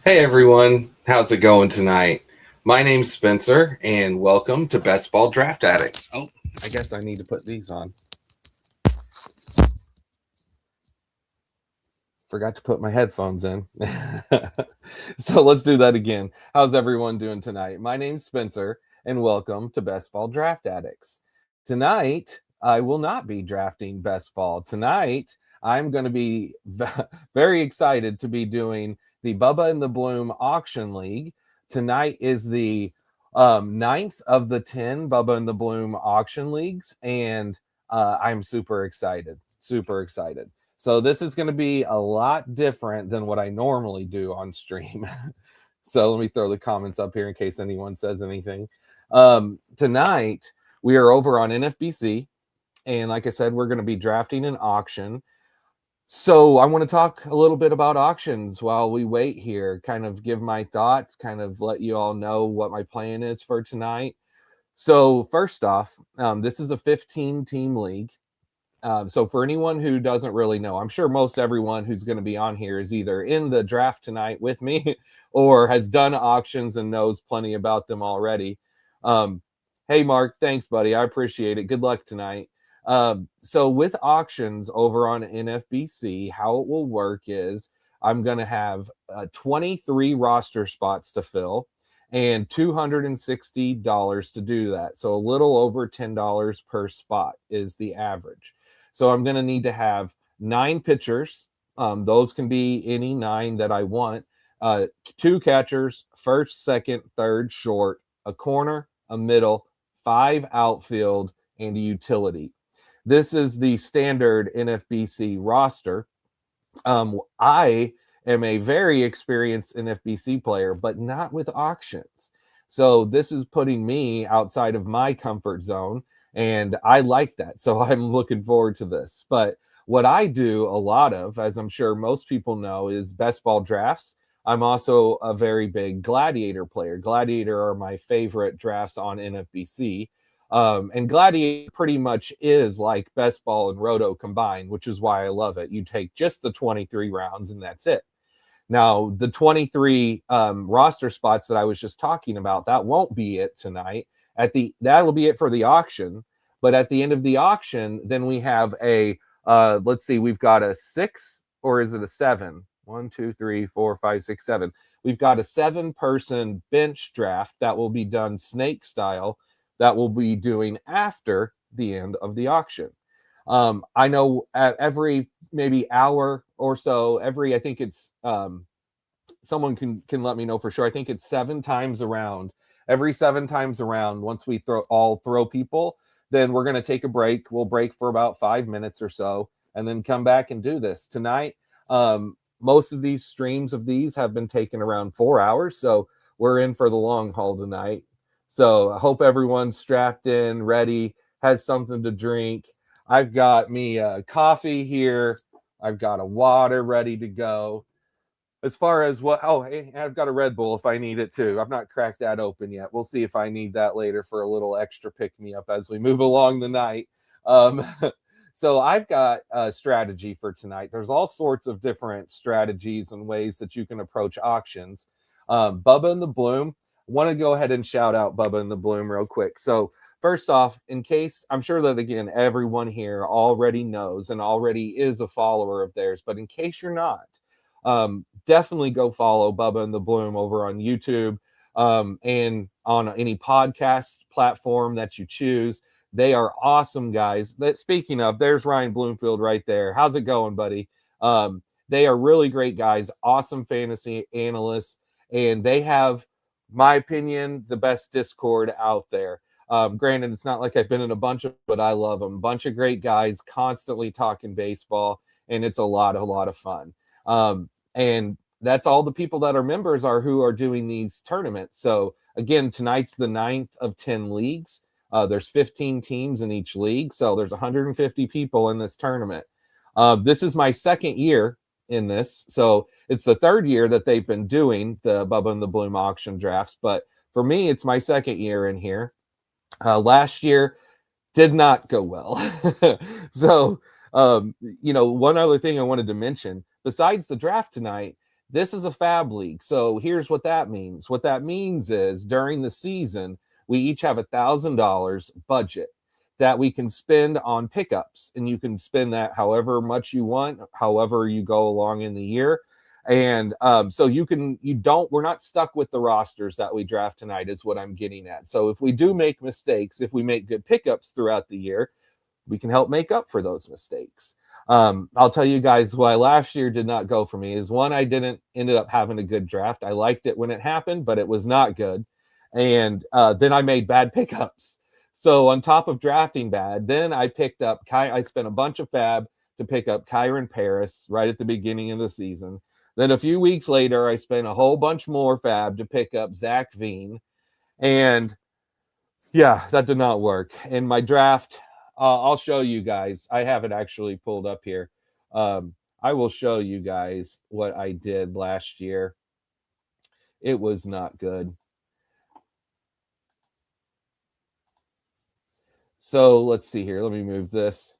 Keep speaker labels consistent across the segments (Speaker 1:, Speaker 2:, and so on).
Speaker 1: Hey everyone, how's it going tonight? My name's Spencer, and welcome to Best Ball Draft Addict. Oh, I guess I need to put these on. Forgot to put my headphones in. So let's do that again. How's everyone doing tonight? My name's Spencer, and welcome to Best Ball Draft Addicts. Tonight, I will not be drafting Best Ball. Tonight, I'm going to be very excited to be doing the Bubba and the Bloom Auction League. Tonight is the ninth of the 10 Bubba and the Bloom Auction Leagues, and I'm super excited. Super excited. So this is going to be a lot different than what I normally do on stream. So let me throw the comments up here in case anyone says anything. Tonight, we are over on NFBC. And like I said, we're going to be drafting an auction. So I want to talk a little bit about auctions while we wait here, kind of give my thoughts, kind of let you all know what my plan is for tonight. So first off, this is a 15-team league. So for anyone who doesn't really know, I'm sure most everyone who's going to be on here is either in the draft tonight with me or has done auctions and knows plenty about them already. Hey, Mark, thanks, buddy. I appreciate it. Good luck tonight. So with auctions over on NFBC, how it will work is I'm going to have 23 roster spots to fill and $260 to do that. So a little over $10 per spot is the average. So I'm going to need to have 9 pitchers. Those can be any 9 that I want. 2 catchers, first, second, third, short, a corner, a middle, 5 outfield, and a utility. This is the standard NFBC roster. I am a very experienced NFBC player, but not with auctions. So this is putting me outside of my comfort zone, and I like that. So I'm looking forward to this. But what I do a lot of, as I'm sure most people know, is best ball drafts. I'm also a very big Gladiator player. Gladiator are my favorite drafts on NFBC. And Gladiator pretty much is like best ball and roto combined, which is why I love it. You take just the 23 rounds and that's it. Now, the 23 roster spots that I was just talking about, that won't be it tonight. That'll be it for the auction. But at the end of the auction, then we have let's see, we've got a 6 or is it a 7? 1, 2, 3, 4, 5, 6, 7. We've got a 7-person bench draft that will be done snake style that we'll be doing after the end of the auction. I know at every maybe hour or so, I think it's someone can let me know for sure. I think it's 7 times around. Every 7 times around, once we throw people, then we're going to take a break. We'll break for about 5 minutes or so, and then come back and do this tonight. Most of these streams of these have been taken around 4 hours, so we're in for the long haul tonight. So I hope everyone's strapped in, ready, has something to drink. I've got me a coffee here. I've got a water ready to go. As far as hey, I've got a Red Bull if I need it too. I've not cracked that open yet. We'll see if I need that later for a little extra pick me up as we move along the night. So I've got a strategy for tonight. There's all sorts of different strategies and ways that you can approach auctions. Bubba and the Bloom, want to go ahead and shout out Bubba and the Bloom real quick. So first off, in case, I'm sure that, again, everyone here already knows and already is a follower of theirs, but in case you're not, definitely go follow Bubba and the Bloom over on YouTube and on any podcast platform that you choose. They are awesome guys. Speaking of, there's Ryan Bloomfield right there. How's it going, buddy? They are really great guys, awesome fantasy analysts, and they have, my opinion, the best Discord out there. Granted, it's not like I've been in a bunch of, but I love them. Bunch of great guys constantly talking baseball, and it's a lot of fun. And that's all the people that are members are who are doing these tournaments. So again, tonight's the 9th of 10 leagues. There's 15 teams in each league, so there's 150 people in this tournament. This is my second year in this, so it's the third year that they've been doing the Bubba and the Bloom auction drafts, but for me, it's my second year in here. Last year did not go well. So, one other thing I wanted to mention, besides the draft tonight, This is a fab league. So here's what that means. What that means is during the season, we each have $1,000 budget that we can spend on pickups, and you can spend that however much you want, however you go along in the year. And so we're not stuck with the rosters that we draft tonight, is what I'm getting at. So if we do make mistakes, if we make good pickups throughout the year, we can help make up for those mistakes. I'll tell you guys why last year did not go for me is one, I didn't ended up having a good draft. I liked it when it happened, but it was not good. And then I made bad pickups. So on top of drafting bad, then I picked up I spent a bunch of fab to pick up Kyron Paris right at the beginning of the season. Then a few weeks later, I spent a whole bunch more fab to pick up Zach Veen. And yeah, that did not work. In my draft, I'll show you guys. I have it actually pulled up here. I will show you guys what I did last year. It was not good. So let's see here. Let me move this.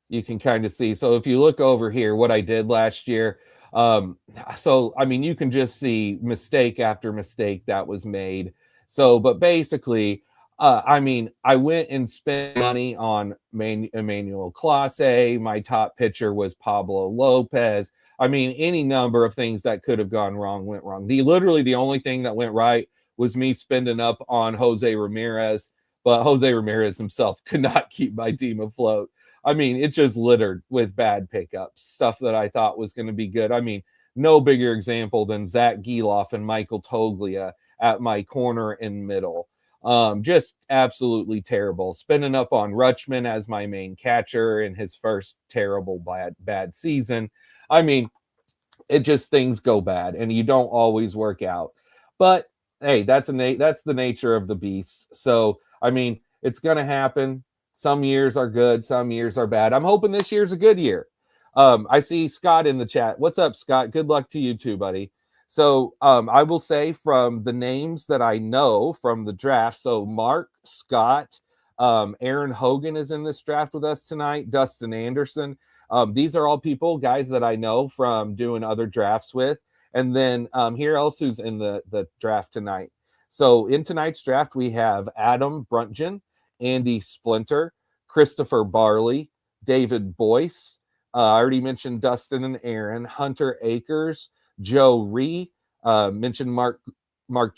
Speaker 1: You can kind of see. So if you look over here, what I did last year. So, I mean, you can just see mistake after mistake that was made. So, but basically, I mean, I went and spent money on Emmanuel Clase. My top pitcher was Pablo Lopez. I mean, any number of things that could have gone wrong went wrong. Literally the only thing that went right was me spending up on Jose Ramirez, but Jose Ramirez himself could not keep my team afloat. I mean, it's just littered with bad pickups, stuff that I thought was going to be good. I mean, no bigger example than Zach Geloff and Michael Toglia at my corner and middle. Just absolutely terrible. Spending up on Rutschman as my main catcher in his first terrible bad season. I mean, it just things go bad and you don't always work out. But hey, that's the nature of the beast. So, I mean, it's going to happen. Some years are good, some years are bad. I'm hoping this year's a good year. I see Scott in the chat. What's up, Scott? Good luck to you too, buddy. So I will say from the names that I know from the draft, so Mark, Scott, Aaron Hogan is in this draft with us tonight, Dustin Anderson. These are all guys that I know from doing other drafts with. And then here else who's in the draft tonight. So in tonight's draft, we have Adam Bruntgen, Andy Splinter, Christopher Barley, David Boyce. I already mentioned Dustin and Aaron, Hunter Akers, Joe Ree, mentioned Mark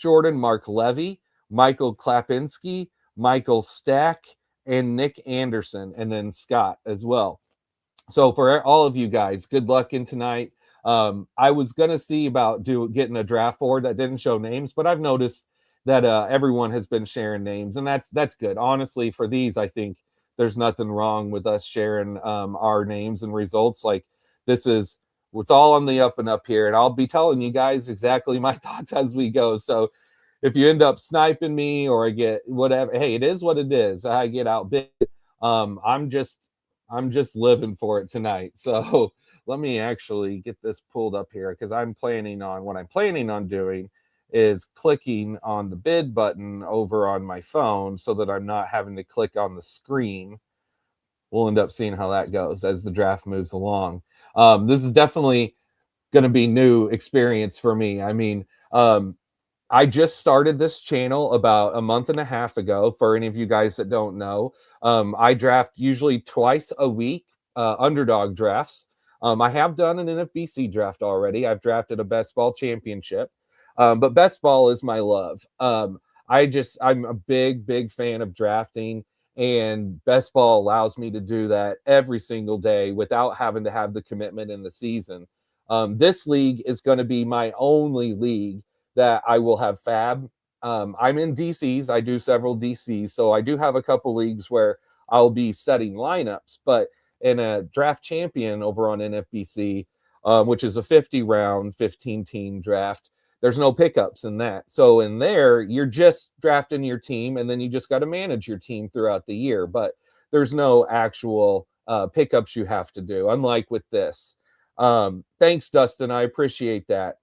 Speaker 1: Jordan, Mark Levy, Michael Klapinski, Michael Stack, and Nick Anderson, and then Scott as well. So for all of you guys, good luck in tonight. I was going to see about getting a draft board that didn't show names, but I've noticed that everyone has been sharing names, and that's good. Honestly, for these, I think there's nothing wrong with us sharing our names and results. Like it's all on the up and up here, and I'll be telling you guys exactly my thoughts as we go. So if you end up sniping me or I get whatever, hey, it is what it is. I get outbid. I'm just living for it tonight. So let me actually get this pulled up here because what I'm planning on doing is clicking on the bid button over on my phone so that I'm not having to click on the screen. We'll end up seeing how that goes as the draft moves along. This is definitely going to be new experience for me. I mean, I just started this channel about a month and a half ago. For any of you guys that don't know, I draft usually twice a week, underdog drafts. I have done an NFBC draft already. I've drafted a best ball championship. But best ball is my love. I'm a big fan of drafting, and best ball allows me to do that every single day without having to have the commitment in the season. This league is going to be my only league that I will have fab. I'm in DCs. I do several DCs. So I do have a couple leagues where I'll be setting lineups, but in a draft champion over on NFBC, which is a 50 round, 15 team draft, there's no pickups in that. So in there, you're just drafting your team, and then you just got to manage your team throughout the year. But there's no actual pickups you have to do, unlike with this. Thanks, Dustin. I appreciate that.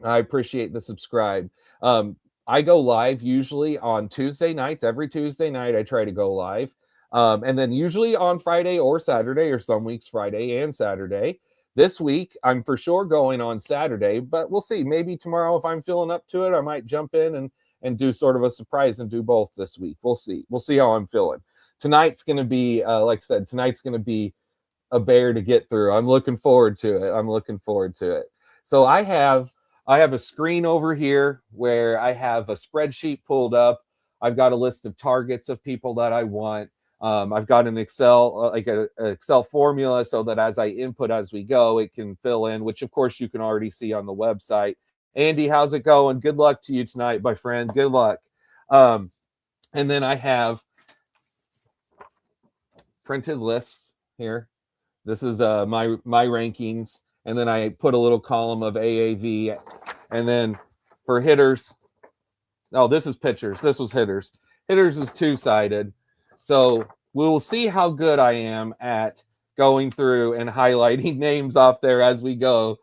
Speaker 1: I appreciate the subscribe. I go live usually on Tuesday nights. Every Tuesday night, I try to go live. And then usually on Friday or Saturday, or some weeks Friday and Saturday. This week, I'm for sure going on Saturday, but we'll see. Maybe tomorrow, if I'm feeling up to it, I might jump in and do sort of a surprise and do both this week. We'll see. We'll see how I'm feeling. Tonight's going to be, like I said, tonight's going to be a bear to get through. I'm looking forward to it. So I have a screen over here where I have a spreadsheet pulled up. I've got a list of targets of people that I want. I've got an Excel, like an Excel formula, so that as I input as we go, it can fill in, which of course you can already see on the website. Andy, how's it going? Good luck to you tonight, my friend. Good luck. And then I have printed lists here. This is my rankings, and then I put a little column of AAV, and then for hitters, oh, this is pitchers. This was hitters. Hitters is two-sided. So we will see how good I am at going through and highlighting names off there as we go.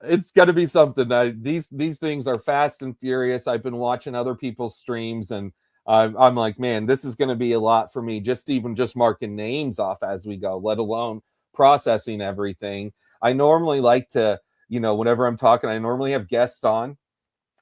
Speaker 1: It's got to be something. These things are fast and furious. I've been watching other people's streams, and I'm like, man, this is going to be a lot for me. Just marking names off as we go, let alone processing everything. I normally like to, whenever I'm talking, I normally have guests on,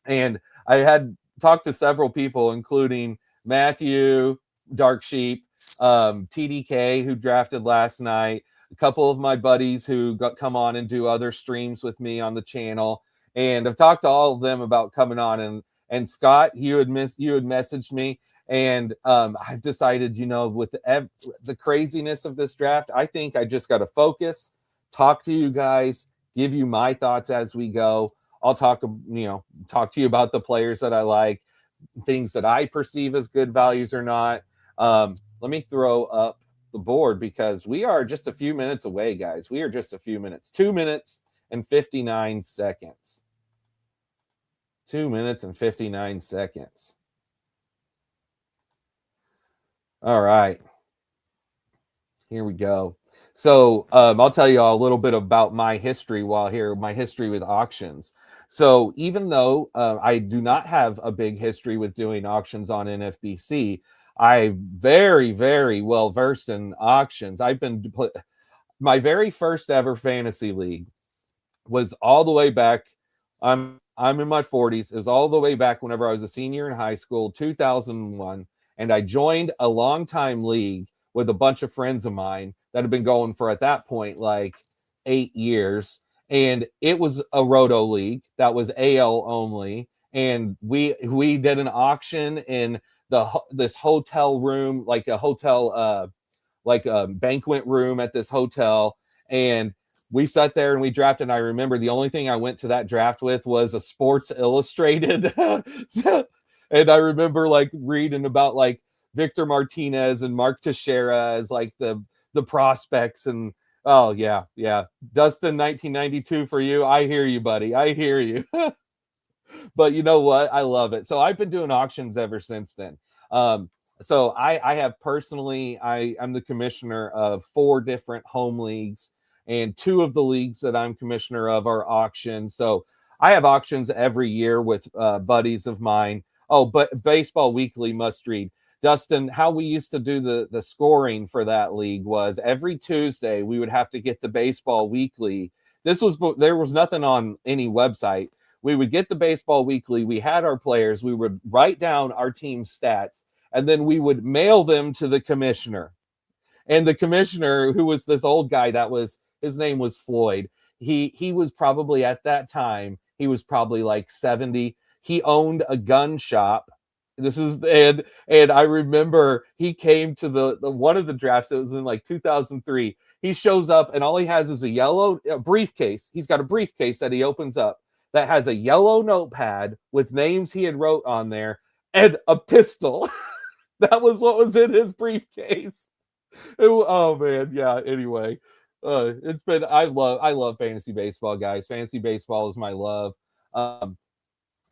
Speaker 1: and I had talked to several people, including Matthew, Dark Sheep, TDK, who drafted last night, a couple of my buddies who come on and do other streams with me on the channel, and I've talked to all of them about coming on. And Scott, you had messaged me, and I've decided, with the craziness of this draft, I think I just got to focus, talk to you guys, give you my thoughts as we go. I'll talk to you about the players that I like, things that I perceive as good values or not. Let me throw up the board, because we are just a few minutes away, guys. We are just a few minutes. 2 minutes and 59 seconds. 2 minutes and 59 seconds. All right. Here we go. So I'll tell you all a little bit about my history my history with auctions. So even though I do not have a big history with doing auctions on NFBC, I'm very, very well versed in auctions. My very first ever fantasy league was all the way back. I'm in my 40s. It was all the way back whenever I was a senior in high school, 2001, and I joined a long-time league with a bunch of friends of mine that had been going for, at that point, like 8 years. And it was a roto league that was AL only. And we did an auction in this hotel room, like a hotel, like a banquet room at this hotel. And we sat there and we drafted. And I remember the only thing I went to that draft with was a Sports Illustrated. And I remember like reading about like Victor Martinez and Mark Teixeira as like the prospects. And oh yeah. Dustin, 1992 for you. I hear you, buddy. I hear you. But you know what? I love it. So I've been doing auctions ever since then. So I have personally, I'm the commissioner of 4 different home leagues, and 2 of the leagues that I'm commissioner of are auctions. So I have auctions every year with buddies of mine. Oh, but Baseball Weekly must read. Dustin, how we used to do the scoring for that league was every Tuesday we would have to get the Baseball Weekly. There was nothing on any website. We would get the Baseball Weekly. We had our players. We would write down our team stats, and then we would mail them to the commissioner. And the commissioner, who was this old guy, his name was Floyd. He was probably, at that time, he was probably like 70. He owned a gun shop. And I remember he came to the one of the drafts. It was in like 2003. He shows up and all he has is a briefcase. He's got a briefcase that he opens up that has a yellow notepad with names he had wrote on there and a pistol. That was what was in his briefcase. Oh man, yeah. Anyway, I love fantasy baseball, guys. Fantasy baseball is my love.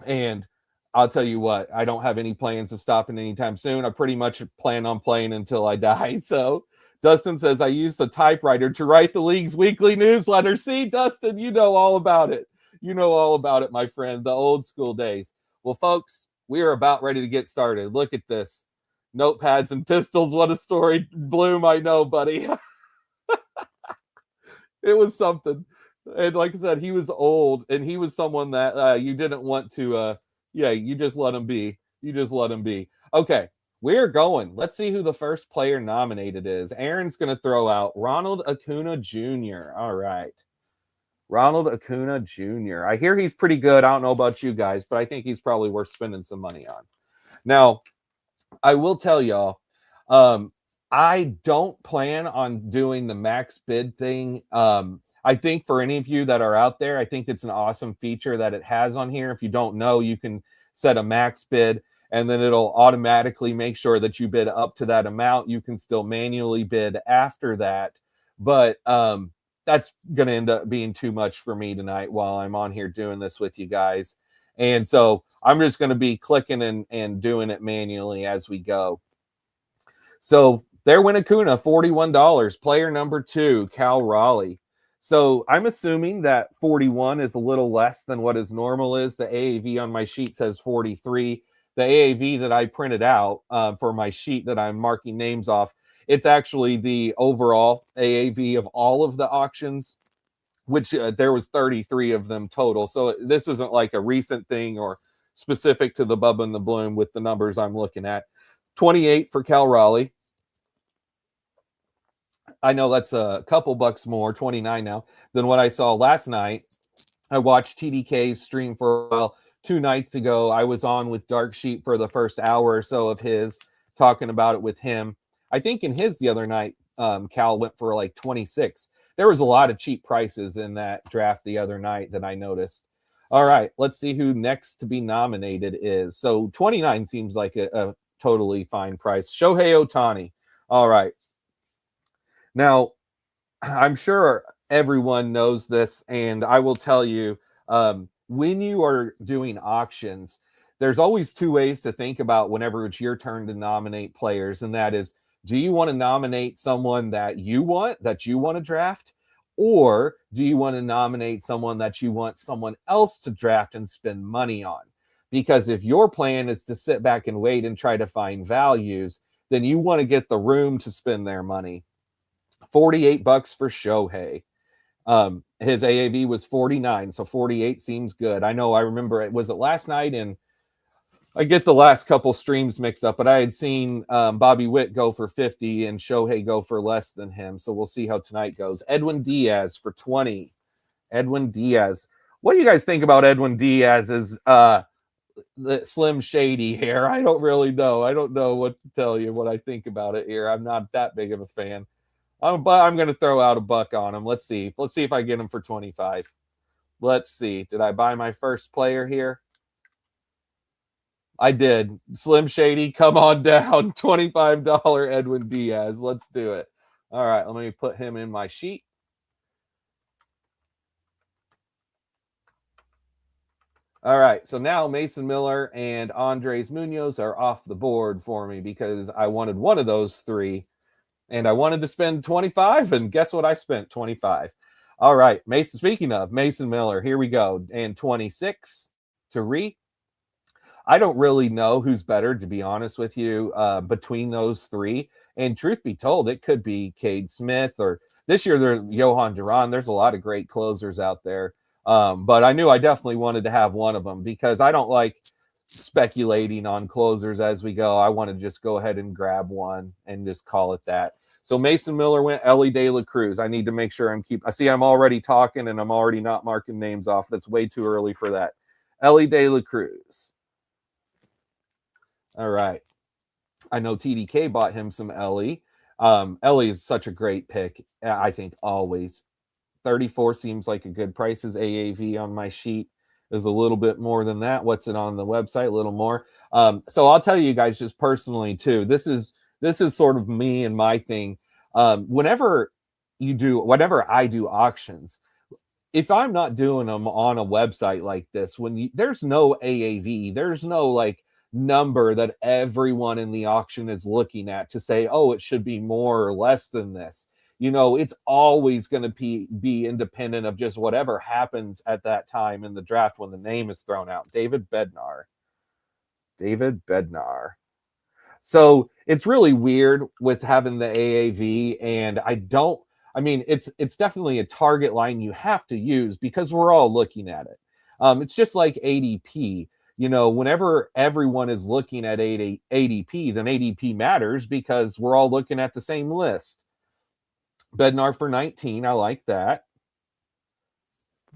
Speaker 1: And I'll tell you what, I don't have any plans of stopping anytime soon. I pretty much plan on playing until I die. So Dustin says, I use the typewriter to write the league's weekly newsletter. See, Dustin, you know all about it. You know all about it, my friend, the old school days. Well, folks, we are about ready to get started. Look at this. Notepads and pistols. What a story. Bloom, I know, buddy. It was something. And like I said, he was old, and he was someone that you didn't want to. Yeah, you just let him be. You just let him be. Okay, we're going. Let's see who the first player nominated is. Aaron's going to throw out Ronald Acuna Jr. All right. Ronald Acuna Jr. I hear he's pretty good. I don't know about you guys, but I think he's probably worth spending some money on. Now, I will tell y'all, I don't plan on doing the max bid thing. I think for any of you that are out there, I think it's an awesome feature that it has on here. If you don't know, you can set a max bid and then it'll automatically make sure that you bid up to that amount. You can still manually bid after that, but that's going to end up being too much for me tonight while I'm on here doing this with you guys. And so I'm just going to be clicking and doing it manually as we go. So there went Acuna, $41. Player number 2, Cal Raleigh. So I'm assuming that 41 is a little less than what his normal is. The AAV on my sheet says 43. The AAV that I printed out for my sheet that I'm marking names off, it's actually the overall AAV of all of the auctions, which there was 33 of them total. So this isn't like a recent thing or specific to the Bubba and the Bloom with the numbers I'm looking at. 28 for Cal Raleigh. I know that's a couple bucks more, 29 now, than what I saw last night. I watched TDK's stream for a while. 2 nights ago, I was on with Dark Sheep for the first hour or so of his, talking about it with him. I think in his the other night, Cal went for like 26. There was a lot of cheap prices in that draft the other night that I noticed. All right, let's see who next to be nominated is. So 29 seems like a totally fine price. Shohei Ohtani. All right. Now, I'm sure everyone knows this, and I will tell you, when you are doing auctions, there's always 2 ways to think about whenever it's your turn to nominate players, and that is, do you want to nominate someone that you want to draft, or do you want to nominate someone that you want someone else to draft and spend money on? Because if your plan is to sit back and wait and try to find values, then you want to get the room to spend their money. $48 for Shohei. His AAV was 49, so 48 seems good. I know I remember it was last night, and I get the last couple streams mixed up, but I had seen Bobby Witt go for 50 and Shohei go for less than him. So we'll see how tonight goes. Edwin Diaz for 20. Edwin Diaz. What do you guys think about Edwin Diaz's the Slim Shady hair? I don't really know. I don't know what to tell you what I think about it here. I'm not that big of a fan. But I'm going to throw out a buck on him. Let's see. Let's see if I get him for 25. Let's see. Did I buy my first player here? I did. Slim Shady, come on down. $25 Edwin Diaz. Let's do it. All right. Let me put him in my sheet. All right. So now Mason Miller and Andres Munoz are off the board for me because I wanted one of those 3. And I wanted to spend 25, and guess what? I spent 25. All right, Mason. Speaking of Mason Miller, here we go. And 26 to Reed. I don't really know who's better, to be honest with you, between those 3. And truth be told, it could be Cade Smith, or this year there's Johan Duran. There's a lot of great closers out there. But I knew I definitely wanted to have one of them because I don't like speculating on closers as we go. I want to just go ahead and grab one and just call it that. So Mason Miller went. Ellie De La Cruz. I need to make sure I see I'm already talking and I'm already not marking names off. That's way too early for that. Ellie De La Cruz. All right. I know TDK bought him some Ellie. Ellie is such a great pick. I think always. 34 seems like a good price. His AAV on my sheet is a little bit more than that. What's it on the website? A little more. So I'll tell you guys just personally too. This is sort of me and my thing. Whenever I do auctions, if I'm not doing them on a website like this, there's no AAV, there's no like number that everyone in the auction is looking at to say, oh, it should be more or less than this. It's always going to be independent of just whatever happens at that time in the draft when the name is thrown out. David Bednar. So it's really weird with having the AAV, and I don't I mean, it's definitely a target line you have to use because we're all looking at it. It's just like ADP. Whenever everyone is looking at ADP, then ADP matters because we're all looking at the same list. Bednar for 19, I like that.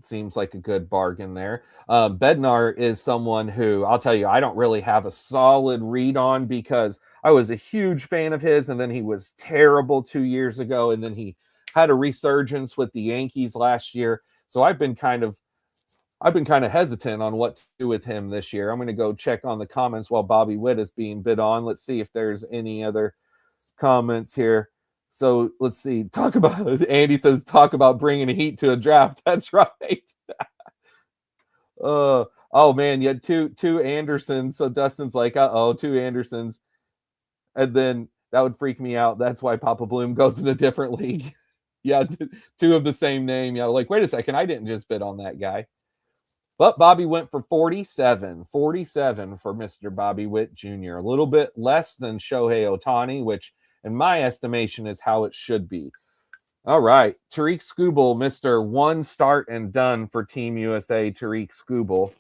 Speaker 1: Seems like a good bargain there. Bednar is someone who, I'll tell you, I don't really have a solid read on because I was a huge fan of his, and then he was terrible 2 years ago, and then he had a resurgence with the Yankees last year. So I've been kind of hesitant on what to do with him this year. I'm going to go check on the comments while Bobby Witt is being bid on. Let's see if there's any other comments here. So let's see. Andy says, talk about bringing heat to a draft. That's right. Oh man, you had two Andersons. So Dustin's like, two Andersons. And then that would freak me out. That's why Papa Bloom goes in a different league. Yeah, two of the same name. Yeah, like, wait a second, I didn't just bid on that guy. But Bobby went for 47 for Mr. Bobby Witt Jr. A little bit less than Shohei Ohtani, which in my estimation is how it should be. All right, Tariq Skubal, Mr. One Start and Done for Team USA, Tariq Skubal.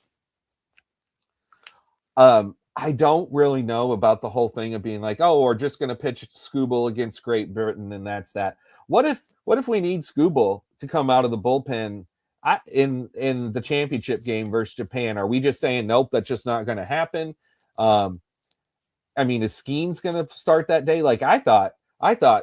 Speaker 1: I don't really know about the whole thing of being like, oh, we're just going to pitch Skubal against Great Britain and that's that. What if we need Skubal to come out of the bullpen in the championship game versus Japan? Are we just saying, nope, that's just not going to happen? I mean, is Skeens going to start that day? Like I thought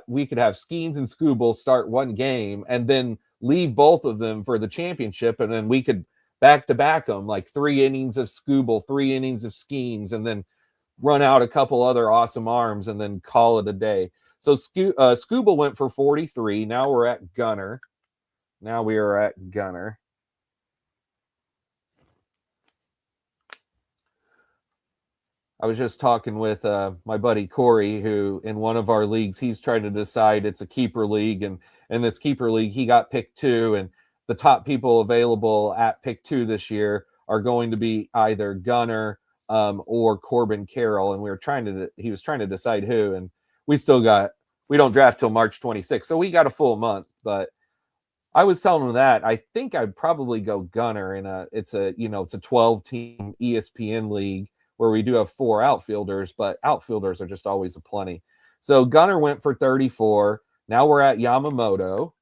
Speaker 1: we could have Skeens and Skubal start one game and then leave both of them for the championship, and then we could back-to-back them, like 3 innings of Skubal, 3 innings of Skeens, and then run out a couple other awesome arms and then call it a day. So Skubal went for 43. Now we're at Gunner. I was just talking with my buddy Corey, who in one of our leagues, he's trying to decide, it's a keeper league. And in this keeper league, he got pick 2. And the top people available at pick 2 this year are going to be either Gunner or Corbin Carroll. And he was trying to decide who. And we don't draft till March 26th. So we got a full month. But I was telling him that I think I'd probably go Gunner it's a 12-team ESPN league where we do have 4 outfielders, but outfielders are just always a plenty. So Gunner went for 34. Now we're at Yamamoto.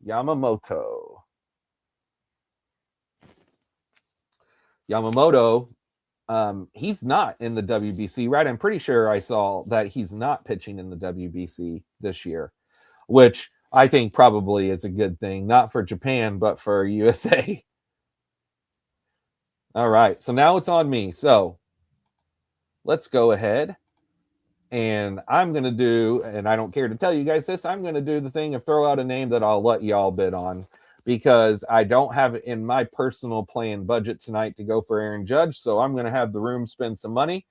Speaker 1: Yamamoto, he's not in the WBC, right? I'm pretty sure I saw that he's not pitching in the WBC this year, which I think probably is a good thing, not for Japan, but for USA. All right, so now it's on me. So let's go ahead, and I'm going to do, and I don't care to tell you guys this, I'm going to do the thing of throw out a name that I'll let y'all bid on because I don't have it in my personal plan budget tonight to go for Aaron Judge, so I'm going to have the room spend some money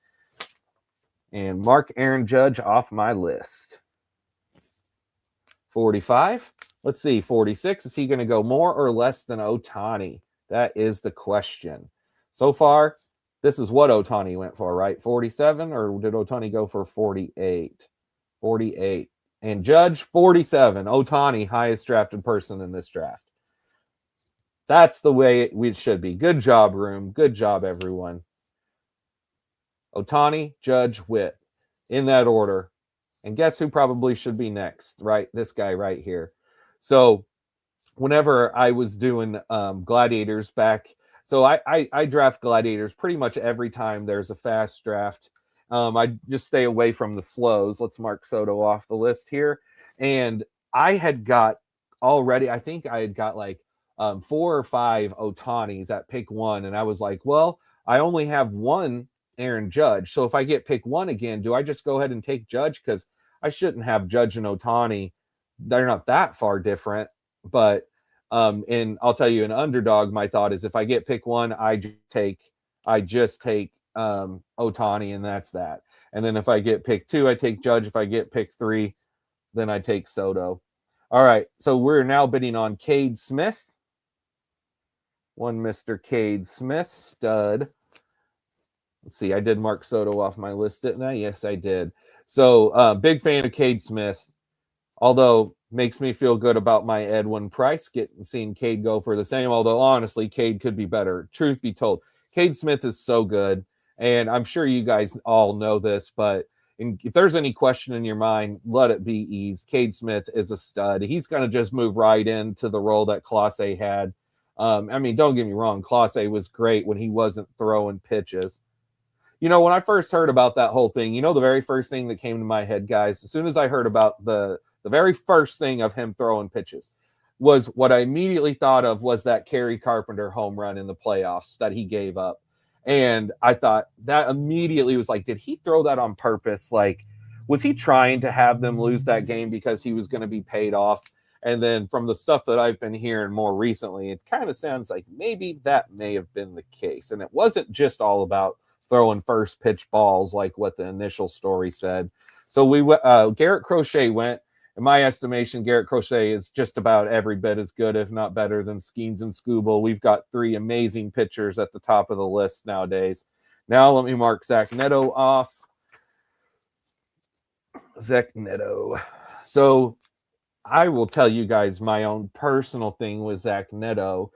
Speaker 1: and mark Aaron Judge off my list. 45. Let's see, 46. Is he going to go more or less than Ohtani? That is the question. So far, this is what Ohtani went for, right? 47, or did Ohtani go for 48? 48. And Judge, 47. Ohtani, highest drafted person in this draft. That's the way it should be. Good job, room. Good job, everyone. Ohtani, Judge, Witt. In that order. And guess who probably should be next, right? This guy right here. So whenever I was doing Gladiators back, so I draft Gladiators pretty much every time there's a fast draft. I just stay away from the slows. Let's mark Soto off the list here. And I had got already, I think I had got like 4 or 5 Ohtanis at pick 1. And I was like, well, I only have one Aaron Judge. So if I get pick 1 again, do I just go ahead and take Judge? Because I shouldn't have Judge and Ohtani. They're not that far different. But and I'll tell you, an Underdog, my thought is if I get pick 1, I just take Ohtani, and that's that. And then if I get pick 2, I take Judge. If I get pick 3, then I take Soto. All right, so we're now bidding on Cade Smith. One Mr. Cade Smith, stud. Let's see, I did mark Soto off my list, didn't I? Yes, I did. So big fan of Cade Smith. Although makes me feel good about my Edwin Price seeing Cade go for the same. Although honestly, Cade could be better. Truth be told, Cade Smith is so good, and I'm sure you guys all know this, but if there's any question in your mind, let it be ease. Cade Smith is a stud. He's going to just move right into the role that Clase had. I mean, don't get me wrong. Clase was great when he wasn't throwing pitches. When I first heard about that whole thing, the very first thing that came to my head, guys, as soon as I heard about the very first thing of him throwing pitches, was what I immediately thought of was that Kerry Carpenter home run in the playoffs that he gave up. And I thought that immediately was like, did he throw that on purpose? Like, was he trying to have them lose that game because he was going to be paid off? And then from the stuff that I've been hearing more recently, it kind of sounds like maybe that may have been the case. And it wasn't just all about throwing first pitch balls like what the initial story said. So Garrett Crochet went. In my estimation, Garrett Crochet is just about every bit as good, if not better, than Skeens and Scooble. We've got three amazing pitchers at the top of the list nowadays. Now let me mark Zach Neto off. Zach Neto. So I will tell you guys my own personal thing with Zach Neto.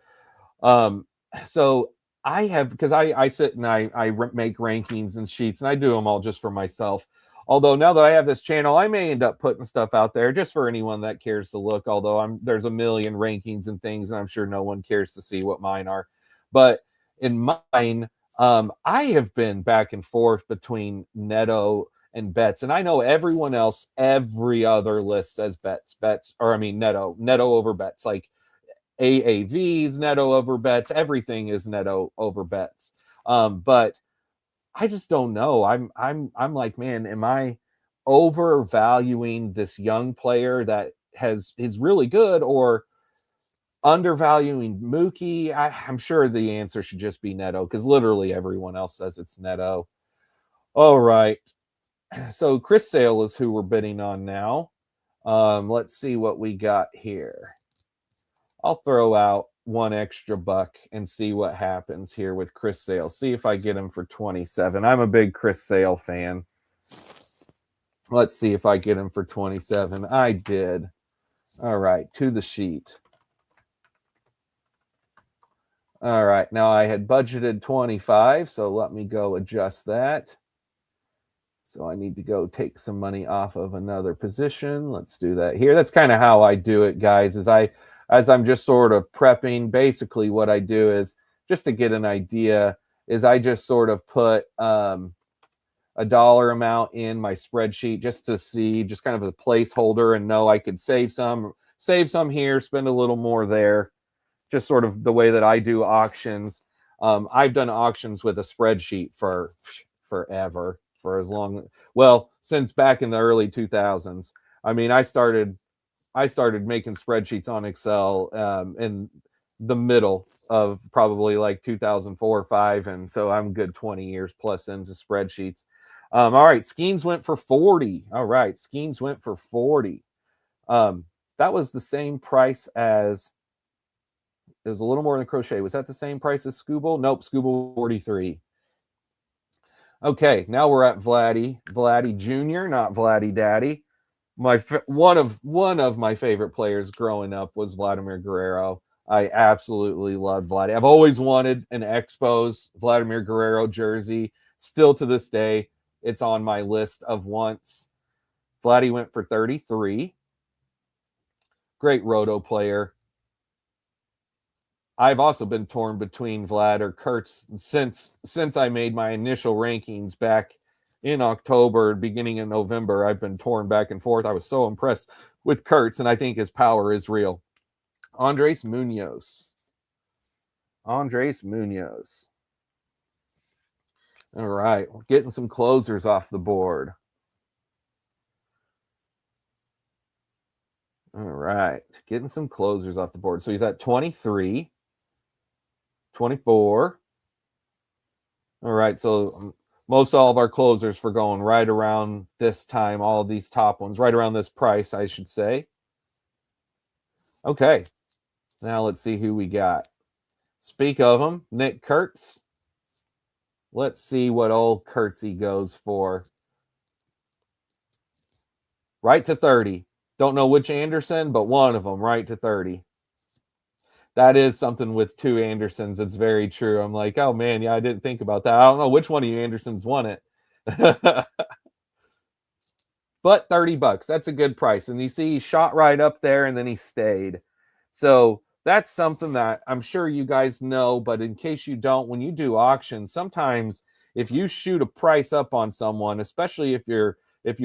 Speaker 1: So I have, because I sit and I make rankings and sheets, and I do them all just for myself. Although now that I have this channel, I may end up putting stuff out there just for anyone that cares to look. Although there's a million rankings and things, and I'm sure no one cares to see what mine are. But in mine, I have been back and forth between Neto and Betts, and I know everyone else, every other list says Neto over Betts. Like AAVs, Neto over Betts, everything is Neto over Betts. But I just don't know. I'm like, man, am I overvaluing this young player that is really good, or undervaluing Mookie? I'm sure the answer should just be Neto, because literally everyone else says it's Neto. All right. So Chris Sale is who we're bidding on now. Let's see what we got here. I'll throw out one extra buck and see what happens here with Chris Sale. See if I get him for 27. I'm a big Chris Sale fan. Let's see if I get him for 27. I did. All right, to the sheet. All right, now I had budgeted 25, so let me go adjust that. So I need to go take some money off of another position. Let's do that here. That's kind of how I do it, guys, as I'm just sort of prepping. Basically what I do is, just to get an idea, is I just sort of put a dollar amount in my spreadsheet just to see, just kind of a placeholder, and know I could save some here, spend a little more there. Just sort of the way that I do auctions. I've done auctions with a spreadsheet for forever, for as long, since back in the early 2000s. I mean, I started making spreadsheets on Excel in the middle of probably like 2004 or 5, and so I'm good 20 years plus into spreadsheets. All right, Skeens went for 40. All right, Skeens went for 40. That was the same price as, it was a little more than Crochet. Was that the same price as Scooble? Nope, Scooble 43. Okay, now we're at Vladdy Jr., not Vladdy Daddy. One of my favorite players growing up was Vladimir Guerrero. I absolutely love Vladdy. I've always wanted an Expos Vladimir Guerrero jersey. Still to this day, it's on my list of wants. Vladdy went for 33. Great roto player. I've also been torn between Vlad or Kurtz since I made my initial rankings back in October, beginning of November. I've been torn back and forth. I was so impressed with Kurtz, and I think his power is real. Andres Munoz. All right, we're getting some closers off the board. All right, getting some closers off the board. So he's at 23, 24. All right, so most all of our closers for going right around this time, all of these top ones, right around this price, I should say. Okay, now let's see who we got. Speak of them, Nick Kurtz. Let's see what old Kurtzy goes for. Right to 30. Don't know which Anderson, but one of them right to 30. That is something with two Andersons. It's very true. I'm like, oh man, yeah, I didn't think about that. I don't know which one of you Andersons won it. But $30, that's a good price. And you see he shot right up there and then he stayed. So that's something that I'm sure you guys know, but in case you don't, when you do auctions, sometimes if you shoot a price up on someone, especially if you're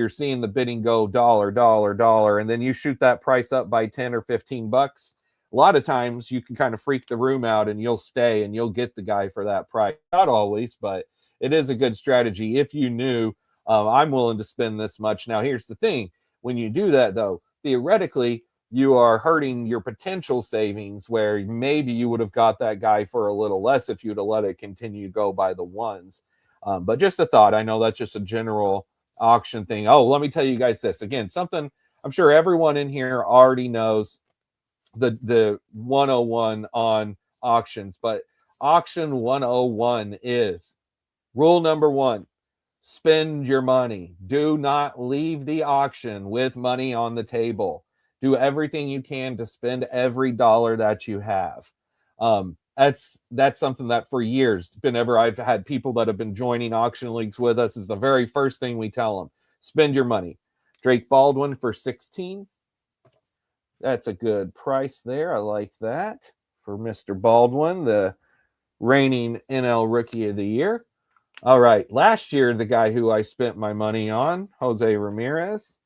Speaker 1: seeing the bidding go dollar, dollar, dollar, and then you shoot that price up by 10 or 15 bucks, a lot of times you can kind of freak the room out and you'll stay and you'll get the guy for that price. Not always, but it is a good strategy if you knew I'm willing to spend this much. Now, here's the thing. When you do that, though, theoretically, you are hurting your potential savings where maybe you would have got that guy for a little less if you'd have let it continue to go by the ones. But just a thought. I know that's just a general auction thing. Oh, let me tell you guys this. Again, something I'm sure everyone in here already knows the 101 on auctions. But auction 101 is rule number one. Spend your money. Do not leave the auction with money on the table. Do everything you can to spend every dollar that you have. That's something that for years, whenever I've had people that have been joining auction leagues with us, is the very first thing we tell them. Spend your money. Drake Baldwin for 16. That's a good price there. I like that for Mr. Baldwin, the reigning NL Rookie of the Year. All right. Last year, the guy who I spent my money on, Jose Ramirez.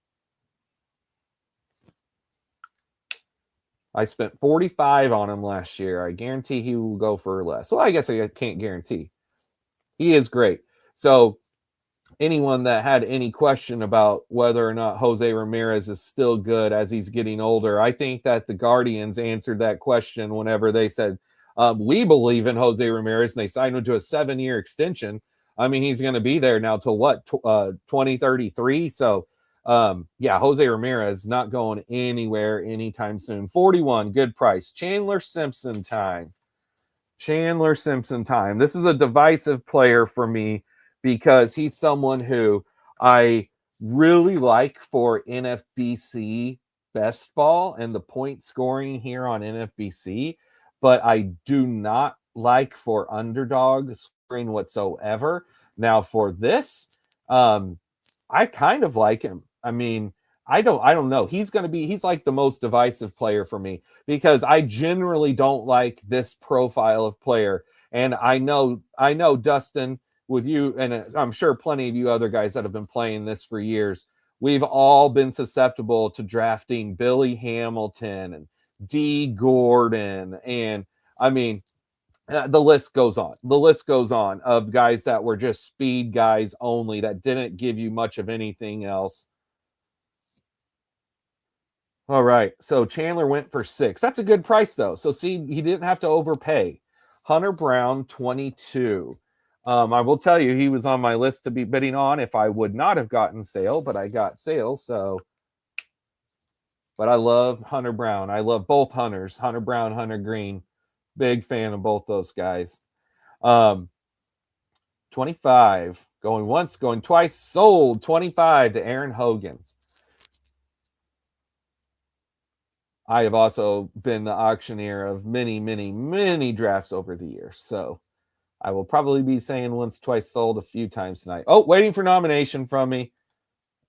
Speaker 1: I spent 45 on him last year. I guarantee he will go for less. Well, I guess I can't guarantee. He is great. So anyone that had any question about whether or not Jose Ramirez is still good as he's getting older, I think that the Guardians answered that question whenever they said, we believe in Jose Ramirez, and they signed him to a 7-year extension. I mean, he's going to be there now till what, 2033? So, yeah, Jose Ramirez not going anywhere anytime soon. 41, good price. Chandler Simpson time. Chandler Simpson time. This is a divisive player for me because he's someone who I really like for NFBC best ball and the point scoring here on NFBC, but I do not like for Underdog scoring whatsoever. Now for this, I kind of like him. I mean, I don't know. He's like the most divisive player for me because I generally don't like this profile of player. And I know Dustin, with you, and I'm sure plenty of you other guys that have been playing this for years, we've all been susceptible to drafting Billy Hamilton and D. Gordon. And I mean, the list goes on. The list goes on of guys that were just speed guys only that didn't give you much of anything else. All right. So Chandler went for 6. That's a good price, though. So see, he didn't have to overpay. Hunter Brown, 22. I will tell you, he was on my list to be bidding on if I would not have gotten Sale, but I got Sale. So, but I love Hunter Brown. I love both Hunters, Hunter Brown, Hunter Green. Big fan of both those guys. 25. Going once, going twice. Sold 25 to Aaron Hogan. I have also been the auctioneer of many, many, many drafts over the years. So I will probably be saying once, twice, sold a few times tonight. Oh, waiting for nomination from me.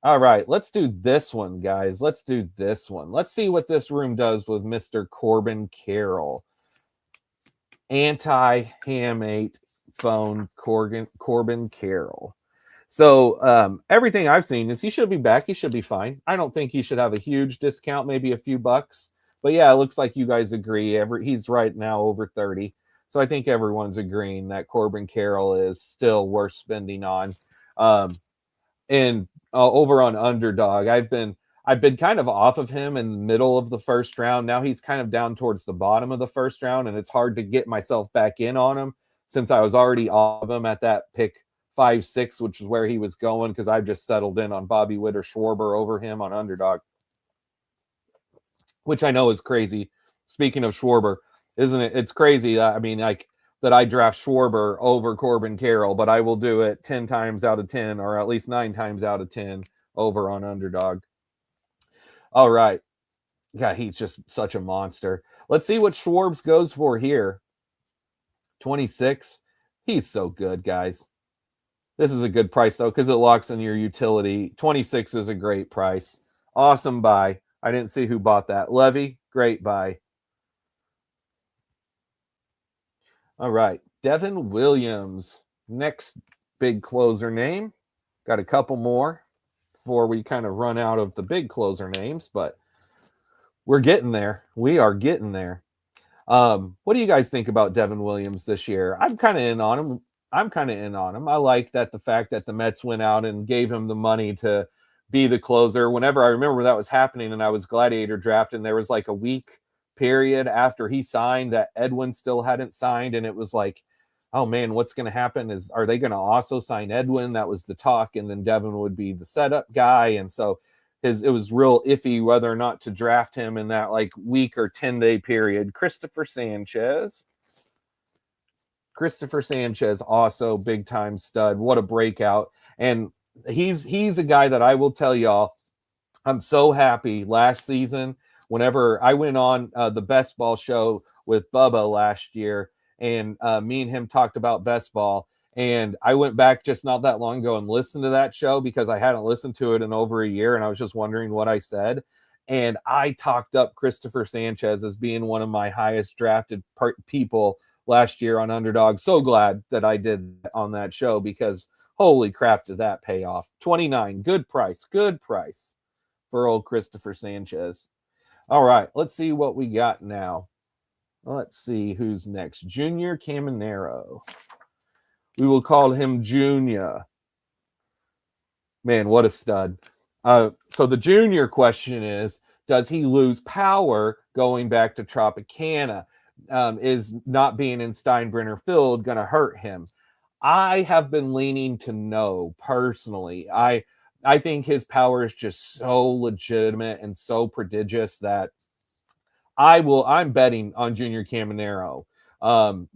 Speaker 1: All right, let's do this one, guys. Let's do this one. Let's see what this room does with Mr. Corbin Carroll. Anti-Hamate phone Corbin Carroll. So everything I've seen is he should be back. He should be fine. I don't think he should have a huge discount, maybe a few bucks. But yeah, it looks like you guys agree. He's right now over 30. So I think everyone's agreeing that Corbin Carroll is still worth spending on. And over on Underdog, I've been kind of off of him in the middle of the first round. Now he's kind of down towards the bottom of the first round, and it's hard to get myself back in on him since I was already off of him at that pick 5-6, which is where he was going, because I've just settled in on Bobby Witt or Schwarber over him on Underdog, which I know is crazy. Speaking of Schwarber, isn't it? It's crazy. I mean, like that I draft Schwarber over Corbin Carroll, but I will do it 10 times out of 10, or at least 9 times out of 10 over on Underdog. All right. God, he's just such a monster. Let's see what Schwarbs goes for here. 26. He's so good, guys. This is a good price, though, because it locks in your utility. 26 is a great price. Awesome buy. I didn't see who bought that. Levy, great buy. All right. Devin Williams, next big closer name. Got a couple more before we kind of run out of the big closer names, but we're getting there. We are getting there. What do you guys think about Devin Williams this year? I'm kind of in on him. I like that the fact that the Mets went out and gave him the money to be the closer. Whenever I remember that was happening and I was Gladiator drafting, there was like a week period after he signed that Edwin still hadn't signed. And it was like, oh man, what's going to happen are they going to also sign Edwin? That was the talk. And then Devin would be the setup guy. And so it was real iffy whether or not to draft him in that like week or 10-day period. Christopher Sanchez, also big time stud. What a breakout. And he's a guy that I will tell y'all, I'm so happy last season. Whenever I went on the Best Ball show with Bubba last year, and me and him talked about best ball, and I went back just not that long ago and listened to that show because I hadn't listened to it in over a year, and I was just wondering what I said. And I talked up Christopher Sanchez as being one of my highest drafted people last year on Underdog. So glad that I did on that show because holy crap, did that pay off. 29, good price for old Christopher Sanchez. All right, let's see what we got now. Let's see who's next. Junior Caminero. We will call him Junior. Man, what a stud. So the junior question is, does he lose power going back to Tropicana? Is not being in Steinbrenner Field going to hurt him? I have been leaning to no, personally. I think his power is just so legitimate and so prodigious that I'm betting on Junior Caminero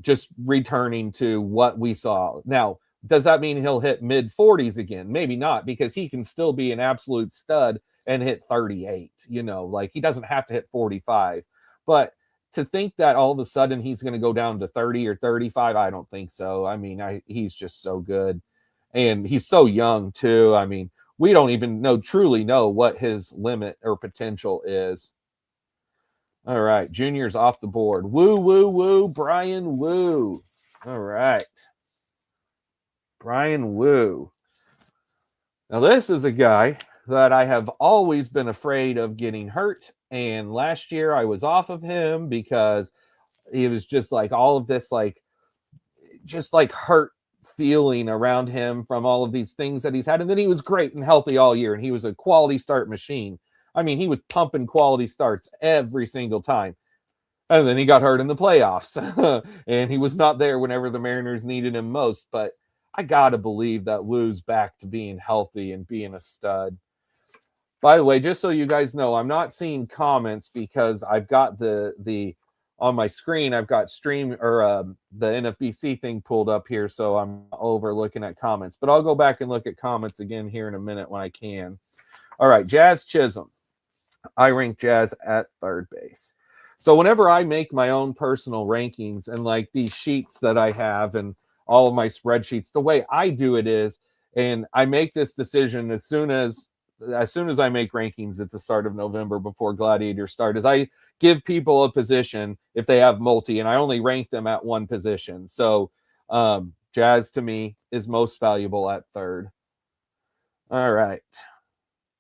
Speaker 1: just returning to what we saw. Now, does that mean he'll hit mid 40s again? Maybe not, because he can still be an absolute stud and hit 38. Like he doesn't have to hit 45. But to think that all of a sudden he's going to go down to 30 or 35, I don't think so. I mean, he's just so good. And he's so young, too. I mean, we don't even truly know what his limit or potential is. All right, Junior's off the board. Woo, woo, woo, Brian Woo. All right. Brian Woo. Now, this is a guy that I have always been afraid of getting hurt. And last year I was off of him because he was just like all of this, just hurt feeling around him from all of these things that he's had. And then he was great and healthy all year. And he was a quality start machine. I mean, he was pumping quality starts every single time. And then he got hurt in the playoffs. And he was not there whenever the Mariners needed him most. But I got to believe that Woo's back to being healthy and being a stud. By the way, just so you guys know, I'm not seeing comments because I've got the on my screen, I've got stream or the NFBC thing pulled up here. So I'm overlooking at comments. But I'll go back and look at comments again here in a minute when I can. All right, Jazz Chisholm. I rank Jazz at third base. So whenever I make my own personal rankings and like these sheets that I have and all of my spreadsheets, the way I do it is, and I make this decision as soon as I make rankings at the start of November before Gladiator start, is I give people a position if they have multi, and I only rank them at one position. So Jazz to me is most valuable at third. All right.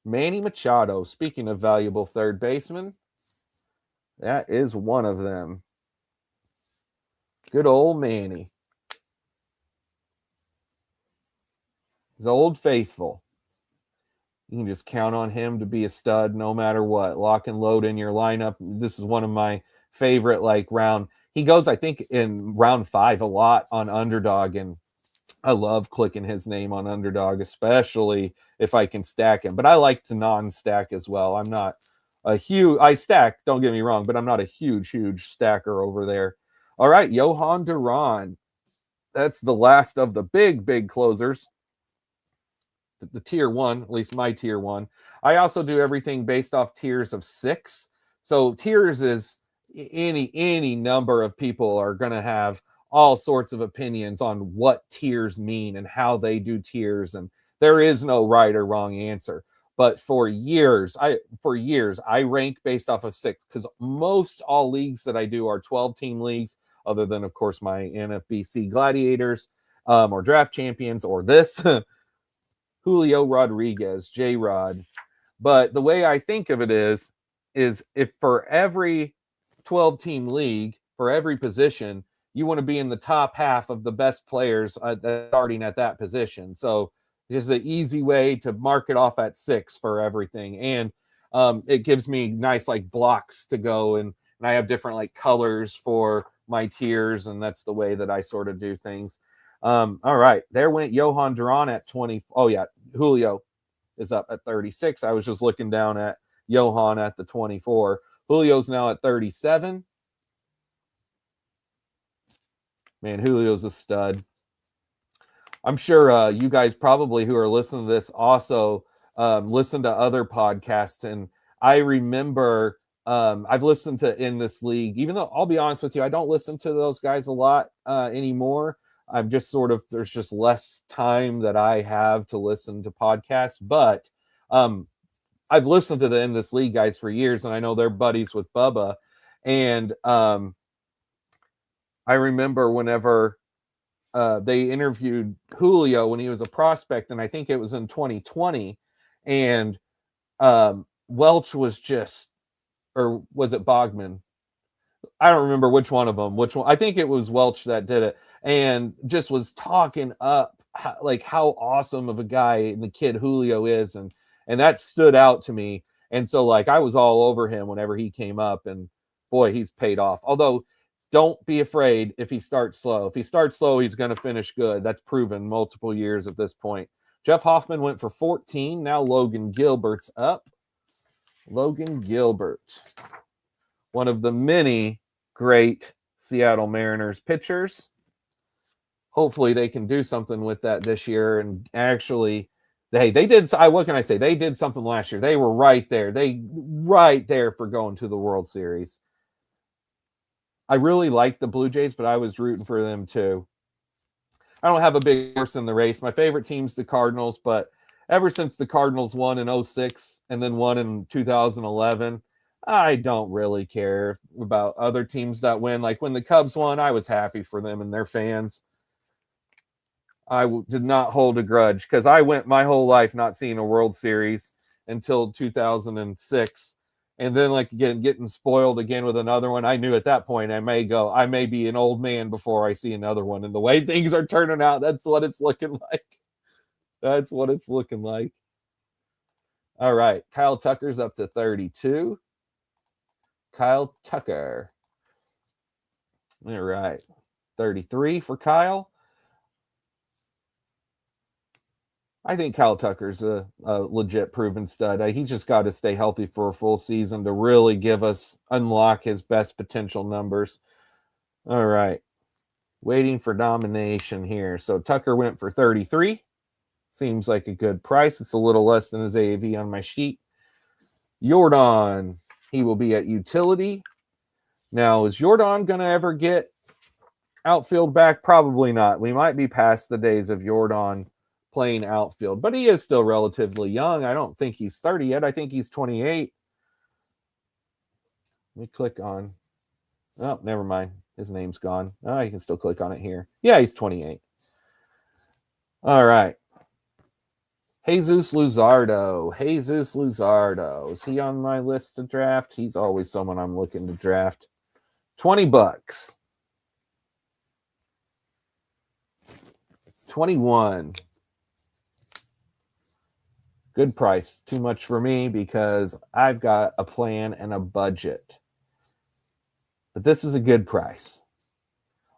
Speaker 1: Manny Machado, speaking of valuable third baseman, that is one of them. Good old Manny. He's old faithful. You can just count on him to be a stud no matter what. Lock and load in your lineup. This is one of my favorite round. He goes, I think, in round 5 a lot on Underdog, and I love clicking his name on Underdog, especially if I can stack him. But I like to non-stack as well. I'm not a huge... I stack, don't get me wrong, but I'm not a huge stacker over there. All right, Johan Duran. That's the last of the big closers. The tier 1, at least my tier 1. I also do everything based off tiers of 6. So tiers is any number of people are going to have all sorts of opinions on what tiers mean and how they do tiers, and there is no right or wrong answer. But for years I rank based off of 6, because most all leagues that I do are 12-team leagues, other than of course my NFBC Gladiators, or Draft Champions, or this Julio Rodriguez, J-Rod. But the way I think of it is if for every 12-team league, for every position, you want to be in the top half of the best players starting at that position. So it's the easy way to mark it off at 6 for everything. And it gives me nice like blocks to go, and I have different like colors for my tiers, and that's the way that I sort of do things. All right, there went Johan Duran at 20. Oh yeah, Julio is up at 36. I was just looking down at Johan at the 24. Julio's now at 37. Man, Julio's a stud. I'm sure you guys probably who are listening to this also listen to other podcasts. And I remember I've listened to In This League, even though I'll be honest with you, I don't listen to those guys a lot anymore. I'm just sort of, there's just less time that I have to listen to podcasts. But I've listened to the In This League guys for years, and I know they're buddies with Bubba. And I remember whenever they interviewed Julio when he was a prospect, and I think it was in 2020, and Welch was just, or was it Bogman? I don't remember which one of them. Which one? I think it was Welch that did it, and just was talking up how awesome of a guy the kid Julio is, and that stood out to me. And so like I was all over him whenever he came up, and boy, he's paid off. Although, don't be afraid if he starts slow. If he starts slow, he's going to finish good. That's proven multiple years at this point. Jeff Hoffman went for 14. Now Logan Gilbert's up. Logan Gilbert, one of the many great Seattle Mariners pitchers. Hopefully they can do something with that this year. And actually, they did. What can I say? They did something last year. They were right there. Right there for going to the World Series. I really like the Blue Jays, but I was rooting for them too. I don't have a big horse in the race. My favorite team's the Cardinals, but ever since the Cardinals won in 2006 and then won in 2011, I don't really care about other teams that win. Like when the Cubs won, I was happy for them and their fans. I did not hold a grudge because I went my whole life not seeing a World Series until 2006. And then like again, getting spoiled again with another one. I knew at that point I may be an old man before I see another one. And the way things are turning out, that's what it's looking like. That's what it's looking like. All right. Kyle Tucker's up to 32. Kyle Tucker. All right. 33 for Kyle. I think Kyle Tucker's a legit proven stud. He just got to stay healthy for a full season to really unlock his best potential numbers. All right. Waiting for nomination here. So Tucker went for 33. Seems like a good price. It's a little less than his AAV on my sheet. Jordan, he will be at utility. Now, is Jordan going to ever get outfield back? Probably not. We might be past the days of Jordan playing outfield, but he is still relatively young. I don't think he's 30 yet. I think he's 28. Let me click on. Oh, never mind. His name's gone. Oh, you can still click on it here. Yeah, he's 28. All right. Jesus Luzardo. Is he on my list to draft? He's always someone I'm looking to draft. $20. 21. Good price. Too much for me because I've got a plan and a budget. But this is a good price.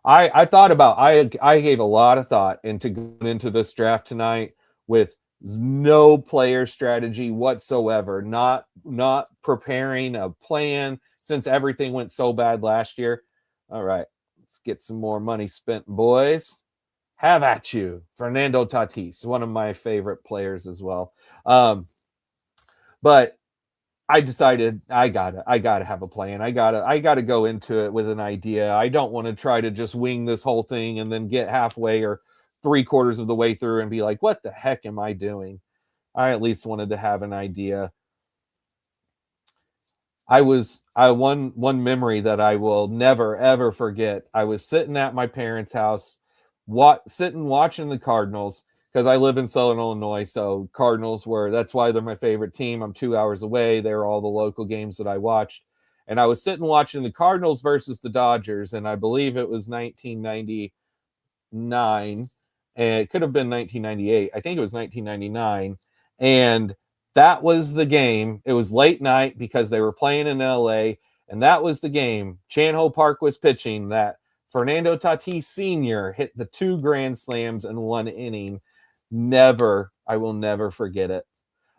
Speaker 1: I thought about, I gave a lot of thought into going into this draft tonight with no player strategy whatsoever, not preparing a plan since everything went so bad last year. All right, let's get some more money spent, boys. Have at you. Fernando Tatis, one of my favorite players as well. But I decided I gotta have a plan. I gotta go into it with an idea. I don't want to try to just wing this whole thing and then get halfway or 3/4 of the way through and be like, what the heck am I doing? I at least wanted to have an idea. I one memory that I will never ever forget. I was sitting at my parents' house, sitting watching the Cardinals because I live in Southern Illinois. So that's why they're my favorite team. I'm 2 hours away. They're all the local games that I watched, and I was sitting watching the Cardinals versus the Dodgers, and I believe it was 1999, and it could have been 1998. I think it was 1999, and that was the game. It was late night because they were playing in LA, and that was the game. Chan-Ho Park was pitching that Fernando Tatis Sr. hit the 2 grand slams in 1 inning. I will never forget it.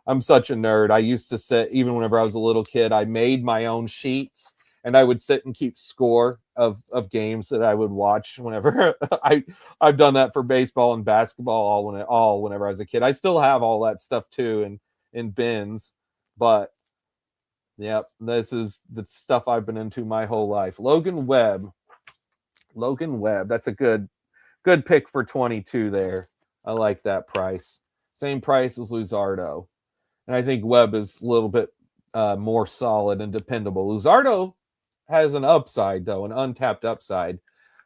Speaker 1: I'm such a nerd. I used to sit, even whenever I was a little kid, I made my own sheets and I would sit and keep score of games that I would watch whenever I've done that for baseball and basketball whenever I was a kid. I still have all that stuff too in bins, but yep, this is the stuff I've been into my whole life. Logan Webb, that's a good pick for 22 there. I like that price. Same price as Luzardo. And I think Webb is a little bit more solid and dependable. Luzardo has an upside, though, an untapped upside.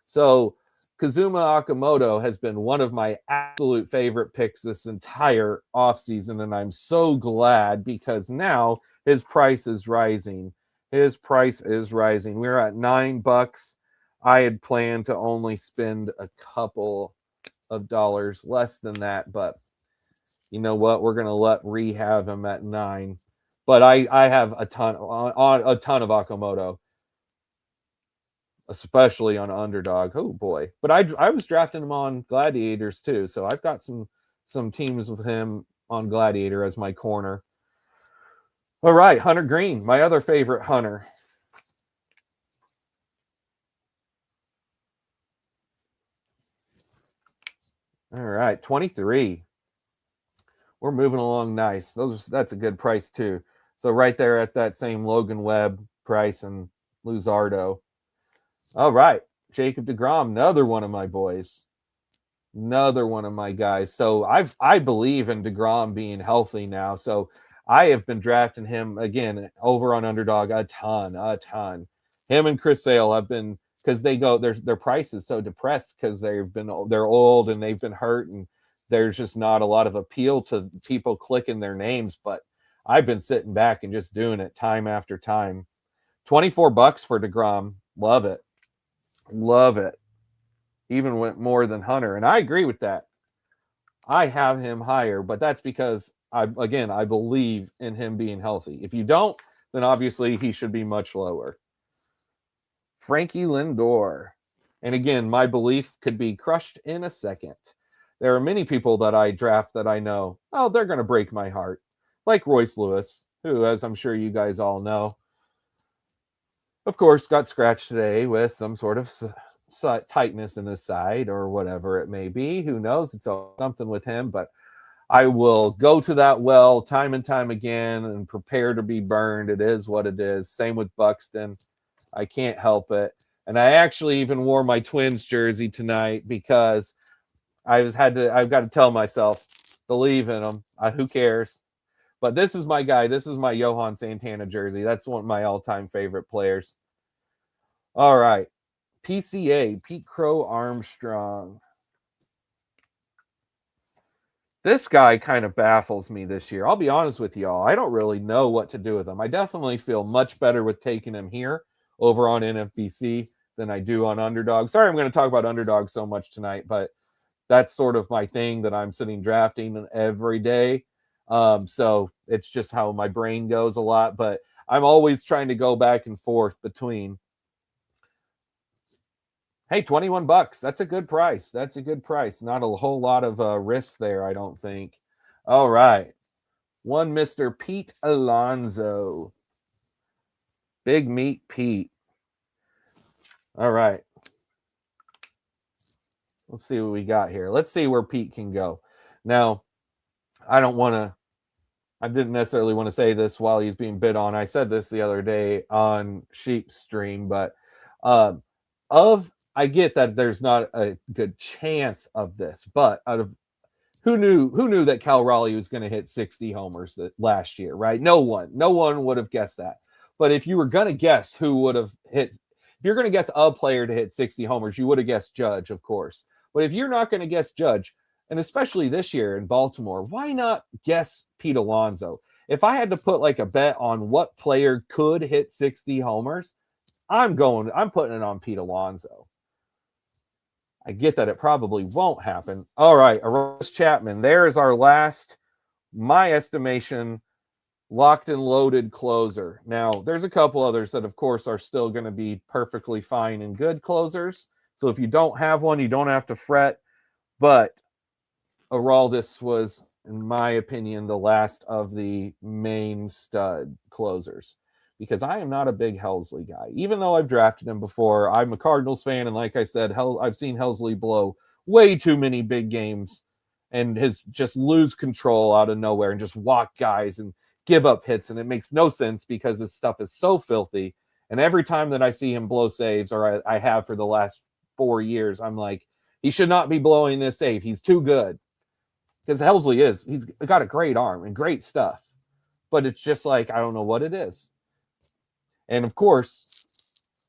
Speaker 1: So Kazuma Okamoto has been one of my absolute favorite picks this entire offseason, and I'm so glad because now his price is rising. We're at $9. I had planned to only spend a couple of dollars less than that, but you know what? We're gonna let have him at 9. But I have a ton of Okamoto, especially on Underdog. Oh boy! But I was drafting him on Gladiators too, so I've got some teams with him on Gladiator as my corner. All right, Hunter Green, my other favorite Hunter. All right, 23. We're moving along nice. That's a good price too. So right there at that same Logan Webb price and Luzardo. All right, Jacob deGrom, another one of my boys, another one of my guys. So I believe in deGrom being healthy now. So I have been drafting him again over on Underdog a ton. Him and Chris Sale have been because their price is so depressed because they're old and they've been hurt and there's just not a lot of appeal to people clicking their names. But I've been sitting back and just doing it time after time. $24 for deGrom, love it. Love it. Even went more than Hunter. And I agree with that. I have him higher, but that's because I believe in him being healthy. If you don't, then obviously he should be much lower. Frankie Lindor. And again, my belief could be crushed in a second. There are many people that I draft that I know, oh, they're going to break my heart. Like Royce Lewis, who, as I'm sure you guys all know, of course, got scratched today with some sort of tightness in his side or whatever it may be. Who knows? It's something with him, but I will go to that well time and time again and prepare to be burned. It is what it is. Same with Buxton. I can't help it. And I actually even wore my Twins jersey tonight because I've got to tell myself, believe in them. Who cares? But this is my guy. This is my Johan Santana jersey. That's one of my all-time favorite players. All right. PCA, Pete Crow Armstrong. This guy kind of baffles me this year. I'll be honest with y'all. I don't really know what to do with him. I definitely feel much better with taking him here over on NFBC than I do on Underdog. Sorry, I'm going to talk about Underdog so much tonight, but that's sort of my thing that I'm sitting drafting every day. So it's just how my brain goes a lot, but I'm always trying to go back and forth between. Hey, $21. That's a good price. Not a whole lot of risk there, I don't think. All right. One Mr. Pete Alonso. Big Meat Pete. All right. Let's see what we got here. Let's see where Pete can go. Now, I don't want I didn't necessarily want to say this while he's being bid on. I said this the other day on Sheep's stream, but I get that there's not a good chance of this, but out of who knew that Cal Raleigh was going to hit 60 homers last year, right? No one would have guessed that. But if you were going to guess who would have hit, if you're going to guess a player to hit 60 homers, you would have guessed Judge, of course. But if you're not going to guess Judge, and especially this year in Baltimore, why not guess Pete Alonso? If I had to put like a bet on what player could hit 60 homers, I'm putting it on Pete Alonso. I get that it probably won't happen. All right, Aroldis Chapman. There is our last, my estimation, locked and loaded closer. Now, there's a couple others that, of course, are still going to be perfectly fine and good closers. So if you don't have one, you don't have to fret. But Aroldis was, in my opinion, the last of the main stud closers. Because I am not a big Helsley guy. Even though I've drafted him before, I'm a Cardinals fan, and like I said, I've seen Helsley blow way too many big games and his just lose control out of nowhere and just walk guys and give up hits, and it makes no sense because his stuff is so filthy. And every time that I see him blow saves, or I have for the last 4 years, I'm like, he should not be blowing this save. He's too good. Because Helsley he's got a great arm and great stuff. But it's just like, I don't know what it is. And of course,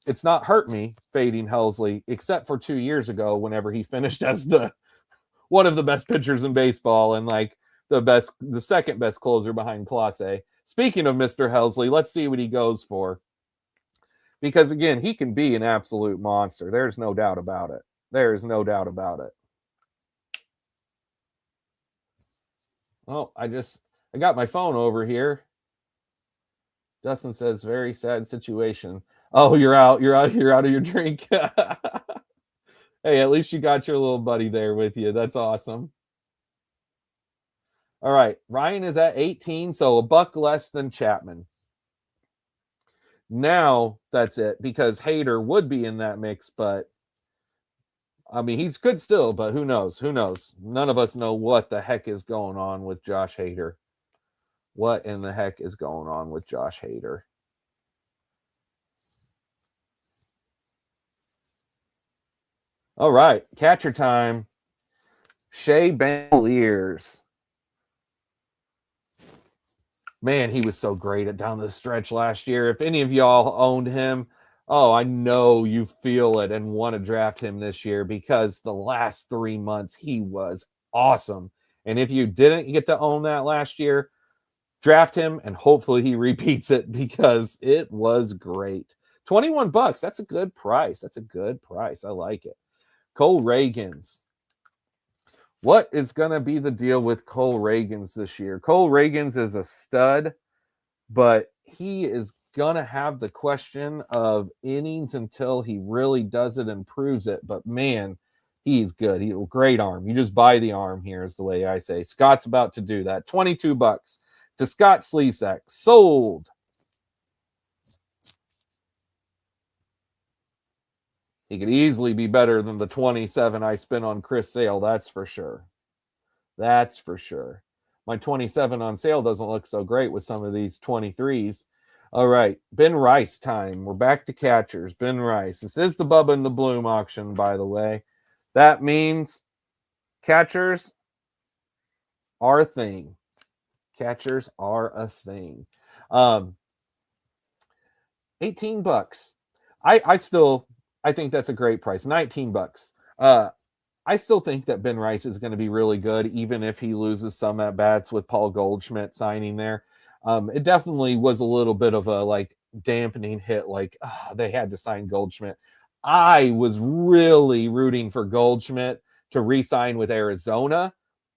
Speaker 1: it's not hurt me fading Helsley, except for 2 years ago, whenever he finished as one of the best pitchers in baseball and like the second best closer behind Clase. Speaking of Mr. Helsley, let's see what he goes for. Because again, he can be an absolute monster. There's no doubt about it. There is no doubt about it. Oh, I got my phone over here. Justin says, very sad situation. Oh, you're out of your drink. Hey, at least you got your little buddy there with you. That's awesome. All right. Ryan is at 18, so a buck less than Chapman. Now that's it, because Hader would be in that mix, but I mean, he's good still, but who knows? Who knows? None of us know what the heck is going on with Josh Hader. What in the heck is going on with Josh Hader? All right, catcher time. Shea Bandoliers. Man, he was so great at down the stretch last year. If any of y'all owned him, oh, I know you feel it and want to draft him this year, because the last 3 months he was awesome. And if you didn't get to own that last year, draft him and hopefully he repeats it, because it was great. $21. That's a good price. That's a good price. I like it. Cole Reagans. What is going to be the deal with Cole Reagans this year? Cole Reagans is a stud, but he is going to have the question of innings until he really does it and proves it. But man, he's good. He's a great arm. You just buy the arm here is the way I say. Scott's about to do that. $22 to Scott Slesak. Sold. He could easily be better than the 27 I spent on Chris Sale. That's for sure. That's for sure. My 27 on Sale doesn't look so great with some of these 23s. All right, Ben Rice time. We're back to catchers. Ben Rice. This is the Bubba and the Bloom auction, by the way. That means catchers are a thing. Catchers are a thing. $18. I think that's a great price. $19. I still think that Ben Rice is going to be really good, even if he loses some at bats with Paul Goldschmidt signing there. It definitely was a little bit of a dampening hit. They had to sign Goldschmidt. I was really rooting for Goldschmidt to re-sign with Arizona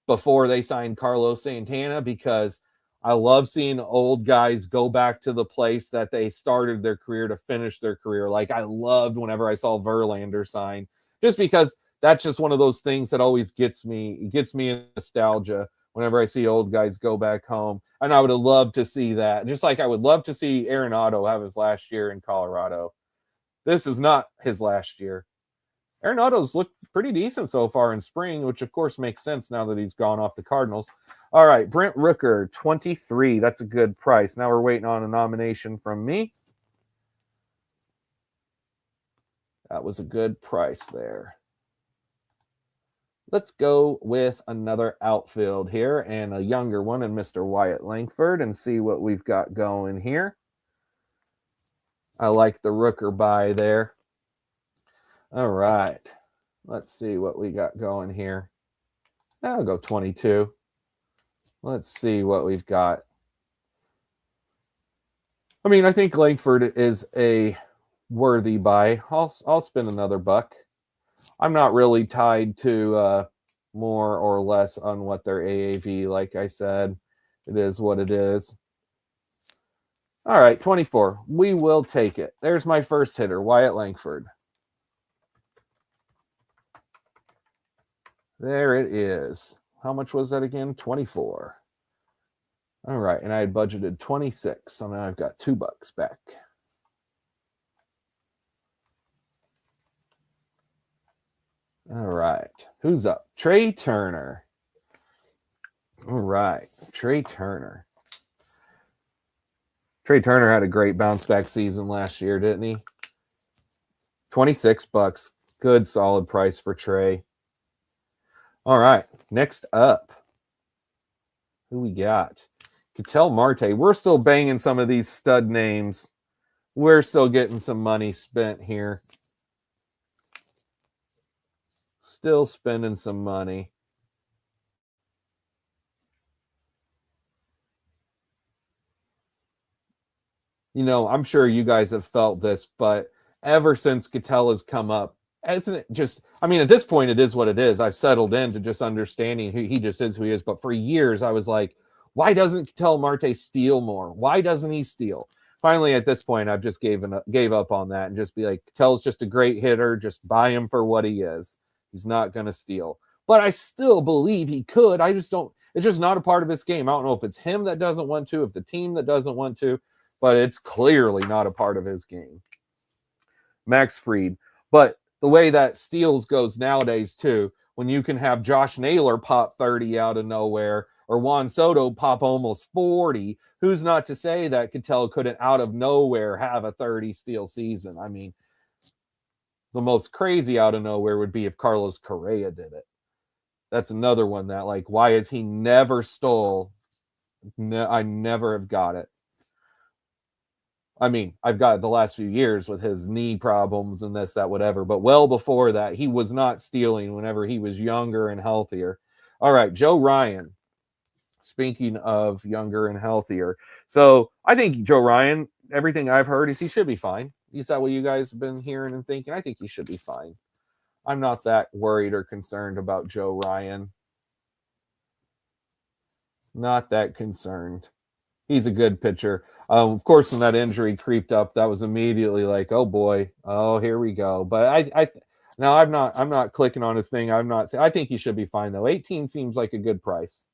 Speaker 1: before they signed Carlos Santana, because I love seeing old guys go back to the place that they started their career to finish their career. Like I loved whenever I saw Verlander sign, just because that's just one of those things that always gets me. It gets me in nostalgia whenever I see old guys go back home. And I would have loved to see that. Just like I would love to see Arenado have his last year in Colorado. This is not his last year. Arenado's looked pretty decent so far in spring, which of course makes sense now that he's gone off the Cardinals. All right, Brent Rooker, 23. That's a good price. Now we're waiting on a nomination from me. That was a good price there. Let's go with another outfield here and a younger one in Mr. Wyatt Langford and see what we've got going here. I like the Rooker buy there. All right. Let's see what we got going here. I'll go 22. Let's see what we've got. I mean, I think Langford is a worthy buy. I'll spend another buck. I'm not really tied to more or less on what their AAV, like I said. It is what it is. All right, 24. We will take it. There's my first hitter, Wyatt Langford. There it is. How much was that again? 24. All right, and I had budgeted 26, so now I've got $2 back. All right, who's up? Trey Turner. All right, Trey Turner. Trey Turner had a great bounce back season last year, didn't he? $26. Good, solid price for Trey. All right, next up. Who we got? Ketel Marte. We're still banging some of these stud names. We're still getting some money spent here. Still spending some money. You know, I'm sure you guys have felt this, but ever since Ketel has come up, isn't it just, I mean, at this point, it is what it is. I've settled into just understanding who he just is, who he is. But for years, I was like, why doesn't Ketel Marte steal more? Why doesn't he steal? Finally, at this point, I've just gave up on that and just be like, Ketel's just a great hitter. Just buy him for what he is. He's not going to steal. But I still believe he could. I just don't, it's just not a part of his game. I don't know if it's him that doesn't want to, if the team that doesn't want to, but it's clearly not a part of his game. Max Fried. But the way that steals goes nowadays, too, when you can have Josh Naylor pop 30 out of nowhere or Juan Soto pop almost 40, who's not to say that Ketel couldn't out of nowhere have a 30 steal season? I mean, the most crazy out of nowhere would be if Carlos Correa did it. That's another one that, like, why is he never stole? I never have got it. I mean, I've got it the last few years with his knee problems and this, that, whatever. But well before that, he was not stealing whenever he was younger and healthier. All right, Joe Ryan. Speaking of younger and healthier. So I think Joe Ryan, everything I've heard is he should be fine. Is that what you guys have been hearing and thinking? I think he should be fine. I'm not that worried or concerned about Joe Ryan. Not that concerned. He's a good pitcher. Of course, when that injury creeped up, that was immediately like, oh boy, oh, here we go. But I'm not clicking on his thing. I think he should be fine though. 18 seems like a good price.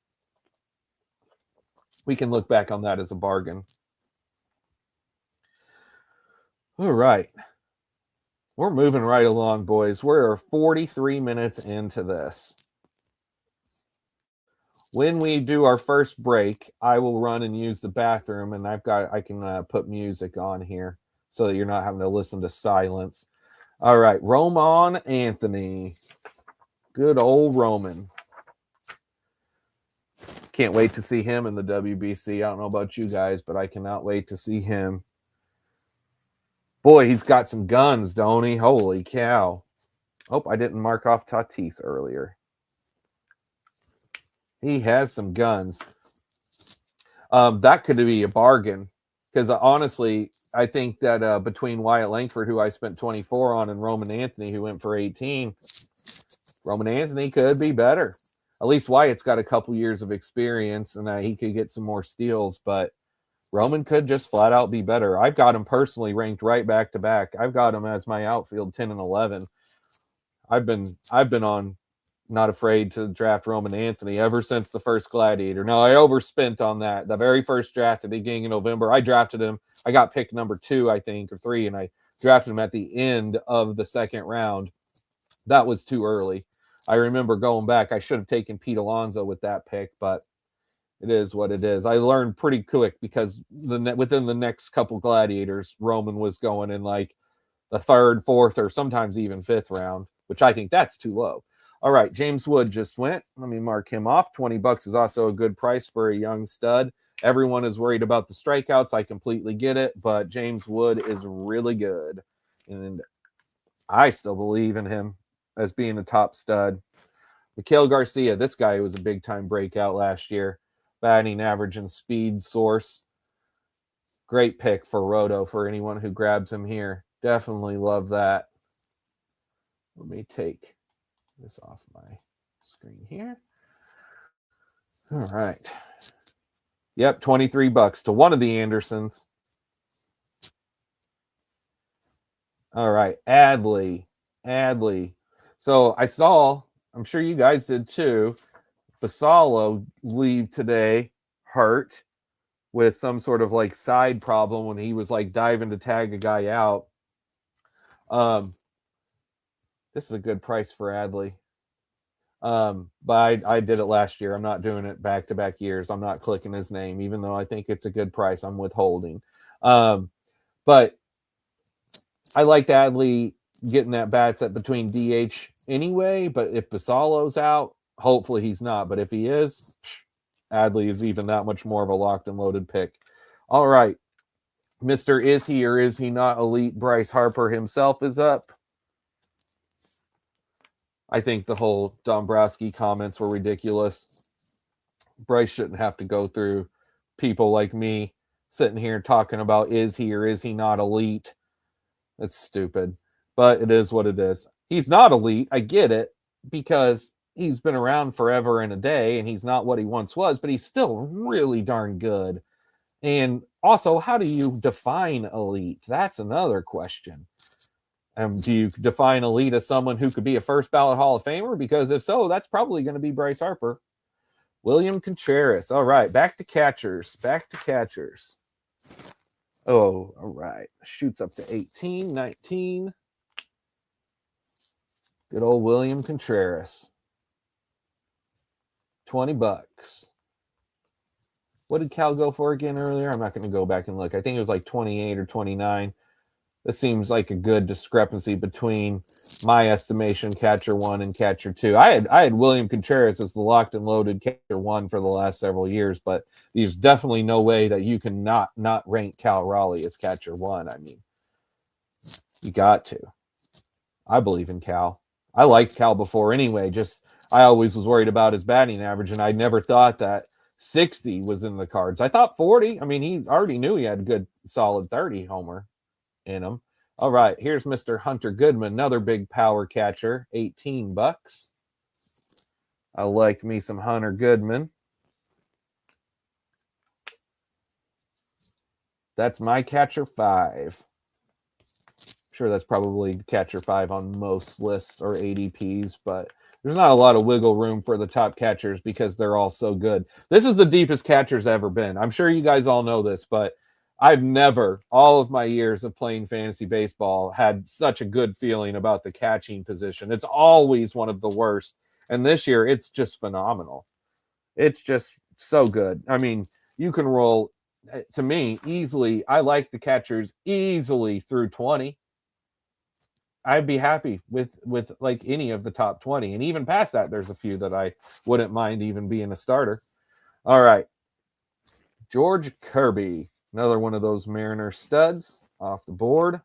Speaker 1: We can look back on that as a bargain. All right. We're moving right along, boys. We're 43 minutes into this. When we do our first break, I will run and use the bathroom, and I can put music on here so that you're not having to listen to silence. All right, Roman Anthony. Good old Roman. Can't wait to see him in the WBC. I don't know about you guys, but I cannot wait to see him. Boy, he's got some guns, don't he? Holy cow. Hope I didn't mark off Tatis earlier. He has some guns. That could be a bargain because honestly, I think that between Wyatt Langford, who I spent 24 on, and Roman Anthony, who went for 18, Roman Anthony could be better. At least Wyatt's got a couple years of experience, and he could get some more steals, but Roman could just flat out be better. I've got him personally ranked right back to back. I've got him as my outfield 10 and 11. I've been on not afraid to draft Roman Anthony ever since the first Gladiator. Now, I overspent on that. The very first draft at the beginning of November, I drafted him. I got pick number 2, I think, or 3, and I drafted him at the end of the second round. That was too early. I remember going back. I should have taken Pete Alonso with that pick, but it is what it is. I learned pretty quick because within the next couple gladiators, Roman was going in like the third, fourth, or sometimes even fifth round, which I think that's too low. All right, James Wood just went. Let me mark him off. $20 is also a good price for a young stud. Everyone is worried about the strikeouts. I completely get it, but James Wood is really good. And I still believe in him as being a top stud. Mikhail Garcia, this guy was a big-time breakout last year. Batting average and speed source. Great pick for Roto for anyone who grabs him here. Definitely love that. Let me take this off my screen here. All right. Yep, $23 to one of the Andersons. All right, Adley. So I saw, I'm sure you guys did too, Basallo leave today hurt with some sort of like side problem when he was like diving to tag a guy out. This is a good price for Adley. But I did it last year. I'm not doing it back-to-back years. I'm not clicking his name, even though I think it's a good price. I'm withholding. But I liked Adley getting that bat set between DH anyway. But if Basallo's out, hopefully he's not. But if he is, Adley is even that much more of a locked and loaded pick. All right. Mr. Is he or is he not elite? Bryce Harper himself is up. I think the whole Dombrowski comments were ridiculous. Bryce shouldn't have to go through people like me sitting here talking about is he or is he not elite. That's stupid, but it is what it is. He's not elite. I get it because he's been around forever and a day and he's not what he once was, but he's still really darn good. And also, how do you define elite? That's another question. Do you define elite as someone who could be a first ballot Hall of Famer? Because if so, that's probably going to be Bryce Harper. William Contreras. All right, back to catchers. Oh, all right. Shoots up to 18, 19. Good old William Contreras. $20. What did Cal go for again earlier? I'm not going to go back and look. I think it was like 28 or 29. This seems like a good discrepancy between my estimation, catcher one and catcher two. I had William Contreras as the locked and loaded catcher one for the last several years, but there's definitely no way that you can not rank Cal Raleigh as catcher one. I mean, you got to. I believe in Cal. I liked Cal before anyway. Just I always was worried about his batting average, and I never thought that 60 was in the cards. I thought 40. I mean, he already knew he had a good solid 30 homer in him. All right, here's Mr. Hunter Goodman, another big power catcher, $18. I like me some Hunter Goodman. That's my catcher 5. I'm sure that's probably catcher 5 on most lists or ADPs, but there's not a lot of wiggle room for the top catchers because they're all so good. This is the deepest catcher's ever been. I'm sure you guys all know this, but I've never, all of my years of playing fantasy baseball, had such a good feeling about the catching position. It's always one of the worst. And this year, it's just phenomenal. It's just so good. I mean, you can roll, to me, easily. I like the catchers easily through 20. I'd be happy with like any of the top 20. And even past that, there's a few that I wouldn't mind even being a starter. All right. George Kirby. Another one of those Mariner studs off the board.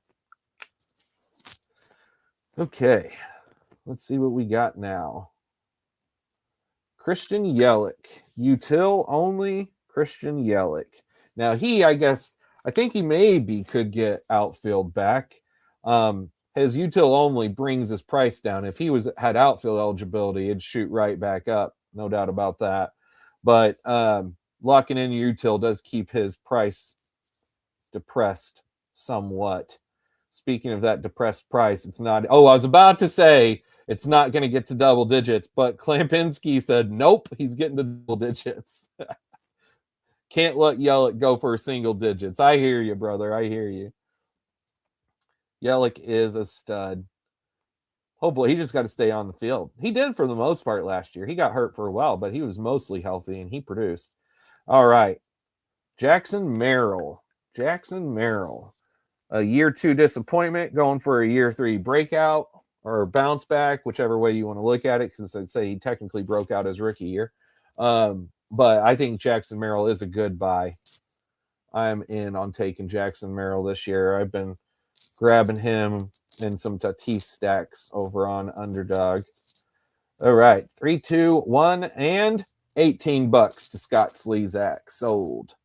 Speaker 1: Okay, let's see what we got now. Christian Yelich. Util only Christian Yelich. Now I think he maybe could get outfield back. His util only brings his price down. If he had outfield eligibility, it'd shoot right back up. No doubt about that. But locking in util does keep his price depressed somewhat. Speaking of that depressed price, it's not. Oh, I was about to say it's not going to get to double digits, but Klampinski said nope, he's getting to double digits. Can't let Yelich go for single digits. I hear you, brother. I hear you. Yelich is a stud. Hopefully, he just got to stay on the field. He did for the most part last year. He got hurt for a while, but he was mostly healthy and he produced. All right. Jackson Merrill. Jackson Merrill. A year 2 disappointment, going for a year 3 breakout or bounce back, whichever way you want to look at it, because I'd say he technically broke out his rookie year. But I think Jackson Merrill is a good buy. I'm in on taking Jackson Merrill this year. I've been grabbing him in some Tatis stacks over on Underdog. All right, 3, 2, 1, and $18 to Scott Slezak. Sold.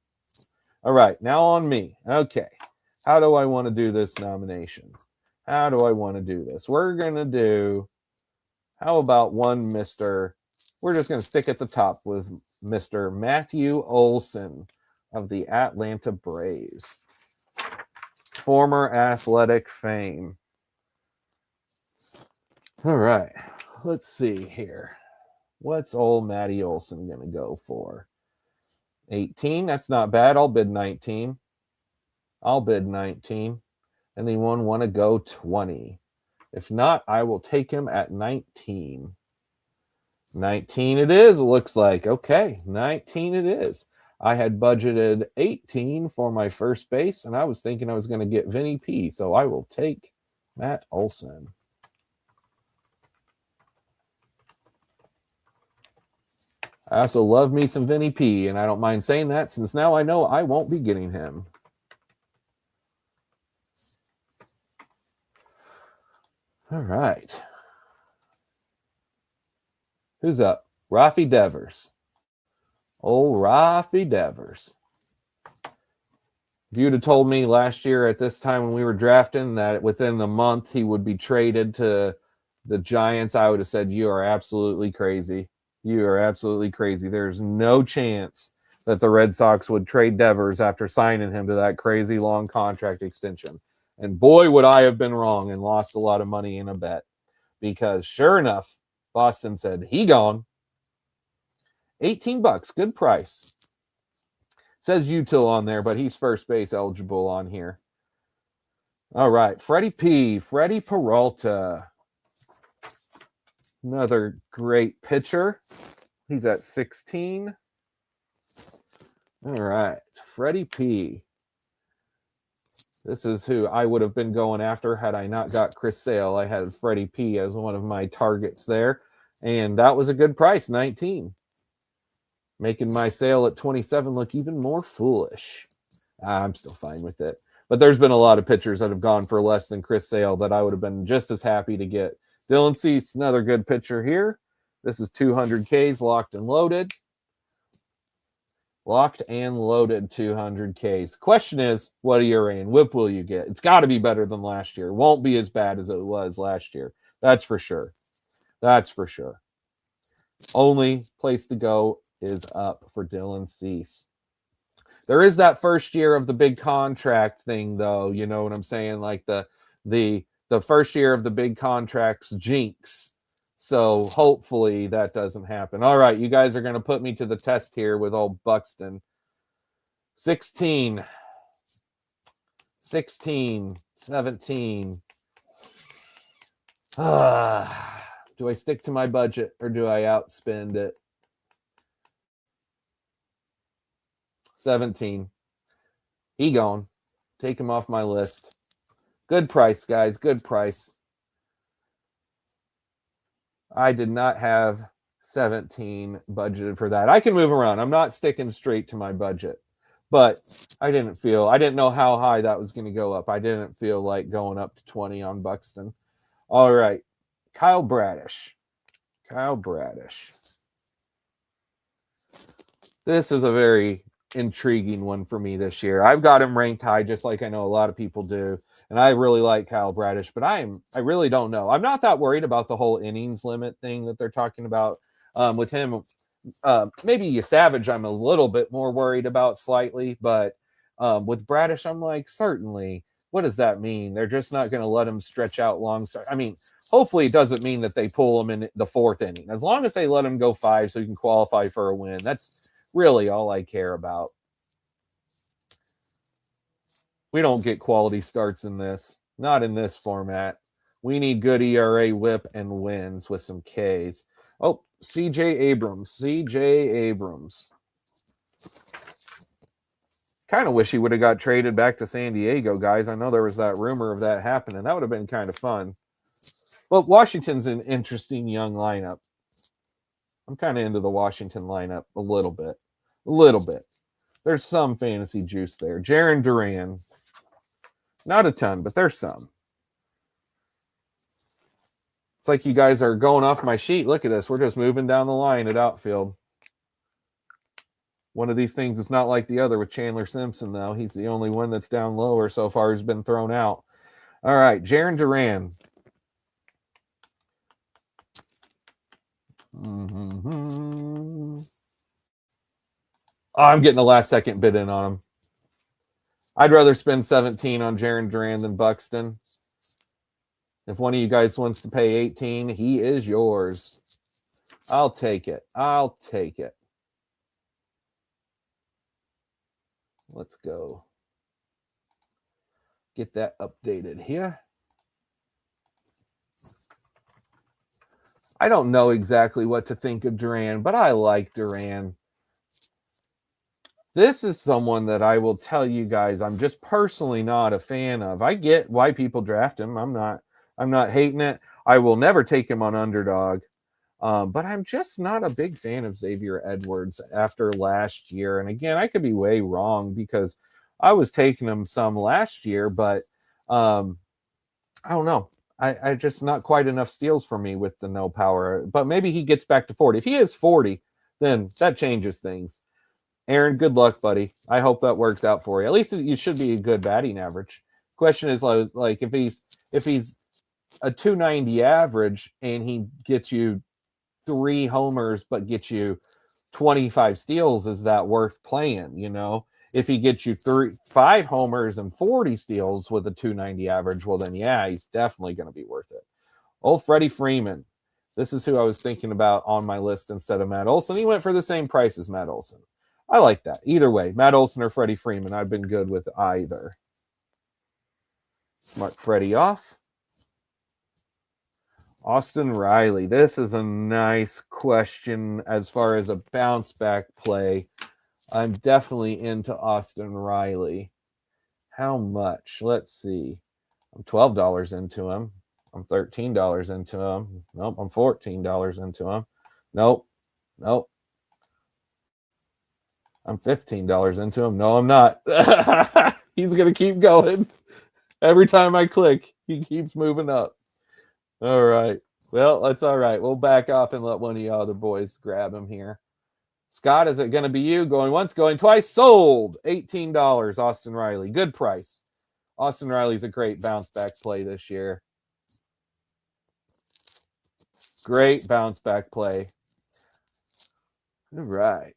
Speaker 1: All right, now on me. Okay, how do I want to do this nomination? How do I want to do this? We're going to do, how about one Mr. We're just going to stick at the top with Mr. Matthew Olson of the Atlanta Braves. Former athletic fame. All right, let's see here. What's old Matty Olson going to go for? 18, that's not bad. I'll bid 19. Anyone want to go 20? If not, I will take him at 19. 19 it is, it looks like. Okay, 19 it is. I had budgeted 18 for my first base, and I was thinking I was going to get Vinny P, so I will take Matt Olson. I also love me some Vinny P, and I don't mind saying that since now I know I won't be getting him. All right. Who's up? Rafi Devers. Oh, Rafi Devers. If you'd have told me last year at this time when we were drafting that within the month he would be traded to the Giants, I would have said, you are absolutely crazy. You are absolutely crazy. There's no chance that the Red Sox would trade Devers after signing him to that crazy long contract extension. And boy, would I have been wrong and lost a lot of money in a bet. Because sure enough, Boston said, he gone. $18, good price. Says Util on there, but he's first base eligible on here. All right, Freddie P. Freddie Peralta. Another great pitcher. He's at 16. All right, Freddie P. This is who I would have been going after had I not got Chris Sale. I had Freddie P as one of my targets there, and that was a good price, 19. Making my sale at 27 look even more foolish. I'm still fine with it. But there's been a lot of pitchers that have gone for less than Chris Sale that I would have been just as happy to get. Dylan Cease, another good pitcher here. This is 200 Ks, locked and loaded. Locked and loaded 200 Ks. The question is, what ERA and whip will you get? It's got to be better than last year. It won't be as bad as it was last year. That's for sure. That's for sure. Only place to go is up for Dylan Cease. There is that first year of the big contract thing, though. You know what I'm saying? Like the first year of the big contracts jinx. So hopefully that doesn't happen. All right, you guys are going to put me to the test here with old Buxton. 16, 17. Do I stick to my budget or do I outspend it? 17. He gone. Take him off my list. Good price, guys. Good price. I did not have 17 budgeted for that. I can move around. I'm not sticking straight to my budget. But I didn't know how high that was going to go up. I didn't feel like going up to 20 on Buxton. All right. Kyle Bradish. This is a very intriguing one for me this year. I've got him ranked high, just like I know a lot of people do. And I really like Kyle Bradish, but I really don't know. I'm not that worried about the whole innings limit thing that they're talking about with him. Maybe Savage, I'm a little bit more worried about slightly, but with Bradish, I'm like, certainly. What does that mean? They're just not going to let him stretch out long. I mean, hopefully it doesn't mean that they pull him in the fourth inning. As long as they let him go 5 so he can qualify for a win, that's really all I care about. We don't get quality starts in this. Not in this format. We need good ERA, whip, and wins with some Ks. Oh, CJ Abrams. CJ Abrams. Kind of wish he would have got traded back to San Diego, guys. I know there was that rumor of that happening. That would have been kind of fun. Well, Washington's an interesting young lineup. I'm kind of into the Washington lineup a little bit. A little bit. There's some fantasy juice there. Jarren Duran. Not a ton, but there's some. It's like you guys are going off my sheet. Look at this. We're just moving down the line at outfield. One of these things is not like the other with Chandler Simpson, though. He's the only one that's down lower so far who's been thrown out. All right, Jarren Duran. Oh, I'm getting a last-second bid in on him. I'd rather spend 17 on Jarren Duran than Buxton. If one of you guys wants to pay 18, he is yours. I'll take it. I'll take it. Let's go. Get that updated here. I don't know exactly what to think of Duran, but I like Duran. This is someone that I will tell you guys I'm just personally not a fan of. I get why people draft him. I'm not hating it. I will never take him on Underdog. But I'm just not a big fan of Xavier Edwards after last year. And again, I could be way wrong because I was taking him some last year, but I don't know. I just not quite enough steals for me with the no power. But maybe he gets back to 40. If he is 40, then that changes things. Aaron, good luck, buddy. I hope that works out for you. At least you should be a good batting average. Question is like if he's a 290 average and he gets you 3 homers but gets you 25 steals, is that worth playing? You know, if he gets you 5 homers and 40 steals with a 290 average, well then yeah, he's definitely going to be worth it. Old Freddie Freeman. This is who I was thinking about on my list instead of Matt Olson. He went for the same price as Matt Olson. I like that. Either way, Matt Olson or Freddie Freeman, I've been good with either. Mark Freddie off. Austin Riley. This is a nice question as far as a bounce back play. I'm definitely into Austin Riley. How much? Let's see. I'm $12 into him. I'm $13 into him. Nope, I'm $14 into him. Nope. I'm $15 into him. No, I'm not. He's going to keep going. Every time I click, he keeps moving up. All right. Well, that's all right. We'll back off and let one of you other boys grab him here. Scott, is it going to be you? Going once, going twice. Sold. $18, Austin Riley. Good price. Austin Riley's a great bounce back play this year. Great bounce back play. All right.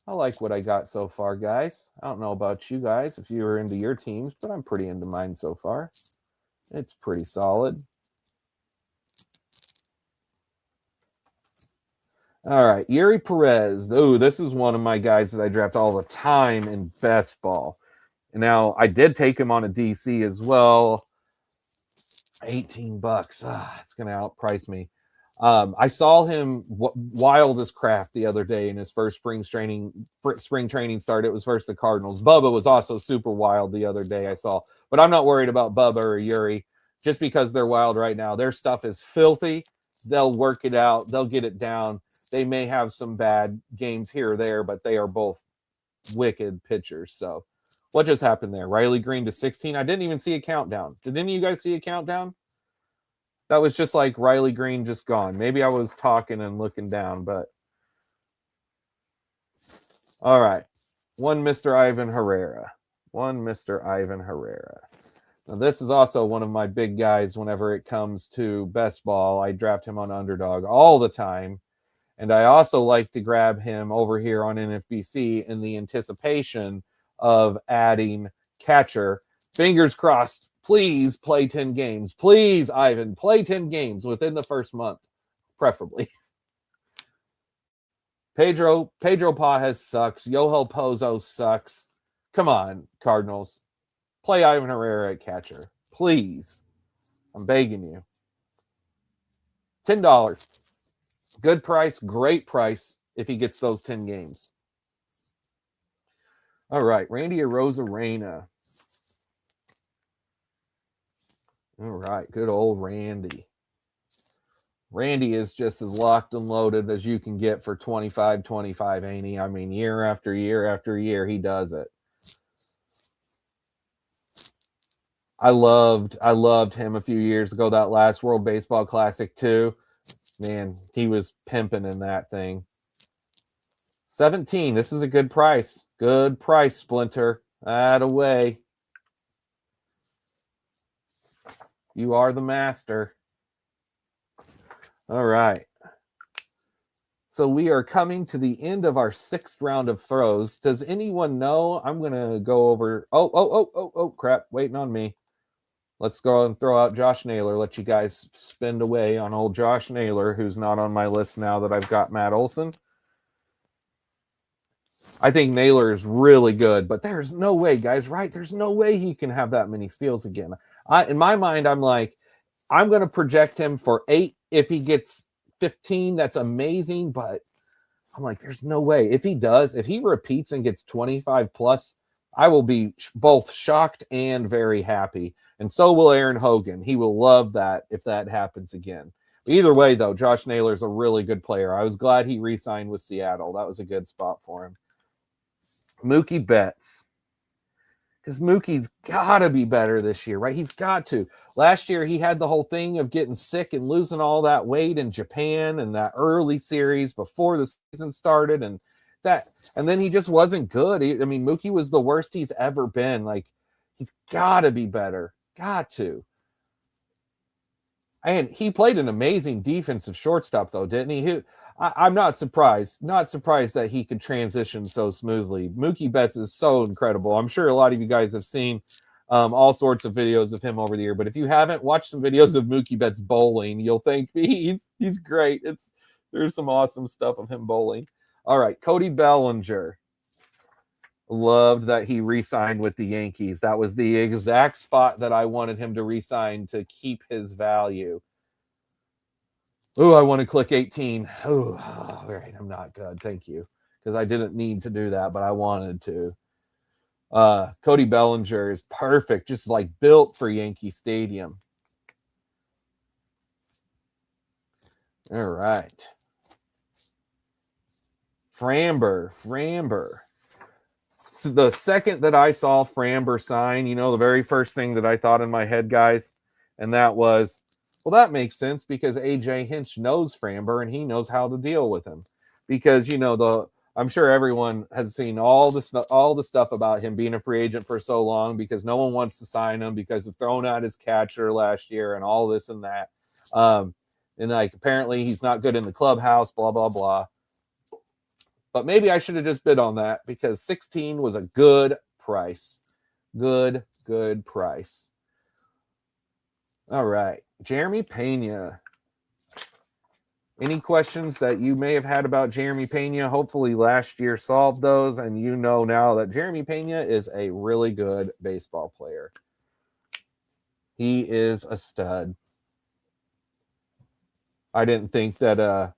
Speaker 1: I like what I got so far, guys. I don't know about you guys if you were into your teams, but I'm pretty into mine so far. It's pretty solid. All right, Yuri Perez. Oh, this is one of my guys that I draft all the time in best ball. And now I did take him on a DC as well. $18. It's going to outprice me. I saw him wild as crap the other day in his first spring training start. It was versus the Cardinals. Bubba was also super wild the other day I saw. But I'm not worried about Bubba or Yuri just because they're wild right now. Their stuff is filthy. They'll work it out. They'll get it down. They may have some bad games here or there, but they are both wicked pitchers. So what just happened there? Riley Green to 16. I didn't even see a countdown. Did any of you guys see a countdown? That was just like Riley Green just gone. Maybe I was talking and looking down, but all right. One Mr. Ivan Herrera. Now, this is also one of my big guys whenever it comes to best ball. I draft him on Underdog all the time. And I also like to grab him over here on NFBC in the anticipation of adding catcher. Fingers crossed. Please play 10 games. Please, Ivan, play 10 games within the first month, preferably. Pedro Pajes sucks. Yohel Pozo sucks. Come on, Cardinals. Play Ivan Herrera at catcher. Please. I'm begging you. $10. Good price, great price if he gets those 10 games. All right, Randy Arozarena. All right, good old Randy. Randy is just as locked and loaded as you can get for 25, ain't he? I mean, year after year after year, he does it. I loved him a few years ago, that last World Baseball Classic too. Man, he was pimping in that thing. 17. This is a good price. Good price, Splinter. Atta-way. You are the master. All right. So we are coming to the end of our 6th round of throws. Does anyone know? I'm going to go over. Oh, crap. Waiting on me. Let's go and throw out Josh Naylor. Let you guys spend away on old Josh Naylor, who's not on my list now that I've got Matt Olson. I think Naylor is really good, but there's no way, guys, right? There's no way he can have that many steals again. In my mind, I'm like, I'm going to project him for 8. If he gets 15, that's amazing, but I'm like, there's no way. If he does, if he repeats and gets 25 plus, I will be both shocked and very happy. And so will Aaron Hogan. He will love that if that happens again. Either way, though, Josh Naylor is a really good player. I was glad he re-signed with Seattle. That was a good spot for him. Mookie Betts. Because Mookie's got to be better this year, right? He's got to. Last year, he had the whole thing of getting sick and losing all that weight in Japan and that early series before the season started. And then he just wasn't good. Mookie was the worst he's ever been. Like, he's got to be better. Got to. And he played an amazing defensive shortstop, though, didn't he? I'm not surprised. Not surprised that he could transition so smoothly. Mookie Betts is so incredible. I'm sure a lot of you guys have seen all sorts of videos of him over the year. But if you haven't, watched some videos of Mookie Betts bowling. You'll think he's great. There's some awesome stuff of him bowling. All right, Cody Bellinger. Loved that he re-signed with the Yankees. That was the exact spot that I wanted him to re-sign to keep his value. Oh, I want to click 18. Oh, all right. I'm not good. Thank you. Because I didn't need to do that, but I wanted to. Cody Bellinger is perfect. Just like built for Yankee Stadium. All right. Framber. So the second that I saw Framber sign, the very first thing that I thought in my head, guys, and that was, well, that makes sense because AJ Hinch knows Framber and he knows how to deal with him. Because, I'm sure everyone has seen all the stuff about him being a free agent for so long because no one wants to sign him because of throwing out his catcher last year and all this and that. And apparently he's not good in the clubhouse, blah, blah, blah. But maybe I should have just bid on that because 16 was a good price. Good price. All right. Jeremy Pena. Any questions that you may have had about Jeremy Pena? Hopefully last year solved those, and you know now that Jeremy Pena is a really good baseball player. He is a stud. I didn't think that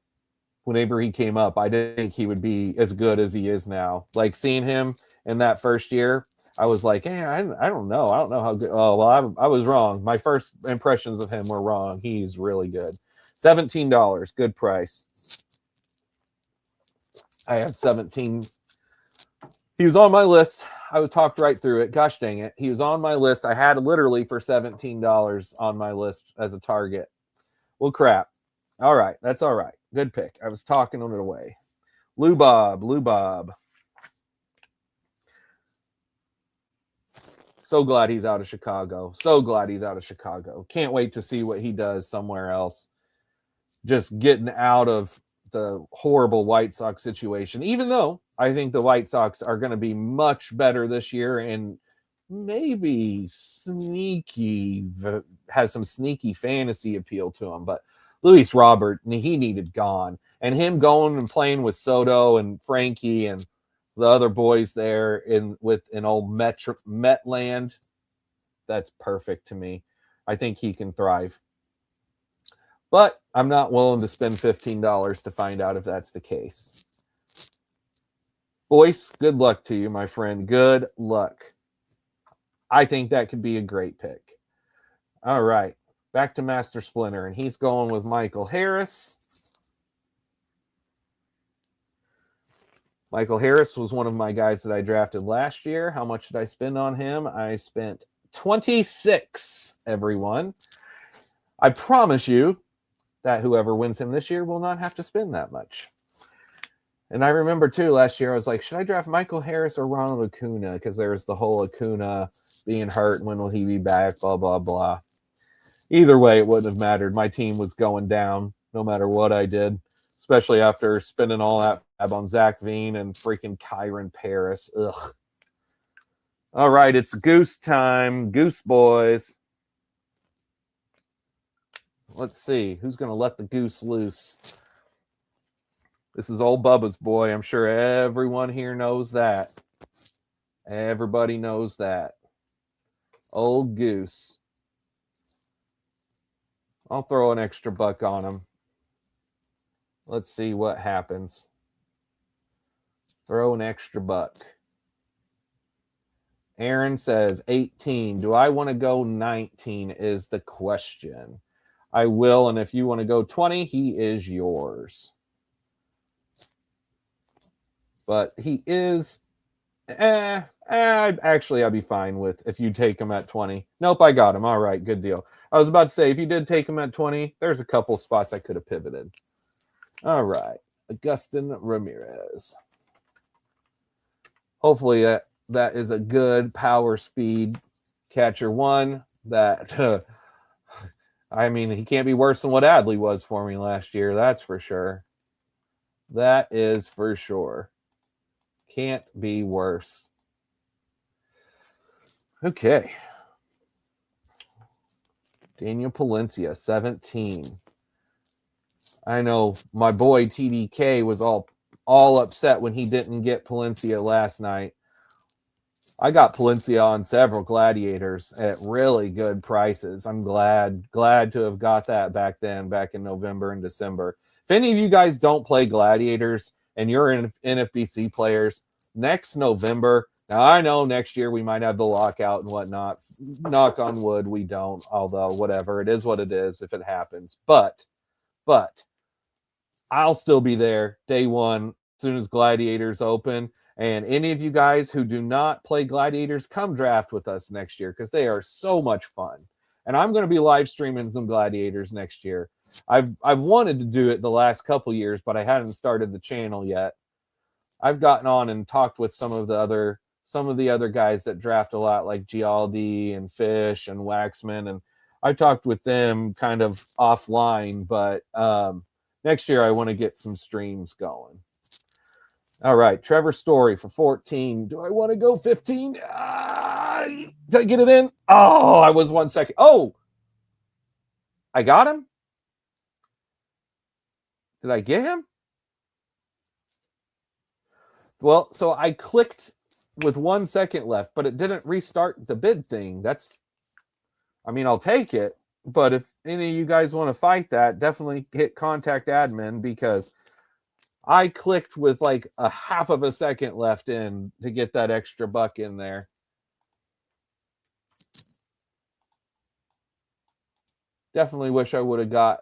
Speaker 1: whenever he came up, I didn't think he would be as good as he is now. Like seeing him in that first year, I was like, hey, I don't know. I don't know how good. Oh, well, I was wrong. My first impressions of him were wrong. He's really good. $17, good price. I have 17. He was on my list. I talked right through it. Gosh dang it. He was on my list. I had literally for $17 on my list as a target. Well, crap. All right. That's all right. Good pick. I was talking on it away. Lou Bob. So glad he's out of Chicago. Can't wait to see what he does somewhere else. Just getting out of the horrible White Sox situation, even though I think the White Sox are going to be much better this year and maybe has some sneaky fantasy appeal to him. But Luis Robert, he needed gone. And him going and playing with Soto and Frankie and the other boys there in old Metland, that's perfect to me. I think he can thrive. But I'm not willing to spend $15 to find out if that's the case. Boyce, good luck to you, my friend. Good luck. I think that could be a great pick. All right. Back to Master Splinter, and he's going with Michael Harris. Michael Harris was one of my guys that I drafted last year. How much did I spend on him? I spent 26, everyone. I promise you that whoever wins him this year will not have to spend that much. And I remember, too, last year I was like, should I draft Michael Harris or Ronald Acuna? Because there's the whole Acuna being hurt. When will he be back? Blah, blah, blah. Either way, it wouldn't have mattered. My team was going down no matter what I did, especially after spending all that on Zach Veen and freaking Kyron Paris. Ugh. All right, it's Goose time. Goose boys. Let's see. Who's going to let the goose loose? This is old Bubba's boy. I'm sure everyone here knows that. Everybody knows that. Old Goose. I'll throw an extra buck on him. Let's see what happens. Throw an extra buck. Aaron says 18. Do I want to go 19 is the question. I will, and if you want to go 20, he is yours. But he is, actually, I'd be fine with if you take him at 20. Nope, I got him. All right, good deal. I was about to say, if you did take him at 20, there's a couple spots I could have pivoted. All right, Agustin Ramirez. Hopefully that is a good power speed catcher one. That, I mean, he can't be worse than what Adley was for me last year. That's for sure. That is for sure. Can't be worse. Okay. Daniel Palencia, 17. I know my boy TDK was all upset when he didn't get Palencia last night. I got Palencia on several gladiators at really good prices. I'm glad to have got that back in November and December. If any of you guys don't play gladiators and you're in NFBC players, next November, now I know next year we might have the lockout and whatnot. Knock on wood, we don't, although whatever, it is what it is if it happens. But I'll still be there day one as soon as gladiators open. And any of you guys who do not play gladiators, come draft with us next year because they are so much fun. And I'm going to be live streaming some gladiators next year. I've wanted to do it the last couple years, but I hadn't started the channel yet. I've gotten on and talked with some of the other guys that draft a lot, like Gialdi and Fish and Waxman, and I talked with them kind of offline. But next year I want to get some streams going. All right, Trevor Story for 14. Do I want to go 15? Did I get it in? Oh, I was 1 second. Oh, I got him? Did I get him? Well, so I clicked with 1 second left, but it didn't restart the bid thing. I'll take it. But if any of you guys want to fight that, definitely hit contact admin because I clicked with like a half of a second left in to get that extra buck in there. Definitely wish I would have got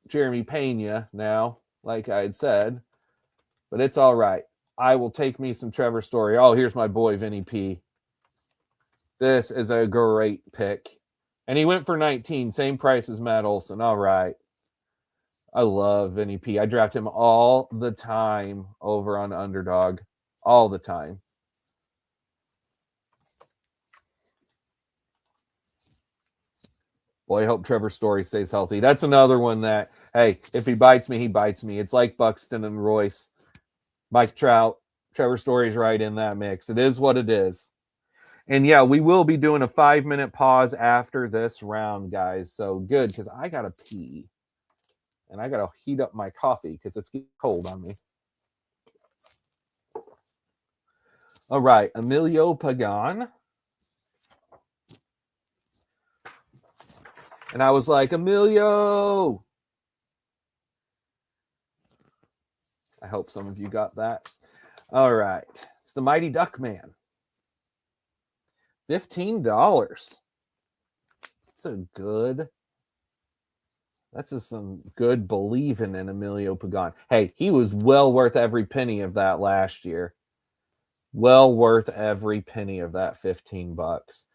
Speaker 1: Jeremy Pena now, like I had said. But it's all right. I will take me some Trevor Story. Oh, here's my boy, Vinny P. This is a great pick. And he went for 19, same price as Matt Olson. All right. I love Vinny P. I draft him all the time over on Underdog. All the time. Boy, I hope Trevor Story stays healthy. That's another one that, hey, if he bites me, he bites me. It's like Buxton and Royce. Mike Trout, Trevor Story's right in that mix. It is what it is. And yeah, we will be doing a 5-minute pause after this round, guys. So good, because I got to pee. And I got to heat up my coffee because it's getting cold on me. All right, Emilio Pagan. And I was like, Emilio. I hope some of you got that. All right. It's the Mighty Duck Man. $15. That's just some good believing in Emilio Pagan. Hey, he was well worth every penny of that last year. Well worth every penny of that $15.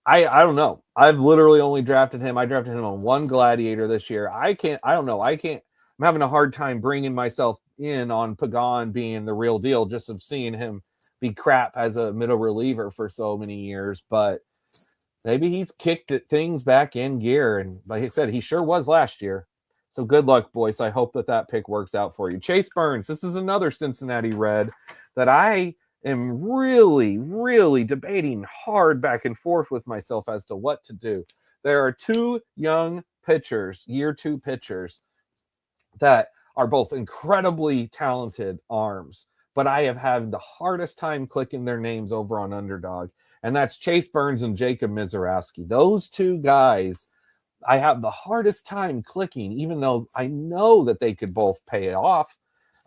Speaker 1: I don't know. I've literally only drafted him. I drafted him on one Gladiator this year. I don't know. I'm having a hard time bringing myself in on Pagan being the real deal, just of seeing him be crap as a middle reliever for so many years. But maybe he's kicked things back in gear. And like I said, he sure was last year. So good luck, boys. I hope that pick works out for you. Chase Burns. This is another Cincinnati Red that I am really, really debating hard back and forth with myself as to what to do. There are two young pitchers, year two pitchers, that are both incredibly talented arms, but I have had the hardest time clicking their names over on Underdog, and that's Chase Burns and Jacob Mizorowski. Those two guys, I have the hardest time clicking, even though I know that they could both pay off.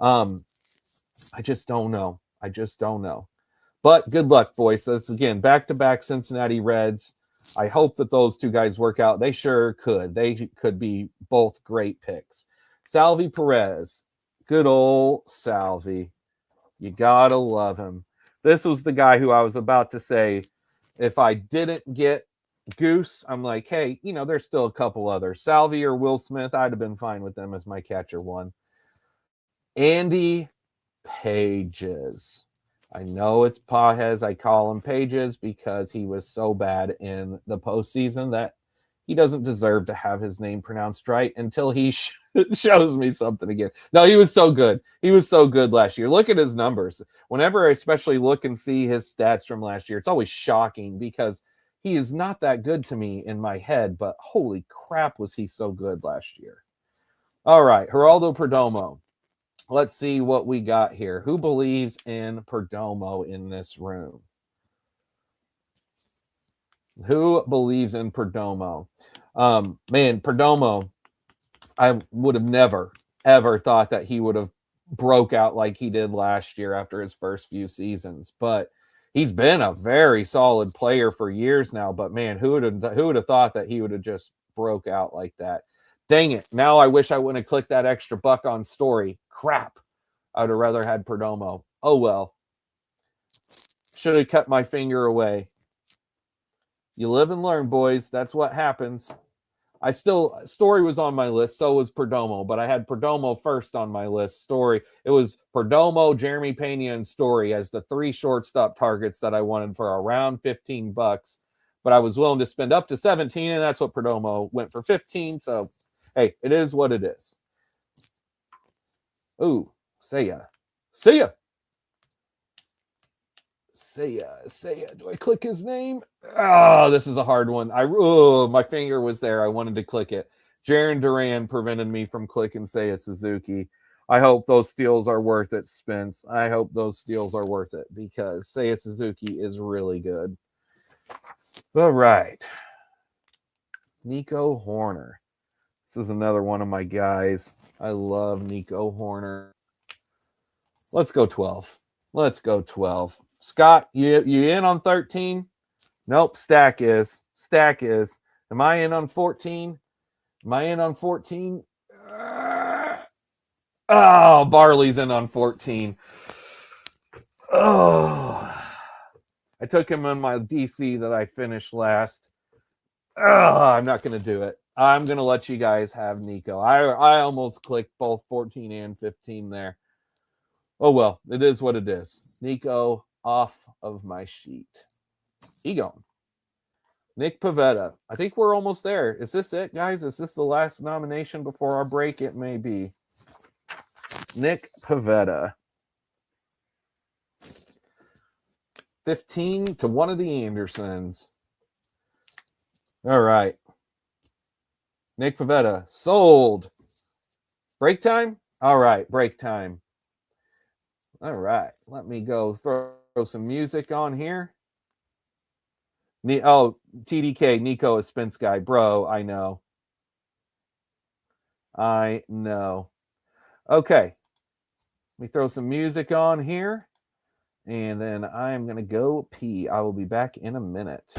Speaker 1: I just don't know. But good luck, boys. So it's, again, back-to-back Cincinnati Reds. I hope that those two guys work out. They sure could. They could be both great picks. Salvi Perez. Good old Salvi. You gotta love him. This was the guy who I was about to say, if I didn't get Goose, I'm like, hey, there's still a couple others. Salvi or Will Smith, I'd have been fine with them as my catcher one. Andy Pages. I know it's Pages. I call him Pages because he was so bad in the postseason that he doesn't deserve to have his name pronounced right until he shows me something again. No, he was so good. He was so good last year. Look at his numbers. Whenever I especially look and see his stats from last year, it's always shocking because he is not that good to me in my head, but holy crap, was he so good last year. All right, Geraldo Perdomo. Let's see what we got here. Who believes in Perdomo in this room? Who believes in Perdomo? Man, Perdomo, I would have never, ever thought that he would have broke out like he did last year after his first few seasons. But he's been a very solid player for years now. But, man, who would have thought that he would have just broke out like that? Dang it. Now I wish I wouldn't have clicked that extra buck on story. Crap. I would have rather had Perdomo. Oh, well. Should have cut my finger away. You live and learn, boys. That's what happens. Story was on my list. So was Perdomo, but I had Perdomo first on my list. Story. It was Perdomo, Jeremy Pena, and Story as the three shortstop targets that I wanted for around $15. But I was willing to spend up to 17, and that's what Perdomo went for 15. So, hey, it is what it is. Ooh, see ya. Do I click his name? Oh, this is a hard one. My finger was there. I wanted to click it. Jaron Duran prevented me from clicking Seiya Suzuki. I hope those steals are worth it, Spence. I hope those steals are worth it because Seiya Suzuki is really good. All right. Nico Horner. This is another one of my guys. I love Nico Horner. Let's go 12. Scott, you in on 13? Nope, Stack is. Am I in on 14? Oh, Barley's in on 14. Oh, I took him on my DC that I finished last. I'm not going to do it. I'm going to let you guys have Nico. I almost clicked both 14 and 15 there. Oh, well, it is what it is. Nico off of my sheet. He gone. Nick Pivetta. I think we're almost there. Is this it, guys? Is this the last nomination before our break? It may be. Nick Pivetta. 15 to one of the Andersons. All right. Nick Pivetta. Sold. Break time? All right, break time. All right. Let me go throw some music on here. TDK, Nico, a Spence guy. Bro, I know. Okay. Let me throw some music on here, and then I am going to go pee. I will be back in a minute.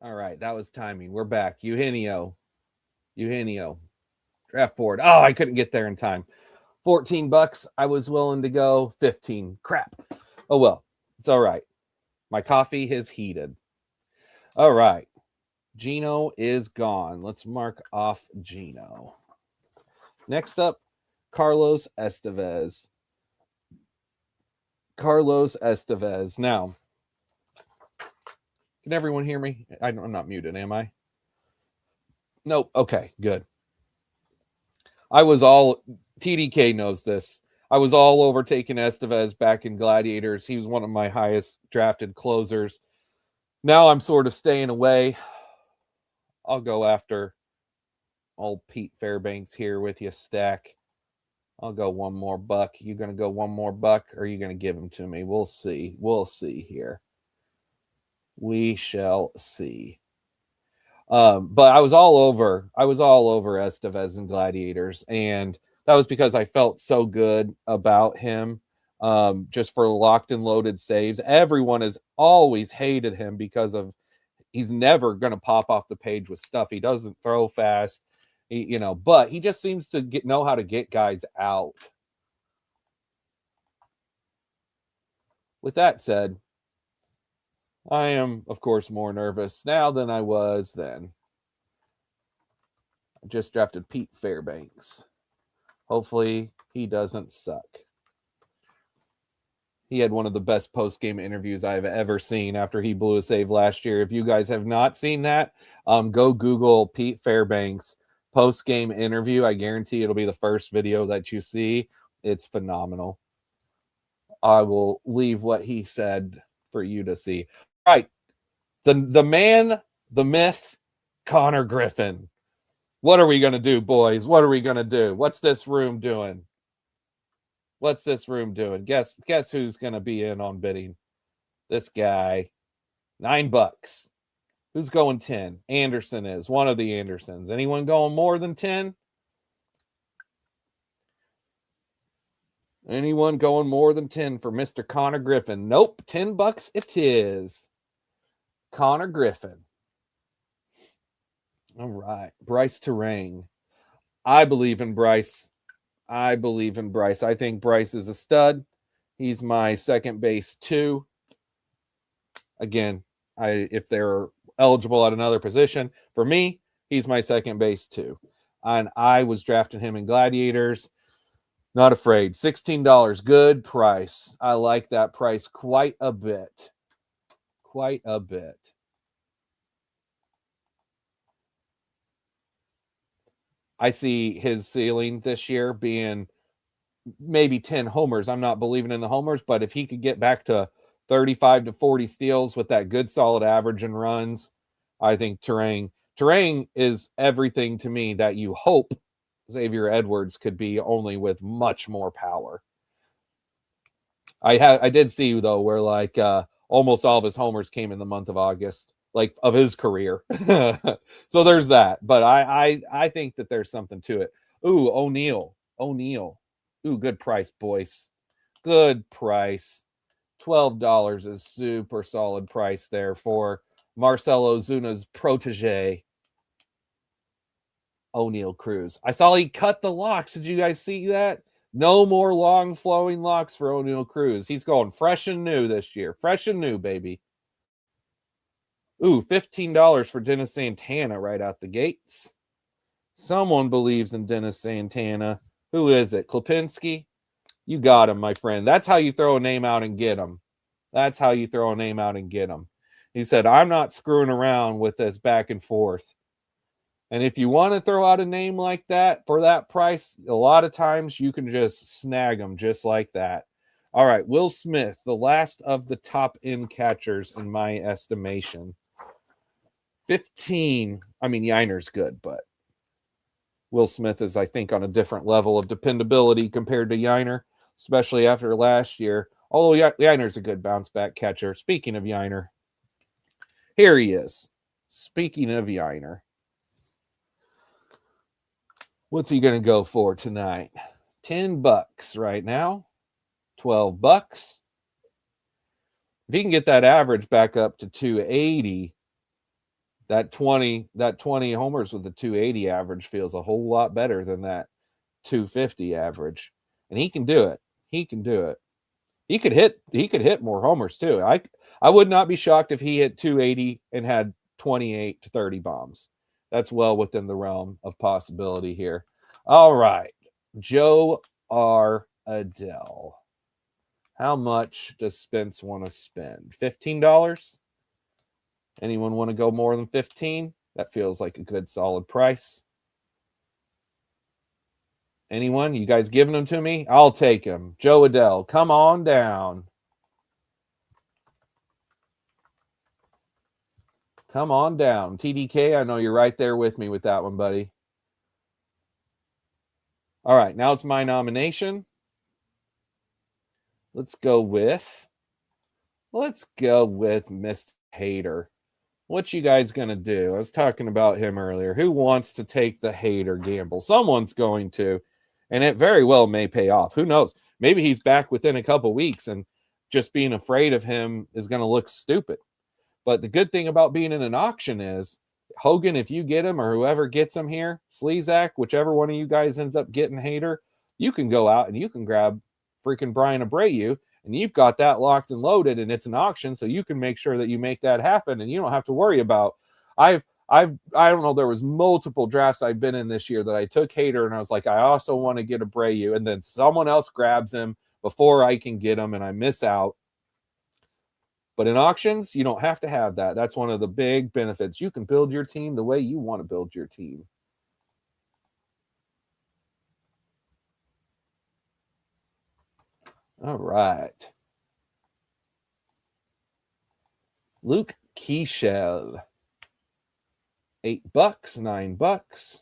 Speaker 1: All right, that was timing. We're back. Eugenio. Draft board. Oh, I couldn't get there in time. $14. I was willing to go. 15. Crap. Oh, well. It's all right. My coffee has heated. All right. Gino is gone. Let's mark off Gino. Next up, Carlos Estevez. Carlos Estevez. Now, can everyone hear me? I'm not muted, am I? Nope. Okay, good. TDK knows this. I was all over taking Estevez back in Gladiators. He was one of my highest drafted closers. Now I'm sort of staying away. I'll go after old Pete Fairbanks here with you, Stack. I'll go one more buck. You going to go one more buck, or are you going to give him to me? We'll see. We'll see here. We shall see. But I was all over Estevez and Gladiators, and that was because I felt so good about him. Just for locked and loaded saves. Everyone has always hated him because of he's never going to pop off the page with stuff. He doesn't throw fast, but he just seems to know how to get guys out. With that said, I am, of course, more nervous now than I was then. I just drafted Pete Fairbanks. Hopefully, he doesn't suck. He had one of the best post-game interviews I've ever seen after he blew a save last year. If you guys have not seen that, go Google Pete Fairbanks post-game interview. I guarantee it'll be the first video that you see. It's phenomenal. I will leave what he said for you to see. All right. The man, the myth, Connor Griffin. What are we going to do, boys? What are we going to do? What's this room doing? What's this room doing? Guess who's going to be in on bidding? This guy. $9. Who's going 10? Anderson is. One of the Andersons. Anyone going more than 10? Anyone going more than 10 for Mr. Connor Griffin? Nope. $10 it is. Connor Griffin. All right. Bryce Terang. I believe in Bryce. I think Bryce is a stud. He's my second base 2. Again, if they're eligible at another position, for me, he's my second base 2. And I was drafting him in Gladiators. Not afraid. $16. Good price. I like that price quite a bit. Quite a bit. I see his ceiling this year being maybe 10 homers. I'm not believing in the homers, but if he could get back to 35 to 40 steals with that good solid average and runs, I think Terang is everything to me that you hope Xavier Edwards could be, only with much more power. I did see, though, where like almost all of his homers came in the month of August, like of his career. So there's that. But I think that there's something to it. Ooh, O'Neal. Ooh, good price, boys. Good price. $12 is super solid price there for Marcelo Zuna's protege, O'Neal Cruz. I saw he cut the locks. Did you guys see that? No more long flowing locks for O'Neal Cruz. He's going fresh and new this year. Fresh and new, baby. Ooh, $15 for Dennis Santana right out the gates. Someone believes in Dennis Santana. Who is it? Klipinski? You got him, my friend. That's how you throw a name out and get him. That's how you throw a name out and get him. He said, I'm not screwing around with this back and forth. And if you want to throw out a name like that for that price, a lot of times you can just snag them just like that. All right, Will Smith, the last of the top end catchers in my estimation. 15. I mean, Yiner's good, but Will Smith is, I think, on a different level of dependability compared to Yiner, especially after last year. Although Yiner's a good bounce back catcher. Speaking of Yiner, here he is. Speaking of Yiner. What's he going to go for tonight? $10 right now. $12. If he can get that average back up to 280, That 20 homers with the 280 average feels a whole lot better than that 250 average. And he can do it. He can do it. He could hit more homers too. I would not be shocked if he hit 280 and had 28 to 30 bombs. That's well within the realm of possibility here. All right. Joe R. Adele. How much does Spence want to spend? $15? Anyone want to go more than 15? That feels like a good solid price. Anyone? You guys giving them to me? I'll take them. Joe Adele, come on down. Come on down. TDK, I know you're right there with me with that one, buddy. All right, now it's my nomination. Let's go with Mr. Hater. What you guys going to do? I was talking about him earlier. Who wants to take the Hater gamble? Someone's going to, and it very well may pay off. Who knows? Maybe he's back within a couple weeks, and just being afraid of him is going to look stupid. But the good thing about being in an auction is, Hogan, if you get him or whoever gets him here, Slezak, whichever one of you guys ends up getting Hater, you can go out and you can grab freaking Brian Abreu, and you've got that locked and loaded, and it's an auction, so you can make sure that you make that happen, and you don't have to worry about. I don't know, there was multiple drafts I've been in this year that I took Hater, and I was like, I also want to get Abreu, and then someone else grabs him before I can get him, and I miss out. But in auctions, you don't have to have that. That's one of the big benefits. You can build your team the way you want to build your team. All right. Luke Keishel. $8, $9.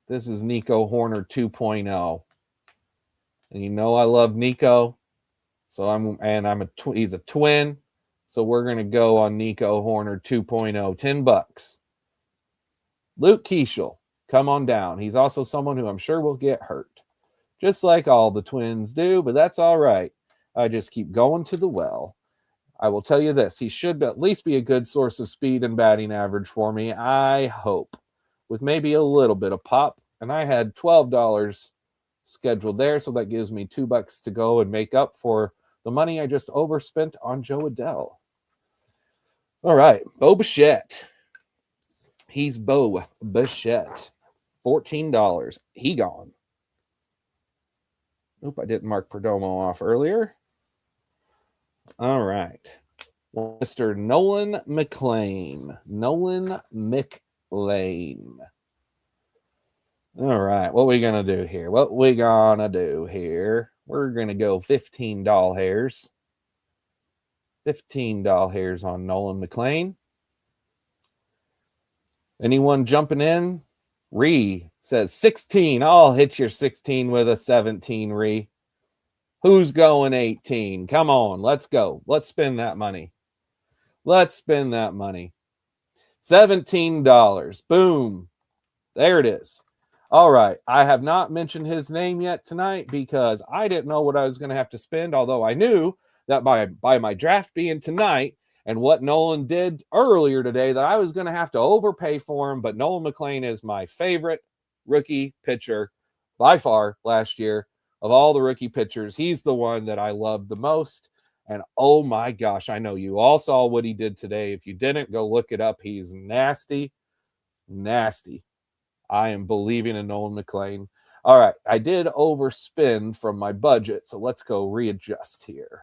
Speaker 1: This is Nico Horner 2.0. And you know I love Nico. So he's a twin. So we're going to go on Nico Horner 2.0, $10. Luke Keishel, come on down. He's also someone who I'm sure will get hurt, just like all the twins do, but that's all right. I just keep going to the well. I will tell you this. He should at least be a good source of speed and batting average for me, I hope, with maybe a little bit of pop. And I had $12 scheduled there, so that gives me $2 to go and make up for the money I just overspent on Joe Adele. All right, Bo Bichette. He's Bo Bichette. $14. He gone. Oop, I didn't mark Perdomo off earlier. All right. Mr. Nolan McLean. Nolan McLean. All right, what we going to do here? We're going to go $15 hairs. $15 hairs on Nolan McLean. Anyone jumping in? Ree says 16. I'll hit your 16 with a 17, Ree. Who's going 18? Come on, let's go. Let's spend that money. $17. Boom. There it is. All right. I have not mentioned his name yet tonight because I didn't know what I was going to have to spend, although I knew that by my draft being tonight and what Nolan did earlier today that I was going to have to overpay for him. But Nolan McLean is my favorite rookie pitcher by far last year. Of all the rookie pitchers, he's the one that I love the most. And oh my gosh, I know you all saw what he did today. If you didn't, go look it up. He's nasty. I am believing in Nolan McLean. All right, I did overspend from my budget, so let's go readjust here.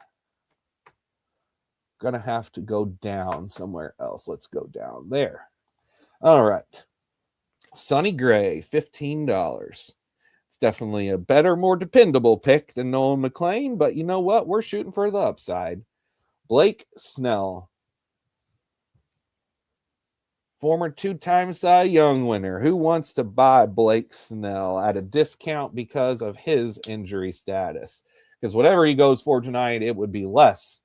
Speaker 1: Gonna have to go down somewhere else. Let's go down there. All right. Sonny Gray, $15. It's definitely a better, more dependable pick than Nolan McLean, but you know what? We're shooting for the upside. Blake Snell. Former two-time Cy Young winner. Who wants to buy Blake Snell at a discount because of his injury status? Because whatever he goes for tonight, it would be less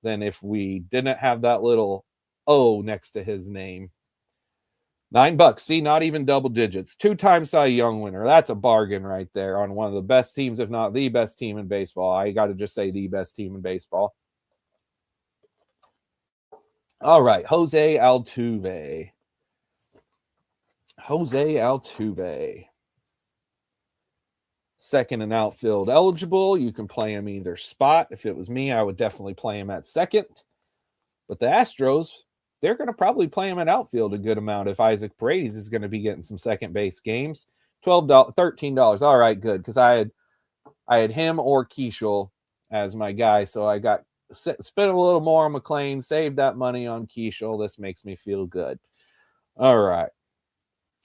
Speaker 1: than if we didn't have that little O next to his name. $9. See, not even double digits. Two-time Cy Young winner. That's a bargain right there on one of the best teams, if not the best team in baseball. I got to just say the best team in baseball. All right, Jose Altuve. Jose Altuve. Second and outfield eligible. You can play him either spot. If it was me, I would definitely play him at second. But the Astros, they're going to probably play him at outfield a good amount if Isaac Paredes is going to be getting some second base games. $12, $13. All right, good, because I had him or Keishel as my guy, so I got spent a little more on McLean, saved that money on Keishel. This makes me feel good. All right.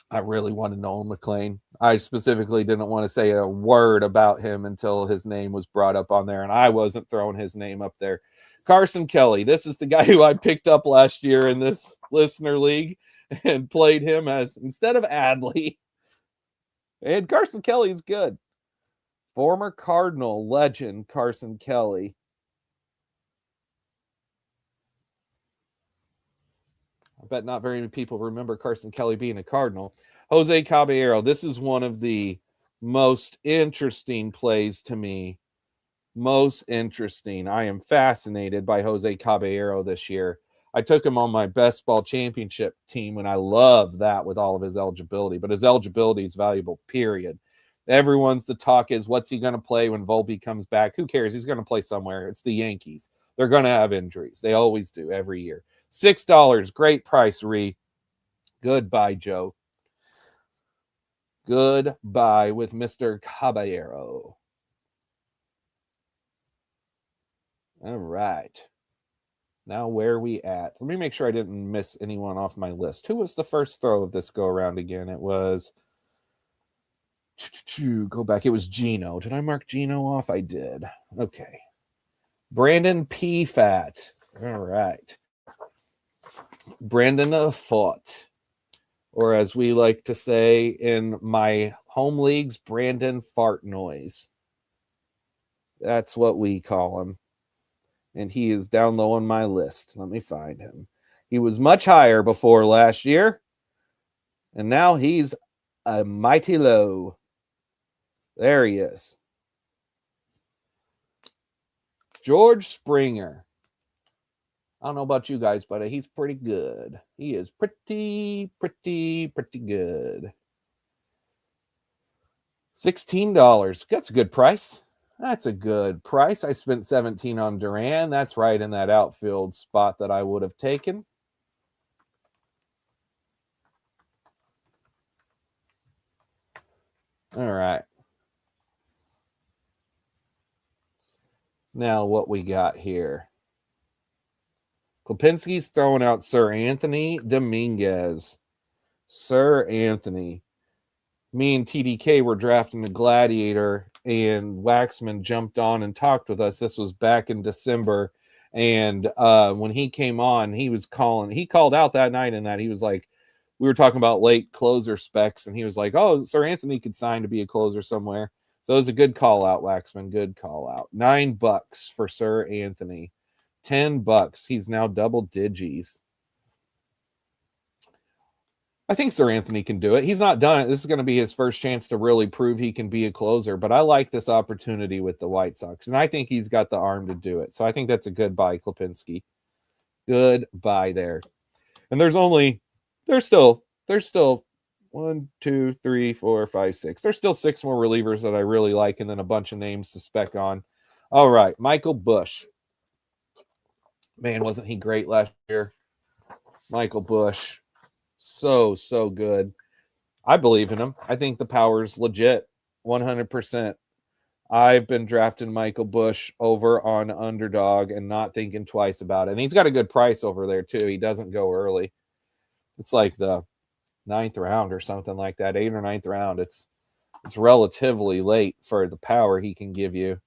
Speaker 1: I really wanted Nolan McLean. I specifically didn't want to say a word about him until his name was brought up on there, and I wasn't throwing his name up there. Carson Kelly. This is the guy who I picked up last year in this listener league and played him as instead of Adley. And Carson Kelly's good. Former Cardinal legend Carson Kelly. I bet not very many people remember Carson Kelly being a Cardinal. Jose Caballero. This is one of the most interesting plays to me. Most interesting. I am fascinated by Jose Caballero this year. I took him on my best ball championship team, and I love that with all of his eligibility. But his eligibility is valuable, period. Everyone's the talk is, what's he going to play when Volpe comes back? Who cares? He's going to play somewhere. It's the Yankees. They're going to have injuries. They always do every year. $6. Great price, Ree. Goodbye, Joe. Goodbye with Mr. Caballero. All right. Now, where are we at? Let me make sure I didn't miss anyone off my list. Who was the first throw of this go-around again? It was... Go back. It was Gino. Did I mark Gino off? I did. Okay. Brandon P. Fat. All right. Brandon Fought. Or as we like to say in my home leagues, Brandon Fart Noise. That's what we call him. And he is down low on my list. Let me find him. He was much higher before last year, and now he's a mighty low. There he is. George Springer. I don't know about you guys, but he's pretty good. He is pretty good. $16. That's a good price. That's a good price. I spent $17 on Duran. That's right in that outfield spot that I would have taken. All right. Now what we got here. Klipinski's throwing out Sir Anthony Dominguez. Sir Anthony. Me and TDK were drafting a Gladiator, and Waxman jumped on and talked with us. This was back in December. And when he came on, he called out that night and that he was like, we were talking about late closer specs, and he was like, oh, Sir Anthony could sign to be a closer somewhere. So it was a good call out, Waxman. Good call out. $9 for Sir Anthony. $10. He's now double digits. I think Sir Anthony can do it. He's not done it. This is going to be his first chance to really prove he can be a closer, but I like this opportunity with the White Sox, and I think he's got the arm to do it. So I think that's a good buy, Klipinski. Good buy there. And there's still 1, 2, 3, 4, 5, 6. There's still 6 more relievers that I really like, and then a bunch of names to spec on. All right, Michael Busch. Man, wasn't he great last year? Michael Busch. So good. I believe in him. I think the power's legit. 100%. I've been drafting Michael Busch over on Underdog and not thinking twice about it. And he's got a good price over there, too. He doesn't go early. It's like the 9th round or something like that, 8th or 9th round. It's relatively late for the power he can give you.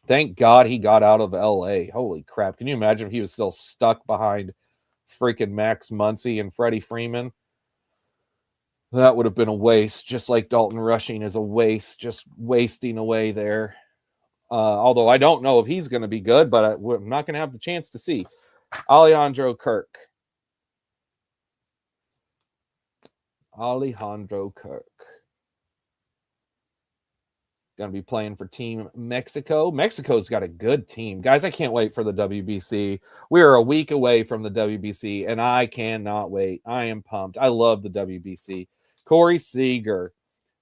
Speaker 1: Thank God he got out of LA. Holy crap. Can you imagine if he was still stuck behind freaking Max Muncy and Freddie Freeman? That would have been a waste, just like Dalton Rushing is a waste, just wasting away there. Although I don't know if he's going to be good, but I'm not going to have the chance to see. Alejandro Kirk. Going to be playing for Team Mexico. Mexico's got a good team. Guys, I can't wait for the WBC. We are a week away from the WBC, and I cannot wait. I am pumped. I love the WBC. Corey Seager.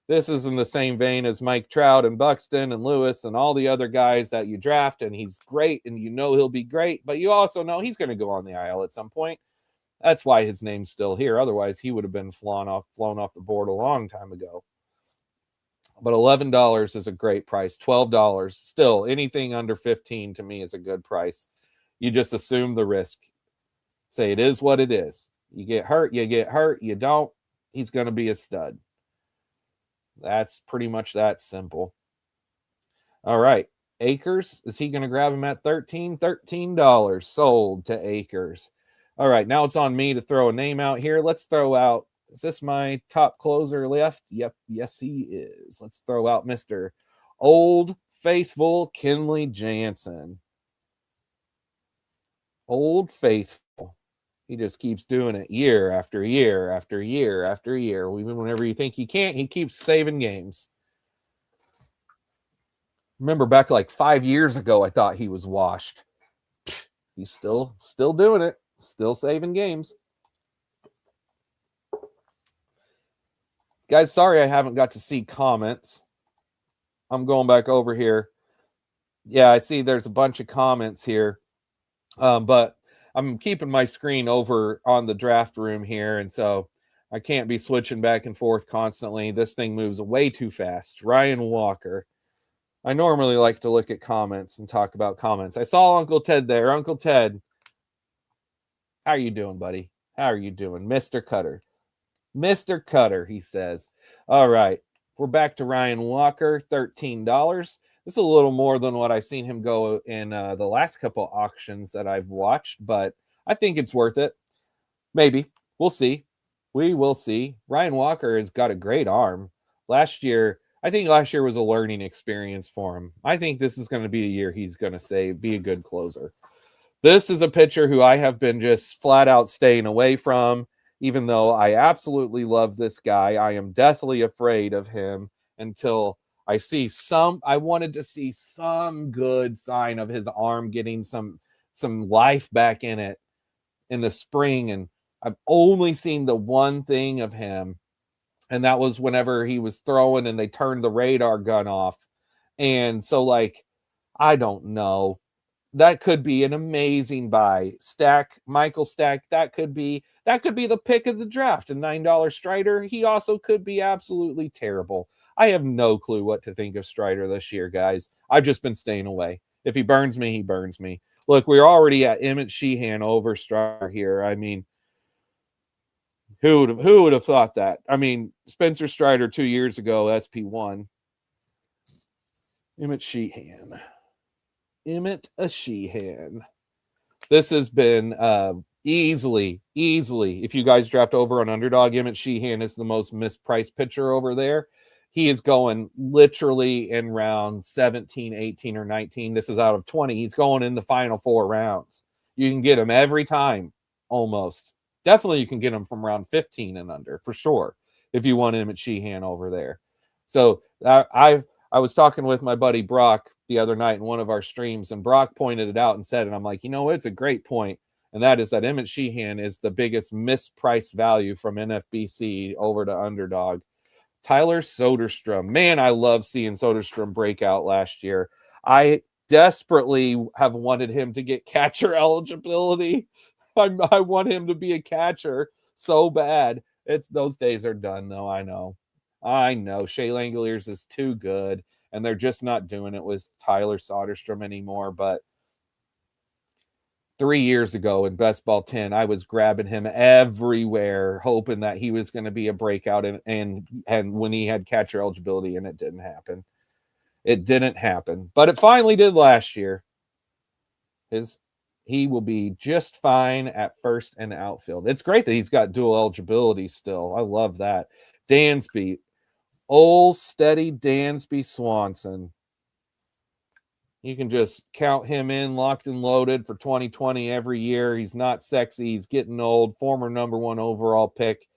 Speaker 1: This is in the same vein as Mike Trout and Buxton and Lewis and all the other guys that you draft, and he's great, and you know he'll be great, but you also know he's going to go on the IL at some point. That's why his name's still here. Otherwise, he would have been flown off the board a long time ago. But $11 is a great price. $12, still anything under 15 to me is a good price. You just assume the risk. Say it is what it is. You get hurt, you get hurt. You don't, he's going to be a stud. That's pretty much that simple. All right. Akers, is he going to grab him at $13 sold to Akers. All right, now it's on me to throw a name out here. Let's throw out, is this my top closer left? Yep, yes he is. Let's throw out Mr. Old Faithful Kenley Jansen. Old Faithful. He just keeps doing it year after year after year after year. Even whenever you think he can't, he keeps saving games. Remember back like 5 years ago, I thought he was washed. He's still doing it. Still saving games. Guys, sorry I haven't got to see comments. I'm going back over here. Yeah, I see there's a bunch of comments here. But I'm keeping my screen over on the draft room here, and so I can't be switching back and forth constantly. This thing moves way too fast. Ryan Walker. I normally like to look at comments and talk about comments. I saw Uncle Ted there. Uncle Ted. How are you doing, buddy? How are you doing? Mr. Cutter. Mr. Cutter, he says. All right. We're back to Ryan Walker, $13. This is a little more than what I've seen him go in the last couple auctions that I've watched, but I think it's worth it. Maybe. We'll see. We will see. Ryan Walker has got a great arm. I think last year was a learning experience for him. I think this is going to be a year he's going to be a good closer. This is a pitcher who I have been just flat out staying away from, even though I absolutely love this guy. I am deathly afraid of him until I wanted to see some good sign of his arm getting some life back in it in the spring. And I've only seen the one thing of him, and that was whenever he was throwing and they turned the radar gun off. And so, I don't know. That could be an amazing buy. Michael Stack, that could be the pick of the draft. A $9 Strider. He also could be absolutely terrible. I have no clue what to think of Strider this year, guys. I've just been staying away. If he burns me, he burns me. Look, we're already at Emmett Sheehan over Strider here. I mean, who would have thought that? I mean, Spencer Strider 2 years ago, SP1. Emmett Sheehan. This has been easily, if you guys draft over on Underdog, Emmett Sheehan is the most mispriced pitcher over there. He is going literally in round 17, 18, or 19. This is out of 20. He's going in the final 4 rounds. You can get him every time, almost. Definitely you can get him from round 15 and under, for sure, if you want Emmett Sheehan over there. So I was talking with my buddy Brock the other night in one of our streams, and Brock pointed it out and said, and I'm like, it's a great point, and that is that Emmett Sheehan is the biggest mispriced value from NFBC over to Underdog. Tyler Soderstrom. Man, I love seeing Soderstrom break out last year. I desperately have wanted him to get catcher eligibility. I want him to be a catcher so bad. Those days are done, though. I know. Shea Langoliers is too good, and they're just not doing it with Tyler Soderstrom anymore. But 3 years ago in Best Ball 10, I was grabbing him everywhere, hoping that he was going to be a breakout, and when he had catcher eligibility, and it didn't happen. It didn't happen, but it finally did last year. He will be just fine at first and outfield. It's great that he's got dual eligibility still. I love that. Dansby. Old steady Dansby Swanson. You can just count him in locked and loaded for 2020 every year. He's not sexy. He's getting old. Former number 1 overall pick.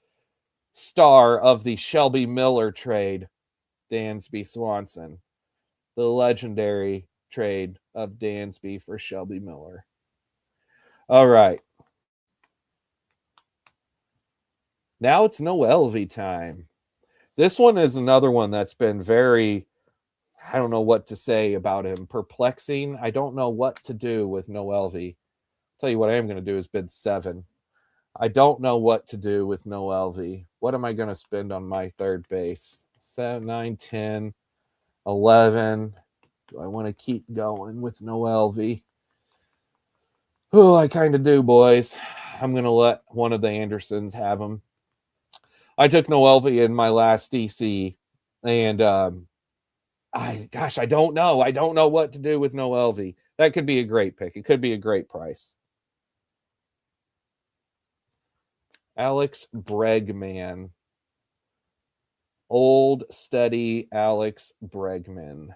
Speaker 1: Star of the Shelby Miller trade. Dansby Swanson. the legendary trade of Dansby for Shelby Miller. All right. Now it's Noelvi time. This one is another one that's been very, I don't know what to say about him. Perplexing. I don't know what to do with Noelvi. Tell you what I am going to do is bid 7. I don't know what to do with Noelvi. What am I going to spend on my third base? 7, 9, 10, 11. Do I want to keep going with Noelvi? Oh, I kind of do, boys. I'm going to let one of the Andersons have him. I took Noelvi in my last DC, and I don't know. I don't know what to do with Noelvi. That could be a great pick. It could be a great price. Alex Bregman. Old, steady Alex Bregman.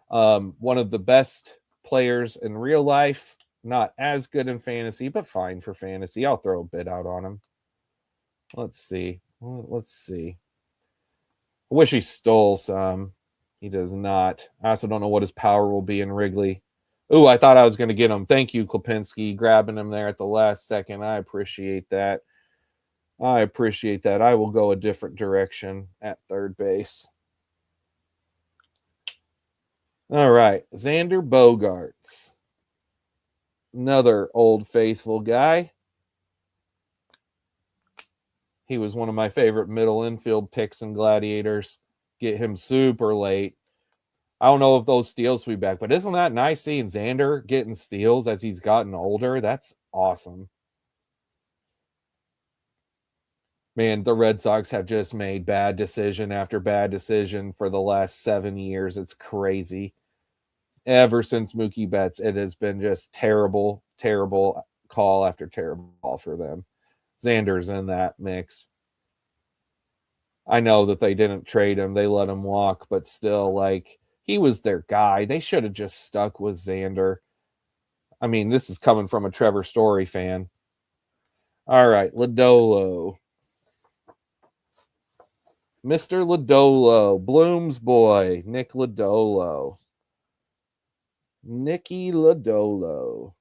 Speaker 1: One of the best players in real life. Not as good in fantasy, but fine for fantasy. I'll throw a bid out on him. Let's see. I wish he stole some. He does not. I also don't know what his power will be in Wrigley. Ooh, I thought I was going to get him. Thank you, Klipinski, grabbing him there at the last second. I appreciate that. I will go a different direction at third base. All right, Xander Bogaerts. Another old faithful guy. He was one of my favorite middle infield picks in Gladiators. Get him super late. I don't know if those steals will be back, but isn't that nice seeing Xander getting steals as he's gotten older? That's awesome. Man, the Red Sox have just made bad decision after bad decision for the last 7 years. It's crazy. Ever since Mookie Betts, it has been just terrible, terrible call after terrible call for them. Xander's in that mix. I know that they didn't trade him. They let him walk, but still, like, he was their guy. They should have just stuck with Xander. I mean, this is coming from a Trevor Story fan. All right, Lodolo. Mr. Lodolo, Bloom's boy, Nick Lodolo. Nicky Lodolo.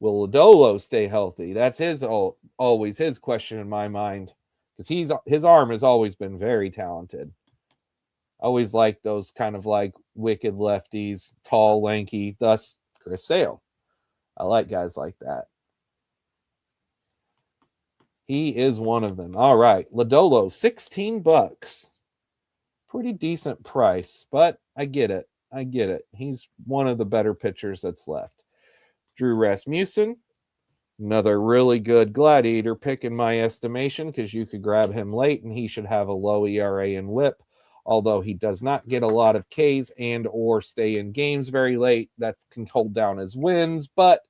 Speaker 1: Will Lodolo stay healthy? That's always his question in my mind, because his arm has always been very talented. Always like those kind of like wicked lefties, tall, lanky. Thus, Chris Sale. I like guys like that. He is one of them. All right, Lodolo, $16. Pretty decent price, but I get it. He's one of the better pitchers that's left. Drew Rasmussen, another really good Gladiator pick in my estimation, because you could grab him late and he should have a low ERA and WHIP, although he does not get a lot of Ks and or stay in games very late. That can hold down his wins, but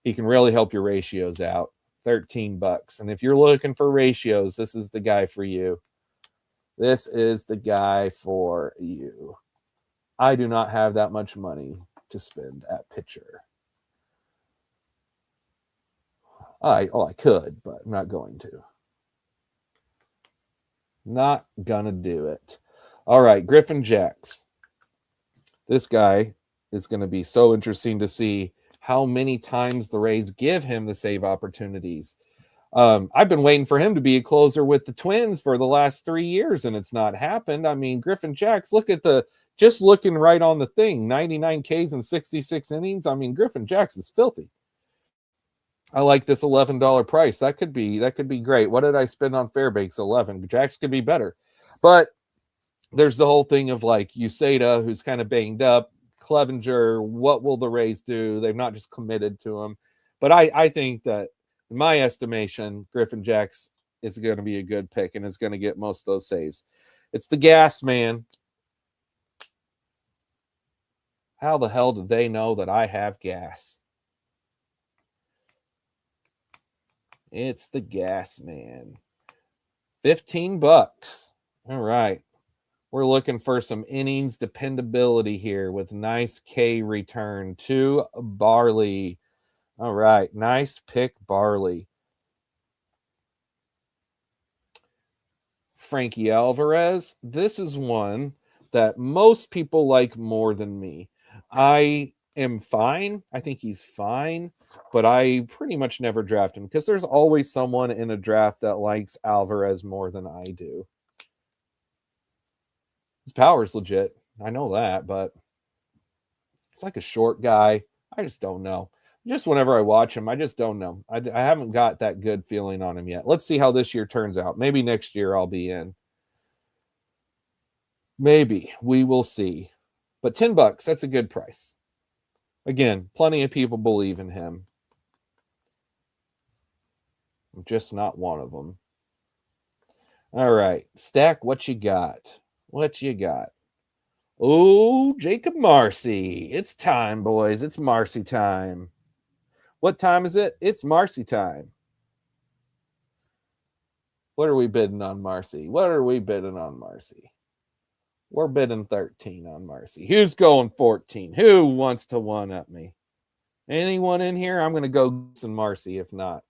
Speaker 1: he can really help your ratios out. $13. And if you're looking for ratios, this is the guy for you. This is the guy for you. I do not have that much money to spend at pitcher. I could, but I'm not going to. Not gonna do it. All right, Griffin Jacks. This guy is going to be so interesting to see how many times the Rays give him the save opportunities. I've been waiting for him to be a closer with the Twins for the last 3 years, and it's not happened. I mean, Griffin Jacks, just looking right on the thing, 99 Ks and 66 innings. I mean, Griffin Jacks is filthy. I like this $11 price. That could be great. What did I spend on Fairbanks? 11. Jacks could be better. But there's the whole thing of like Uceda, who's kind of banged up. Clevenger, what will the Rays do? They've not just committed to him. But I think that, in my estimation, Griffin Jacks is going to be a good pick and is going to get most of those saves. It's the gas man. How the hell did they know that I have gas? It's the gas man. $15. All right. We're looking for some innings dependability here with nice K return to Barley. All right. Nice pick, Barley. Frankie Alvarez. This is one that most people like more than me. I am fine. I think he's fine, but I pretty much never draft him because there's always someone in a draft that likes Alvarez more than I do. His power is legit. I know that, but it's like a short guy. I just don't know. Just whenever I watch him, I just don't know. I haven't got that good feeling on him yet. Let's see how this year turns out. Maybe next year I'll be in. Maybe. We will see. But $10, that's a good price. Again, plenty of people believe in him. I'm just not one of them. All right. Stack, what you got? What you got? Oh, Jacob Marcy. It's time, boys. It's Marcy time. What time is it? It's Marcy time. What are we bidding on Marcy? What are we bidding on Marcy? We're bidding 13 on Marcy. Who's going 14? Who wants to one-up me? Anyone in here? I'm going to go some Marcy if not.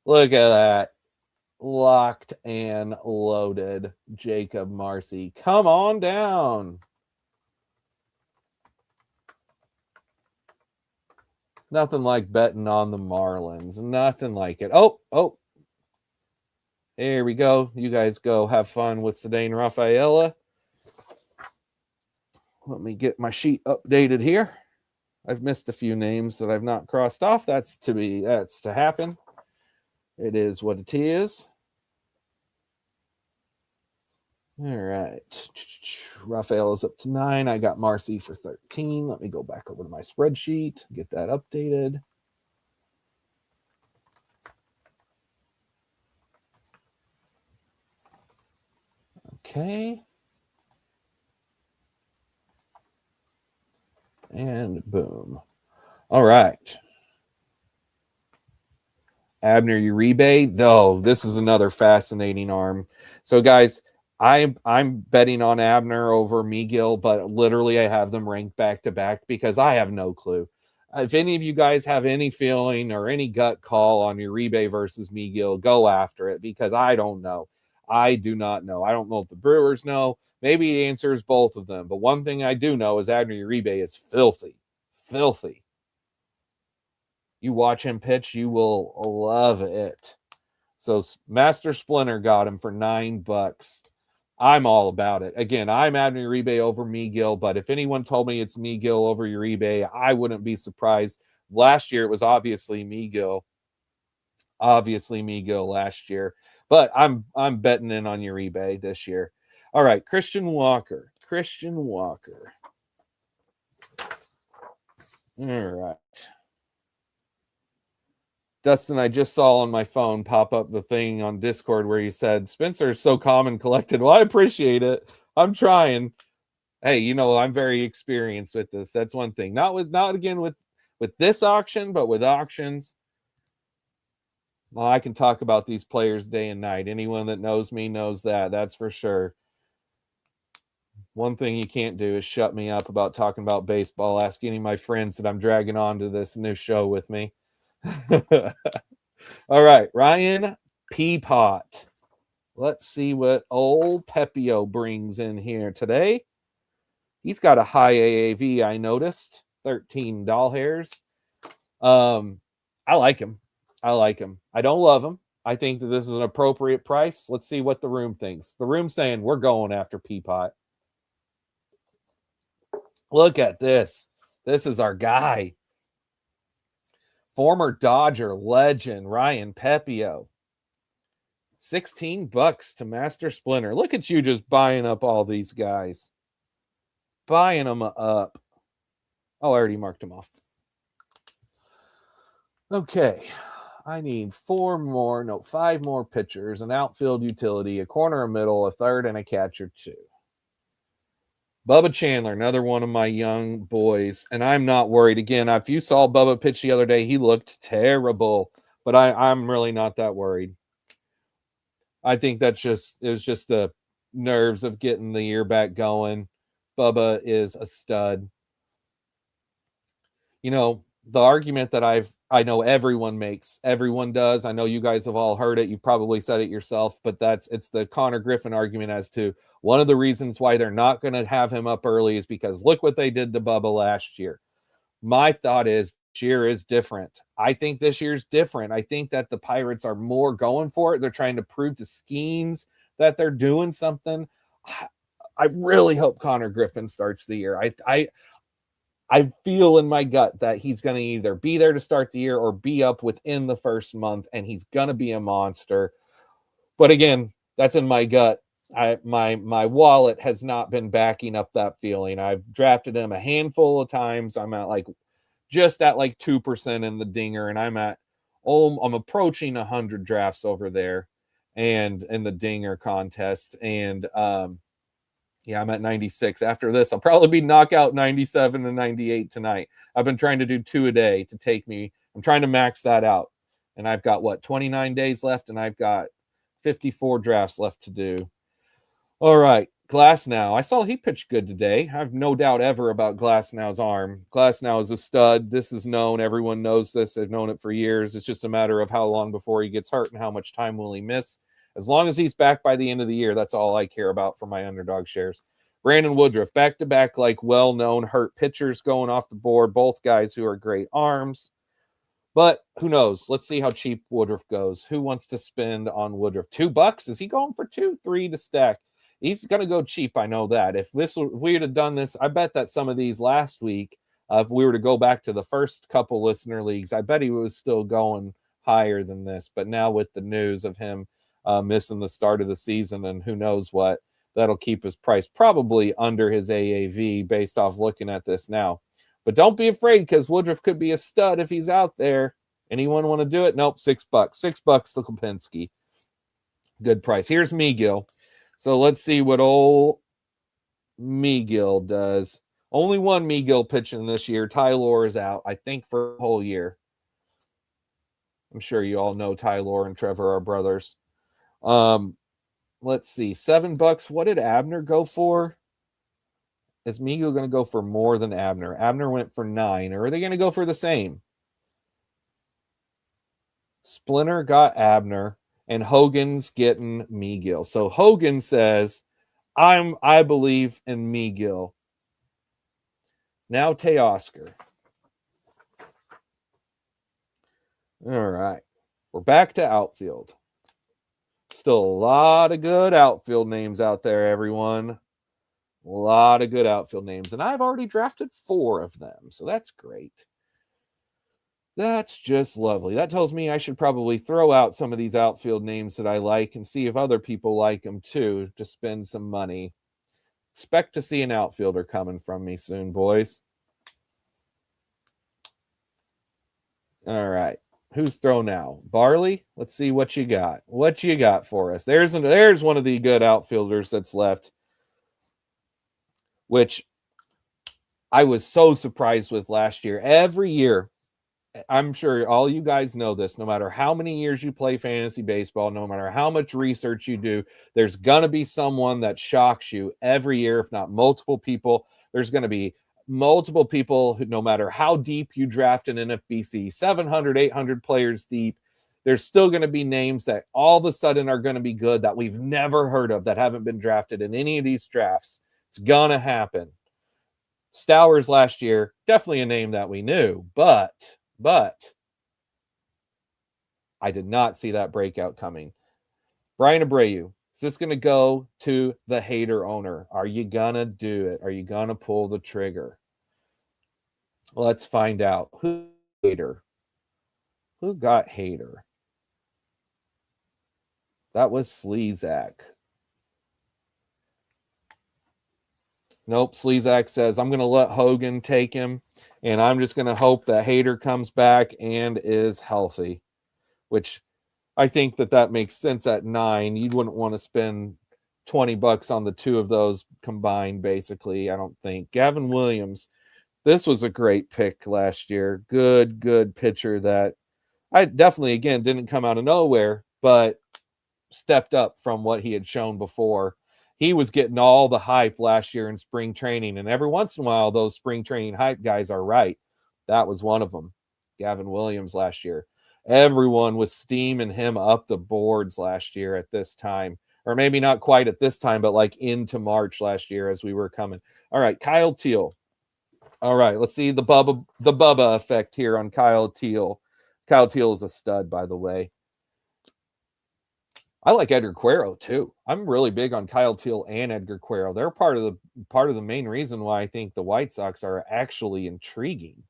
Speaker 1: Look at that. Locked and loaded. Jacob Marcy. Come on down. Nothing like betting on the Marlins. Nothing like it. Oh. There we go. You guys go have fun with Cedane Rafaela. Let me get my sheet updated here. I've missed a few names that I've not crossed off. That's to happen. It is what it is. All right. Rafael is up to 9. I got Marcy for 13. Let me go back over to my spreadsheet, get that updated. Okay. And boom. All right. Abner Uribe, though, this is another fascinating arm. So, guys, I'm betting on Abner over Miguel, but literally I have them ranked back to back because I have no clue. If any of you guys have any feeling or any gut call on Uribe versus Miguel, go after it because I don't know. I do not know. I don't know if the Brewers know. Maybe the answer is both of them. But one thing I do know is Abner Uribe is filthy. Filthy. You watch him pitch, you will love it. So Master Splinter got him for $9. I'm all about it. Again, I'm Abner Uribe over Miguel, but if anyone told me it's Miguel over Uribe, I wouldn't be surprised. Last year, it was obviously Miguel. Obviously Miguel last year. But I'm betting in on Uribe this year. All right, Christian Walker. All right. Dustin, I just saw on my phone pop up the thing on Discord where you said Spencer is so calm and collected. Well, I appreciate it. I'm trying. Hey, I'm very experienced with this. That's one thing. Not again with this auction, but with auctions. Well, I can talk about these players day and night. Anyone that knows me knows that. That's for sure. One thing you can't do is shut me up about talking about baseball. Ask any of my friends that I'm dragging on to this new show with me. All right, Ryan Peapot. Let's see what old Pepio brings in here today. He's got a high AAV, I noticed. 13 doll hairs. I like him. I don't love him. I think that this is an appropriate price. Let's see what the room thinks. The room's saying we're going after Peapot. Look at this. This is our guy. Former Dodger legend, Ryan Pepio. $16 to Master Splinter. Look at you just buying up all these guys. Buying them up. Oh, I already marked them off. Okay. I need 5 more pitchers, an outfield utility, a corner, a middle, a third, and a catcher, 2. Bubba Chandler, another one of my young boys, and I'm not worried. Again, if you saw Bubba pitch the other day, he looked terrible, but I'm really not that worried. I think it was just the nerves of getting the year back going. Bubba is a stud. The argument that I've I know everyone does. I know you guys have all heard it. You probably said it yourself, but it's the Connor Griffin argument as to one of the reasons why they're not going to have him up early is because look what they did to Bubba last year. My thought is this year is different. I think this year's different. I think that the Pirates are more going for it. They're trying to prove to Skeens that they're doing something. I really hope Connor Griffin starts the year. I feel in my gut that he's going to either be there to start the year or be up within the first month, and he's going to be a monster. But again, that's in my gut. My wallet has not been backing up that feeling. I've drafted him a handful of times. I'm at just at 2% in the dinger, and I'm approaching 100 drafts over there and in the dinger contest. And yeah, I'm at 96. After this, I'll probably be knockout 97 and 98 tonight. I've been trying to do 2 a day to take me. I'm trying to max that out. And I've got 29 days left, and I've got 54 drafts left to do. All right, Glasnow. I saw he pitched good today. I have no doubt ever about Glasnow's arm. Glasnow is a stud. This is known. Everyone knows this. They've known it for years. It's just a matter of how long before he gets hurt and how much time will he miss. As long as he's back by the end of the year, that's all I care about for my underdog shares. Brandon Woodruff, back-to-back, well-known hurt pitchers going off the board. Both guys who are great arms. But who knows? Let's see how cheap Woodruff goes. Who wants to spend on Woodruff? $2? Is he going for 2, 3 to stack? He's going to go cheap. I know that. If we had done this, I bet that some of these last week, if we were to go back to the first couple listener leagues, I bet he was still going higher than this. But now with the news of him missing the start of the season and who knows what, that'll keep his price probably under his AAV based off looking at this now. But don't be afraid because Woodruff could be a stud if he's out there. Anyone want to do it? Nope, $6. $6 to Kopinski. Good price. Here's Megill. So let's see what old Megill does. Only one Megill pitching this year. Tylor is out, I think, for a whole year. I'm sure you all know Tylor and Trevor are brothers. Let's see. $7. What did Abner go for? Is Megill going to go for more than Abner? Abner went for 9. Or are they going to go for the same? Splinter got Abner, and Hogan's getting Megill. So Hogan says, I believe in Megill. Now Teoscar. All right. We're back to outfield. Still a lot of good outfield names out there, everyone. A lot of good outfield names. And I've already drafted 4 of them. So that's great. That's just lovely. That tells me I should probably throw out some of these outfield names that I like and see if other people like them too to spend some money. Expect to see an outfielder coming from me soon, boys. All right. Who's thrown now? Barley? Let's see what you got. What you got for us? There's one of the good outfielders that's left, which I was so surprised with last year. Every year, I'm sure all you guys know this, no matter how many years you play fantasy baseball, no matter how much research you do, there's going to be someone that shocks you every year, if not multiple people. There's going to be multiple people who, no matter how deep you draft an NFBC, 700, 800 players deep, there's still going to be names that all of a sudden are going to be good that we've never heard of, that haven't been drafted in any of these drafts. It's going to happen. Stowers last year, definitely a name that we knew, but I did not see that breakout coming. Brian Abreu, is this going to go to the Hader owner? Are you going to do it? Are you going to pull the trigger? Let's find out. Who Hader? Who got Hader? That was Slezak. Nope, Slezak says, I'm going to let Hogan take him, and I'm just going to hope that Hader comes back and is healthy, which I think that makes sense at 9. You wouldn't want to spend $20 on the 2 of those combined, basically, I don't think. Gavin Williams, this was a great pick last year. Good pitcher that I definitely, again, didn't come out of nowhere, but stepped up from what he had shown before. He was getting all the hype last year in spring training, and every once in a while, those spring training hype guys are right. That was one of them. Gavin Williams last year. Everyone was steaming him up the boards last year at this time. Or maybe not quite at this time, but like into March last year as we were coming. All right, Kyle Teal. All right, let's see the Bubba effect here on Kyle Teal. Kyle Teal is a stud, by the way. I like Edgar Cuero too. I'm really big on Kyle Teal and Edgar Cuero. They're part of the main reason why I think the White Sox are actually intriguing.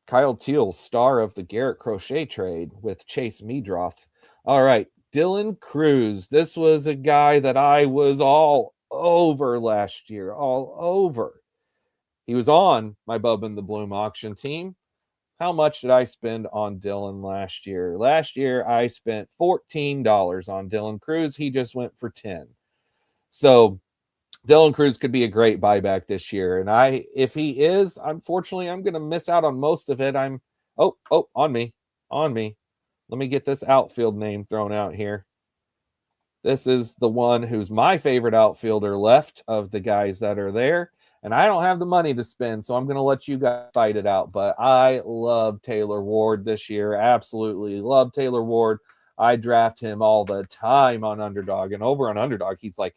Speaker 1: Kyle Teal, star of the Garrett Crochet trade with Chase Meadroth. All right, Dylan Cruz. This was a guy that I was all over last year, all over. He was on my Bubba and the Bloom auction team. How much did I spend on Dylan last year? Last year, I spent $14 on Dylan Cruz. He just went for 10. So Dylan Cruz could be a great buyback this year. And if he is, unfortunately, I'm going to miss out on most of it. On me. Let me get this outfield name thrown out here. This is the one who's my favorite outfielder left of the guys that are there. And I don't have the money to spend, so I'm going to let you guys fight it out. But I love Taylor Ward this year. Absolutely love Taylor Ward. I draft him all the time on Underdog. And over on Underdog, he's like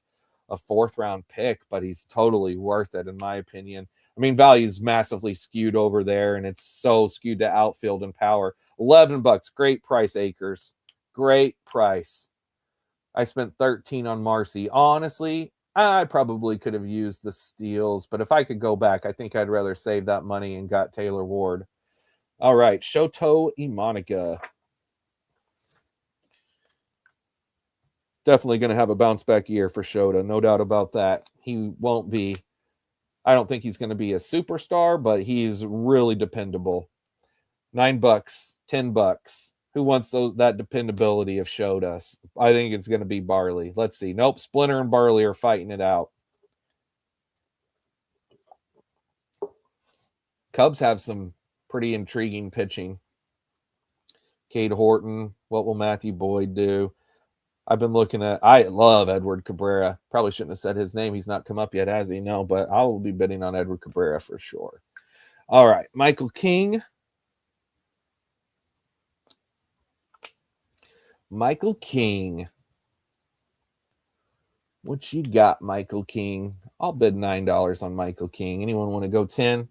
Speaker 1: a 4th-round pick, but he's totally worth it, in my opinion. I mean, value's massively skewed over there, and it's so skewed to outfield and power. $11, great price, Acres. Great price. I spent 13 on Marcy. Honestly, I probably could have used the steals, but if I could go back, I think I'd rather save that money and got Taylor Ward. All right, Shoto Imanaga. Definitely going to have a bounce back year for Shota, no doubt about that. He won't be, I don't think he's going to be a superstar, but he's really dependable. $9, $10. Who wants that dependability of Shota? I think it's going to be Barley. Let's see. Nope, Splinter and Barley are fighting it out. Cubs have some pretty intriguing pitching. Cade Horton. What will Matthew Boyd do? I've been looking at, I love Edward Cabrera. Probably shouldn't have said his name. He's not come up yet, has he? No, but I will be bidding on Edward Cabrera for sure. All right, Michael King. Michael King. What you got, Michael King? I'll bid $9 on Michael King. Anyone want to go 10?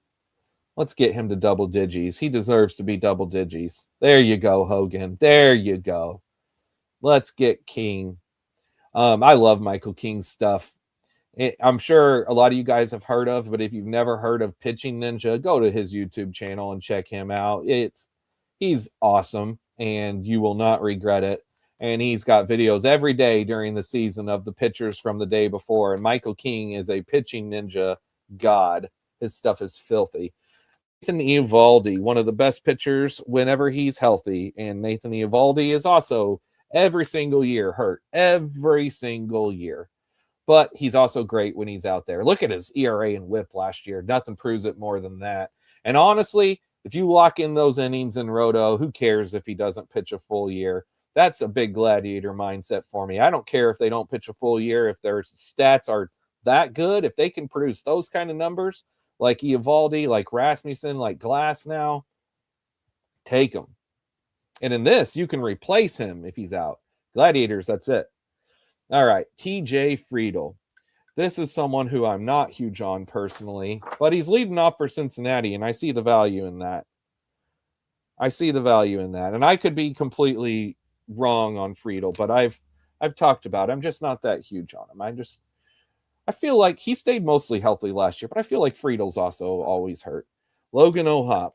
Speaker 1: Let's get him to double digits. He deserves to be double digits. There you go, Hogan. There you go. Let's get King. I love Michael King's stuff. I'm sure a lot of you guys have heard of, but if you've never heard of Pitching Ninja, go to his YouTube channel and check him out. He's awesome, and you will not regret it. And he's got videos every day during the season of the pitchers from the day before. And Michael King is a Pitching Ninja god. His stuff is filthy. Nathan Eovaldi, one of the best pitchers whenever he's healthy. And Nathan Eovaldi is also every single year hurt. Every single year. But he's also great when he's out there. Look at his ERA and WHIP last year. Nothing proves it more than that. And honestly, if you lock in those innings in Roto, who cares if he doesn't pitch a full year? That's a big gladiator mindset for me. I don't care if they don't pitch a full year. If their stats are that good, if they can produce those kind of numbers, like Eovaldi, like Rasmussen, like Glass now, take them. And in this, you can replace him if he's out. Gladiators, that's it. All right, TJ Friedel. This is someone who I'm not huge on personally, but he's leading off for Cincinnati, and I see the value in that. And I could be completely wrong on Friedel, but I've talked about it. I'm just not that huge on him. I feel like he stayed mostly healthy last year, but I feel like Friedel's also always hurt. Logan O'Hoppe.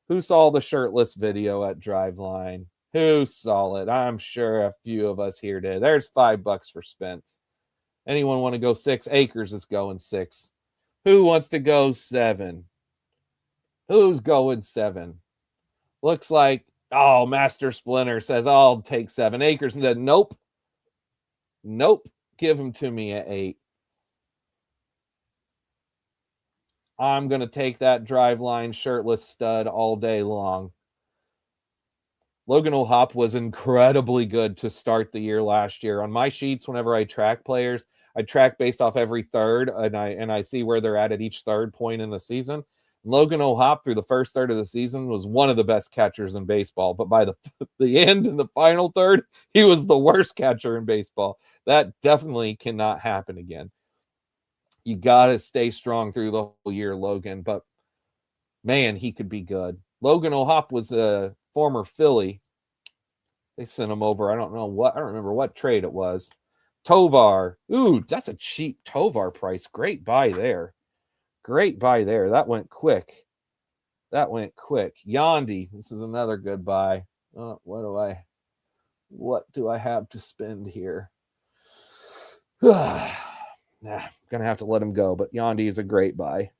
Speaker 1: Who saw the shirtless video at Driveline? Who saw it? I'm sure a few of us here did. There's $5 for Spence. Anyone want to go 6? Acres is going 6. Who wants to go 7? Who's going 7? Looks like, Master Splinter says, I'll take 7. Acres and then, nope. Give him to me at 8. I'm going to take that Driveline shirtless stud all day long. Logan O'Hoppe was incredibly good to start the year last year. On my sheets, whenever I track players, I track based off every third, and I see where they're at each third point in the season. Logan O'Hoppe through the first third of the season was one of the best catchers in baseball, but by the end in the final third, he was the worst catcher in baseball. That definitely cannot happen again. You got to stay strong through the whole year, Logan, but man, he could be good. Logan O'Hoppe was a former Philly. They sent him over. I don't remember what trade it was. Tovar. Ooh, that's a cheap Tovar price. Great buy there. That went quick. Yandy. This is another good buy. What do I have to spend here? Gonna have to let him go, but Yandy is a great buy.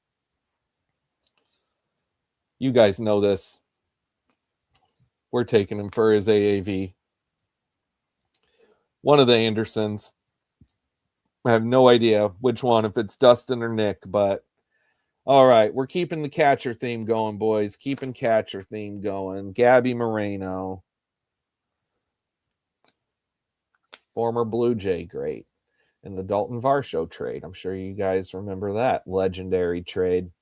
Speaker 1: You guys know this. We're taking him for his AAV. One of the Andersons. I have no idea which one, if it's Dustin or Nick, but all right, we're keeping the catcher theme going, boys. Keeping catcher theme going. Gabby Moreno. Former Blue Jay great. And the Dalton Varsho trade. I'm sure you guys remember that legendary trade.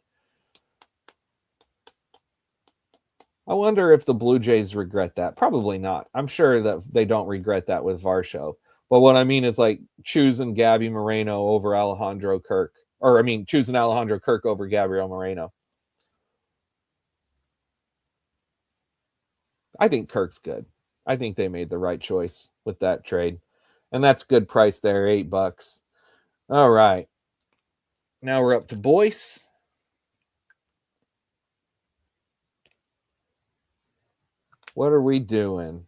Speaker 1: I wonder if the Blue Jays regret that. Probably not. I'm sure that they don't regret that with Varsho. But what I mean is like choosing Gabby Moreno over Alejandro Kirk. Or, I mean, choosing Alejandro Kirk over Gabriel Moreno. I think Kirk's good. I think they made the right choice with that trade. And that's good price there, $8. All right. Now we're up to Boyce. What are we doing?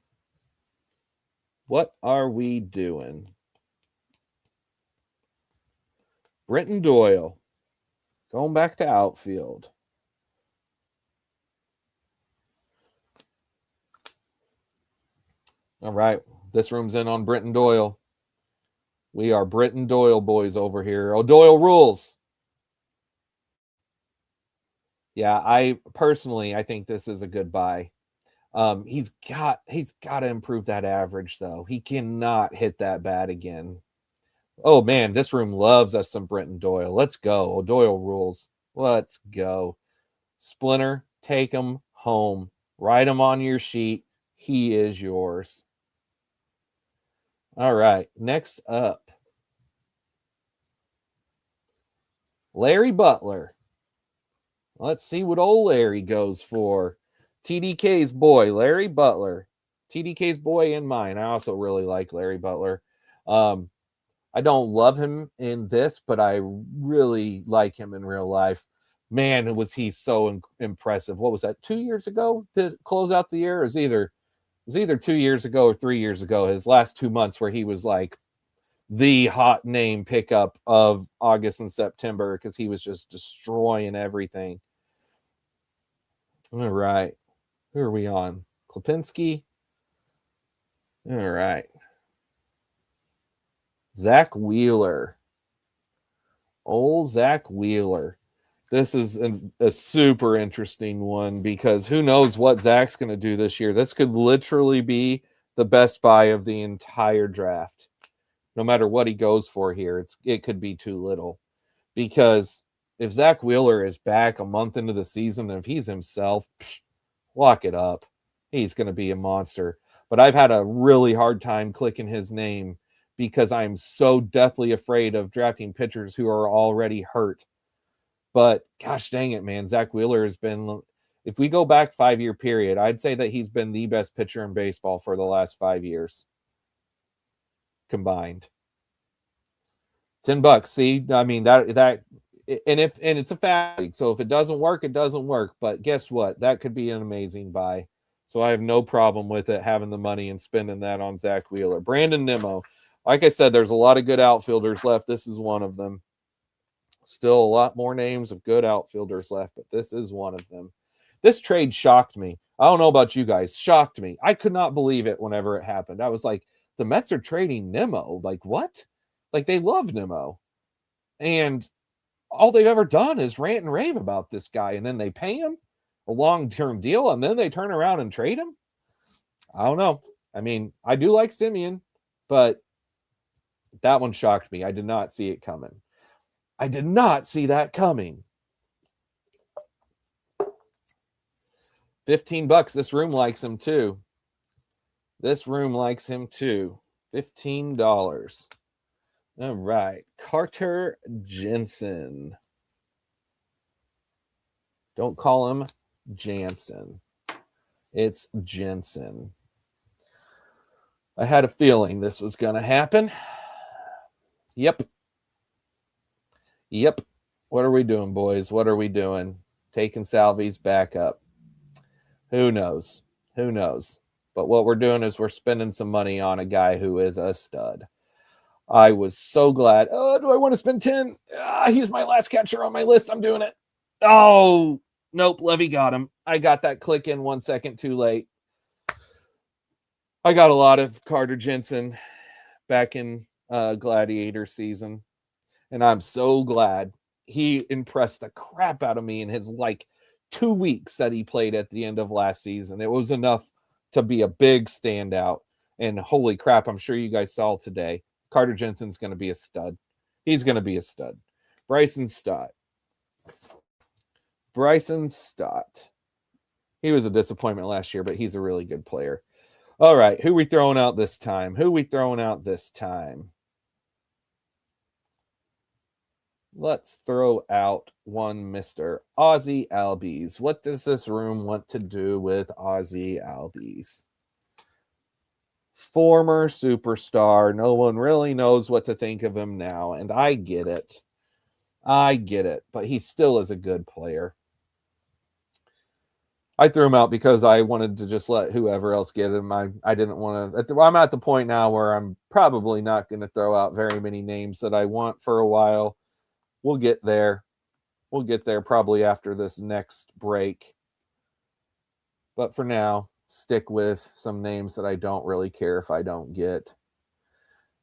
Speaker 1: Brenton Doyle. Going back to outfield. All right. This room's in on Brenton Doyle. We are Brenton Doyle boys over here. Oh, Doyle rules. Yeah, I think this is a good buy. He's got to improve that average, though. He cannot hit that bad again. Oh, man, this room loves us some Brenton Doyle. Let's go. Oh, Doyle rules. Let's go. Splinter, take him home. Write him on your sheet. He is yours. All right, next up. Larry Butler. Let's see what old Larry goes for. TDK's boy, Larry Butler. TDK's boy and mine. I also really like Larry Butler. I don't love him in this, but I really like him in real life. Man, was he so impressive. What was that, 2 years ago to close out the year? It was either 2 years ago or 3 years ago, his last 2 months, where he was like the hot name pickup of August and September because he was just destroying everything. All right. Who are we on? Klipinski. All right. Zach Wheeler. Old Zach Wheeler. This is a super interesting one because who knows what Zach's going to do this year. This could literally be the best buy of the entire draft. No matter what he goes for here, it could be too little. Because if Zach Wheeler is back a month into the season, if he's himself, lock it up. He's going to be a monster. But I've had a really hard time clicking his name because I'm so deathly afraid of drafting pitchers who are already hurt. But gosh dang it, man. Zach Wheeler has been, if we go back 5-year period, I'd say that he's been the best pitcher in baseball for the last 5 years combined. $10. See, I mean, that and it's a fat league. So if it doesn't work, it doesn't work. But guess what? That could be an amazing buy. So I have no problem with it, having the money and spending that on Zach Wheeler. Brandon Nimmo. Like I said, there's a lot of good outfielders left. This is one of them. Still a lot more names of good outfielders left, but this is one of them. This trade shocked me. I don't know about you guys. Shocked me. I could not believe it whenever it happened. I was like, the Mets are trading Nimmo. Like, what? Like, they love Nimmo. And all they've ever done is rant and rave about this guy, and then they pay him a long-term deal, and then they turn around and trade him? I don't know. I mean, I do like Simeon, but that one shocked me. I did not see it coming. I did not see that coming. $15. This room likes him too. This room likes him too. $15. All right. Carter Jensen. Don't call him Jansen. It's Jensen. I had a feeling this was going to happen. Yep. What are we doing, boys? What are we doing? Taking Salvi's back up. Who knows? But what we're doing is we're spending some money on a guy who is a stud. I was so glad. Oh, do I want to spend 10? He's my last catcher on my list. I'm doing it. Oh, nope. Levy got him. I got that click in 1 second too late. I got a lot of Carter Jensen back in Gladiator season, and I'm so glad. He impressed the crap out of me in his 2 weeks that he played at the end of last season. It was enough to be a big standout. And holy crap, I'm sure you guys saw today. Carter Jensen's going to be a stud. He's going to be a stud. Bryson Stott. He was a disappointment last year, but he's a really good player. All right, who we throwing out this time? Let's throw out one Mr. Ozzie Albies. What does this room want to do with Ozzie Albies? Former superstar. No one really knows what to think of him now, and I get it. But he still is a good player. I threw him out because I wanted to just let whoever else get him. I didn't want to. I'm at the point now where I'm probably not going to throw out very many names that I want for a while. We'll get there. Probably after this next break. But for now, stick with some names that I don't really care if I don't get.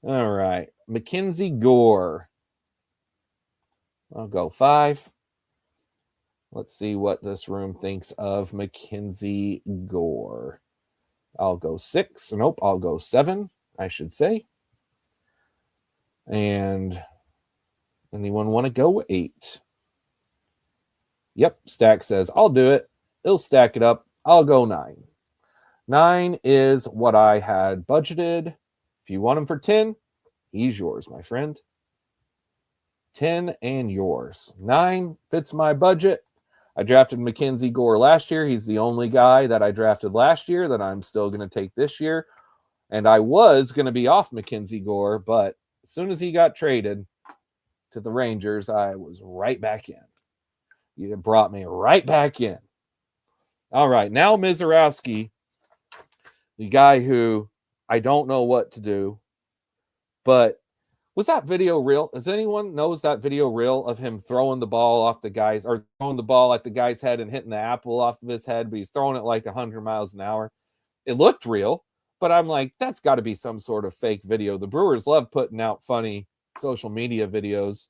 Speaker 1: All right. Mackenzie Gore. I'll go 5. Let's see what this room thinks of Mackenzie Gore. I'll go 6. Nope, I'll go 7, I should say. And anyone want to go 8? Yep, Stack says, I'll do it. He'll stack it up. I'll go 9. 9 is what I had budgeted. If you want him for 10, he's yours, my friend. 10 and yours. 9 fits my budget. I drafted Mackenzie Gore last year. He's the only guy that I drafted last year that I'm still going to take this year. And I was going to be off Mackenzie Gore, but as soon as he got traded to the Rangers, I was right back in. You brought me right back in. All right, now Mizorowski, the guy who I don't know what to do, but was that video real? Does anyone knows that video real of him throwing the ball off the guy's or throwing the ball at the guy's head and hitting the apple off of his head, but he's throwing it like 100 miles an hour? It looked real, but I'm like, that's got to be some sort of fake video. The Brewers love putting out funny social media videos.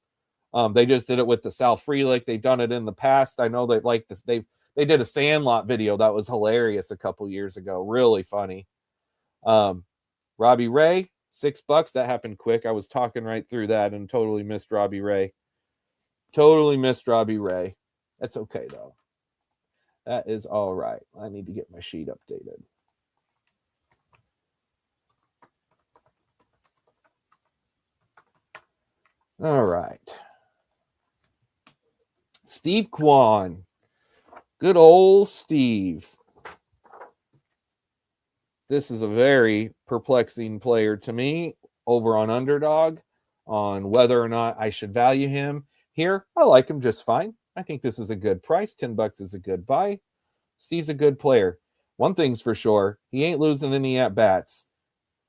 Speaker 1: They just did it with the Sal Frelick. They've done it in the past. I know they like this. They did a Sandlot video that was hilarious a couple years ago. Really funny. Robbie Ray. $6. That happened quick. I was talking right through that and totally missed Robbie Ray. That's okay, though. That is all right. I need to get my sheet updated. All right. Steve Kwan. Good old Steve. This is a very perplexing player to me over on Underdog on whether or not I should value him. Here, I like him just fine. I think this is a good price. $10 is a good buy. Steve's a good player. One thing's for sure, he ain't losing any at-bats.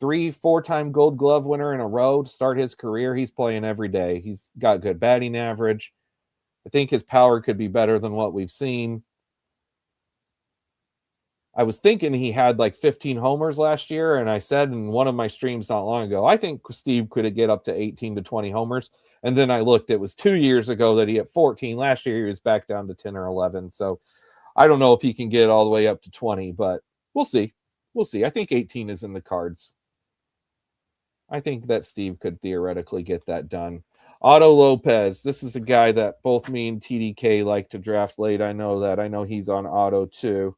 Speaker 1: 3-4-time Gold Glove winner in a row to start his career. He's playing every day. He's got good batting average. I think his power could be better than what we've seen. I was thinking he had 15 homers last year, and I said in one of my streams not long ago, I think Steve could get up to 18 to 20 homers. And then I looked, it was 2 years ago that he had 14. Last year, he was back down to 10 or 11. So I don't know if he can get all the way up to 20, but we'll see. We'll see. I think 18 is in the cards. I think that Steve could theoretically get that done. Otto Lopez. This is a guy that both me and TDK like to draft late. I know that. I know he's on Otto too.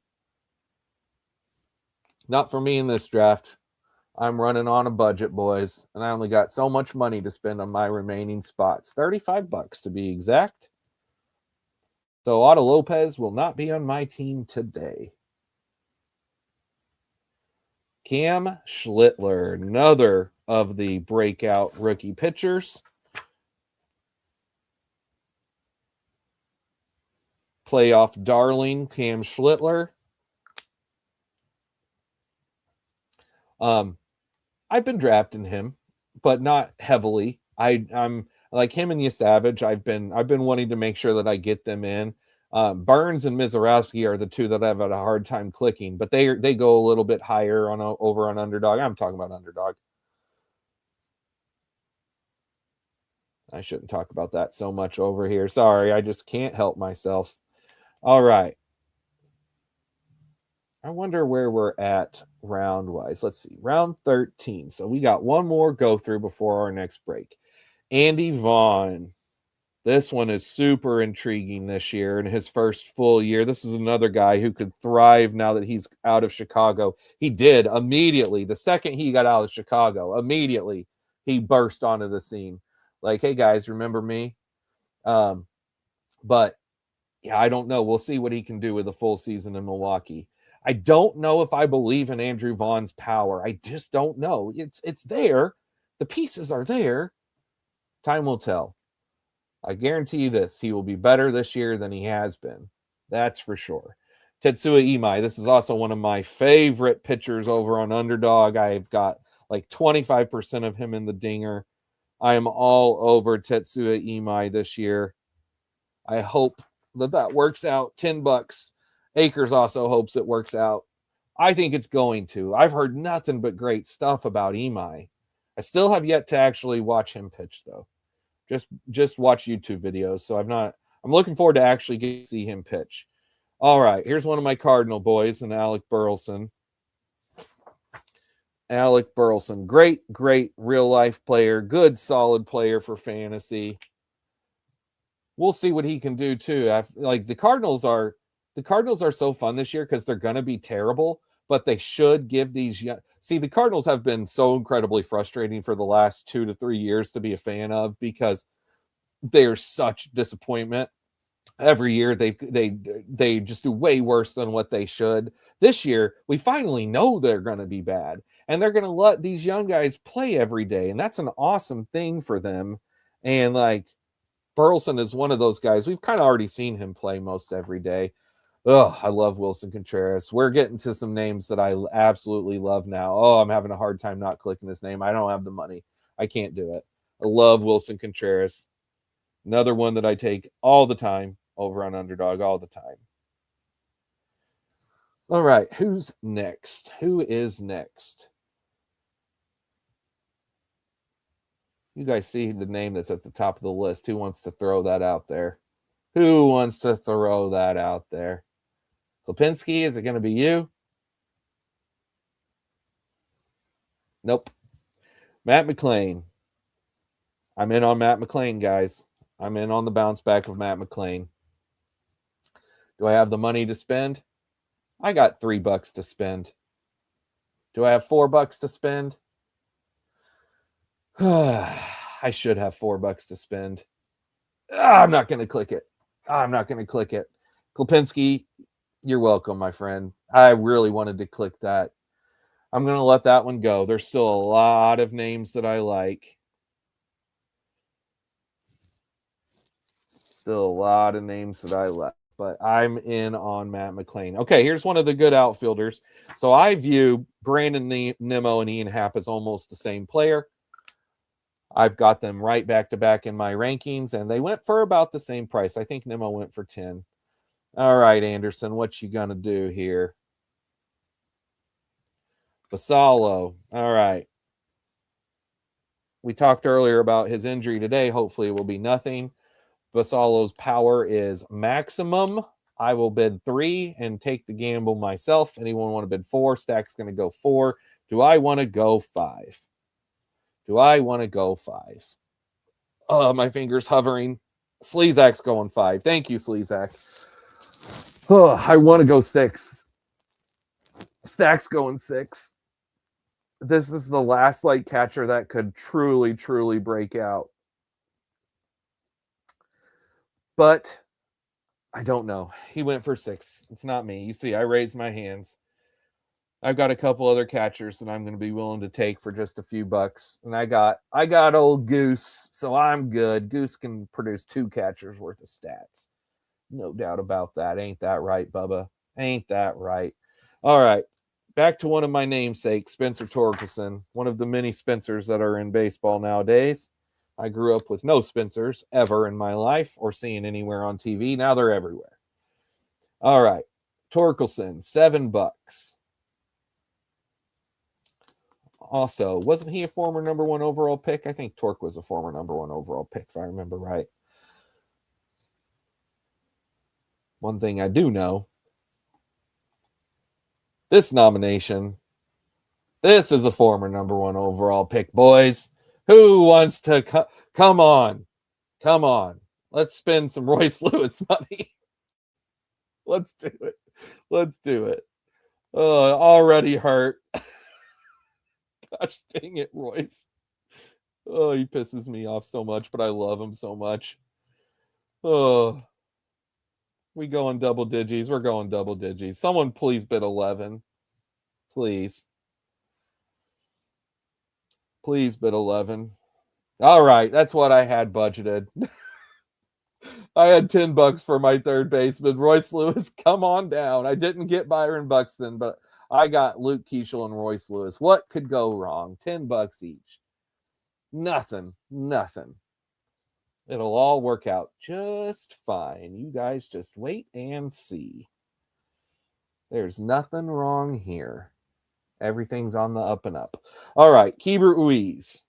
Speaker 1: Not for me in this draft. I'm running on a budget, boys, and I only got so much money to spend on my remaining spots. $35 to be exact. So Otto Lopez will not be on my team today. Cam Schlittler, another of the breakout rookie pitchers. Playoff darling, Cam Schlittler. I've been drafting him, but not heavily. I'm like him and Yasavage. I've been wanting to make sure that I get them in. Burns and Mizorowski are the two that I've had a hard time clicking, but they go a little bit higher over on Underdog. I'm talking about Underdog. I shouldn't talk about that so much over here. Sorry, I just can't help myself. All right. I wonder where we're at round-wise. Let's see. Round 13. So we got one more go through before our next break. Andy Vaughn. This one is super intriguing this year in his first full year. This is another guy who could thrive now that he's out of Chicago. He did immediately. The second he got out of Chicago, immediately he burst onto the scene. Like, hey, guys, remember me? But, yeah, I don't know. We'll see what he can do with a full season in Milwaukee. I don't know if I believe in Andrew Vaughn's power. I just don't know. It's there. The pieces are there. Time will tell. I guarantee you this. He will be better this year than he has been. That's for sure. Tetsuya Imai. This is also one of my favorite pitchers over on Underdog. I've got like 25% of him in the dinger. I am all over Tetsuya Imai this year. I hope that works out. $10. Akers also hopes it works out. I think it's going to. I've heard nothing but great stuff about Imai. I still have yet to actually watch him pitch, though. Just watch YouTube videos. So I'm looking forward to actually getting to see him pitch. All right, here's one of my Cardinal boys, and Alec Burleson. Alec Burleson, great real life player, good solid player for fantasy. We'll see what he can do too. Like the Cardinals are so fun this year because they're going to be terrible, but they should give these young. See, the Cardinals have been so incredibly frustrating for the last 2 to 3 years to be a fan of because they're such disappointment. Every year they just do way worse than what they should. This year, we finally know they're going to be bad, and they're going to let these young guys play every day, and that's an awesome thing for them. And like Burleson is one of those guys. We've kind of already seen him play most every day. Oh, I love Wilson Contreras. We're getting to some names that I absolutely love now. Oh, I'm having a hard time not clicking his name. I don't have the money. I can't do it. I love Wilson Contreras. Another one that I take all the time over on Underdog all the time. All right, who's next? Who is next? You guys see the name that's at the top of the list. Who wants to throw that out there? Who wants to throw that out there? Lipinski, is it going to be you? Nope. Matt McClain. I'm in on Matt McClain, guys. I'm in on the bounce back of Matt McClain. Do I have the money to spend? I got $3 to spend. Do I have $4 to spend? I should have $4 to spend. I'm not going to click it. Klipinski, you're welcome, my friend. I really wanted to click that. I'm going to let that one go. There's still a lot of names that I like. Still a lot of names that I like. But I'm in on Matt McClain. Okay, here's one of the good outfielders. So I view Brandon Nimmo and Ian Happ as almost the same player. I've got them right back to back in my rankings, and they went for about the same price. I think Nimmo went for 10. All right, Anderson, what you gonna do here? Vassallo. All right. We talked earlier about his injury today. Hopefully it will be nothing. Vassallo's power is maximum. I will bid 3 and take the gamble myself. Anyone want to bid 4? Stack's going to go 4. Do I want to go 5? Do I want to go 5? Oh, my finger's hovering. Sleazak's going 5. Thank you, Sleazak. Oh, I want to go 6. Stack's going 6. This is the last light catcher that could truly, truly break out. But I don't know. He went for 6. It's not me. You see, I raised my hands. I've got a couple other catchers that I'm going to be willing to take for just a few bucks. And I got old Goose, so I'm good. Goose can produce 2 catchers worth of stats. No doubt about that. Ain't that right, Bubba? Ain't that right? All right. Back to one of my namesakes, Spencer Torkelson, one of the many Spencers that are in baseball nowadays. I grew up with no Spencers ever in my life or seeing anywhere on TV. Now they're everywhere. All right. Torkelson, $7. Also, wasn't he a former number 1 overall pick? I think Torque was a former number 1 overall pick, if I remember right. One thing I do know, this nomination, this is a former number 1 overall pick, boys. Who wants to come on? Come on. Let's spend some Royce Lewis money. Let's do it. Let's do it. Oh, already hurt. Gosh dang it, Royce. Oh, he pisses me off so much, but I love him so much. Oh, we going double digits. We're going double digits. Someone please bid 11. Please. Please bid 11. All right, that's what I had budgeted. I had $10 for my third baseman. Royce Lewis, come on down. I didn't get Byron Buxton, but I got Luke Keeschel and Royce Lewis. What could go wrong? $10 each. Nothing. It'll all work out just fine. You guys just wait and see. There's nothing wrong here. Everything's on the up and up. All right, Keibert Ruiz.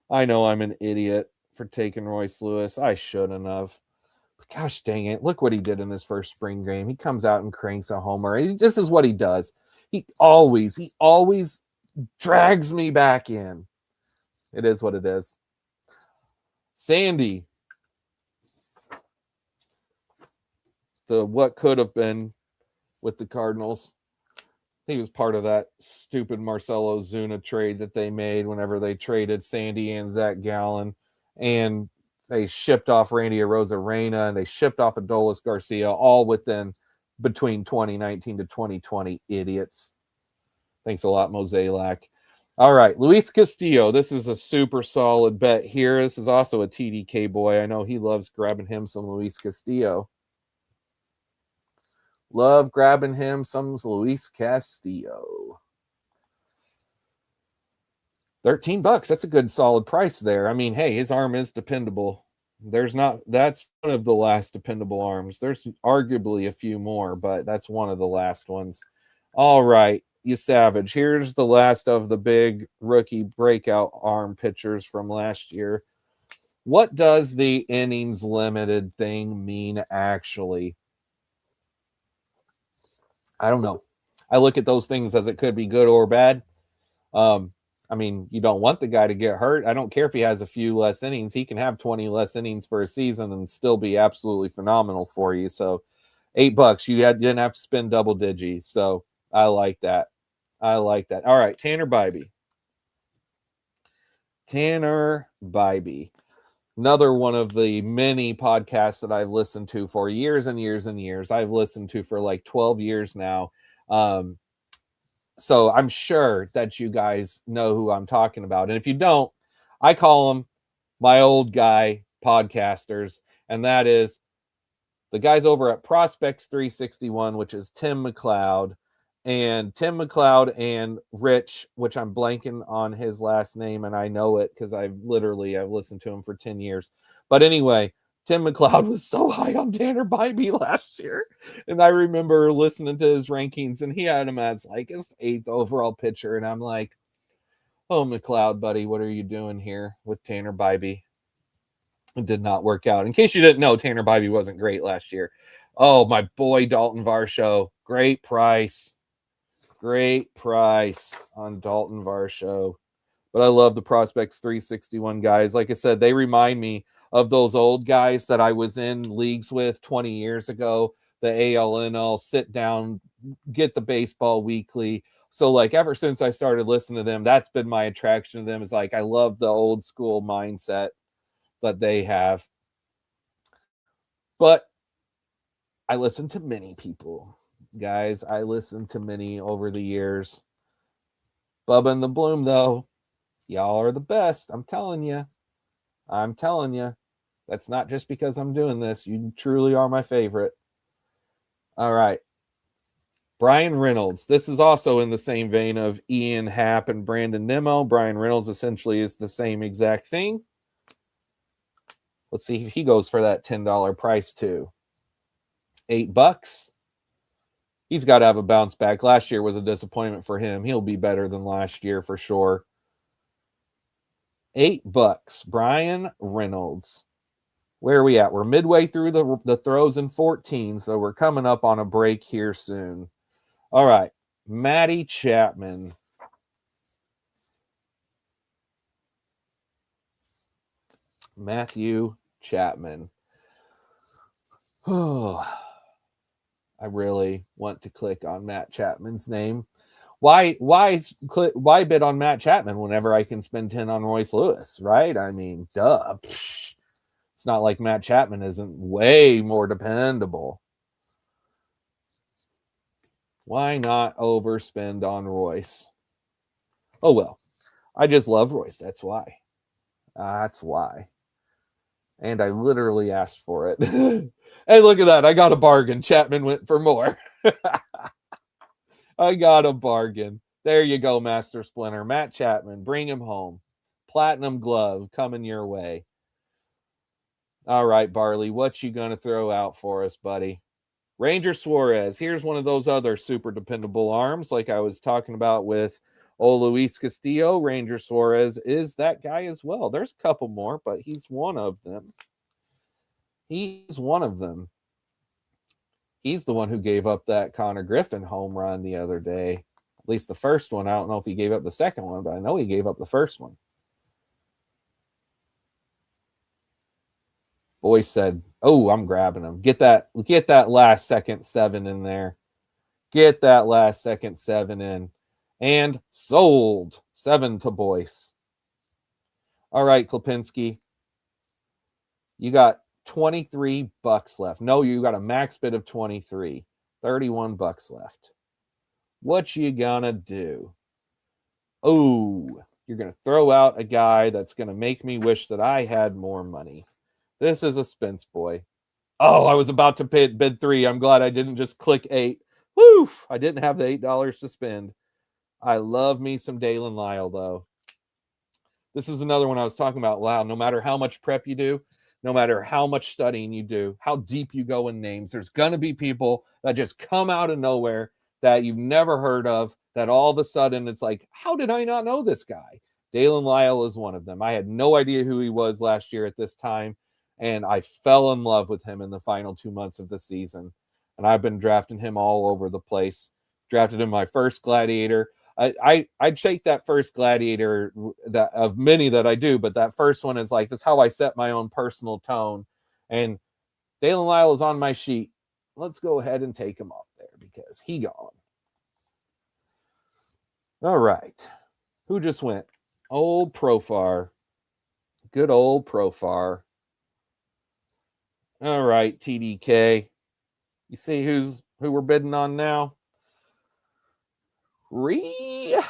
Speaker 1: I know I'm an idiot for taking Royce Lewis. I shouldn't have. But gosh dang it. Look what he did in his first spring game. He comes out and cranks a homer. This is what he does. He always drags me back in. It is what it is. Sandy. The what could have been with the Cardinals. He was part of that stupid Marcell Ozuna trade that they made whenever they traded Sandy and Zach Gallen. And they shipped off Randy Arozarena and they shipped off Adolis Garcia, all between 2019 to 2020. Idiots. Thanks a lot, Mosaic. All right, Luis Castillo. This is a super solid bet here. This is also a TDK boy. I know he loves grabbing him some Luis Castillo. Love grabbing him some Luis Castillo. $13. That's a good solid price there. I mean, hey, his arm is dependable. That's one of the last dependable arms. There's arguably a few more, but that's one of the last ones. All right, you savage. Here's the last of the big rookie breakout arm pitchers from last year. What does the innings limited thing mean actually? I don't know. I look at those things as it could be good or bad. I mean, you don't want the guy to get hurt. I don't care if he has a few less innings. He can have 20 less innings for a season and still be absolutely phenomenal for you. So $8, you didn't have to spend double digits. So I like that. All right, Tanner Bybee. Another one of the many podcasts that I've listened to for years and years and years. I've listened to for like 12 years now. So I'm sure that you guys know who I'm talking about. And if you don't, I call them my old guy podcasters. And that is the guys over at Prospects 361, which is Tim McLeod. And Tim McLeod and Rich, which I'm blanking on his last name, and I know it because I've listened to him for 10 years. But anyway, Tim McLeod was so high on Tanner Bybee last year. And I remember listening to his rankings, and he had him as like his 8th overall pitcher. And I'm like, oh, McLeod, buddy, what are you doing here with Tanner Bybee? It did not work out. In case you didn't know, Tanner Bybee wasn't great last year. Oh, my boy Dalton Varsho. Great price. Great price on Dalton Varsho. But I love the Prospects 361 guys. Like I said, they remind me of those old guys that I was in leagues with 20 years ago. The ALNL, sit down, get the baseball weekly. So, like, ever since I started listening to them, that's been my attraction to them. Is like, I love the old school mindset that they have. But I listen to many people, guys. I listened to many over the years. Bubba and the Bloom, though, y'all are the best. I'm telling you. I'm telling you. That's not just because I'm doing this. You truly are my favorite. All right. Brian Reynolds. This is also in the same vein of Ian Happ and Brandon Nimmo. Brian Reynolds essentially is the same exact thing. Let's see if he goes for that $10 price too. $8. He's got to have a bounce back. Last year was a disappointment for him. He'll be better than last year for sure. $8. Brian Reynolds. Where are we at? We're midway through the throws in 14, so we're coming up on a break here soon. All right. Matty Chapman. Matthew Chapman. Oh, I really want to click on Matt Chapman's name. Why bid on Matt Chapman whenever I can spend 10 on Royce Lewis, right? I mean, duh. It's not like Matt Chapman isn't way more dependable. Why not overspend on Royce? Oh, well. I just love Royce. That's why. That's why. And I literally asked for it. Hey, look at that. I got a bargain. Chapman went for more. I got a bargain. There you go, Master Splinter. Matt Chapman, bring him home. Platinum glove coming your way. All right, Barley, what you going to throw out for us, buddy? Ranger Suarez. Here's one of those other super dependable arms like I was talking about with Luis Castillo. Ranger Suarez is that guy as well. There's a couple more, but he's one of them. He's one of them. He's the one who gave up that Connor Griffin home run the other day. At least the first one. I don't know if he gave up the second one, but I know he gave up the first one. Boy said, "Oh, I'm grabbing him. Get that last second 7 in there. Get that last second 7 in." And sold. 7 to Boyce. All right, Klipinski. You got $23 left. No, you got a max bid of 23. $31 left. What you gonna do? Oh, you're gonna throw out a guy that's gonna make me wish that I had more money. This is a Spence boy. Oh, I was about to bid 3. I'm glad I didn't just click 8. Woo! I didn't have the $8 to spend. I love me some Dalen Lyle, though. This is another one I was talking about. Wow, no matter how much prep you do, no matter how much studying you do, how deep you go in names, there's going to be people that just come out of nowhere that you've never heard of, that all of a sudden it's like, how did I not know this guy? Dalen Lyle is one of them. I had no idea who he was last year at this time, and I fell in love with him in the final 2 months of the season. And I've been drafting him all over the place. Drafted him my first Gladiator. I'd shake that first Gladiator that of many that I do, but that first one is like, that's how I set my own personal tone. And Dalen Lyle is on my sheet. Let's go ahead and take him off there because he gone. All right. Who just went? Old Profar. Good old Profar. All right, TDK. You see who we're bidding on now? Went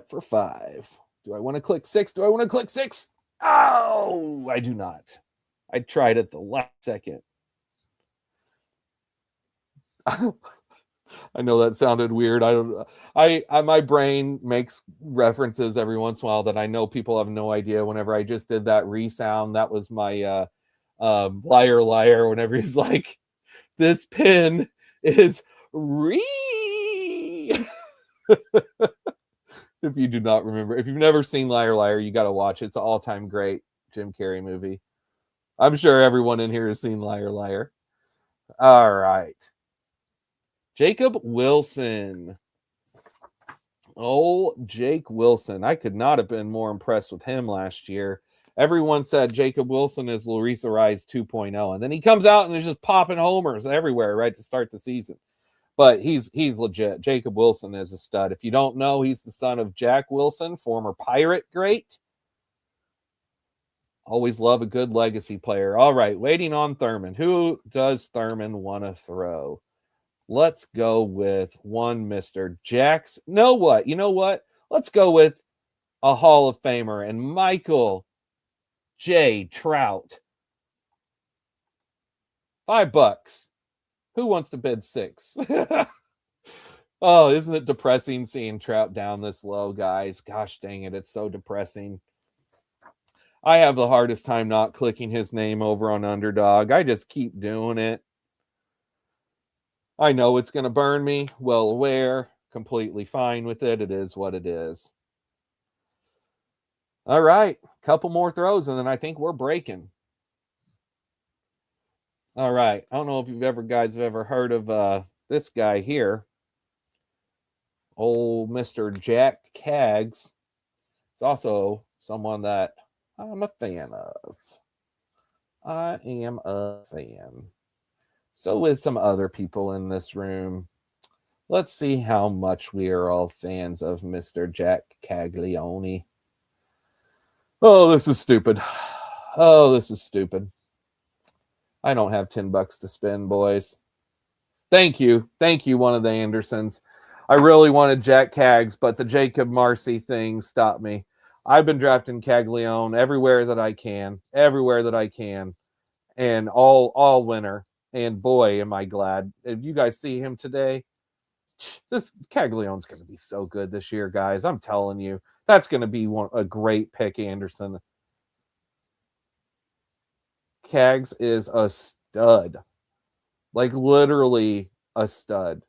Speaker 1: for 5. Do I want to click 6? Do I want to click 6? Oh, I do not. I tried at the last second. I know that sounded weird. I my brain makes references every once in a while that I know people have no idea. Whenever I just did that resound, that was my liar liar. Whenever he's like, this pin is If you do not remember, if you've never seen Liar Liar, you got to watch it. It's an all-time great Jim Carrey movie. I'm sure everyone in here has seen Liar Liar. All right. Jacob Wilson. Oh, Jake Wilson. I could not have been more impressed with him last year. Everyone said Jacob Wilson is Larissa Rise 2.0. And then he comes out and is just popping homers everywhere right to start the season. But he's legit. Jacob Wilson is a stud. If you don't know, he's the son of Jack Wilson, former Pirate great. Always love a good legacy player. All right, waiting on Thurman. Who does Thurman want to throw? Let's go with one Mr. Jax. You know what? Let's go with a Hall of Famer and Michael J. Trout. $5. Who wants to bid $6? Oh, isn't it depressing seeing Trout down this low, guys? Gosh dang it, it's so depressing. I have the hardest time not clicking his name over on Underdog. I just keep doing it. I know it's going to burn me. Well aware. Completely fine with it. It is what it is. All right. Couple more throws, and then I think we're breaking. All right. I don't know if you guys have ever heard of this guy here. Old Mr. Jack Cags. It's also someone that I'm a fan of. I am a fan. So is some other people in this room. Let's see how much we are all fans of Mr. Jack Caglione. Oh, this is stupid. Oh, this is stupid. I don't have $10 to spend, boys. Thank you. Thank you, one of the Andersons. I really wanted Jack Cags, but the Jacob Marcy thing stopped me. I've been drafting Caglione everywhere that I can, and all winter. And boy, am I glad. If you guys see him today, this Caglione's going to be so good this year, guys. I'm telling you, that's going to be a great pick, Anderson. Cags is a stud, like literally a stud.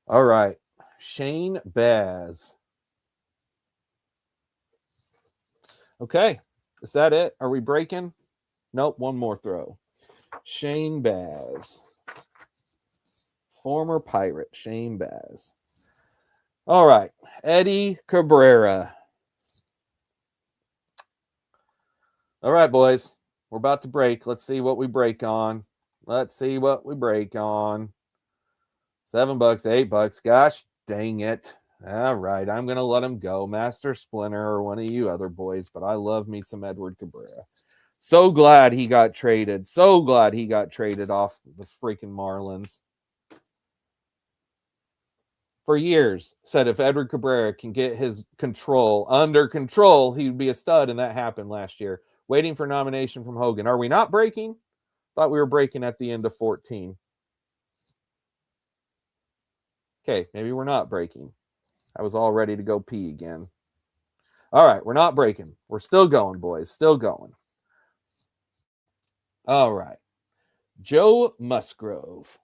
Speaker 1: All right, Shane Baz. Okay, is that it? Are we breaking? Nope, one more throw. Shane Baz. Former Pirate, Shane Baz. All right, Eddie Cabrera. All right, boys, we're about to break. Let's see what we break on. $7, $8. Gosh dang it. All right, I'm going to let him go. Master Splinter or one of you other boys, but I love me some Edward Cabrera. So glad he got traded. So glad he got traded off the freaking Marlins. For years, said if Edward Cabrera can get his control under control, he would be a stud, and that happened last year. Waiting for nomination from Hogan. Are we not breaking? Thought we were breaking at the end of 14. Okay, maybe we're not breaking. I was all ready to go pee again. All right, we're not breaking. We're still going, boys. Still going. All right. Joe Musgrove.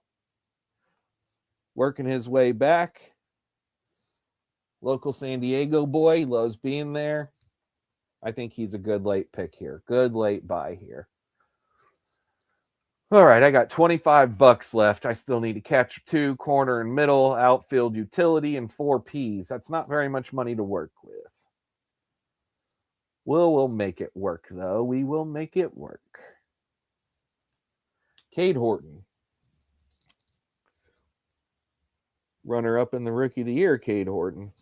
Speaker 1: Working his way back. Local San Diego boy. Loves being there. I think he's a good late pick here. Good late buy here. All right, I got $25 left. I still need a catcher 2, corner and middle, outfield utility, and 4 Ps. That's not very much money to work with. We'll make it work, though. We will make it work. Cade Horton. Runner-up in the Rookie of the Year, Cade Horton.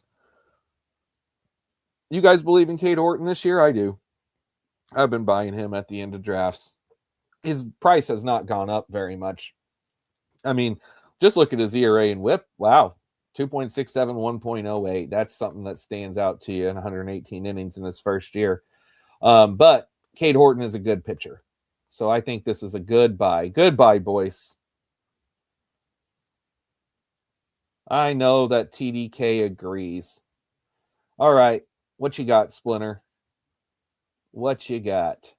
Speaker 1: You guys believe in Cade Horton this year? I do. I've been buying him at the end of drafts. His price has not gone up very much. I mean, just look at his ERA and WHIP. Wow, 2.67, 1.08. That's something that stands out to you in 118 innings in his first year. But Cade Horton is a good pitcher. So I think this is a good buy. Good buy, boys. I know that TDK agrees. All right. What you got, Splinter? What you got?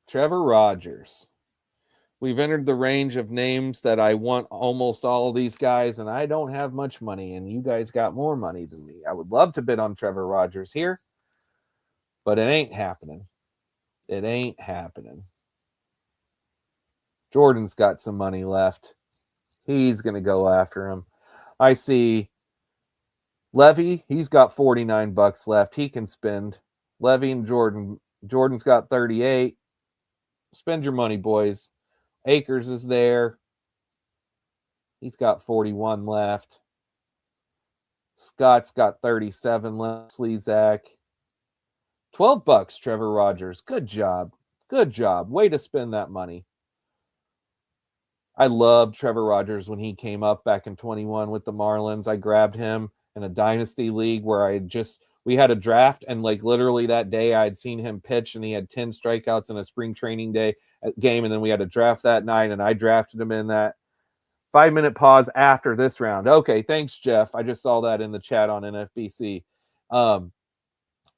Speaker 1: Trevor Rogers. We've entered the range of names that I want almost all of these guys, and I don't have much money, and you guys got more money than me. I would love to bid on Trevor Rogers here, but it ain't happening. It ain't happening. Jordan's got some money left. He's going to go after him. I see Levy, he's got $49 left. He can spend. Levy and Jordan. Jordan's got 38. Spend your money, boys. Akers is there. He's got 41 left. Scott's got 37 left. Slezak. $12, Trevor Rogers. Good job. Good job. Way to spend that money. I loved Trevor Rogers when he came up back in 21 with the Marlins. I grabbed him in a dynasty league where we had a draft, and like literally that day I had seen him pitch and he had 10 strikeouts in a spring training day game, and then we had a draft that night and I drafted him in that. 5-minute pause after this round. Okay, thanks, Jeff. I just saw that in the chat on NFBC.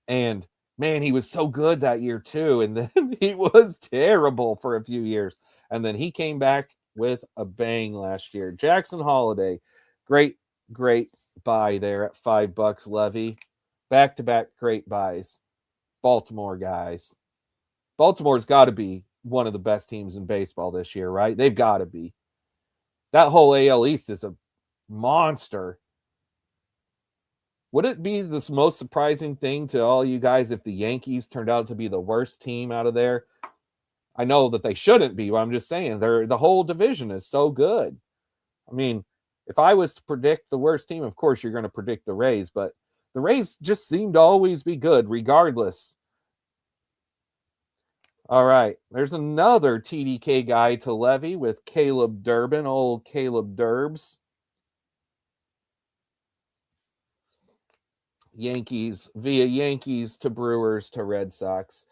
Speaker 1: And man, he was so good that year too. And then he was terrible for a few years. And then he came back with a bang last year. Jackson Holiday, great buy there at $5. Levy, back-to-back great buys. Baltimore guys. Baltimore's got to be one of the best teams in baseball this year, right? They've got to be. That whole AL East is a monster. Would it be the most surprising thing to all you guys if the Yankees turned out to be the worst team out of there? I know that they shouldn't be, but I'm just saying the whole division is so good. I mean, if I was to predict the worst team, of course you're going to predict the Rays, but the Rays just seem to always be good regardless. All right, there's another TDK guy to Levy with Caleb Durbin, old Caleb Durbs. Yankees to Brewers to Red Sox.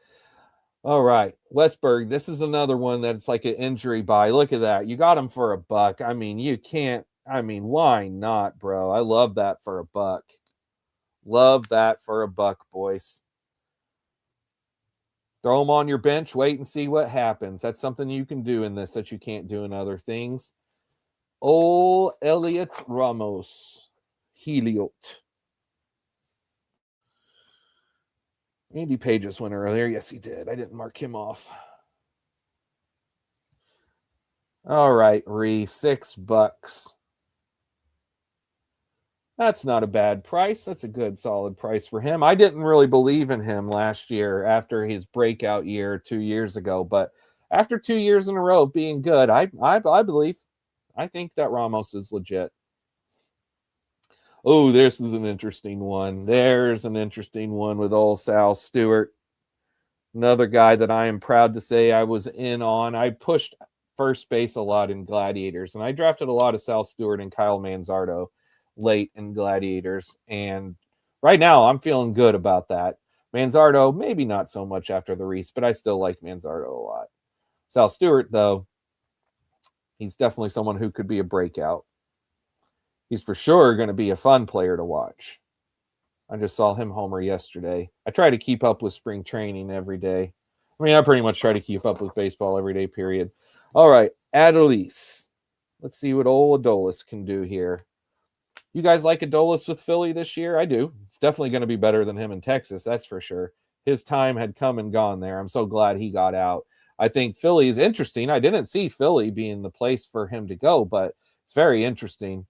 Speaker 1: All right, Westberg, this is another one that's like an injury buy. Look at that. You got him for $1. I mean, you can't. I mean, why not, bro? I love that for $1. Love that for $1, boys. Throw them on your bench, wait and see what happens. That's something you can do in this that you can't do in other things. Old Elliot Ramos. Heliot. Andy Pages went earlier. Yes, he did. I didn't mark him off. All right, $6. That's not a bad price. That's a good, solid price for him. I didn't really believe in him last year after his breakout year 2 years ago, but after 2 years in a row of being good, I believe. I think that Ramos is legit. Oh, this is an interesting one. There's an interesting one with old Sal Stewart. Another guy that I am proud to say I was in on. I pushed first base a lot in Gladiators, and I drafted a lot of Sal Stewart and Kyle Manzardo late in Gladiators, and right now I'm feeling good about that. Manzardo, maybe not so much after the Reese, but I still like Manzardo a lot. Sal Stewart, though, he's definitely someone who could be a breakout. He's for sure going to be a fun player to watch. I just saw him homer yesterday. I try to keep up with spring training every day. I mean, I pretty much try to keep up with baseball every day, period. All right, Adolis. Let's see what old Adolis can do here. You guys like Adolis with Philly this year? I do. It's definitely going to be better than him in Texas, that's for sure. His time had come and gone there. I'm so glad he got out. I think Philly is interesting. I didn't see Philly being the place for him to go, but it's very interesting.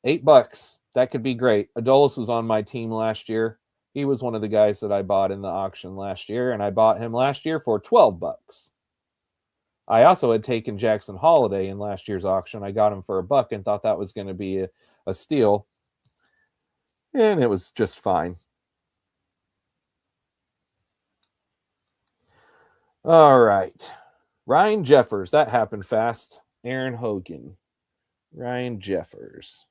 Speaker 1: $8. That could be great. Adolis was on my team last year. He was one of the guys that I bought in the auction last year, and I bought him last year for $12. I also had taken Jackson Holiday in last year's auction. I got him for $1 and thought that was going to be a steal. And it was just fine. All right. Ryan Jeffers. That happened fast. Aaron Hogan. Ryan Jeffers.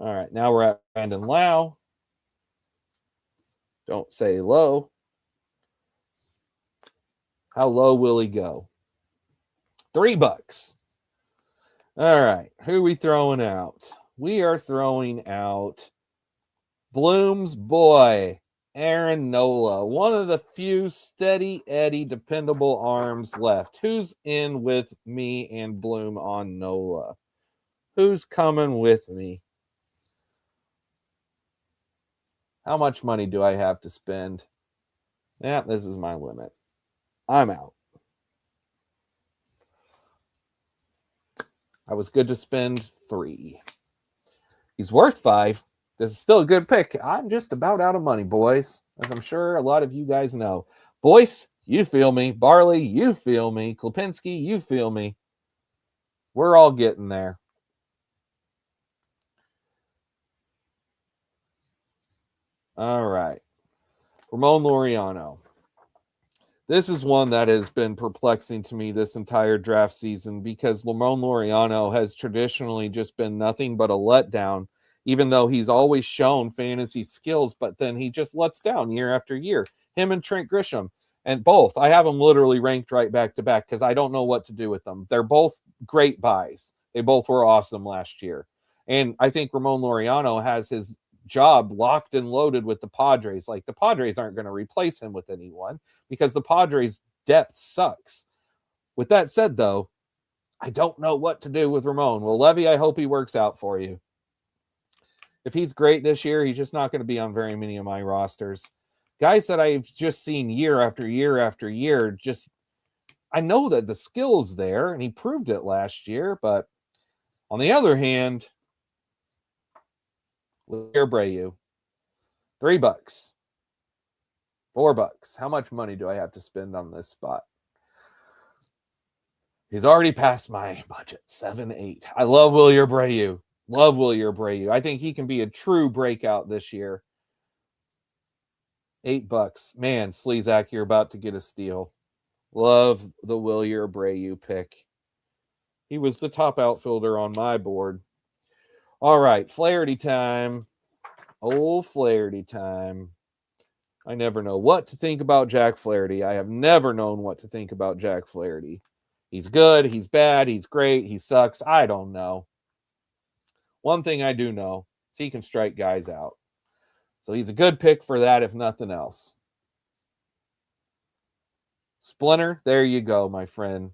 Speaker 1: All right. Now we're at Brandon Lau. Don't say low. How low will he go? $3. All right. Who are we throwing out? We are throwing out Bloom's boy, Aaron Nola, one of the few steady Eddie dependable arms left. Who's in with me and Bloom on Nola? Who's coming with me? How much money do I have to spend? Yeah, this is my limit. I'm out. I was good to spend 3. He's worth 5. This is still a good pick. I'm just about out of money, boys, as I'm sure a lot of you guys know. Boyce, you feel me. Barley, you feel me. Klipinski, you feel me. We're all getting there. All right. Ramon Laureano. This is one that has been perplexing to me this entire draft season because Ramon Laureano has traditionally just been nothing but a letdown, even though he's always shown fantasy skills, but then he just lets down year after year. Him and Trent Grisham, and both. I have them literally ranked right back to back because I don't know what to do with them. They're both great buys. They both were awesome last year. And I think Ramon Laureano has his job locked and loaded with the Padres. Like, the Padres aren't going to replace him with anyone because the Padres' depth sucks. With that said, though, I don't know what to do with Ramon. Well, Levy, I hope he works out for you. If he's great this year, he's just not going to be on very many of my rosters. Guys that I've just seen year after year after year, just, I know that the skill's there, and he proved it last year, but on the other hand, Abreu, $3, $4. How much money do I have to spend on this spot? He's already passed my budget, 7, 8. I love Wilyer Abreu. Love Wilyer Abreu. I think he can be a true breakout this year. $8. Man, Slezak, you're about to get a steal. Love the Wilyer Abreu pick. He was the top outfielder on my board. All right, Flaherty time. Old Flaherty time. I never know what to think about Jack Flaherty. I have never known what to think about Jack Flaherty. He's good, he's bad, he's great, he sucks. I don't know. One thing I do know is he can strike guys out. So he's a good pick for that, if nothing else. Splinter, there you go, my friend.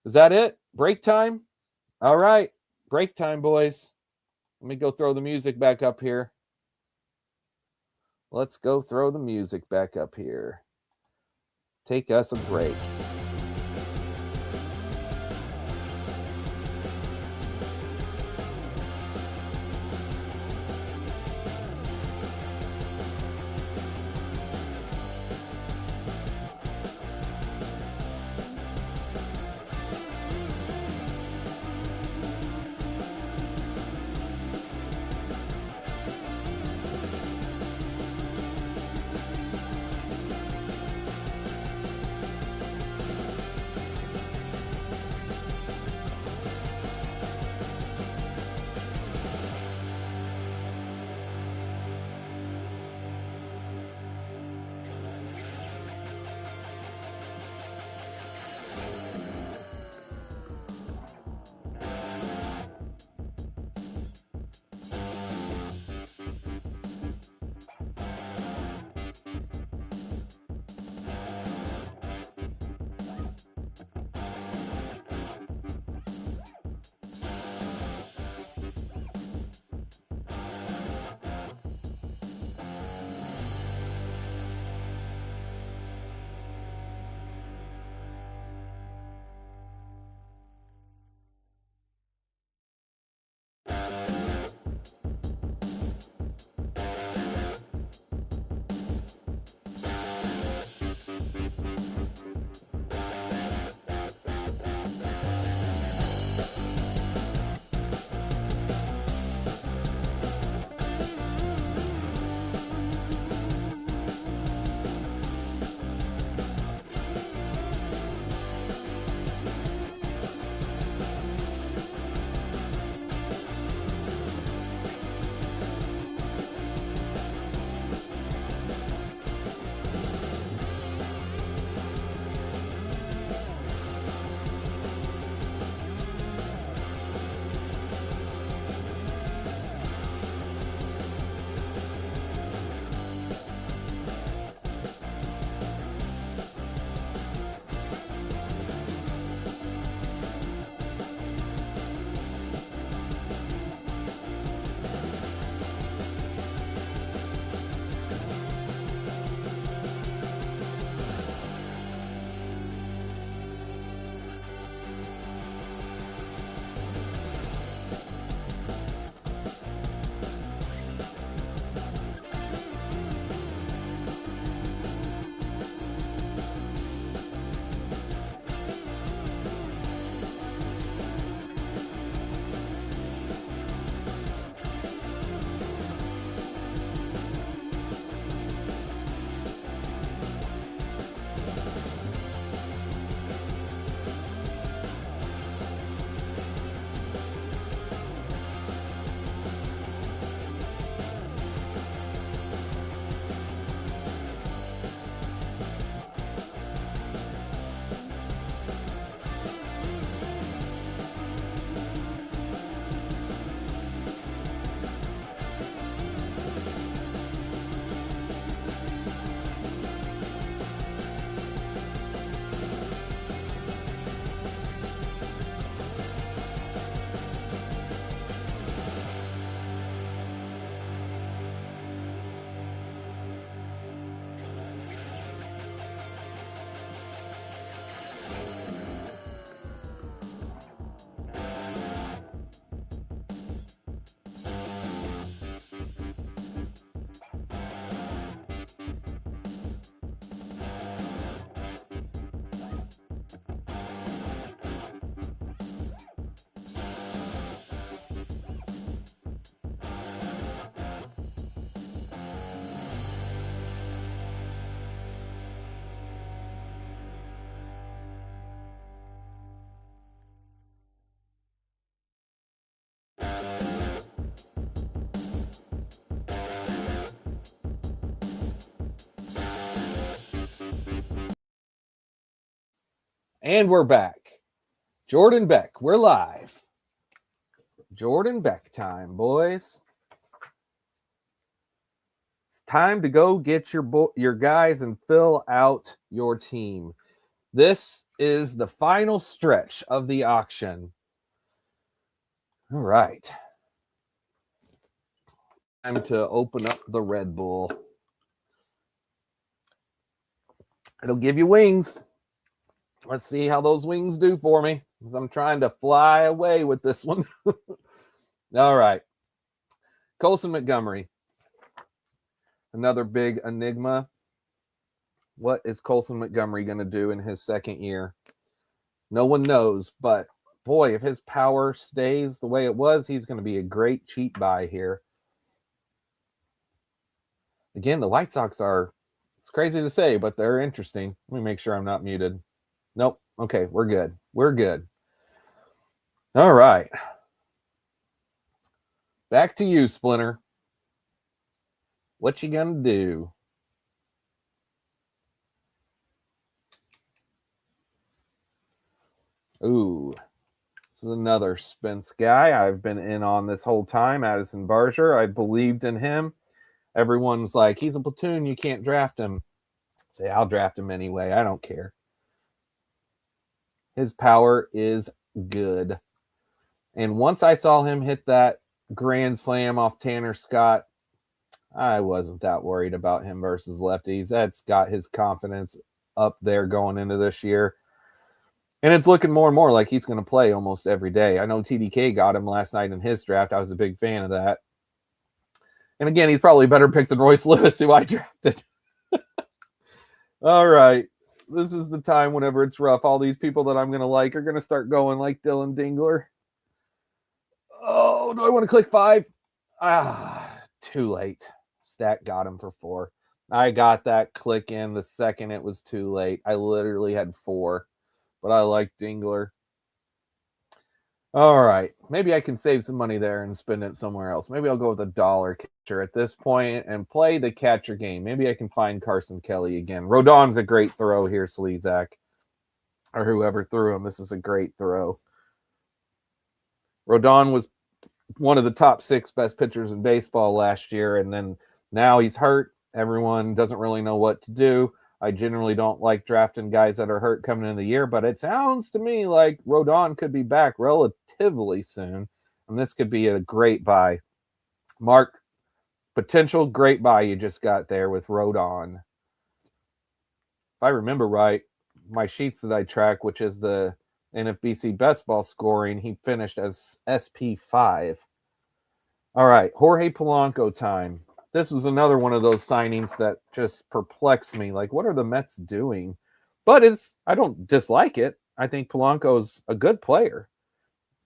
Speaker 1: Is that it? Break time? All right. Break time, boys. Let me go throw the music back up here. Let's go throw the music back up here. Take us a break. And we're back. Jordan Beck, we're live. Jordan Beck time, boys. It's time to go get your guys and fill out your team. This is the final stretch of the auction. All right. Time to open up the Red Bull. It'll give you wings. Let's see how those wings do for me, because I'm trying to fly away with this one. All right. Colson Montgomery. Another big enigma. What is Colson Montgomery going to do in his second year? No one knows, but boy, if his power stays the way it was, he's going to be a great cheap buy here. Again, the White Sox are, it's crazy to say, but they're interesting. Let me make sure I'm not muted. Nope. Okay, we're good. We're good. All right. Back to you, Splinter. What you gonna do? Ooh, this is another Spence guy I've been in on this whole time. Addison Barger. I believed in him. Everyone's like, he's a platoon. You can't draft him. Say, I'll draft him anyway. I don't care. His power is good. And once I saw him hit that grand slam off Tanner Scott, I wasn't that worried about him versus lefties. That's got his confidence up there going into this year. And it's looking more and more like he's going to play almost every day. I know TDK got him last night in his draft. I was a big fan of that. And again, he's probably a better pick than Royce Lewis, who I drafted. All right. This is the time whenever it's rough. All these people that I'm going to like are going to start going like Dylan Dingler. Oh, do I want to click 5? Too late. Stat got him for 4. I got that click in the second it was too late. I literally had 4, but I like Dingler. All right. Maybe I can save some money there and spend it somewhere else. Maybe I'll go with $1 catcher at this point and play the catcher game. Maybe I can find Carson Kelly again. Rodon's a great throw here, Slezak. Or whoever threw him. This is a great throw. Rodon was one of the top 6 best pitchers in baseball last year, and then now he's hurt. Everyone doesn't really know what to do. I generally don't like drafting guys that are hurt coming into the year, but it sounds to me like Rodon could be back relatively soon, and this could be a great buy. Mark, potential great buy you just got there with Rodon. If I remember right, my sheets that I track, which is the NFBC best ball scoring, he finished as SP5. All right, Jorge Polanco time. This was another one of those signings that just perplexed me. Like, what are the Mets doing? But I don't dislike it. I think Polanco's a good player.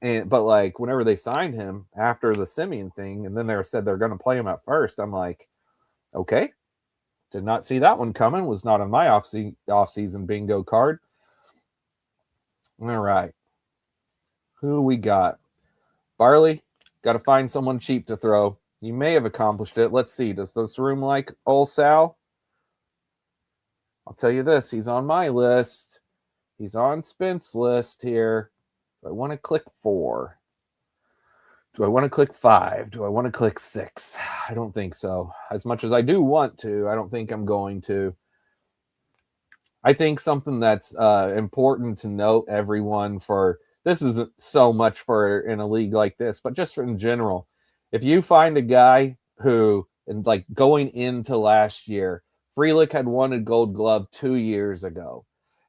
Speaker 1: But like, whenever they signed him after the Simeon thing, and then they said they're going to play him at first, I'm like, okay. Did not see that one coming. Was not on my off-season bingo card. All right. Who we got? Barley. Got to find someone cheap to throw. You may have accomplished it. Let's see. Does this room like Old Sal? I'll tell you this. He's on my list. He's on Spence's list here. Do I want to click 4? Do I want to click 5? Do I want to click 6? I don't think so. As much as I do want to, I don't think I'm going to. I think something that's important to note, everyone, for this isn't so much for in a league like this, but just in general, if you find a guy who, and like going into last year, Frelick had won a Gold Glove 2 years ago,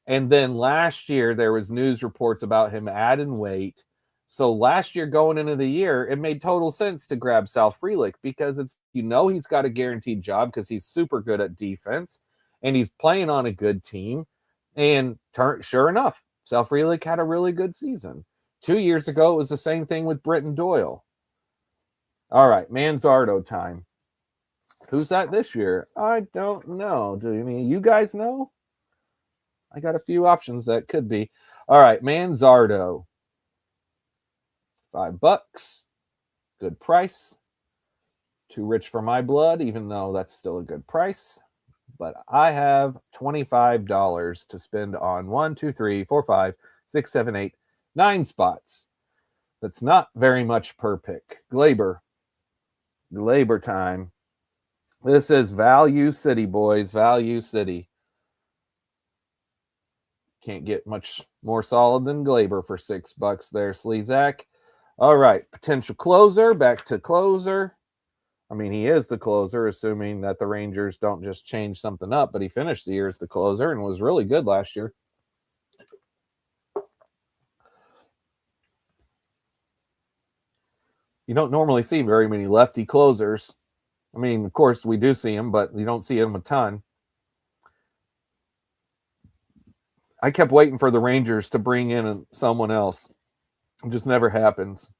Speaker 1: and then last year there was news reports about him adding weight. So last year going into the year, it made total sense to grab Sal Frelick because it's he's got a guaranteed job because he's super good at defense. And he's playing on a good team. And sure enough, Sal Frelick had a really good season. 2 years ago, it was the same thing with Britton Doyle. All right, Manzardo time. Who's that this year? I don't know. Do you guys know? I got a few options that could be. All right, Manzardo. $5. Good price. Too rich for my blood, even though that's still a good price. but I have $25 to spend on 1, 2, 3, 4, 5, 6, 7, 8, 9 spots. That's not very much per pick. Glaber time. This is Value City, boys. Value City. Can't get much more solid than Glaber for $6 there, Slezak. All right, potential closer. Back to closer. I mean, he is the closer, assuming that the Rangers don't just change something up, but he finished the year as the closer and was really good last year. You don't normally see very many lefty closers. I mean, of course, we do see them, but you don't see them a ton. I kept waiting for the Rangers to bring in someone else. It just never happens.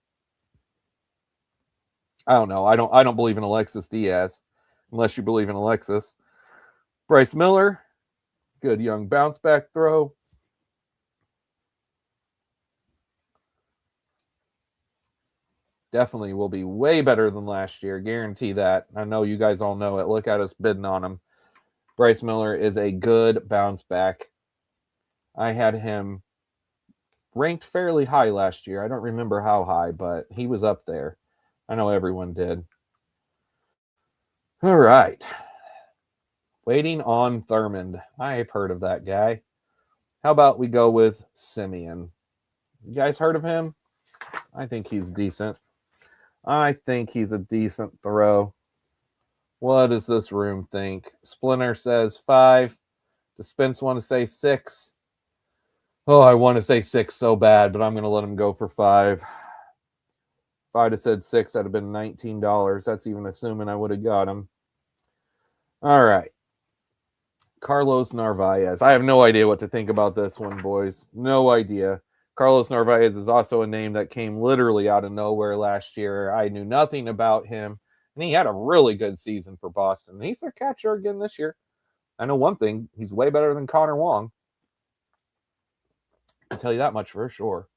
Speaker 1: I don't know. I don't believe in Alexis Diaz, unless you believe in Alexis. Bryce Miller, good young bounce back throw. Definitely will be way better than last year. Guarantee that. I know you guys all know it. Look at us bidding on him. Bryce Miller is a good bounce back. I had him ranked fairly high last year. I don't remember how high, but he was up there. I know everyone did. All right. Waiting on Thurmond. I've heard of that guy. How about we go with Simeon? You guys heard of him? I think he's decent. I think he's a decent throw. What does this room think? Splinter says 5. Does Spence want to say 6? Oh, I want to say 6 so bad, but I'm going to let him go for 5. If I'd have said 6, that'd have been $19. That's even assuming I would have got him. All right. Carlos Narvaez. I have no idea what to think about this one, boys. No idea. Carlos Narvaez is also a name that came literally out of nowhere last year. I knew nothing about him, and he had a really good season for Boston. He's their catcher again this year. I know one thing. He's way better than Connor Wong. I can tell you that much for sure.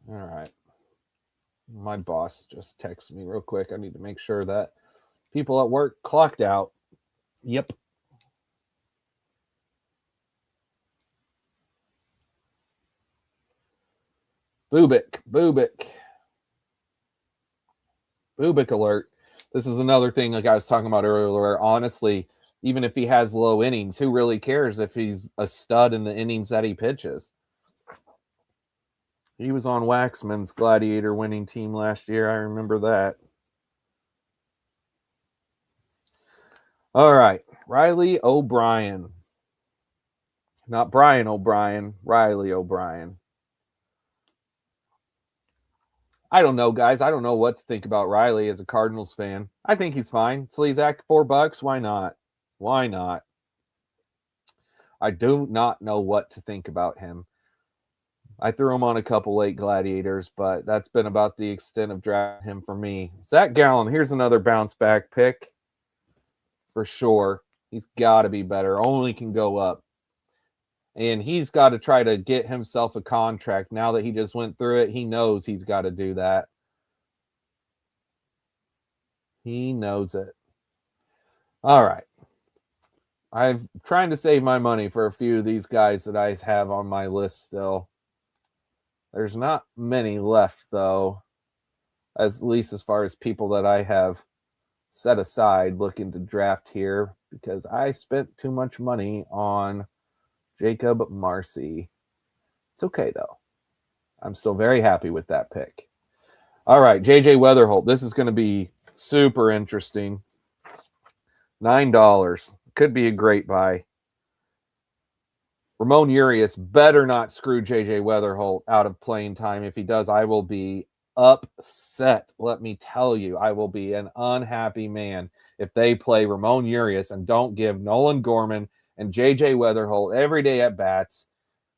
Speaker 1: All right. My boss just texted me real quick. I need to make sure that people at work clocked out. Yep. Bubik alert. This is another thing like I was talking about earlier. Honestly, even if he has low innings, who really cares if he's a stud in the innings that he pitches? He was on Waxman's Gladiator winning team last year. I remember that. All right. Riley O'Brien. Not Brian O'Brien, Riley O'Brien. I don't know, guys. I don't know what to think about Riley as a Cardinals fan. I think he's fine. Slezak, $4. Why not? Why not? I do not know what to think about him. I threw him on a couple late Gladiators, but that's been about the extent of drafting him for me. Zach Gallen, here's another bounce back pick. For sure. He's got to be better. Only can go up. And he's got to try to get himself a contract. Now that he just went through it, he knows he's got to do that. He knows it. All right. I'm trying to save my money for a few of these guys that I have on my list still. There's not many left, though, at least as far as people that I have set aside looking to draft here, because I spent too much money on Jacob Marcy. It's okay, though. I'm still very happy with that pick. All right, JJ Weatherholt. This is going to be super interesting. $9. Could be a great buy. Ramon Urias better not screw JJ Weatherholt out of playing time. If he does, I will be upset. Let me tell you, I will be an unhappy man if they play Ramon Urias and don't give Nolan Gorman and JJ Weatherholt every day at bats.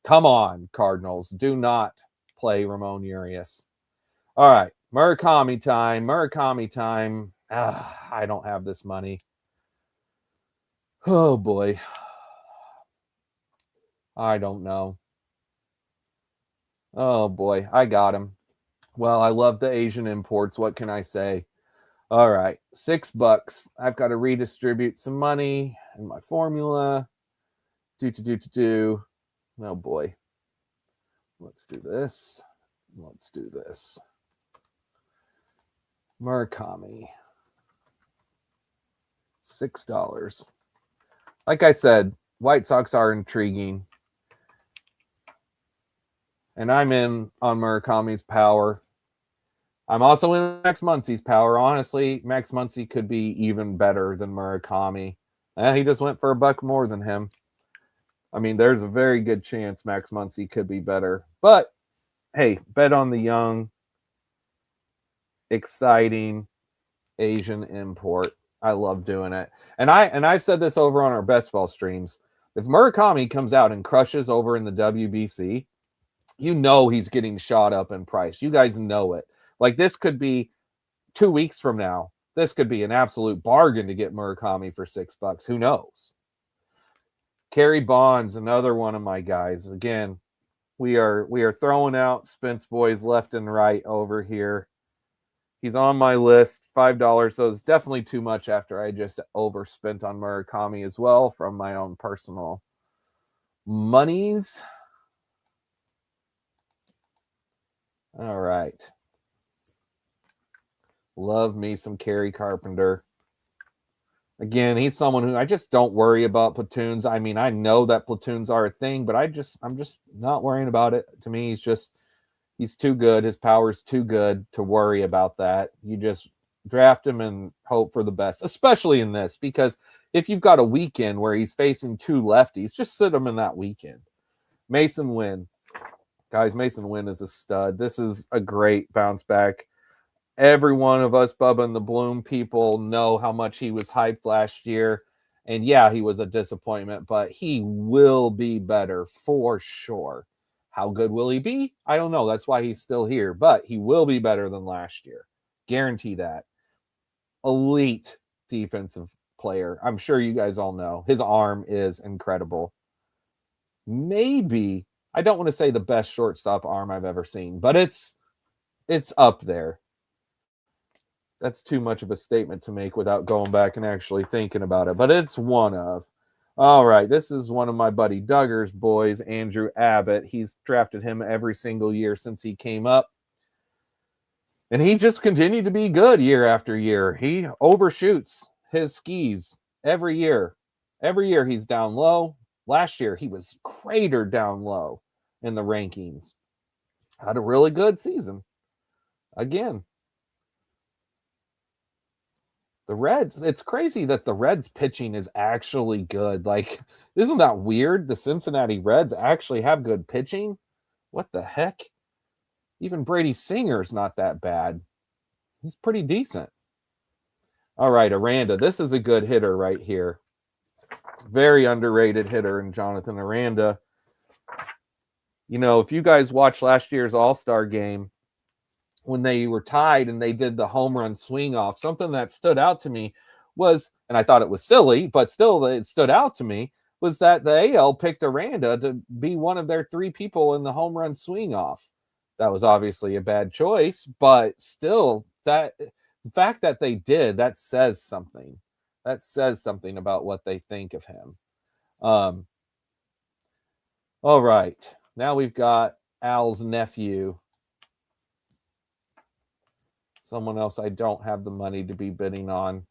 Speaker 1: Come on, Cardinals. Do not play Ramon Urias. All right, Murakami time. I don't have this money. Oh, boy. I don't know. Oh, boy. I got him. Well, I love the Asian imports. What can I say? All right, $6. I've got to redistribute some money in my formula. Oh boy. Let's do this. Let's do this. Murakami. $6. Like I said, White Sox are intriguing. And I'm in on Murakami's power. I'm also in Max Muncy's power. Honestly, Max Muncy could be even better than Murakami. He just went for $1 more than him. I mean, there's a very good chance Max Muncy could be better. But, hey, bet on the young, exciting Asian import. I love doing it. And I've said this over on our best ball streams. If Murakami comes out and crushes over in the WBC, you know he's getting shot up in price. You guys know it. Like, this could be 2 weeks from now. This could be an absolute bargain to get Murakami for $6. Who knows? Kerry Bonds, another one of my guys. Again, we are throwing out Spence boys left and right over here. He's on my list, $5. So it's definitely too much after I just overspent on Murakami as well from my own personal monies. All right. Love me some Kerry Carpenter. Again, he's someone who I just don't worry about platoons. I mean, I know that platoons are a thing, but I'm just not worrying about it. To me, he's too good. His power's too good to worry about that. You just draft him and hope for the best, especially in this, because if you've got a weekend where he's facing 2 lefties, just sit him in that weekend. Mason Wynn. Guys, Mason Wynn is a stud. This is a great bounce back. Every one of us, Bubba and the Bloom people, know how much he was hyped last year. And yeah, he was a disappointment, but he will be better for sure. How good will he be? I don't know. That's why he's still here, but he will be better than last year. Guarantee that. Elite defensive player. I'm sure you guys all know. His arm is incredible. Maybe, I don't want to say the best shortstop arm I've ever seen, but it's up there. That's too much of a statement to make without going back and actually thinking about it, but it's one of. All right, this is one of my buddy Duggar's boys, Andrew Abbott. He's drafted him every single year since he came up. And he just continued to be good year after year. He overshoots his skis every year. Every year he's down low. Last year he was cratered down low in the rankings. Had a really good season. Again, the Reds, it's crazy that the Reds pitching is actually good. Like, isn't that weird? The Cincinnati Reds actually have good pitching. What the heck? Even Brady Singer's not that bad. He's pretty decent. All right, Aranda. This is a good hitter right here. Very underrated hitter in Jonathan Aranda. You know, if you guys watched last year's All-Star game, when they were tied and they did the home run swing off, something that stood out to me was, and I thought it was silly, but still it stood out to me, was that the AL picked Aranda to be one of their 3 people in the home run swing off. That was obviously a bad choice, but still, that the fact that they did, that says something. That says something about what they think of him. All right. Now we've got Al's nephew. Someone else I don't have the money to be bidding on.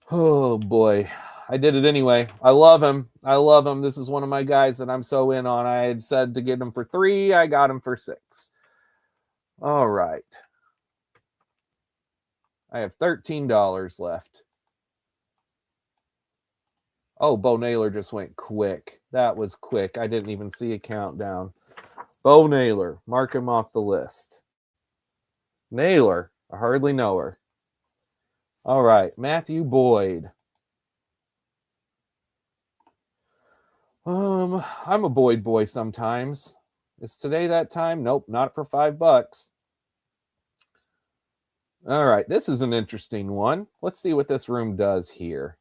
Speaker 1: Oh, boy. I did it anyway. I love him. I love him. This is one of my guys that I'm so in on. I had said to get him for 3. I got him for 6. All right. I have $13 left. Oh, Bo Naylor just went quick. That was quick. I didn't even see a countdown. Bo Naylor. Mark him off the list. Naylor. I hardly know her. All right. Matthew Boyd. I'm a Boyd boy sometimes. Is today that time? Nope, not for $5. All right, this is an interesting one. Let's see what this room does here.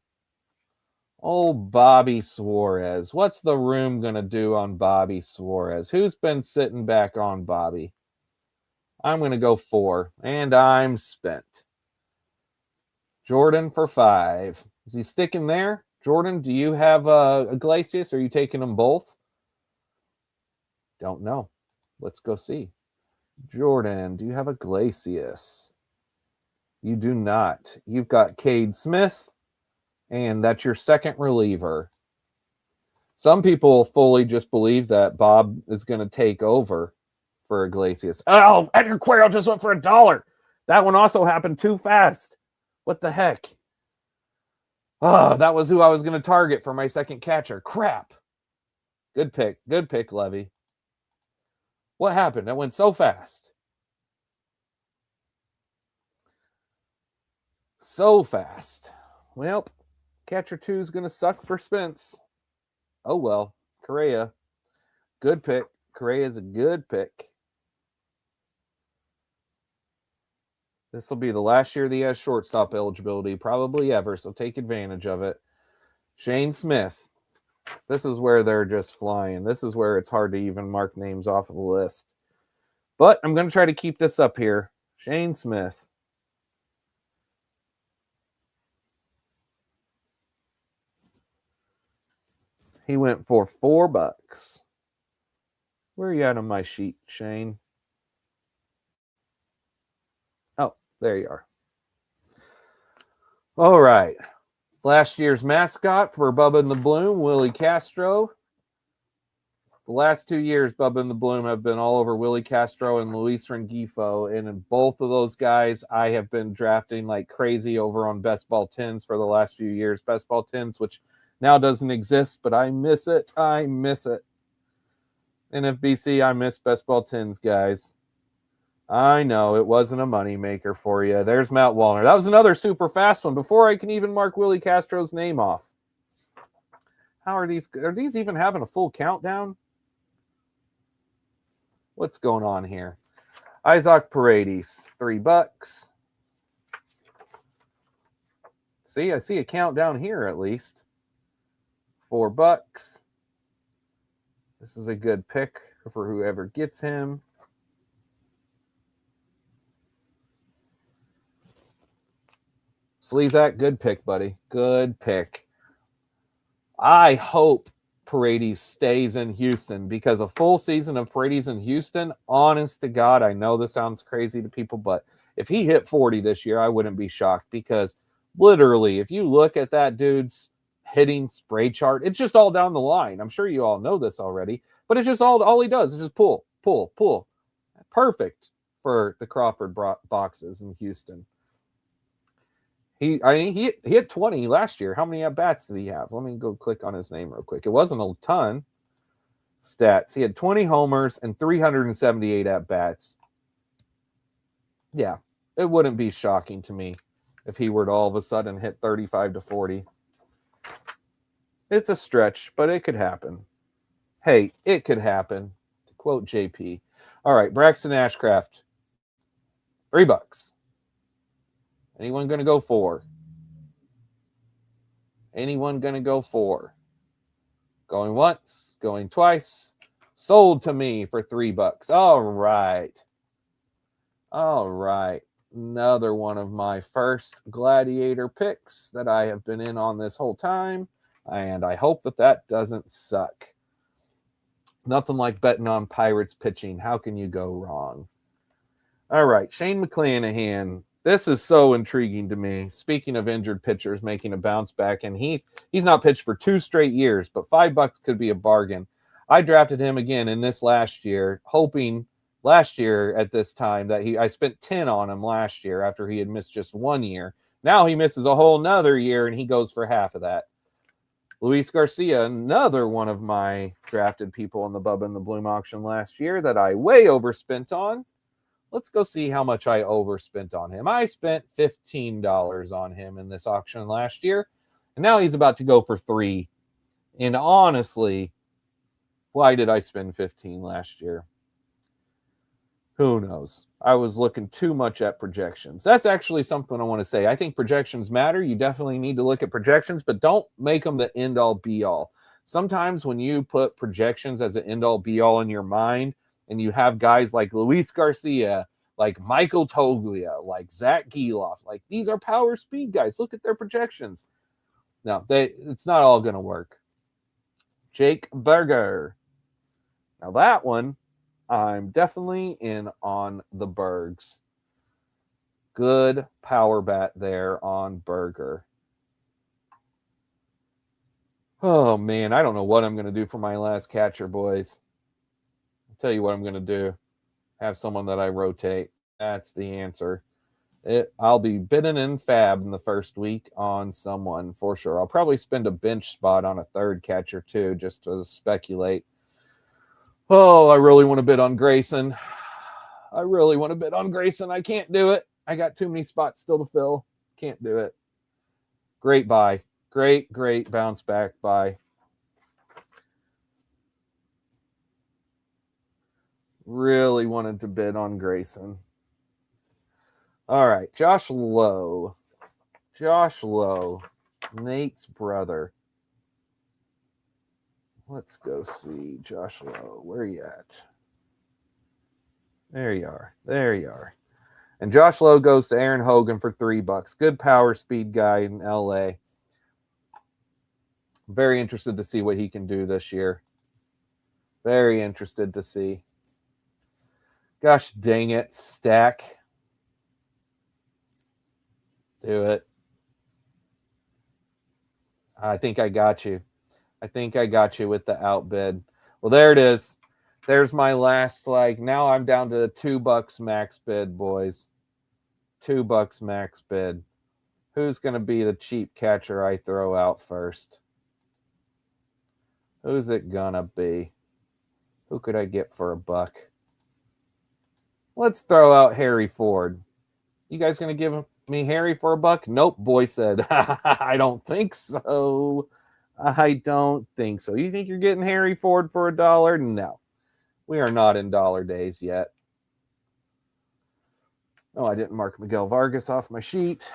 Speaker 1: Oh, Bobby Suarez. What's the room going to do on Bobby Suarez? Who's been sitting back on Bobby? I'm going to go 4, and I'm spent. Jordan for 5. Is he sticking there? Jordan, do you have a Glacius? Are you taking them both? Don't know. Let's go see. Jordan, do you have a Glacius? You do not. You've got Cade Smith, and that's your second reliever. Some people fully just believe that Bob is going to take over for Iglesias. Oh, Edgar Quero just went for $1. That one also happened too fast. What the heck? Oh, that was who I was going to target for my second catcher. Crap. Good pick. Good pick, Levy. What happened? That went so fast. So fast. Well, catcher 2 is going to suck for Spence. Oh, well. Correa. Good pick. Correa is a good pick. This will be the last year that he has shortstop eligibility, probably ever, so take advantage of it. Shane Smith. This is where they're just flying. This is where it's hard to even mark names off of the list. But I'm going to try to keep this up here. Shane Smith. He went for $4. Where are you at on my sheet, Shane? Oh, there you are. All right. Last year's mascot for Bubba and the Bloom, Willie Castro. The last 2 years, Bubba and the Bloom have been all over Willie Castro and Luis Rengifo. And in both of those guys, I have been drafting like crazy over on Best Ball 10s for the last few years. Best Ball 10s, which now doesn't exist, but I miss it. I miss it. NFBC, I miss Best Ball 10s, guys. I know it wasn't a moneymaker for you. There's Matt Wallner. That was another super fast one before I can even mark Willie Castro's name off. How are these? Are these even having a full countdown? What's going on here? Isaac Paredes, $3. See, I see a countdown here at least. $4. This is a good pick for whoever gets him. Slezak, good pick, buddy. Good pick. I hope Paredes stays in Houston because a full season of Paredes in Houston, honest to God, I know this sounds crazy to people, but if he hit 40 this year, I wouldn't be shocked because literally, if you look at that dude's hitting spray chart, it's just all down the line. I'm sure you all know this already, but it's just all he does is just pull, pull, pull. Perfect for the Crawford boxes in Houston. He hit 20 last year. How many at-bats did he have? Let me go click on his name real quick. It wasn't a ton. Stats. He had 20 homers and 378 at-bats. Yeah, it wouldn't be shocking to me if he were to all of a sudden hit 35 to 40. It's a stretch, but it could happen. Hey, it could happen. To quote JP. All right, Braxton Ashcraft. $3. Anyone going to go 4? Anyone going to go 4? Going once, going twice. Sold to me for $3. All right. All right. Another one of my first Gladiator picks that I have been in on this whole time. And I hope that doesn't suck. Nothing like betting on Pirates pitching. How can you go wrong? All right. Shane McClanahan. This is so intriguing to me. Speaking of injured pitchers making a bounce back, and he's not pitched for 2 straight years, but $5 could be a bargain. I drafted him again in this last year, hoping last year at this time that I spent 10 on him last year after he had missed just 1 year. Now he misses a whole nother year, and he goes for half of that. Luis Garcia, another one of my drafted people in the Bubba and the Bloom auction last year that I way overspent on. Let's go see how much I overspent on him. I spent $15 on him in this auction last year, and now he's about to go for $3. And honestly, why did I spend $15 last year? Who knows? I was looking too much at projections. That's actually something I want to say. I think projections matter. You definitely need to look at projections, but don't make them the end-all, be-all. Sometimes when you put projections as an end-all, be-all in your mind, and you have guys like Luis Garcia like Michael Toglia, like Zach Geloff. Like, these are power speed guys. Look at their projections. No, it's not all going to work. Jake Berger. Now that one, I'm definitely in on the Bergs. Good power bat there on Berger. Oh, man, I don't know what I'm going to do for my last catcher, boys. I'll tell you what I'm going to do. Have someone that I rotate. That's the answer. I'll be bidding in fab in the first week on someone for sure. I'll probably spend a bench spot on a third catcher too, just to speculate. Oh, I really want to bid on Grayson. I can't do it. I got too many spots still to fill. Can't do it. Great buy. Great bounce back buy. Really wanted to bid on Grayson. All right, Josh Lowe, Nate's brother. Let's go see Josh Lowe. Where are you at? There you are. And Josh Lowe goes to Aaron Hogan for $3. Good power speed guy in LA. Very interested to see what he can do this year. Very interested to see. Gosh dang it, Stack. Do it. I think I got you. With the outbid. Well, there it is. There's my last flag. Now I'm down to $2 max bid, boys. $2 max bid. Who's going to be the cheap catcher I throw out first? Who's it going to be? Who could I get for $1? Let's throw out Harry Ford. You guys going to give me Harry for $1? Nope, boy said. I don't think so. You think you're getting Harry Ford for $1? No. We are not in dollar days yet. Oh, I didn't mark Miguel Vargas off my sheet.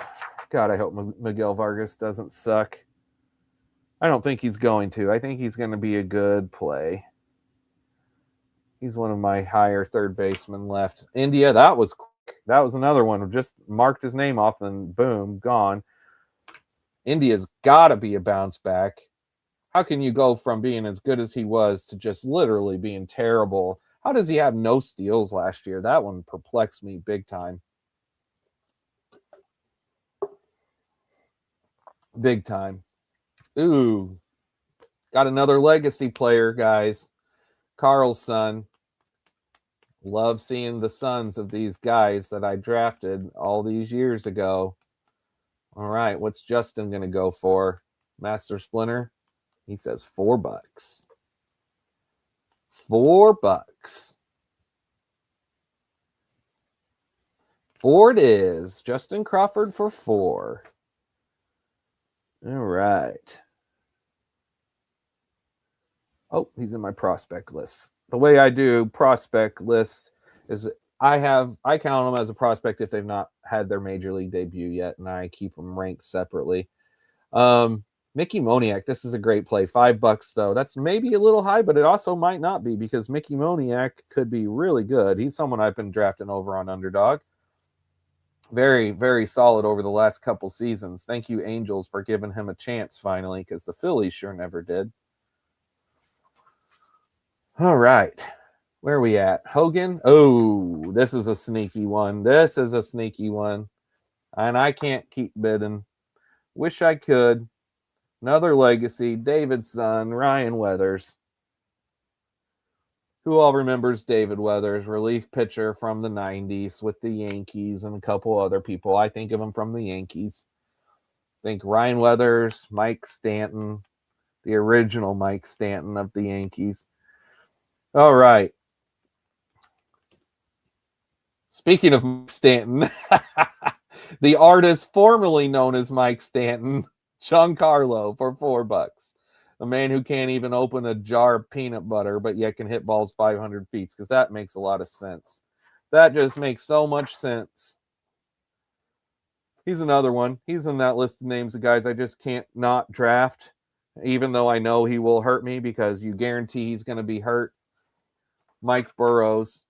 Speaker 1: God, I hope Miguel Vargas doesn't suck. I don't think he's going to. I think he's going to be a good play. He's one of my higher third basemen left. India, that was quick. That was another one. Just marked his name off and boom, gone. India's got to be a bounce back. How can you go from being as good as he was to just literally being terrible? How does he have no steals last year? That one perplexed me big time. Big time. Ooh. Got another legacy player, guys. Carl's son. Love seeing the sons of these guys that I drafted all these years ago. All right, what's Justin going to go for? Master Splinter? He says $4. $4. Ford is. Justin Crawford for $4. All right. Oh, he's in my prospect list. The way I do prospect list is I count them as a prospect if they've not had their major league debut yet, and I keep them ranked separately. Mickey Moniak, this is a great play. $5 though. That's maybe a little high, but it also might not be because Mickey Moniak could be really good. He's someone I've been drafting over on Underdog. Very, very solid over the last couple seasons. Thank you, Angels, for giving him a chance finally, because the Phillies sure never did. All right. Where are we at? Hogan? Oh, this is a sneaky one. And I can't keep bidding. Wish I could. Another legacy, David's son, Ryan Weathers. Who all remembers David Weathers, relief pitcher from the 90s with the Yankees and a couple other people. I think of him from the Yankees. Think Ryan Weathers, Mike Stanton, the original Mike Stanton of the Yankees. All right. Speaking of Mike Stanton, the artist formerly known as Mike Stanton, Giancarlo for $4. A man who can't even open a jar of peanut butter, but yet can hit balls 500 feet, because that makes a lot of sense. That just makes so much sense. He's another one. He's in that list of names of guys I just can't not draft, even though I know he will hurt me because you guarantee he's going to be hurt. Mike Burrows.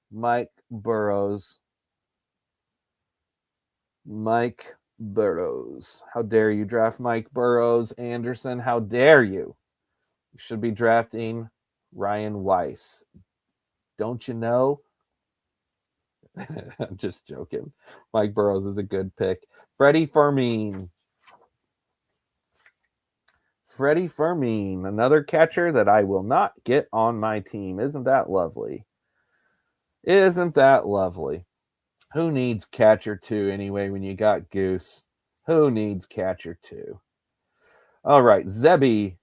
Speaker 1: Mike Burrows. How dare you draft Mike Burrows, Anderson? How dare you? You should be drafting Ryan Weiss. Don't you know? I'm just joking. Mike Burrows is a good pick. Freddie Fermin. Freddie Fermin, another catcher that I will not get on my team. Isn't that lovely? Isn't that lovely? Who needs catcher 2 anyway when you got Goose? Who needs catcher 2? All right, Zebby.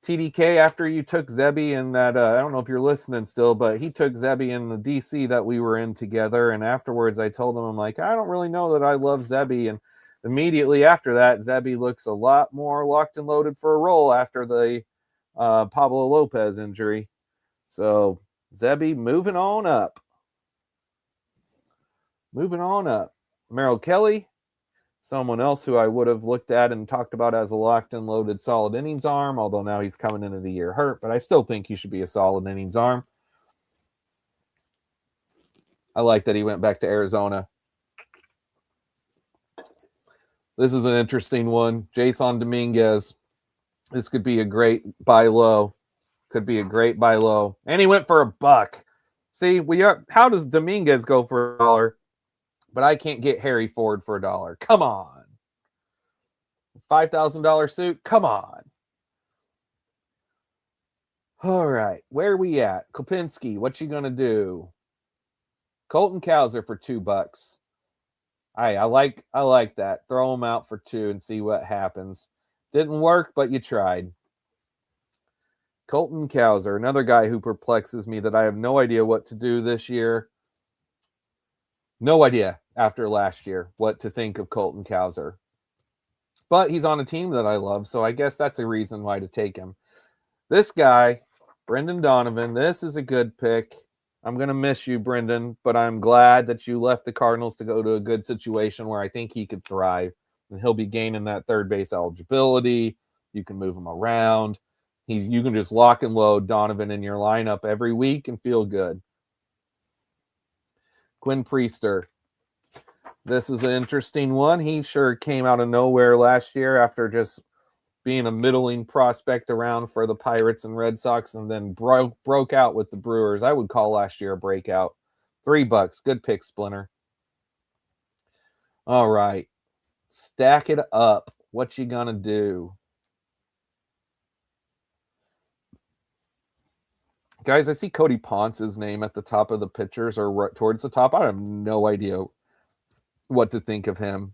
Speaker 1: TDK, after you took Zebby in that, I don't know if you're listening still, but he took Zebby in the DC that we were in together. And afterwards, I told him, I'm like, I don't really know that I love Zebby. And immediately after that, Zebby looks a lot more locked and loaded for a role after the Pablo Lopez injury. So Zebby moving on up. Moving on up. Merrill Kelly, someone else who I would have looked at and talked about as a locked and loaded solid innings arm, although now he's coming into the year hurt, but I still think he should be a solid innings arm. I like that he went back to Arizona. This is an interesting one. Jason Dominguez. This could be a great buy low. Could be a great buy low. And he went for $1. See, how does Dominguez go for $1? But I can't get Harry Ford for $1. Come on. $5,000 suit? Come on. All right. Where are we at? Kopinski, what you going to do? Colton Cowser for $2. I like that. Throw him out for 2 and see what happens. Didn't work, but you tried. Colton Cowser, another guy who perplexes me that I have no idea what to do this year. No idea after last year what to think of Colton Cowser. But he's on a team that I love, so I guess that's a reason why to take him. This guy, Brendan Donovan, this is a good pick. I'm going to miss you, Brendan, but I'm glad that you left the Cardinals to go to a good situation where I think he could thrive. And he'll be gaining that third base eligibility. You can move him around. You can just lock and load Donovan in your lineup every week and feel good. Quinn Priester. This is an interesting one. He sure came out of nowhere last year after just being a middling prospect around for the Pirates and Red Sox and then broke out with the Brewers. I would call last year a breakout. $3. Good pick, Splinter. All right. Stack it up. What you gonna do? Guys, I see Cody Ponce's name at the top of the pitchers or right towards the top. I have no idea what to think of him.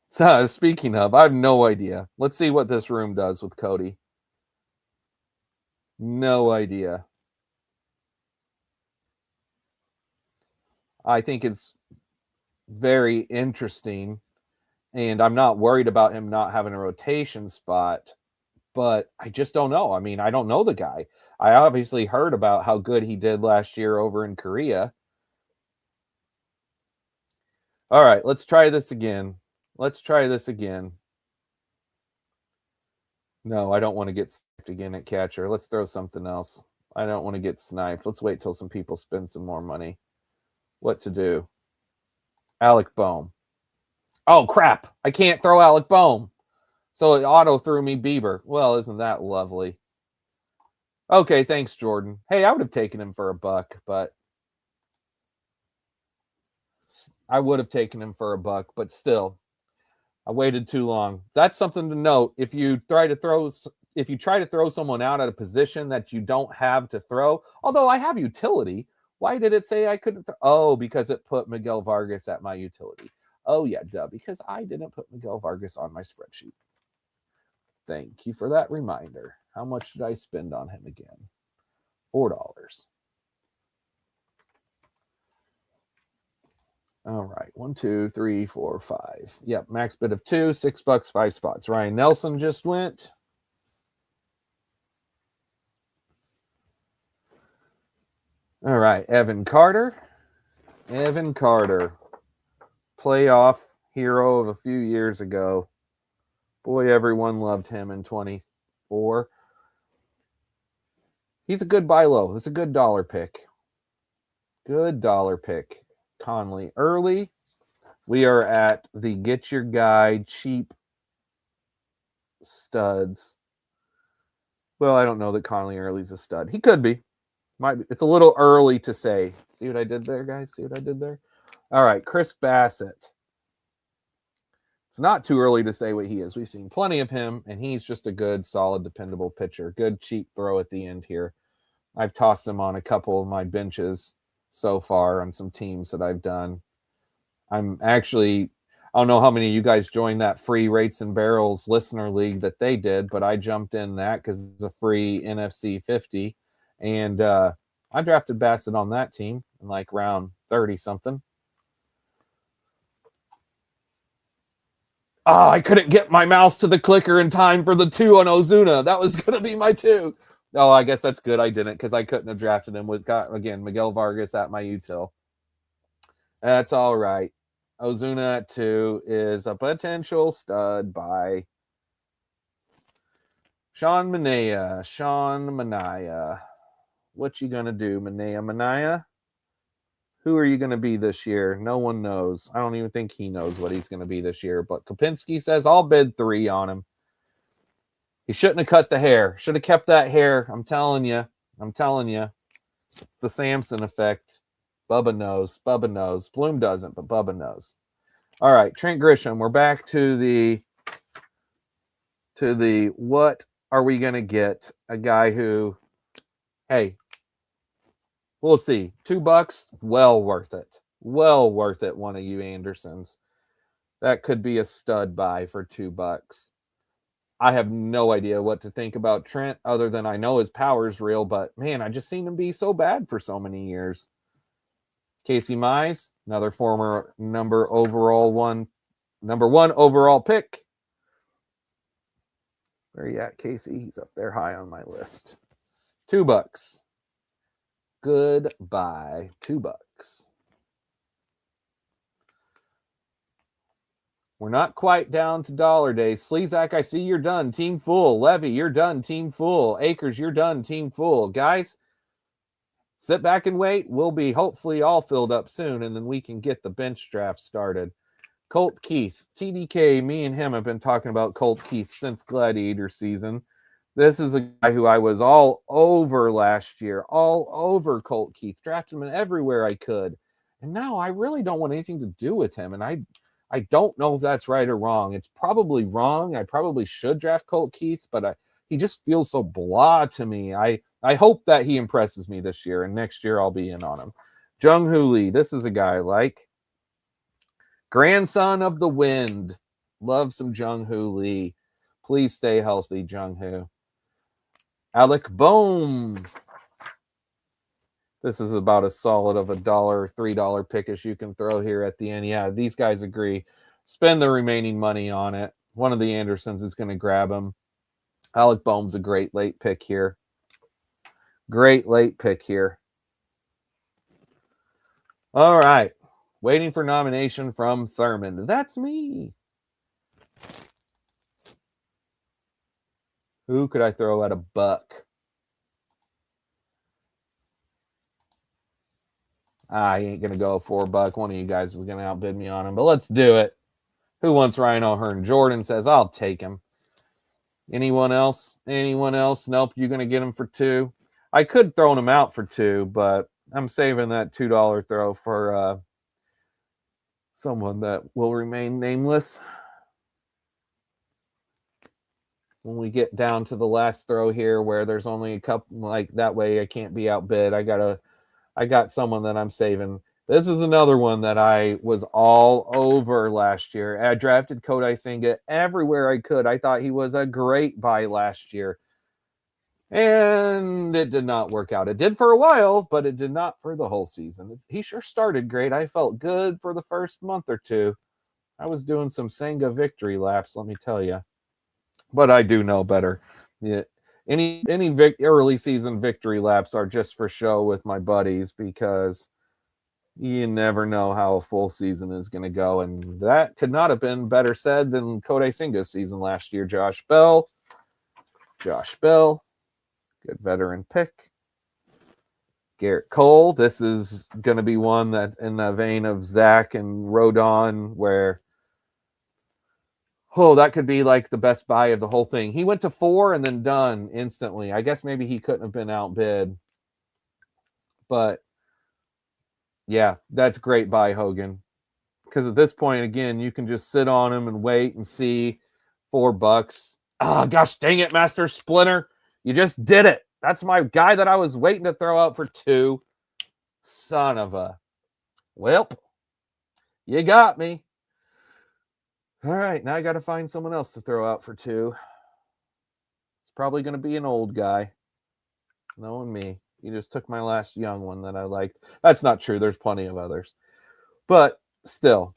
Speaker 1: So, speaking of, I have no idea. Let's see what this room does with Cody. No idea. I think it's very interesting, and I'm not worried about him not having a rotation spot, but I just don't know. I mean, I don't know the guy. I obviously heard about how good he did last year over in Korea. All right, let's try this again. No, I don't want to get sniped again at catcher. Let's throw something else. I don't want to get sniped. Let's wait till some people spend some more money. What to do? Alec Boehm. Oh, crap. I can't throw Alec Boehm. So it auto threw me Bieber. Well, isn't that lovely? Okay, thanks, Jordan. Hey, I would have taken him for $1, but I would have taken him for $1, but still, I waited too long. That's something to note. If you try to throw someone out at a position that you don't have to throw, although I have utility, why did it say I couldn't? Oh, because it put Miguel Vargas at my utility. Oh, yeah, duh, because I didn't put Miguel Vargas on my spreadsheet. Thank you for that reminder. How much did I spend on him again? $4. All right. 1, 2, 3, 4, 5. Yep. Max bid of 2, $6, 5 spots. Ryan Nelson just went. All right. Evan Carter. Playoff hero of a few years ago. Boy, everyone loved him in 24. He's a good buy low. It's a good dollar pick. Conley early. We are at the Get Your Guy cheap studs. Well, I don't know that Conley Early's a stud. He could be. Might be. It's a little early to say. See what I did there, guys? See what I did there? All right, Chris Bassett. It's not too early to say what he is. We've seen plenty of him, and he's just a good, solid, dependable pitcher. Good, cheap throw at the end here. I've tossed him on a couple of my benches so far on some teams that I've done. I'm actually, I don't know how many of you guys joined that free Rates and Barrels listener league that they did, but I jumped in that because it's a free NFC 50. And I drafted Bassett on that team in like round 30 something. Oh, I couldn't get my mouse to the clicker in time for the 2 on Ozuna. That was going to be my 2. Oh, I guess that's good I didn't because I couldn't have drafted him with, again, Miguel Vargas at my util. That's all right. Ozuna at 2 is a potential stud by Sean Manaea. What you going to do, Manaea? Who are you going to be this year? No one knows. I don't even think he knows what he's going to be this year. But Kopinski says, I'll bid 3 on him. He shouldn't have cut the hair. Should have kept that hair. I'm telling you. It's the Samson effect. Bubba knows. Bloom doesn't, but Bubba knows. All right, Trent Grisham. We're back to the what are we going to get? A guy who, hey, we'll see. $2, well worth it. Well worth it, one of you Andersons. That could be a stud buy for $2. I have no idea what to think about Trent other than I know his power's real, but man, I just seen him be so bad for so many years. Casey Mize, another former number 1 overall pick. Where are you at, Casey? He's up there high on my list. $2. Goodbye. $2. We're not quite down to dollar days. Slezak, I see you're done. Team full. Levy, you're done. Team full. Akers, you're done. Team full. Guys, sit back and wait. We'll be hopefully all filled up soon, and then we can get the bench draft started. Colt Keith. TDK, me and him have been talking about Colt Keith since Gladiator season. This is a guy who I was all over last year. All over Colt Keith. Drafted him in everywhere I could. And now I really don't want anything to do with him, and I don't know if that's right or wrong. It's probably wrong. I probably should draft Colt Keith, but he just feels so blah to me. I hope that he impresses me this year, and next year I'll be in on him. Jung-Hoo Lee. This is a guy I like. Grandson of the Wind. Love some Jung-Hoo Lee. Please stay healthy, Jung-Hoo. Alec Bohm. This is about as solid of $1, $3 pick as you can throw here at the end. Yeah, these guys agree. Spend the remaining money on it. One of the Andersons is going to grab him. Alec Bohm's a great late pick here. All right. Waiting for nomination from Thurman. That's me. Who could I throw at $1? I ain't going to go $4. One of you guys is going to outbid me on him, but let's do it. Who wants Ryan O'Hearn? Jordan says, I'll take him. Anyone else? Nope, you're going to get him for $2. I could throw him out for $2, but I'm saving that $2 throw for someone that will remain nameless. When we get down to the last throw here where there's only a couple, like that way I can't be outbid. I got someone that I'm saving. This is another one that I was all over last year. I drafted Kodai Senga everywhere I could. I thought he was a great buy last year. And it did not work out. It did for a while, but it did not for the whole season. He sure started great. I felt good for the first month or two. I was doing some Senga victory laps, let me tell you. But I do know better. Yeah. Any early season victory laps are just for show with my buddies because you never know how a full season is going to go. And that could not have been better said than Kodai Senga's season last year. Josh Bell. Good veteran pick. Garrett Cole. This is going to be one that in the vein of Zach and Rodon, where, oh, that could be like the best buy of the whole thing. He went to 4 and then done instantly. I guess maybe he couldn't have been outbid. But, yeah, that's great buy, Hogan. Because at this point, again, you can just sit on him and wait and see. $4. Oh, gosh, dang it, Master Splinter. You just did it. That's my guy that I was waiting to throw out for 2. Son of a... Welp. You got me. All right, now I got to find someone else to throw out for 2. It's probably going to be an old guy. Knowing me. You just took my last young one that I liked. That's not true. There's plenty of others. But still,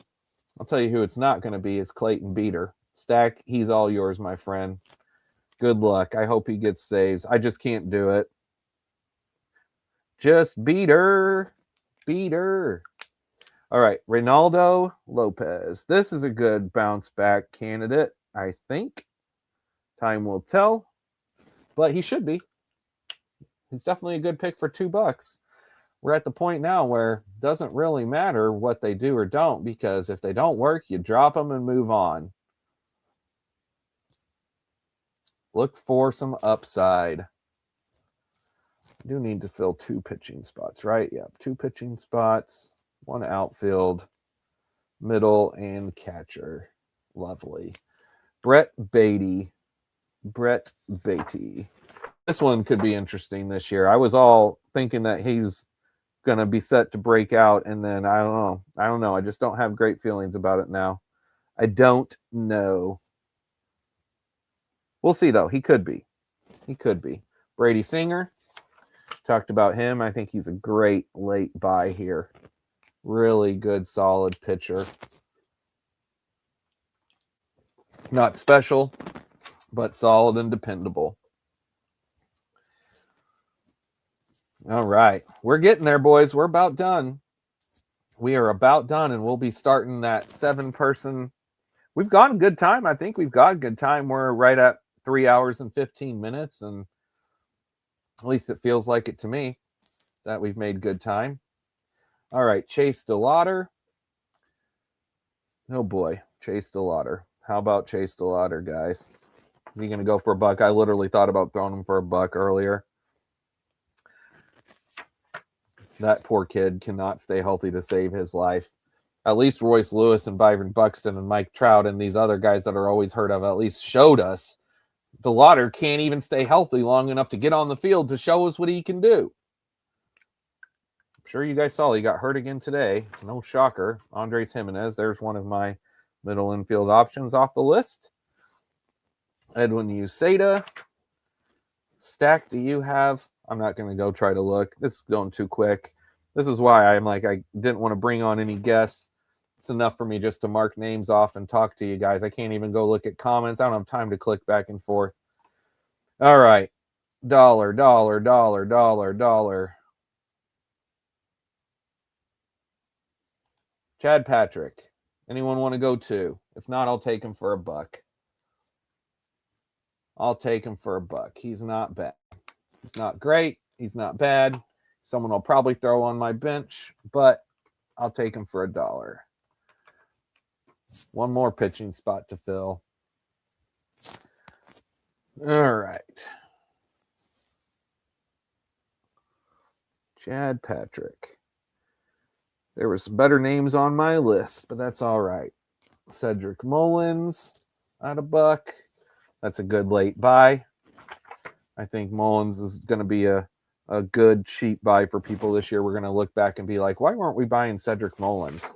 Speaker 1: I'll tell you who it's not going to be is Clayton Beater. Stack, he's all yours, my friend. Good luck. I hope he gets saves. I just can't do it. Just Beater. Beater. All right, Reynaldo Lopez. This is a good bounce back candidate, I think. Time will tell. But he should be. He's definitely a good pick for $2. We're at the point now where it doesn't really matter what they do or don't, because if they don't work, you drop them and move on. Look for some upside. I do need to fill 2 pitching spots, right? Yep, 2 pitching spots, 1 outfield, middle, and catcher. Lovely. Brett Beatty. This one could be interesting this year. I was all thinking that he's going to be set to break out, and then I don't know. I just don't have great feelings about it now. I don't know. We'll see, though. He could be. Brady Singer. Talked about him. I think he's a great late buy here. Really good, solid pitcher. Not special, but solid and dependable. All right. We're getting there, boys. We're about done. We are about done, and we'll be starting that 7-person. We've gotten good time. I think we've got good time. We're right at 3 hours and 15 minutes, and at least it feels like it to me that we've made good time. All right, Chase DeLauder. Oh, boy, Chase DeLauder. How about Chase DeLauder, guys? Is he going to go for $1? I literally thought about throwing him for $1 earlier. That poor kid cannot stay healthy to save his life. At least Royce Lewis and Byron Buxton and Mike Trout and these other guys that are always heard of at least showed us DeLauder can't even stay healthy long enough to get on the field to show us what he can do. I'm sure you guys saw he got hurt again today. No shocker. Andres Jimenez, there's one of my middle infield options off the list. Edwin Uceda. Stack, do you have? I'm not going to go try to look. This is going too quick. This is why I'm like, I didn't want to bring on any guests. It's enough for me just to mark names off and talk to you guys. I can't even go look at comments. I don't have time to click back and forth. All right. Dollar. Chad Patrick. Anyone want to go to? If not, I'll take him for $1. I'll take him for $1. He's not bad. He's not great. He's not bad. Someone will probably throw on my bench, but I'll take him for $1. One more pitching spot to fill. All right. Chad Patrick. There were some better names on my list, but that's all right. Cedric Mullins at $1. That's a good late buy. I think Mullins is going to be a good cheap buy for people this year. We're going to look back and be like, why weren't we buying Cedric Mullins?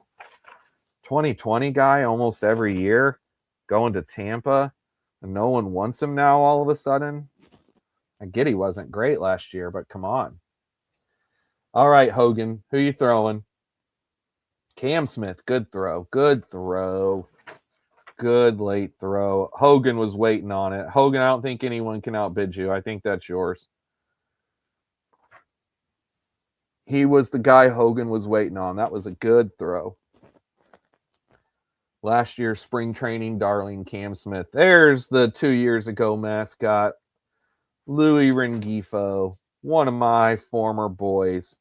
Speaker 1: 2020 guy almost every year, going to Tampa, and no one wants him now all of a sudden. I get he wasn't great last year, but come on. All right, Hogan, who you throwing? Cam Smith, good throw. Good late throw. Hogan was waiting on it. Hogan, I don't think anyone can outbid you. I think that's yours. He was the guy Hogan was waiting on. That was a good throw. Last year's spring training darling, Cam Smith. There's the 2 years ago mascot, Louis Rengifo. One of my former boys.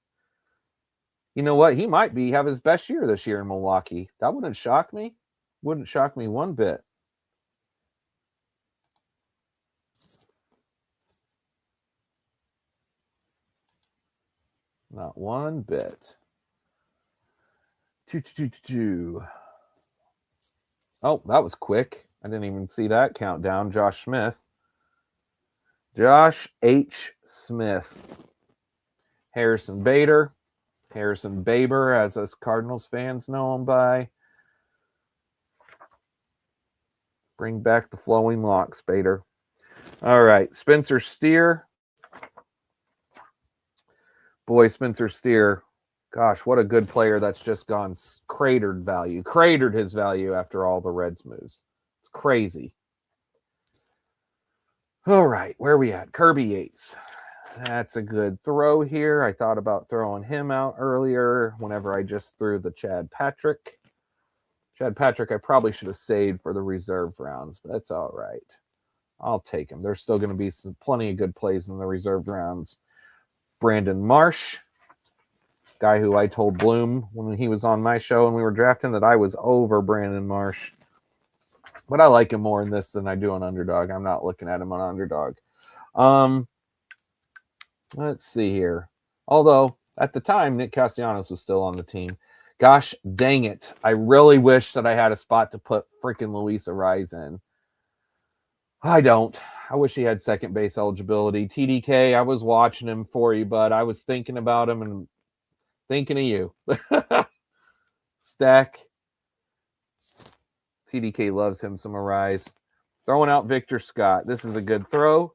Speaker 1: You know what? He might have his best year this year in Milwaukee. That wouldn't shock me. Wouldn't shock me one bit. Not one bit. Oh, that was quick. I didn't even see that countdown. Josh Smith. Josh H. Smith. Harrison Bader. Harrison Baber, as us Cardinals fans know him by. Bring back the flowing locks, Bader. All right, Spencer Steer. Boy, Spencer Steer. Gosh, what a good player that's just gone cratered his value after all the Reds moves. It's crazy. All right, where are we at? Kirby Yates. That's a good throw here. I thought about throwing him out earlier whenever I just threw the Chad Patrick. Chad Patrick, I probably should have saved for the reserve rounds, but that's all right. I'll take him. There's still going to be plenty of good plays in the reserved rounds. Brandon Marsh, guy who I told Bloom when he was on my show and we were drafting that I was over Brandon Marsh. But I like him more in this than I do on Underdog. I'm not looking at him on Underdog. Let's see here. Although, at the time, Nick Castellanos was still on the team. Gosh dang it. I really wish that I had a spot to put freaking Luis Arraez in. I don't. I wish he had second base eligibility. TDK, I was watching him for you, but I was thinking about him and thinking of you. Stack. TDK loves him some Arraez. Throwing out Victor Scott. This is a good throw.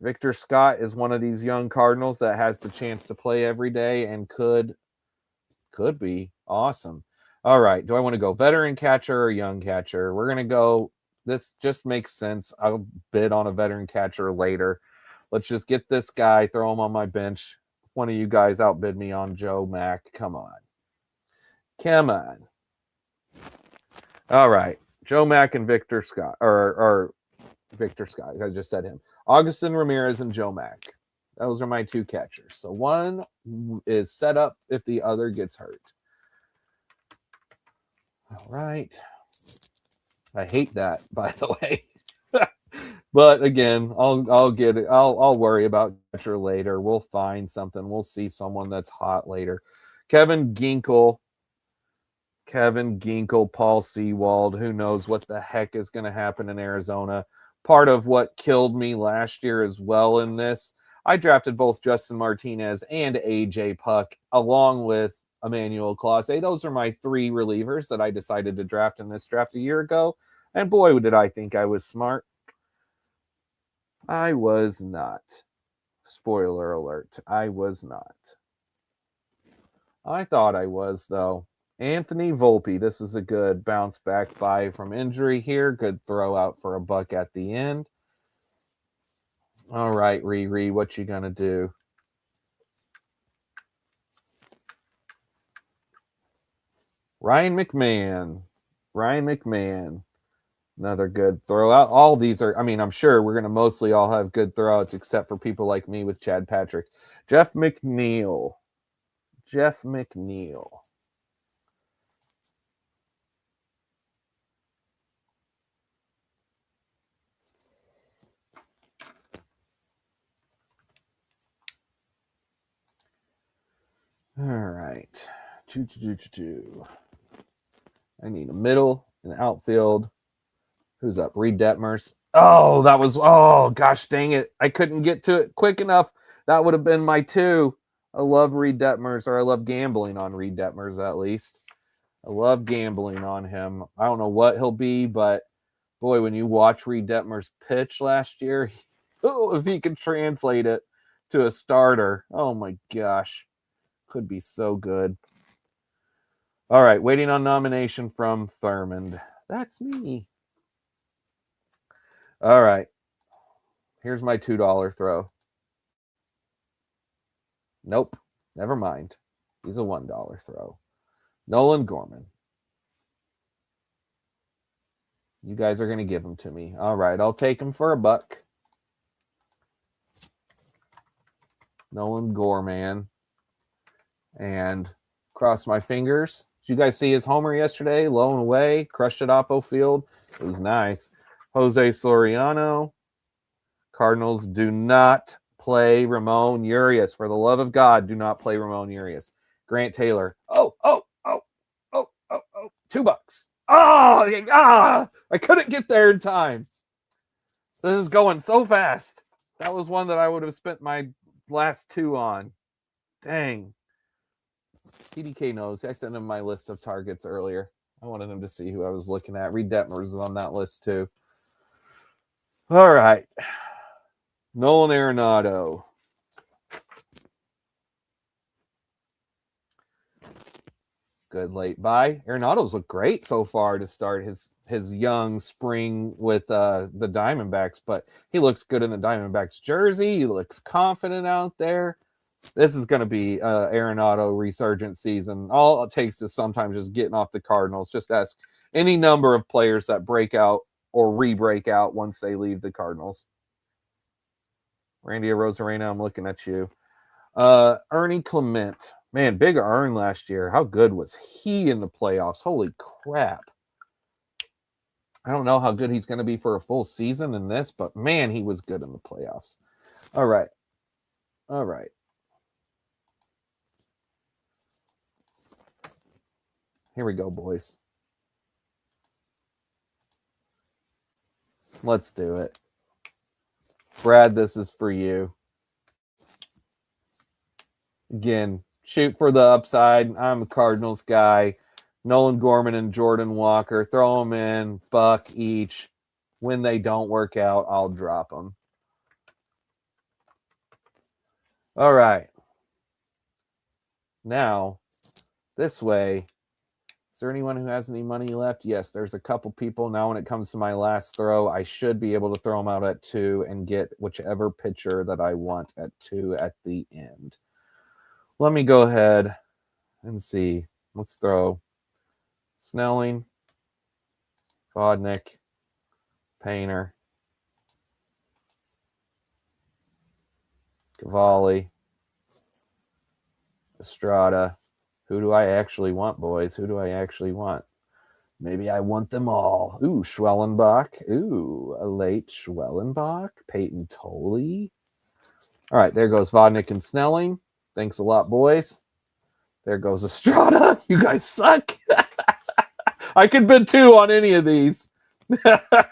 Speaker 1: Victor Scott is one of these young Cardinals that has the chance to play every day and could be awesome. All right. Do I want to go veteran catcher or young catcher? We're going to go. This just makes sense. I'll bid on a veteran catcher later. Let's just get this guy, throw him on my bench. One of you guys outbid me on Joe Mack. Come on. Come on. All right. Joe Mack and Victor Scott. Or Victor Scott. I just said him. Augustin Ramirez and Joe Mack. Those are my two catchers. So one is set up if the other gets hurt. All right. I hate that, by the way. But again, I'll get it. I'll worry about catcher later. We'll find something. We'll see someone that's hot later. Kevin Ginkel, Paul Sewald. Who knows what the heck is going to happen in Arizona? Part of what killed me last year as well in this, I drafted both Justin Martinez and AJ Puck along with Emmanuel Clase. Those are my three relievers that I decided to draft in this draft a year ago. And boy, did I think I was smart. I was not. Spoiler alert. I was not. I thought I was, though. Anthony Volpe. This is a good bounce back buy from injury here. Good throw out for a buck at the end. All right, Riri, what you gonna do? Ryan McMahon. Another good throw out. All these are, I mean, I'm sure we're going to mostly all have good throwouts except for people like me with Chad Patrick. Jeff McNeil. All right. I need a middle, an outfield. Who's up? Reed Detmers. Oh, gosh dang it. I couldn't get to it quick enough. That would have been my two. I love Reed Detmers, or I love gambling on Reed Detmers at least. I love gambling on him. I don't know what he'll be, but boy, when you watch Reed Detmers pitch last year, if he could translate it to a starter, oh my gosh, could be so good. All right, waiting on nomination from Thurmond. That's me. All right. Here's my $2 throw. Nope. Never mind. He's a $1 throw. Nolan Gorman. You guys are going to give him to me. All right. I'll take him for a buck. Nolan Gorman. And cross my fingers. Did you guys see his homer yesterday? Low and away. Crushed at Oppo Field. It was nice. Jose Soriano. Cardinals do not play Ramon Urias. For the love of God, do not play Ramon Urias. Grant Taylor. $2. I couldn't get there in time. This is going so fast. That was one that I would have spent my last 2 on. Dang. TDK knows. I sent him my list of targets earlier. I wanted him to see who I was looking at. Reed Detmers is on that list too. All right. Nolan Arenado. Good late buy. Arenado's looked great so far to start his young spring with the Diamondbacks, but he looks good in the Diamondbacks jersey. He looks confident out there. This is going to be Arenado resurgent season. All it takes is sometimes just getting off the Cardinals. Just ask any number of players that break out or re-break out once they leave the Cardinals. Randy Arozarena, I'm looking at you. Ernie Clement. Man, big earn last year. How good was he in the playoffs? Holy crap. I don't know how good he's going to be for a full season in this, but man, he was good in the playoffs. All right. Here we go, boys. Let's do it. Brad, this is for you. Again, shoot for the upside. I'm a Cardinals guy. Nolan Gorman and Jordan Walker. Throw them in. $1 each. When they don't work out, I'll drop them. All right. Now, this way. Is there anyone who has any money left? Yes, there's a couple people. Now when it comes to my last throw, I should be able to throw them out at 2 and get whichever pitcher that I want at 2 at the end. Let me go ahead and see. Let's throw Snelling, Vodnik, Painter, Cavalli, Estrada. Who do I actually want, boys? Who do I actually want? Maybe I want them all. Ooh, Schwellenbach. Ooh, a late Schwellenbach. Peyton Tolley. All right, there goes Vodnik and Snelling. Thanks a lot, boys. There goes Estrada. You guys suck. I could bid 2 on any of these. The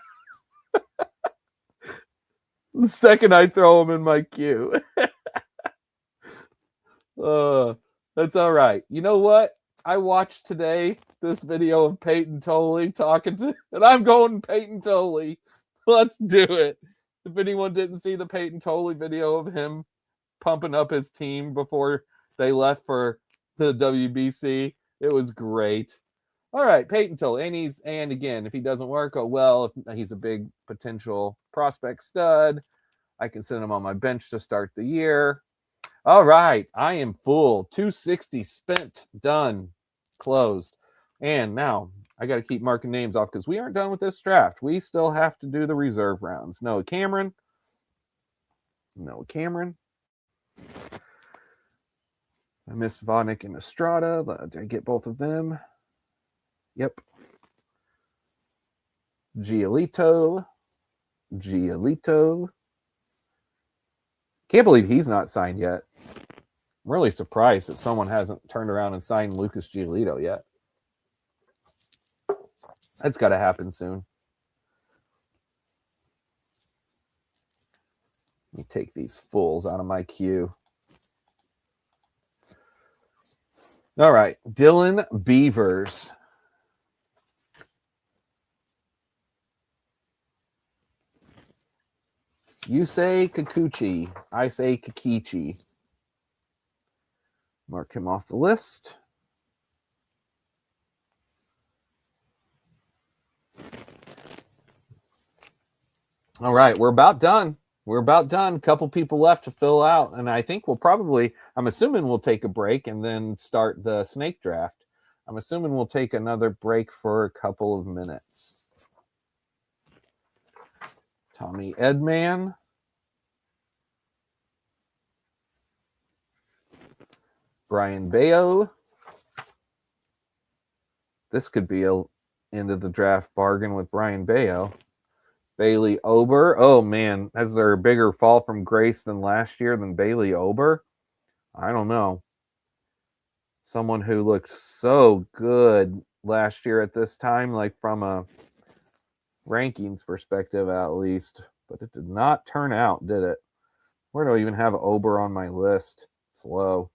Speaker 1: second I throw them in my queue. That's all right. You know what? I watched today this video of Peyton Tolley and I'm going Peyton Tolley. Let's do it. If anyone didn't see the Peyton Tolley video of him pumping up his team before they left for the WBC, it was great. All right, Peyton Tolley. And again, if he doesn't work, oh well, if he's a big potential prospect stud, I can send him on my bench to start the year. All right, I am full. 260 spent, done, closed. And now I got to keep marking names off because we aren't done with this draft. We still have to do the reserve rounds. Noah Cameron. I missed Vodnik and Estrada. Did I get both of them? Yep. Giolito. Can't believe he's not signed yet. I'm really surprised that someone hasn't turned around and signed Lucas Giolito yet. That's got to happen soon. Let me take these fools out of my queue. All right, Dylan Beavers. You say Kikuchi. I say Kikichi. Mark him off the list. All right, we're about done. A couple people left to fill out, and I think I'm assuming we'll take a break and then start the snake draft. I'm assuming we'll take another break for a couple of minutes. Tommy Edman. Brian Bayo. This could be a end of the draft bargain with Brian Bayo. Bailey Ober. Oh, man. Is there a bigger fall from grace than last year than Bailey Ober? I don't know. Someone who looked so good last year at this time, like from a rankings perspective at least. But it did not turn out, did it? Where do I even have Ober on my list? It's low.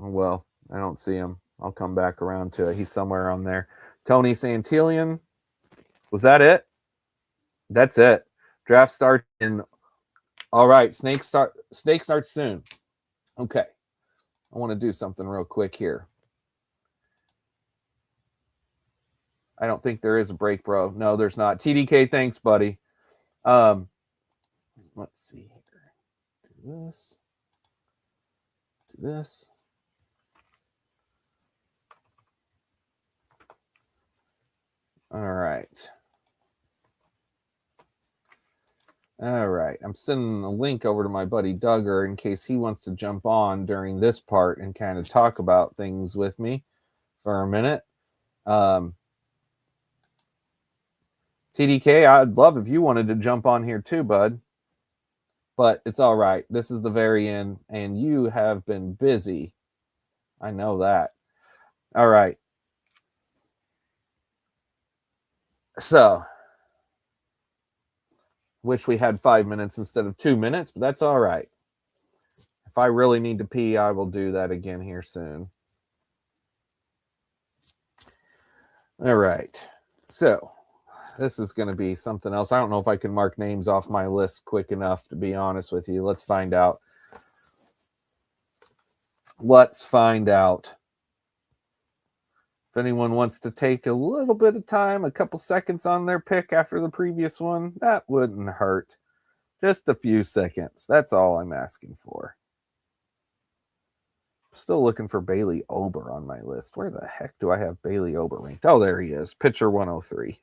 Speaker 1: Oh, well, I don't see him. I'll come back around to it. He's somewhere on there. Tony Santillan. Was that it? That's it. Draft starts in. All right, snake starts soon. Okay. I want to do something real quick here. I don't think there is a break, bro. No, there's not. TDK, thanks, buddy. Let's see here. Do this. Do this. All right. All right. I'm sending a link over to my buddy Duggar in case he wants to jump on during this part and kind of talk about things with me for a minute. TDK, I'd love if you wanted to jump on here too, bud. But it's all right. This is the very end, and you have been busy. I know that. All right. So, wish we had 5 minutes instead of 2 minutes, but that's all right. If I really need to pee, I will do that again here soon. All right. So, this is going to be something else. I don't know if I can mark names off my list quick enough, to be honest with you. Let's find out. Let's find out. If anyone wants to take a little bit of time, a couple seconds on their pick after the previous one, that wouldn't hurt. Just a few seconds. That's all I'm asking for. Still looking for Bailey Ober on my list. Where the heck do I have Bailey Ober ranked? Oh, there he is. Pitcher 103.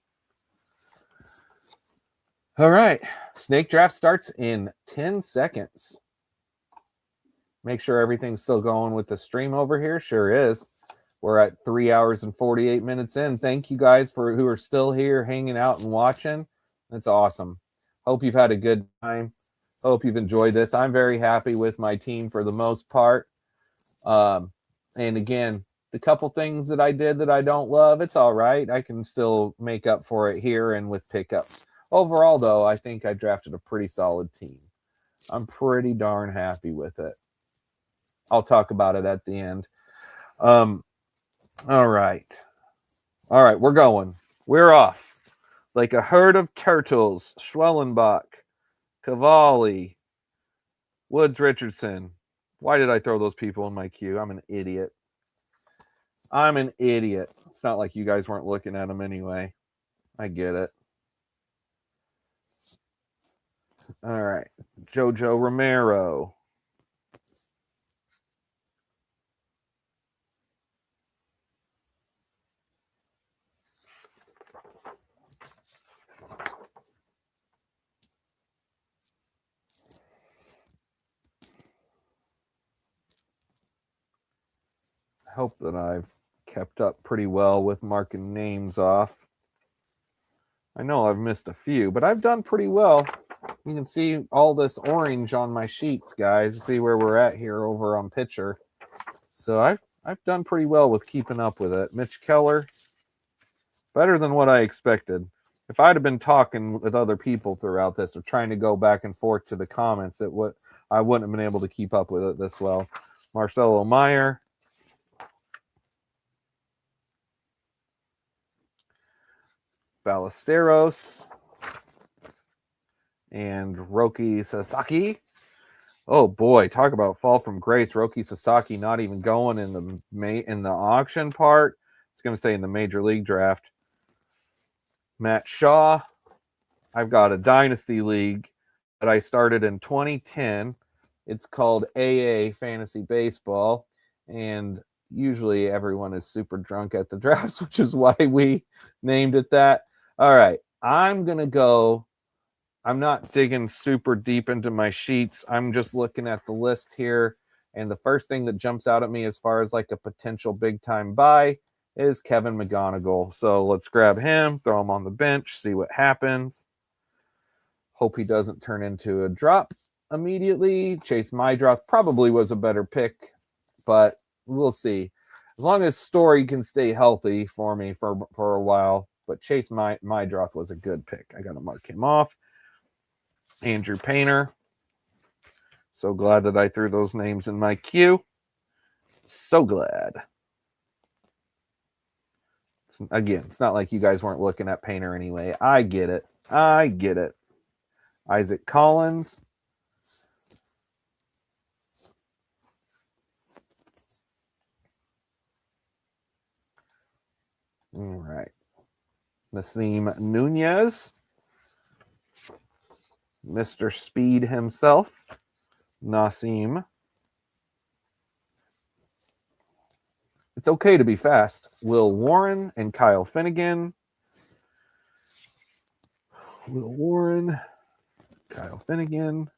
Speaker 1: All right. Snake draft starts in 10 seconds. Make sure everything's still going with the stream over here. Sure is. We're at 3 hours and 48 minutes in. Thank you guys for who are still here hanging out and watching. That's awesome. Hope you've had a good time. Hope you've enjoyed this. I'm very happy with my team for the most part. And again, the couple things that I did that I don't love, it's all right. I can still make up for it here and with pickups. Overall, though, I think I drafted a pretty solid team. I'm pretty darn happy with it. I'll talk about it at the end. All right. All right, we're going. We're off. Like a herd of turtles. Schwellenbach, Cavalli, Woods Richardson. Why did I throw those people in my queue? I'm an idiot. I'm an idiot. It's not like you guys weren't looking at them anyway. I get it. All right. Jojo Romero. I hope that I've kept up pretty well with marking names off. I know I've missed a few, but I've done pretty well. You can see all this orange on my sheets, guys. See where we're at here over on pitcher. So I've done pretty well with keeping up with it. Mitch Keller, better than what I expected. If I'd have been talking with other people throughout this or trying to go back and forth to the comments, I wouldn't have been able to keep up with it this well. Marcelo Meyer. Ballesteros. And Roki Sasaki. Oh boy, talk about fall from grace. Roki Sasaki not even going in the auction part. It's going to say in the major league draft. Matt Shaw. I've got a dynasty league that I started in 2010. It's called AA Fantasy Baseball, and usually everyone is super drunk at the drafts, which is why we named it that. All right, I'm going to go I'm not digging super deep into my sheets. I'm just looking at the list here. And the first thing that jumps out at me as far as like a potential big time buy is Kevin McGonigal. So let's grab him, throw him on the bench, see what happens. Hope he doesn't turn into a drop immediately. Chase Mydroth probably was a better pick, but we'll see. As long as Story can stay healthy for me for a while. But Chase Mydroth was a good pick. I got to mark him off. Andrew Painter. So glad that I threw those names in my queue. So glad. Again, it's not like you guys weren't looking at Painter anyway. I get it. Isaac Collins. All right. Nasim Nunez. Mr. Speed himself. Nasim. It's okay to be fast. Will Warren and Kyle Finnegan. Will Warren, Kyle Finnegan.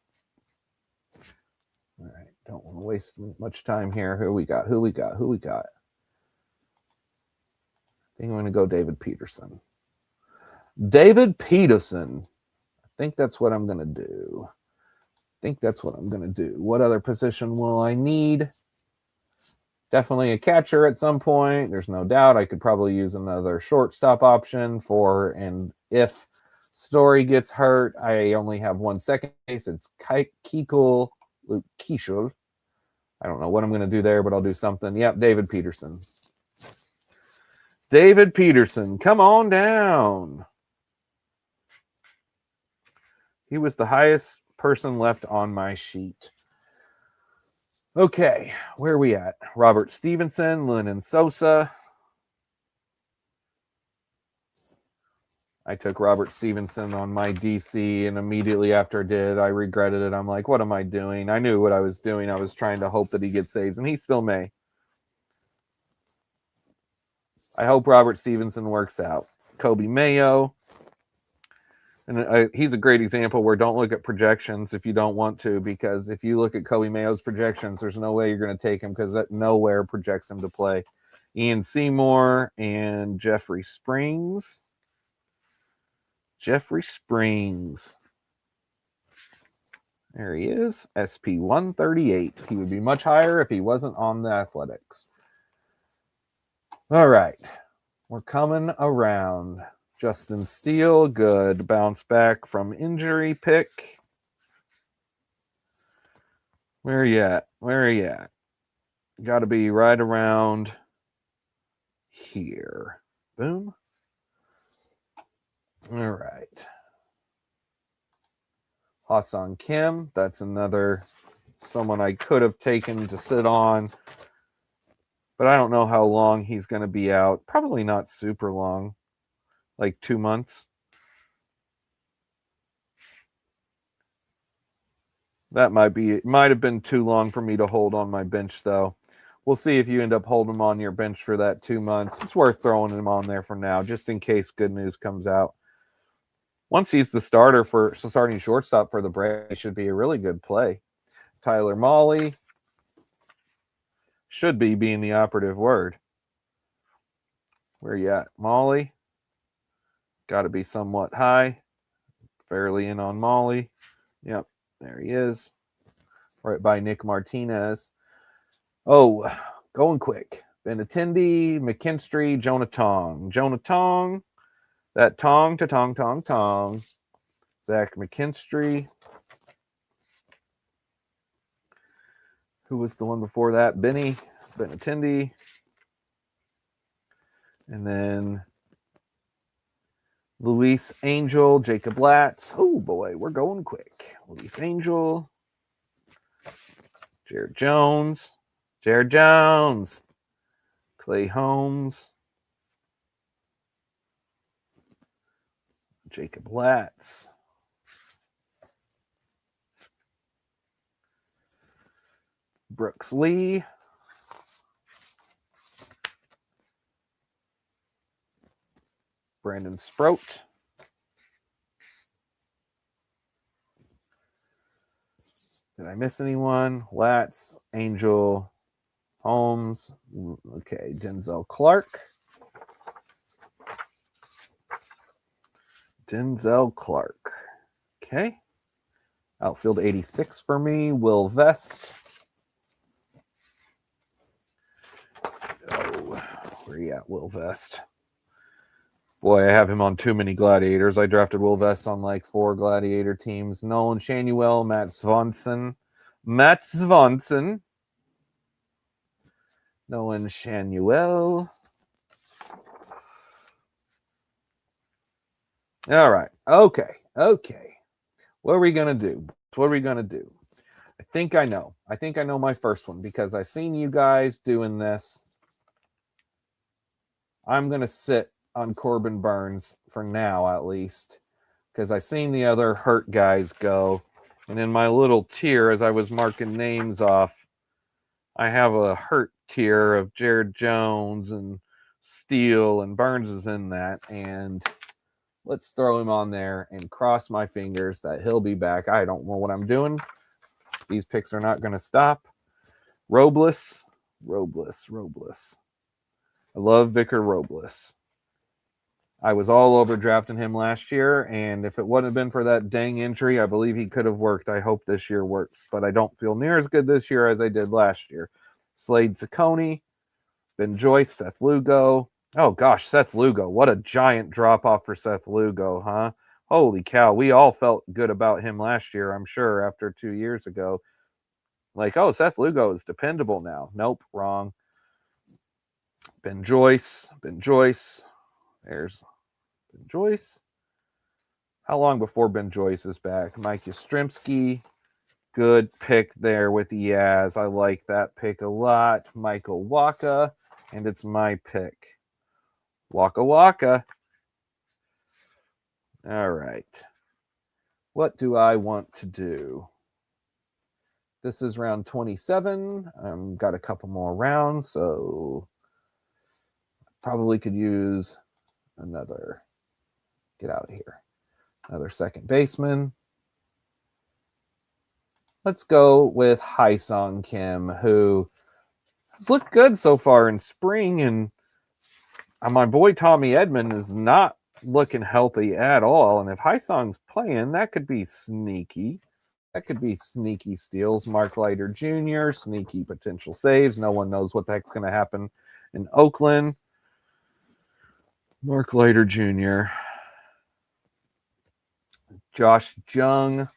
Speaker 1: All right, don't want to waste much time here. Who we got? I think I'm going to go David Peterson. I think that's what I'm going to do. What other position will I need? Definitely a catcher at some point. There's no doubt. I could probably use another shortstop option for, and if Story gets hurt, I only have one second base. It's Keuchel. I don't know what I'm going to do there, but I'll do something. Yep, David Peterson. Come on down. He was the highest person left on my sheet. Okay, where are we at? Robert Stevenson, Lennon Sosa. I took Robert Stevenson on my DC, and immediately after I did, I regretted it. I'm like, what am I doing? I knew what I was doing. I was trying to hope that he gets saves, and he still may. I hope Robert Stevenson works out. Kobe Mayo. And he's a great example where don't look at projections if you don't want to, because if you look at Kobe Mayo's projections, there's no way you're going to take him because that nowhere projects him to play. Ian Seymour and Jeffrey Springs. There he is, SP 138. He would be much higher if he wasn't on the Athletics. All right, we're coming around. Justin Steele, good bounce back from injury pick. Where are you at? Got to be right around here. Boom. All right. Hassan Kim, that's another someone I could have taken to sit on, but I don't know how long he's going to be out. Probably not super long, like 2 months. That might have been too long for me to hold on my bench, though. We'll see if you end up holding him on your bench for that 2 months. It's worth throwing him on there for now, just in case good news comes out. Once he's the starting shortstop for the Braves, he should be a really good play. Tyler Mahle should be being the operative word. Where you at? Mahle. Got to be somewhat high. Fairly in on Mahle. Yep, there he is. Right by Nick Martinez. Oh, going quick. Benintendi, McKinstry, Jonah Tong. That tong to tong. Zach McKinstry. Who was the one before that? Benintendi. And then Luis Angel, Jacob Latz. Oh boy, we're going quick. Luis Angel. Jared Jones. Clay Holmes. Jacob Latz. Brooks Lee. Brandon Sproat. Did I miss anyone? Latz, Angel, Holmes. Okay, Denzel Clark. Denzel Clark. Okay. Outfield 86 for me. Will Vest. Oh, where you at, Will Vest? Boy, I have him on too many Gladiators. I drafted Will Vest on like 4 Gladiator teams. Nolan Shanuel, Matt Swanson. Nolan Shanuel. All right. Okay. What are we going to do? I think I know. My first one because I seen you guys doing this. I'm going to sit on Corbin Burns for now, at least, because I seen the other hurt guys go. And in my little tier, as I was marking names off, I have a hurt tier of Jared Jones and Steele, and Burns is in that. And let's throw him on there and cross my fingers that he'll be back. I don't know what I'm doing. These picks are not going to stop. Robles. I love Vicar Robles. I was all over drafting him last year, and if it wouldn't have been for that dang injury, I believe he could have worked. I hope this year works, but I don't feel near as good this year as I did last year. Slade Ciccone, Ben Joyce, Seth Lugo. Oh, gosh, Seth Lugo. What a giant drop-off for Seth Lugo, huh? Holy cow. We all felt good about him last year, I'm sure, after 2 years ago. Like, oh, Seth Lugo is dependable now. Nope, wrong. Ben Joyce. There's Ben Joyce. How long before Ben Joyce is back? Mike Yastrzemski. Good pick there with the Yaz. I like that pick a lot. Michael Wacha. And it's my pick. Waka. All right. What do I want to do? This is round 27. Got a couple more rounds, so probably could use another. Get out of here. Another second baseman. Let's go with Haesung Kim, who has looked good so far in spring, and my boy Tommy Edman is not looking healthy at all. And if Haesung's playing, that could be sneaky. That could be sneaky steals. Mark Leiter Jr., sneaky potential saves. No one knows what the heck's going to happen in Oakland. Mark Leiter Jr. Josh Jung.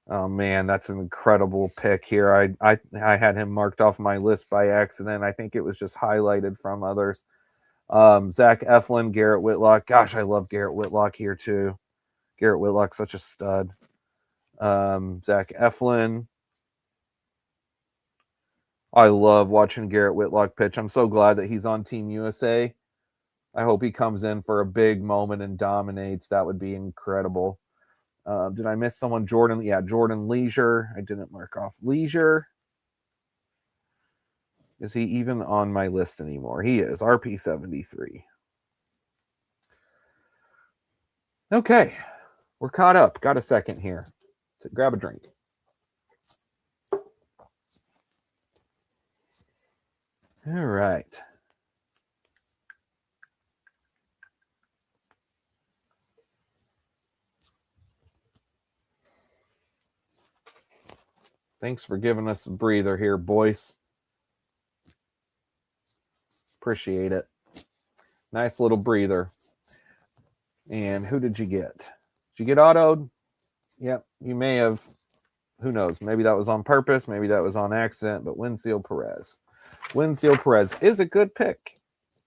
Speaker 1: Oh, man, that's an incredible pick here. I had him marked off my list by accident. I think it was just highlighted from others. Zach Eflin, Garrett Whitlock. Gosh, I love Garrett Whitlock here, too. Garrett Whitlock's such a stud. Zach Eflin. I love watching Garrett Whitlock pitch. I'm so glad that he's on Team USA. I hope he comes in for a big moment and dominates. That would be incredible. Did I miss someone? Jordan? Yeah, Jordan Leisure. I didn't mark off Leisure. Is he even on my list anymore? He is. RP73. Okay. We're caught up. Got a second here. So grab a drink. All right. Thanks for giving us a breather here, boys. Appreciate it. Nice little breather. And who did you get? Did you get autoed? Yep, you may have. Who knows? Maybe that was on purpose. Maybe that was on accident. But Winfield Perez. Winfield Perez is a good pick.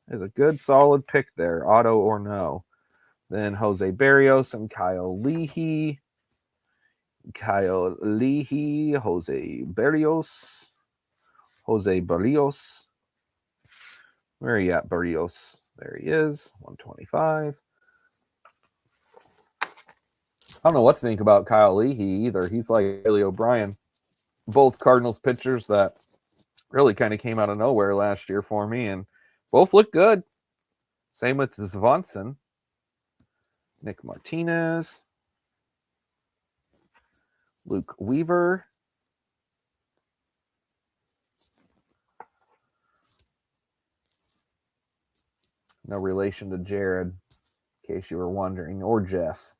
Speaker 1: Is a good, solid pick there, auto or no. Then Jose Barrios and Kyle Leahy. Jose Barrios. Where are you at, Barrios? There he is, 125. I don't know what to think about Kyle Leahy either. He's like Billy O'Brien. Both Cardinals pitchers that really kind of came out of nowhere last year for me, and both look good. Same with Swanson. Nick Martinez. Luke Weaver. No relation to Jared, in case you were wondering, or Jeff.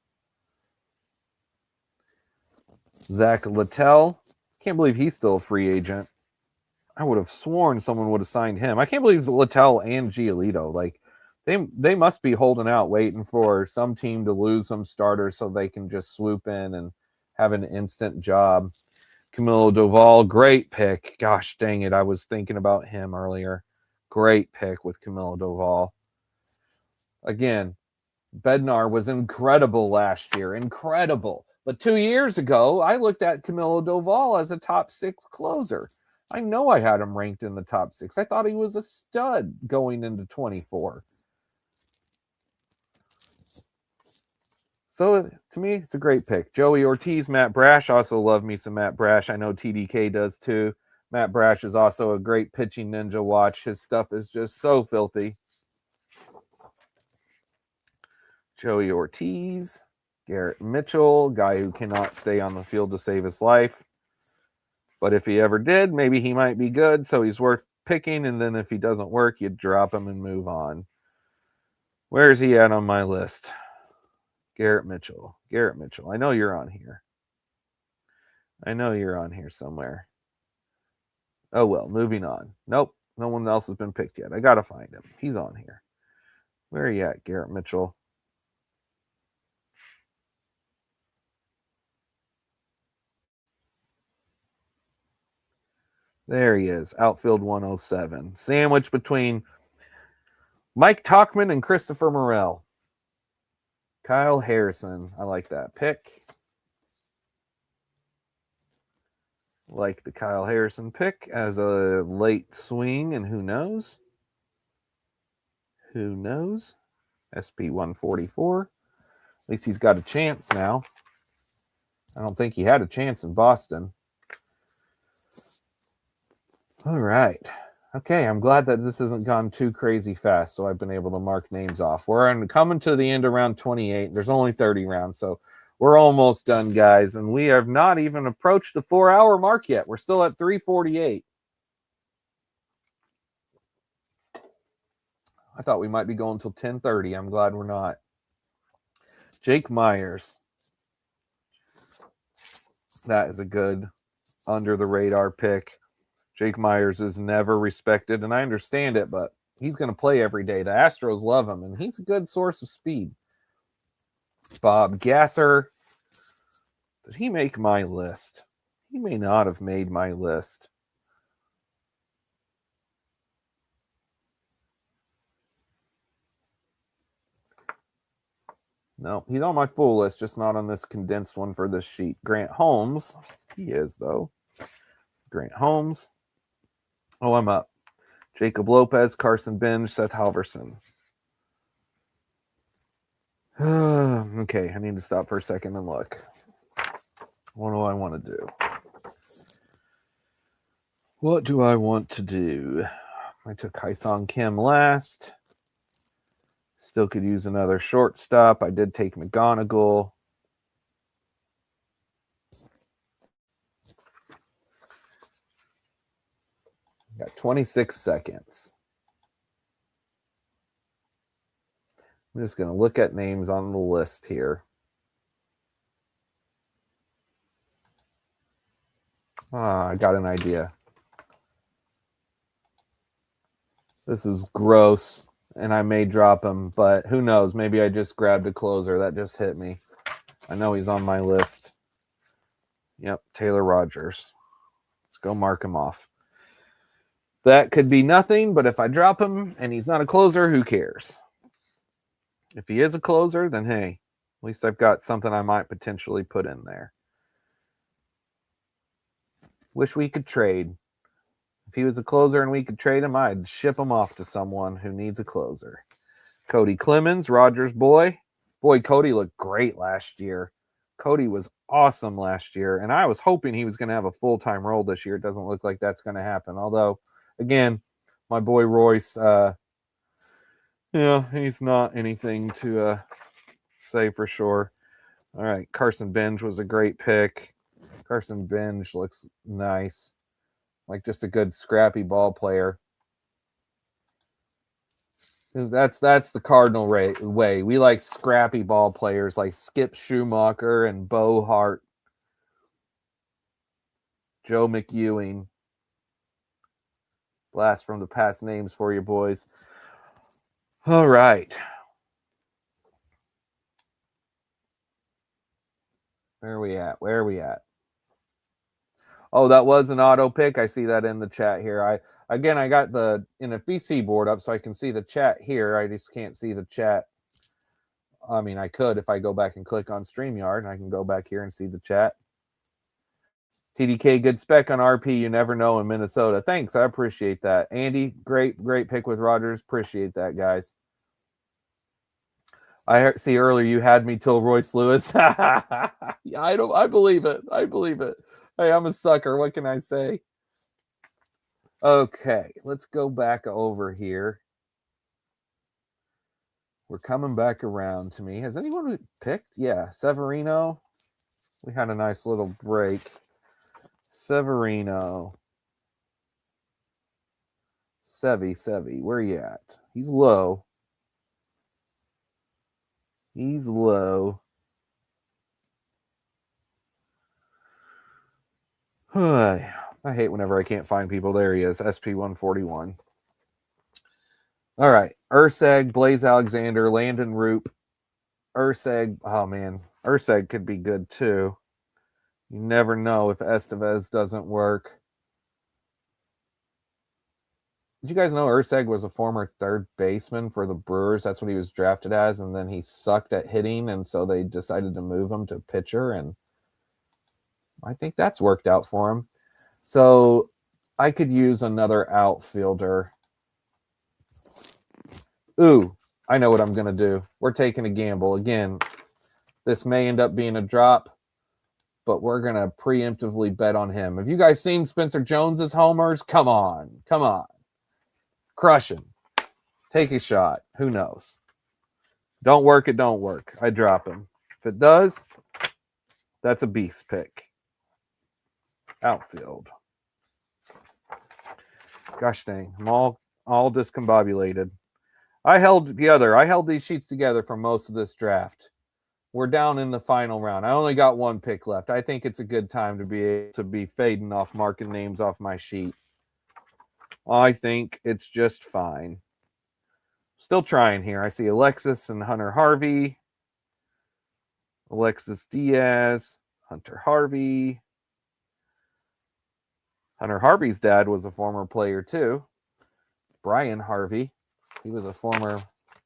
Speaker 1: Zach Littell. Can't believe he's still a free agent. I would have sworn someone would have signed him. I can't believe Littell and Giolito. Like, they must be holding out, waiting for some team to lose some starters so they can just swoop in and have an instant job. Camilo Doval, great pick. Gosh dang it, I was thinking about him earlier. Great pick with Camilo Doval. Again, Bednar was incredible last year. Incredible. But 2 years ago, I looked at Camilo Doval as a top 6 closer. I know I had him ranked in the top 6. I thought he was a stud going into 24. So, to me, it's a great pick. Joey Ortiz, Matt Brash. Also love me some Matt Brash. I know TDK does too. Matt Brash is also a great pitching ninja watch. His stuff is just so filthy. Joey Ortiz. Garrett Mitchell, guy who cannot stay on the field to save his life. But if he ever did, maybe he might be good, so he's worth picking. And then if he doesn't work, you drop him and move on. Where is he at on my list? Garrett Mitchell. Garrett Mitchell. I know you're on here. I know you're on here somewhere. Oh, well, moving on. Nope, no one else has been picked yet. I got to find him. He's on here. Where are you at, Garrett Mitchell? There he is, outfield 107. Sandwich between Mike Tauchman and Christopher Morel. Kyle Harrison. I like that pick. Like the Kyle Harrison pick as a late swing, and who knows? Who knows? SP 144. At least he's got a chance now. I don't think he had a chance in Boston. All right. Okay, I'm glad that this hasn't gone too crazy fast, so I've been able to mark names off. We're coming to the end of round 28. There's only 30 rounds, so we're almost done, guys, and we have not even approached the 4-hour mark yet. We're still at 3:48. I thought we might be going until 10:30. I'm glad we're not. Jake Myers. That is a good under-the-radar pick. Jake Myers is never respected, and I understand it, but he's going to play every day. The Astros love him, and he's a good source of speed. Bob Gasser. Did he make my list? He may not have made my list. No, he's on my full list, just not on this condensed one for this sheet. Grant Holmes. He is, though. Grant Holmes. Oh, I'm up. Jacob Lopez, Carson Benj, Seth Halverson. Okay, I need to stop for a second and look. What do I want to do? What do I want to do? I took Hyesung Kim last. Still could use another shortstop. I did take McGonigal. Got 26 seconds. I'm just going to look at names on the list here. I got an idea. This is gross, and I may drop him, but who knows? Maybe I just grabbed a closer. That just hit me. I know he's on my list. Yep, Taylor Rogers. Let's go mark him off. That could be nothing, but if I drop him and he's not a closer, who cares? If he is a closer, then hey, at least I've got something I might potentially put in there. Wish we could trade. If he was a closer and we could trade him, I'd ship him off to someone who needs a closer. Cody Clemens, Rogers' boy. Boy, Cody looked great last year. Cody was awesome last year, and I was hoping he was going to have a full-time role this year. It doesn't look like that's going to happen. Although, again, my boy Royce, he's not anything to say for sure. All right, Carson Benj was a great pick. Carson Benj looks nice. Like just a good scrappy ball player. That's the Cardinal way. We like scrappy ball players like Skip Schumacher and Bo Hart, Joe McEwing. Blast from the past names for you boys. All right. Where are we at? Oh, that was an auto pick. I see that in the chat here. I got the NFBC board up so I can see the chat here. I just can't see the chat. I mean, I could if I go back and click on StreamYard, and I can go back here and see the chat. TDK, good spec on RP. You never know in Minnesota. Thanks. I appreciate that. Andy, great pick with Rogers. Appreciate that, guys. I see earlier you had me till Royce Lewis. Yeah, I believe it. Hey, I'm a sucker. What can I say? Okay, let's go back over here. We're coming back around to me. Has anyone picked? Yeah, Severino. We had a nice little break. Severino. Sevy. Where you at? He's low. I hate whenever I can't find people. There he is, SP141. All right, Urseg, Blaze Alexander, Landon Roop. Urseg, oh man, Urseg could be good too. You never know if Estevez doesn't work. Did you guys know Urseg was a former third baseman for the Brewers? That's what he was drafted as, and then he sucked at hitting, and so they decided to move him to pitcher, and I think that's worked out for him. So I could use another outfielder. Ooh, I know what I'm going to do. We're taking a gamble. Again, this may end up being a drop, but we're going to preemptively bet on him. Have you guys seen Spencer Jones's homers? Come on. Crush him. Take a shot. Who knows? Don't work, it don't work. I drop him. If it does, that's a beast pick. Outfield. Gosh dang, I'm all discombobulated. I held these sheets together for most of this draft. We're down in the final round. I only got one pick left. I think it's a good time to be able to be fading off, marking names off my sheet. I think it's just fine. Still trying here. I see Alexis and Hunter Harvey. Alexis Diaz, Hunter Harvey. Hunter Harvey's dad was a former player too. Brian Harvey. He was a former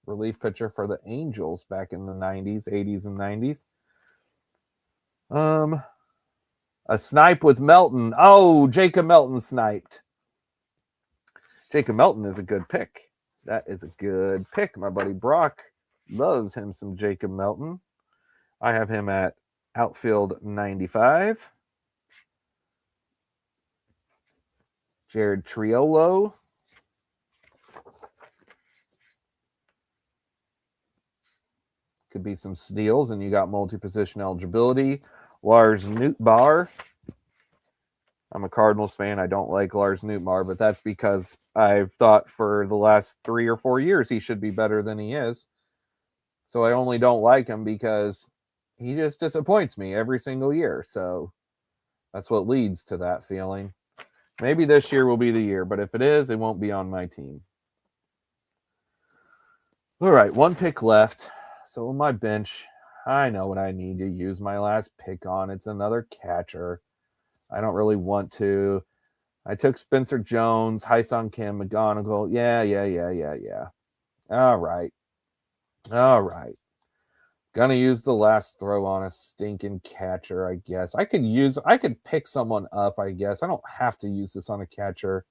Speaker 1: relief pitcher for the Angels back in the 90s, 80s, and 90s. A snipe with Melton. Oh, Jacob Melton sniped. Jacob Melton is a good pick. That is a good pick. My buddy Brock loves him some Jacob Melton. I have him at outfield 95. Jared Triolo. Could be some steals, and you got multi-position eligibility. Lars Nootbaar. I'm a Cardinals fan. I don't like Lars Nootbaar, but that's because I've thought for the last 3 or 4 years he should be better than he is. So I only don't like him because he just disappoints me every single year. So that's what leads to that feeling. Maybe this year will be the year, but if it is, it won't be on my team. All right, one pick left. So on my bench, I know what I need to use my last pick on. It's another catcher. I don't really want to. I took Spencer Jones, Hyesung Kim, McGonigal. Yeah. All right. Gonna use the last throw on a stinking catcher, I guess. I could pick someone up, I guess. I don't have to use this on a catcher.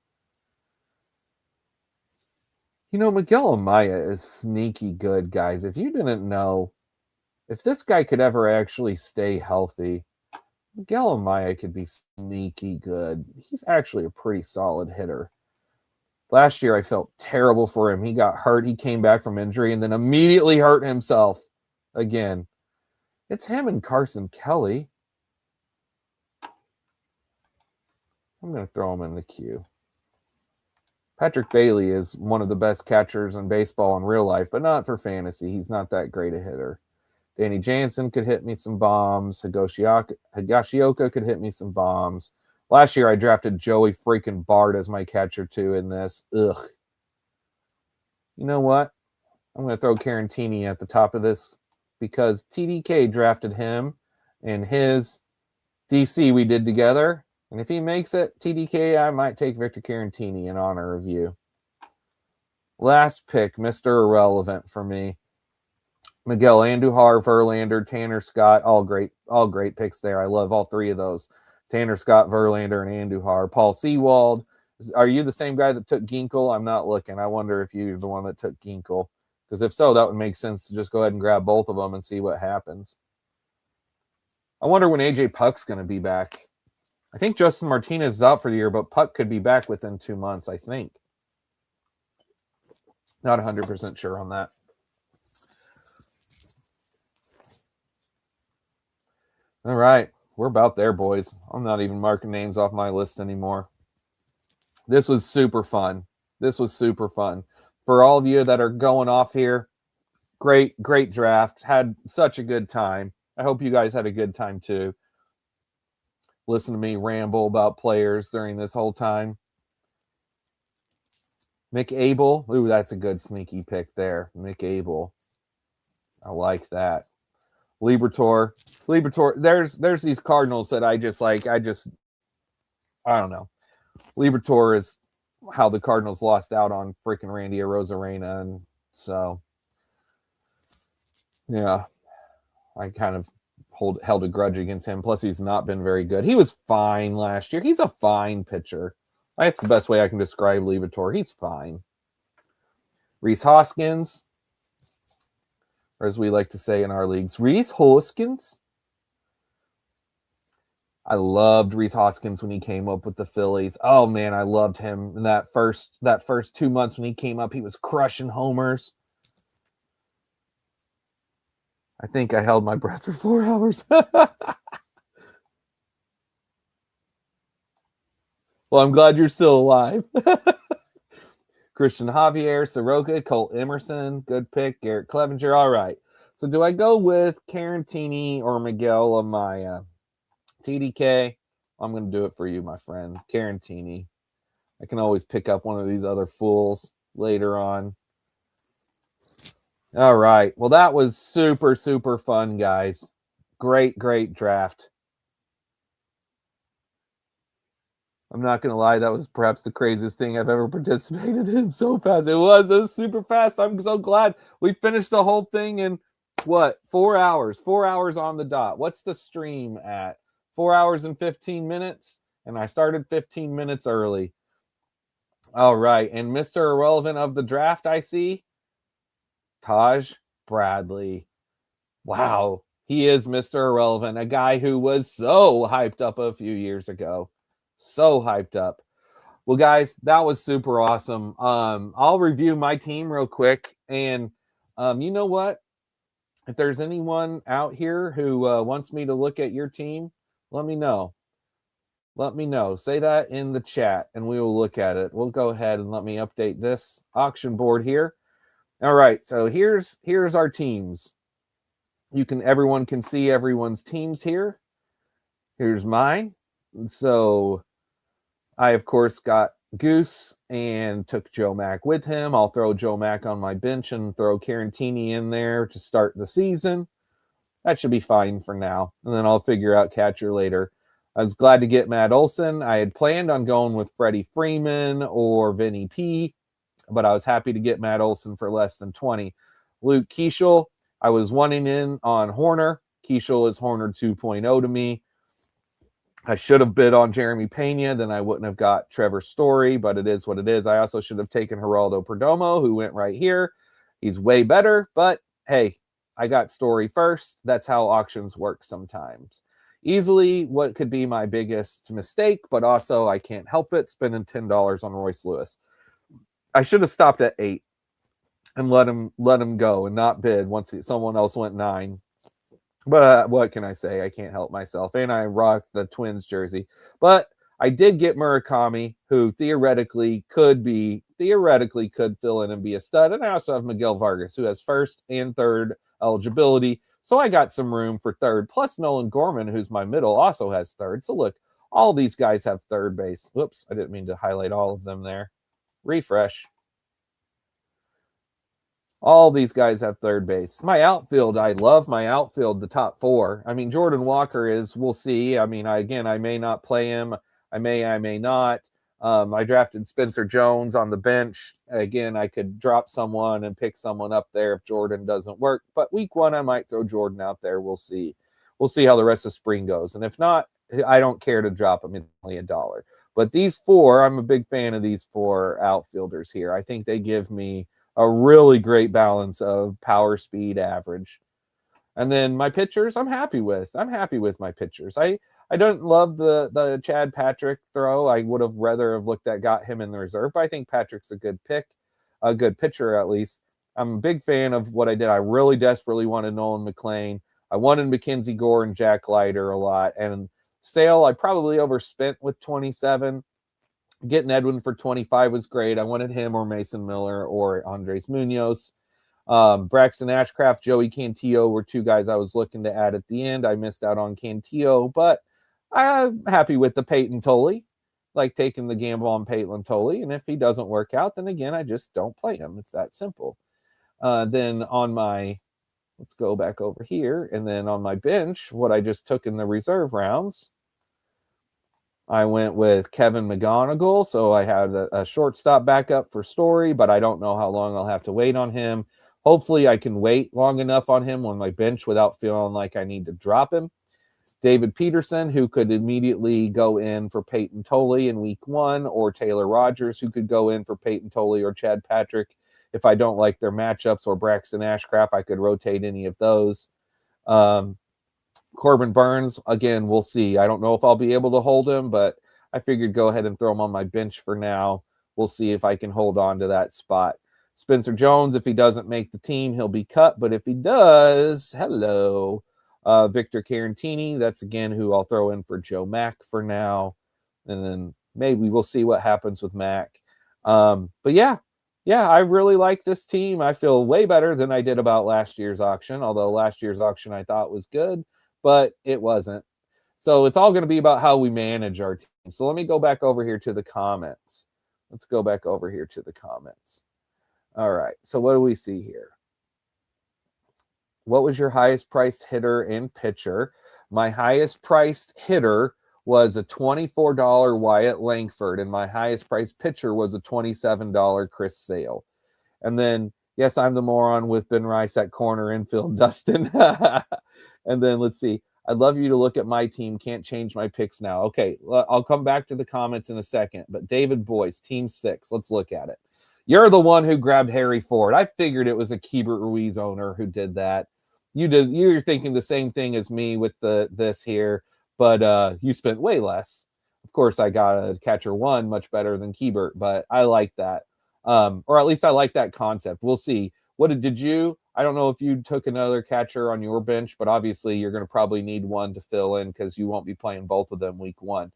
Speaker 1: You know, Miguel Amaya is sneaky good, guys. If you didn't know, if this guy could ever actually stay healthy, Miguel Amaya could be sneaky good. He's actually a pretty solid hitter. Last year, I felt terrible for him. He got hurt. He came back from injury and then immediately hurt himself again. It's him and Carson Kelly. I'm going to throw him in the queue. Patrick Bailey is one of the best catchers in baseball in real life, but not for fantasy. He's not that great a hitter. Danny Jansen could hit me some bombs. Higashioka could hit me some bombs. Last year, I drafted Joey freaking Bart as my catcher, too, in this. Ugh. You know what? I'm going to throw Carantini at the top of this because TDK drafted him and his DC we did together. And if he makes it, TDK, I might take Victor Carantini in honor of you. Last pick, Mr. Irrelevant for me. Miguel Andujar, Verlander, Tanner Scott, all great picks there. I love all three of those. Tanner Scott, Verlander, and Andujar. Paul Sewald. Are you the same guy that took Ginkel? I'm not looking. I wonder if you're the one that took Ginkel. Because if so, that would make sense to just go ahead and grab both of them and see what happens. I wonder when AJ Puck's going to be back. I think Justin Martinez is out for the year, but Puck could be back within 2 months, I think. Not 100% sure on that. All right. We're about there, boys. I'm not even marking names off my list anymore. This was super fun. For all of you that are going off here, great draft. Had such a good time. I hope you guys had a good time too. Listen to me ramble about players during this whole time. Mick Abel. Ooh, that's a good sneaky pick there. Mick Abel. I like that. Libertor. There's these Cardinals that I don't know. Libertor is how the Cardinals lost out on freaking Randy Arozarena, and so yeah, I kind of held a grudge against him. Plus, he's not been very good. He was fine last year. He's a fine pitcher. That's the best way I can describe Libertor. He's fine. Rhys Hoskins, or as we like to say in our leagues, Rhys Hoskins. I loved Rhys Hoskins when he came up with the Phillies. Oh man, I loved him in that first 2 months when he came up. He was crushing homers. I think I held my breath for 4 hours. Well, I'm glad you're still alive. Christian Javier, Soroka, Colt Emerson, good pick. Garrett Clevenger. All right. So do I go with Carantini or Miguel Amaya? TDK, I'm going to do it for you, my friend. Carantini. I can always pick up one of these other fools later on. All right. Well, that was super, super fun, guys. Great draft. I'm not going to lie. That was perhaps the craziest thing I've ever participated in so fast. It was super fast. I'm so glad we finished the whole thing in, 4 hours? 4 hours on the dot. What's the stream at? 4 hours and 15 minutes. And I started 15 minutes early. All right. And Mr. Irrelevant of the draft, I see. Taj Bradley. Wow. He is Mr. Irrelevant, a guy who was so hyped up a few years ago. So hyped up. Well, guys, that was super awesome. I'll review my team real quick. And you know what? If there's anyone out here who wants me to look at your team, let me know. Say that in the chat, and we will look at it. We'll go ahead and let me update this auction board here. All right, so here's our teams. Everyone can see everyone's teams here. Here's mine. So I, of course, got Goose and took Joe Mack with him. I'll throw Joe Mack on my bench and throw Carantini in there to start the season. That should be fine for now. And then I'll figure out catcher later. I was glad to get Matt Olson. I had planned on going with Freddie Freeman or Vinny P, but I was happy to get Matt Olson for less than 20. Luke Keeschel, I was wanting in on Horner. Keeschel is Horner 2.0 to me. I should have bid on Jeremy Pena, then I wouldn't have got Trevor Story, but it is what it is. I also should have taken Geraldo Perdomo, who went right here. He's way better, but hey, I got Story first. That's how auctions work sometimes. Easily what could be my biggest mistake, but also I can't help it, spending $10 on Royce Lewis. I should have stopped at 8 and let him go and not bid once someone else went 9. But what can I say? I can't help myself. And I rocked the Twins jersey. But I did get Murakami, who theoretically could fill in and be a stud. And I also have Miguel Vargas, who has first and third eligibility. So I got some room for third. Plus Nolan Gorman, who's my middle, also has third. So look, all these guys have third base. Whoops, I didn't mean to highlight all of them there. Refresh. All these guys have third base. My outfield, I love my outfield, the top four. I mean, Jordan Walker is, we'll see. I mean, I may not play him. I may not. I drafted Spencer Jones on the bench. Again, I could drop someone and pick someone up there if Jordan doesn't work. But week one, I might throw Jordan out there. We'll see. We'll see how the rest of spring goes. And if not, I don't care to drop him. It's only $1. But these four, I'm a big fan of these four outfielders here. I think they give me a really great balance of power, speed, average. And then my pitchers, I'm happy with my pitchers. I don't love the Chad Patrick throw. I would have rather have got him in the reserve, but I think Patrick's a good pick, a good pitcher at least. I'm a big fan of what I did. I really desperately wanted Nolan McLean. I wanted Mackenzie Gore and Jack Leiter a lot. And Sale, I probably overspent with 27. Getting Edwin for 25 was great. I wanted him or Mason Miller or Andres Munoz. Braxton Ashcraft, Joey Cantillo were two guys I was looking to add at the end. I missed out on Cantillo, but I'm happy with the Peyton Tolley. Like taking the gamble on Peyton Tolley. And if he doesn't work out, then again, I just don't play him. It's that simple. Then on my, let's go back over here. And then on my bench, what I just took in the reserve rounds, I went with Kevin McGonigal, so I had a shortstop backup for Story, but I don't know how long I'll have to wait on him. Hopefully I can wait long enough on him on my bench without feeling like I need to drop him. David Peterson, who could immediately go in for Peyton Tolley in week one, or Taylor Rogers, who could go in for Peyton Tolley or Chad Patrick. If I don't like their matchups, or Braxton Ashcraft, I could rotate any of those. Corbin Burns, again, we'll see. I don't know if I'll be able to hold him, but I figured go ahead and throw him on my bench for now. We'll see if I can hold on to that spot. Spencer Jones, if he doesn't make the team, he'll be cut. But if he does, hello. Victor Carantini, that's again who I'll throw in for Joe Mack for now. And then maybe we'll see what happens with Mack. But yeah, I really like this team. I feel way better than I did about last year's auction, although last year's auction I thought was good, but it wasn't. So it's all going to be about how we manage our team. So let me go back over here to the comments. Let's go back over here to the comments. All right. So what do we see here? What was your highest priced hitter and pitcher? My highest priced hitter was a $24 Wyatt Langford, and my highest priced pitcher was a $27 Chris Sale. And then, yes, I'm the moron with Ben Rice at corner infield, Dustin. And then let's see. I'd love you to look at my team. Can't change my picks now. Okay, I'll come back to the comments in a second. But David Boyce, team 6. Let's look at it. You're the one who grabbed Harry Ford. I figured it was a Keibert Ruiz owner who did that. You're thinking the same thing as me with this here, but you spent way less. Of course, I got a catcher 1 much better than Keibert, but I like that. Or at least I like that concept. We'll see. Did you? I don't know if you took another catcher on your bench, but obviously you're going to probably need one to fill in because you won't be playing both of them week 1.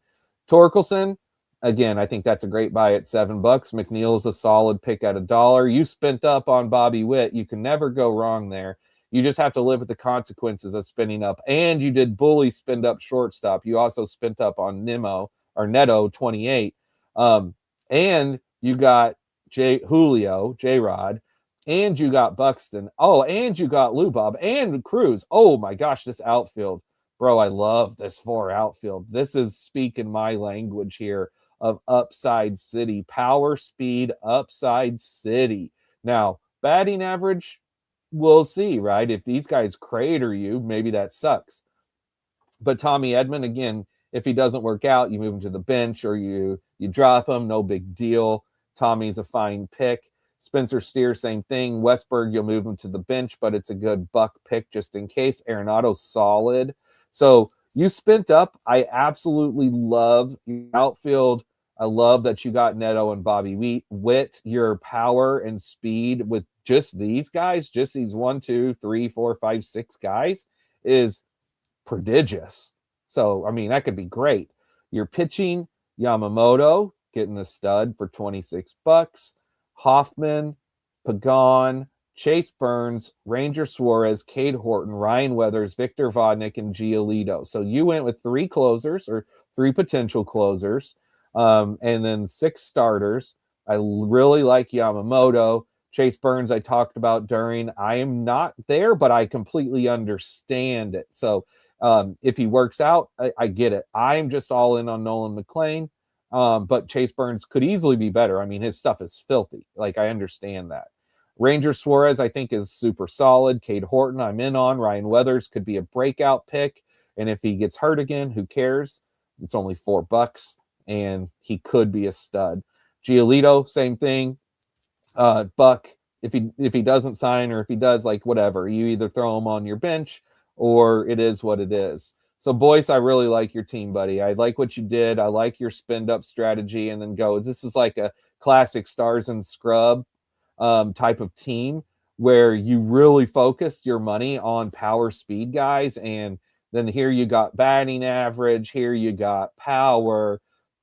Speaker 1: Torkelson, again, I think that's a great buy at $7. McNeil's a solid pick at $1. You spent up on Bobby Witt. You can never go wrong there. You just have to live with the consequences of spending up. And you did bully spend up shortstop. You also spent up on Neto 28. And you got Julio, J-Rod. And you got Buxton. Oh, and you got Lou Bob and Cruz. Oh my gosh, this outfield. Bro, I love this 4 outfield. This is speaking my language here of Upside City. Power, speed, Upside City. Now, batting average, we'll see, right? If these guys crater you, maybe that sucks. But Tommy Edman, again, if he doesn't work out, you move him to the bench or you drop him. No big deal. Tommy's a fine pick. Spencer Steer, same thing. Westberg, you'll move him to the bench, but it's a good buck pick just in case. Arenado's solid. So you spent up. I absolutely love your outfield. I love that you got Neto and Bobby Witt. Your power and speed with just these guys, just these 1, 2, 3, 4, 5, 6 guys is prodigious. So, I mean, that could be great. Your pitching, Yamamoto getting a stud for $26. Hoffman, Pagan, Chase Burns, Ranger Suarez, Cade Horton, Ryan Weathers, Victor Vodnik, and Giolito. So you went with 3 closers or 3 potential closers, and then 6 starters. I really like Yamamoto. Chase Burns, I talked about during. I am not there, but I completely understand it. So if he works out, I get it. I'm just all in on Nolan McLean, but Chase Burns could easily be better. I mean, his stuff is filthy. Like, I understand that. Ranger Suarez, I think, is super solid. Cade Horton, I'm in on. Ryan Weathers could be a breakout pick. And if he gets hurt again, who cares? It's only $4, and he could be a stud. Giolito, same thing. Buck, if he doesn't sign, or if he does, like, whatever, you either throw him on your bench or it is what it is. So, Boyce, I really like your team, buddy. I like what you did. I like your spend up strategy and then go. This is like a classic stars and scrub type of team where you really focused your money on power speed guys. And then here you got batting average. Here you got power.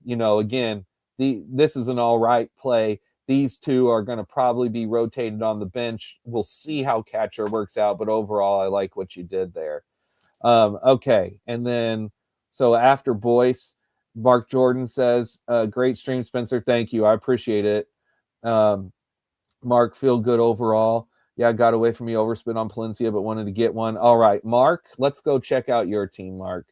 Speaker 1: Again, this is an all right play. These two are going to probably be rotated on the bench. We'll see how catcher works out, but overall, I like what you did there. Okay, and then so after Boyce, Mark Jordan says, "Great stream, Spencer. Thank you. I appreciate it." Mark, feel good overall. Yeah, I got away from you overspin on Palencia, but wanted to get one. All right, Mark, let's go check out your team, Mark.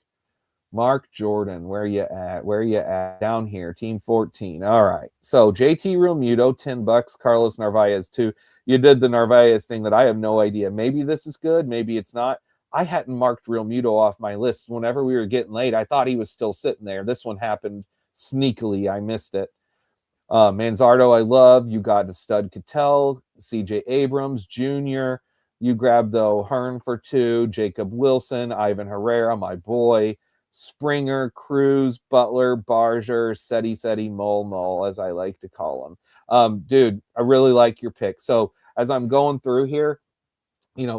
Speaker 1: Mark Jordan, where you at? Where you at? Down here, team 14. All right. So JT Realmuto, $10. Carlos Narvaez, 2. You did the Narvaez thing that I have no idea. Maybe this is good. Maybe it's not. I hadn't marked Realmuto off my list. Whenever we were getting late, I thought he was still sitting there. This one happened sneakily. I missed it. Manzardo, I love. You got a stud Cattell, CJ Abrams Jr. You grabbed the O'Hearn for 2. Jacob Wilson, Ivan Herrera, my boy. Springer, Cruz, Butler, Barger, Seti, Mole, as I like to call him. Dude, I really like your pick. So as I'm going through here,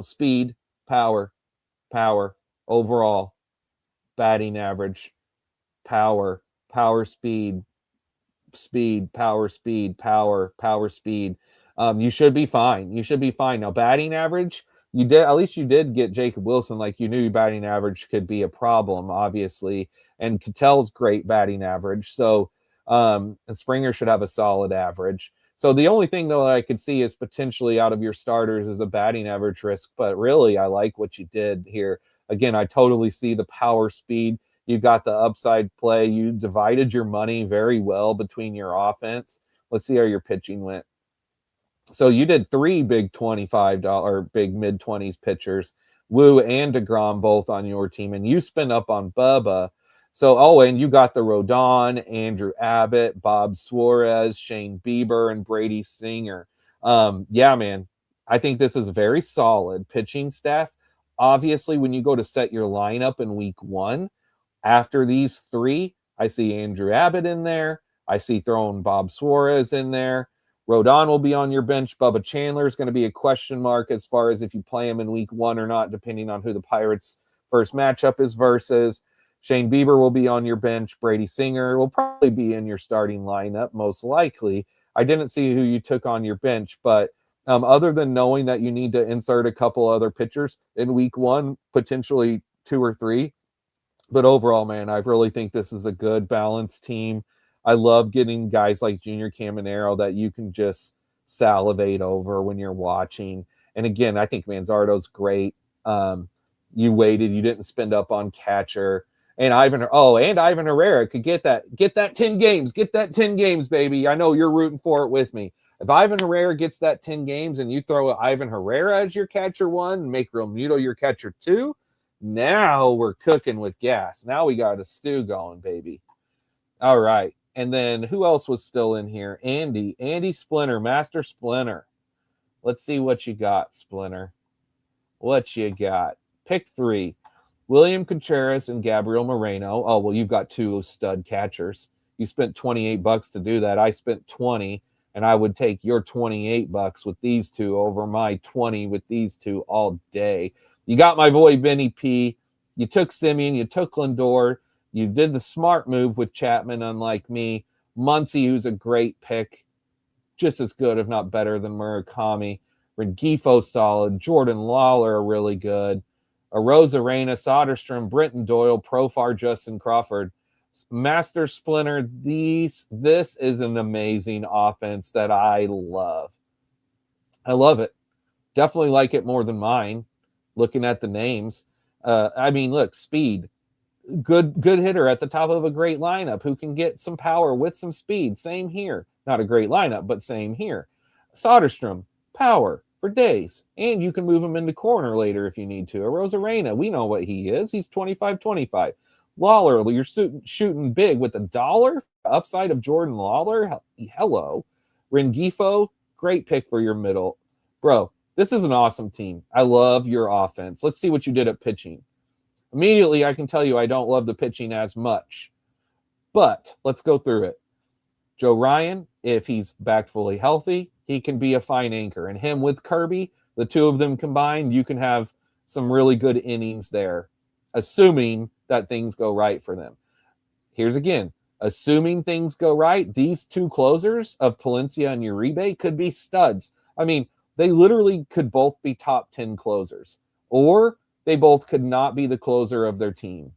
Speaker 1: speed, power, overall, batting average, power, speed, power, speed. You should be fine. Now, batting average, at least you did get Jacob Wilson. Like, you knew batting average could be a problem, obviously. And Cattell's great batting average. So, and Springer should have a solid average. So the only thing, though, that I could see is potentially out of your starters is a batting average risk. But really, I like what you did here. Again, I totally see the power, speed. You got the upside play. You divided your money very well between your offense. Let's see how your pitching went. So you did 3 big $25, big mid-20s pitchers, Woo and DeGrom both on your team, and you spent up on Bubba. So, and you got the Rodon, Andrew Abbott, Bob Suarez, Shane Bieber, and Brady Singer. Yeah, man, I think this is a very solid pitching staff. Obviously, when you go to set your lineup in week 1, after these 3, I see Andrew Abbott in there. I see throwing Bob Suarez in there. Rodon will be on your bench. Bubba Chandler is going to be a question mark as far as if you play him in week 1 or not, depending on who the Pirates' first matchup is versus. Shane Bieber will be on your bench. Brady Singer will probably be in your starting lineup, most likely. I didn't see who you took on your bench, but other than knowing that you need to insert a couple other pitchers in week 1, potentially 2 or 3, but overall, man, I really think this is a good, balanced team. I love getting guys like Junior Caminero that you can just salivate over when you're watching. And again, I think Manzardo's great. You waited. You didn't spend up on catcher. And Ivan Herrera could get that 10 games. Get that 10 games, baby. I know you're rooting for it with me. If Ivan Herrera gets that 10 games and you throw Ivan Herrera as your catcher 1 and make Realmuto your catcher 2, now we're cooking with gas. Now we got a stew going, baby. All right. And then who else was still in here? Andy Splinter, Master Splinter. Let's see what you got, Splinter. What you got? Pick 3. William Contreras and Gabriel Moreno. Oh, well, you've got 2 stud catchers. You spent $28 to do that. I spent 20, and I would take your $28 with these 2 over my 20 with these 2 all day. You got my boy Benny P. You took Simeon. You took Lindor. You did the smart move with Chapman, unlike me. Muncy, who's a great pick, just as good, if not better, than Murakami. Rengifo, solid. Jordan Lawler, really good. Arozarena, Soderstrom, Britton Doyle, Profar, Justin Crawford. Master Splinter, this is an amazing offense that I love. I love it. Definitely like it more than mine, looking at the names. I mean, look, speed. Good hitter at the top of a great lineup who can get some power with some speed. Same here. Not a great lineup, but same here. Soderstrom, power for days. And you can move him into corner later if you need to. Arozarena, we know what he is. He's 25-25. Lawler, you're shooting big with $1 upside of Jordan Lawler. Hello. Rengifo, great pick for your middle. Bro, this is an awesome team. I love your offense. Let's see what you did at pitching. Immediately, I can tell you I don't love the pitching as much. But let's go through it. Joe Ryan, if he's back fully healthy, he can be a fine anchor. And him with Kirby, the two of them combined, you can have some really good innings there, assuming that things go right for them. Here's again, assuming things go right, these two closers of Palencia and Uribe could be studs. I mean, they literally could both be top 10 closers. Or they both could not be the closer of their team.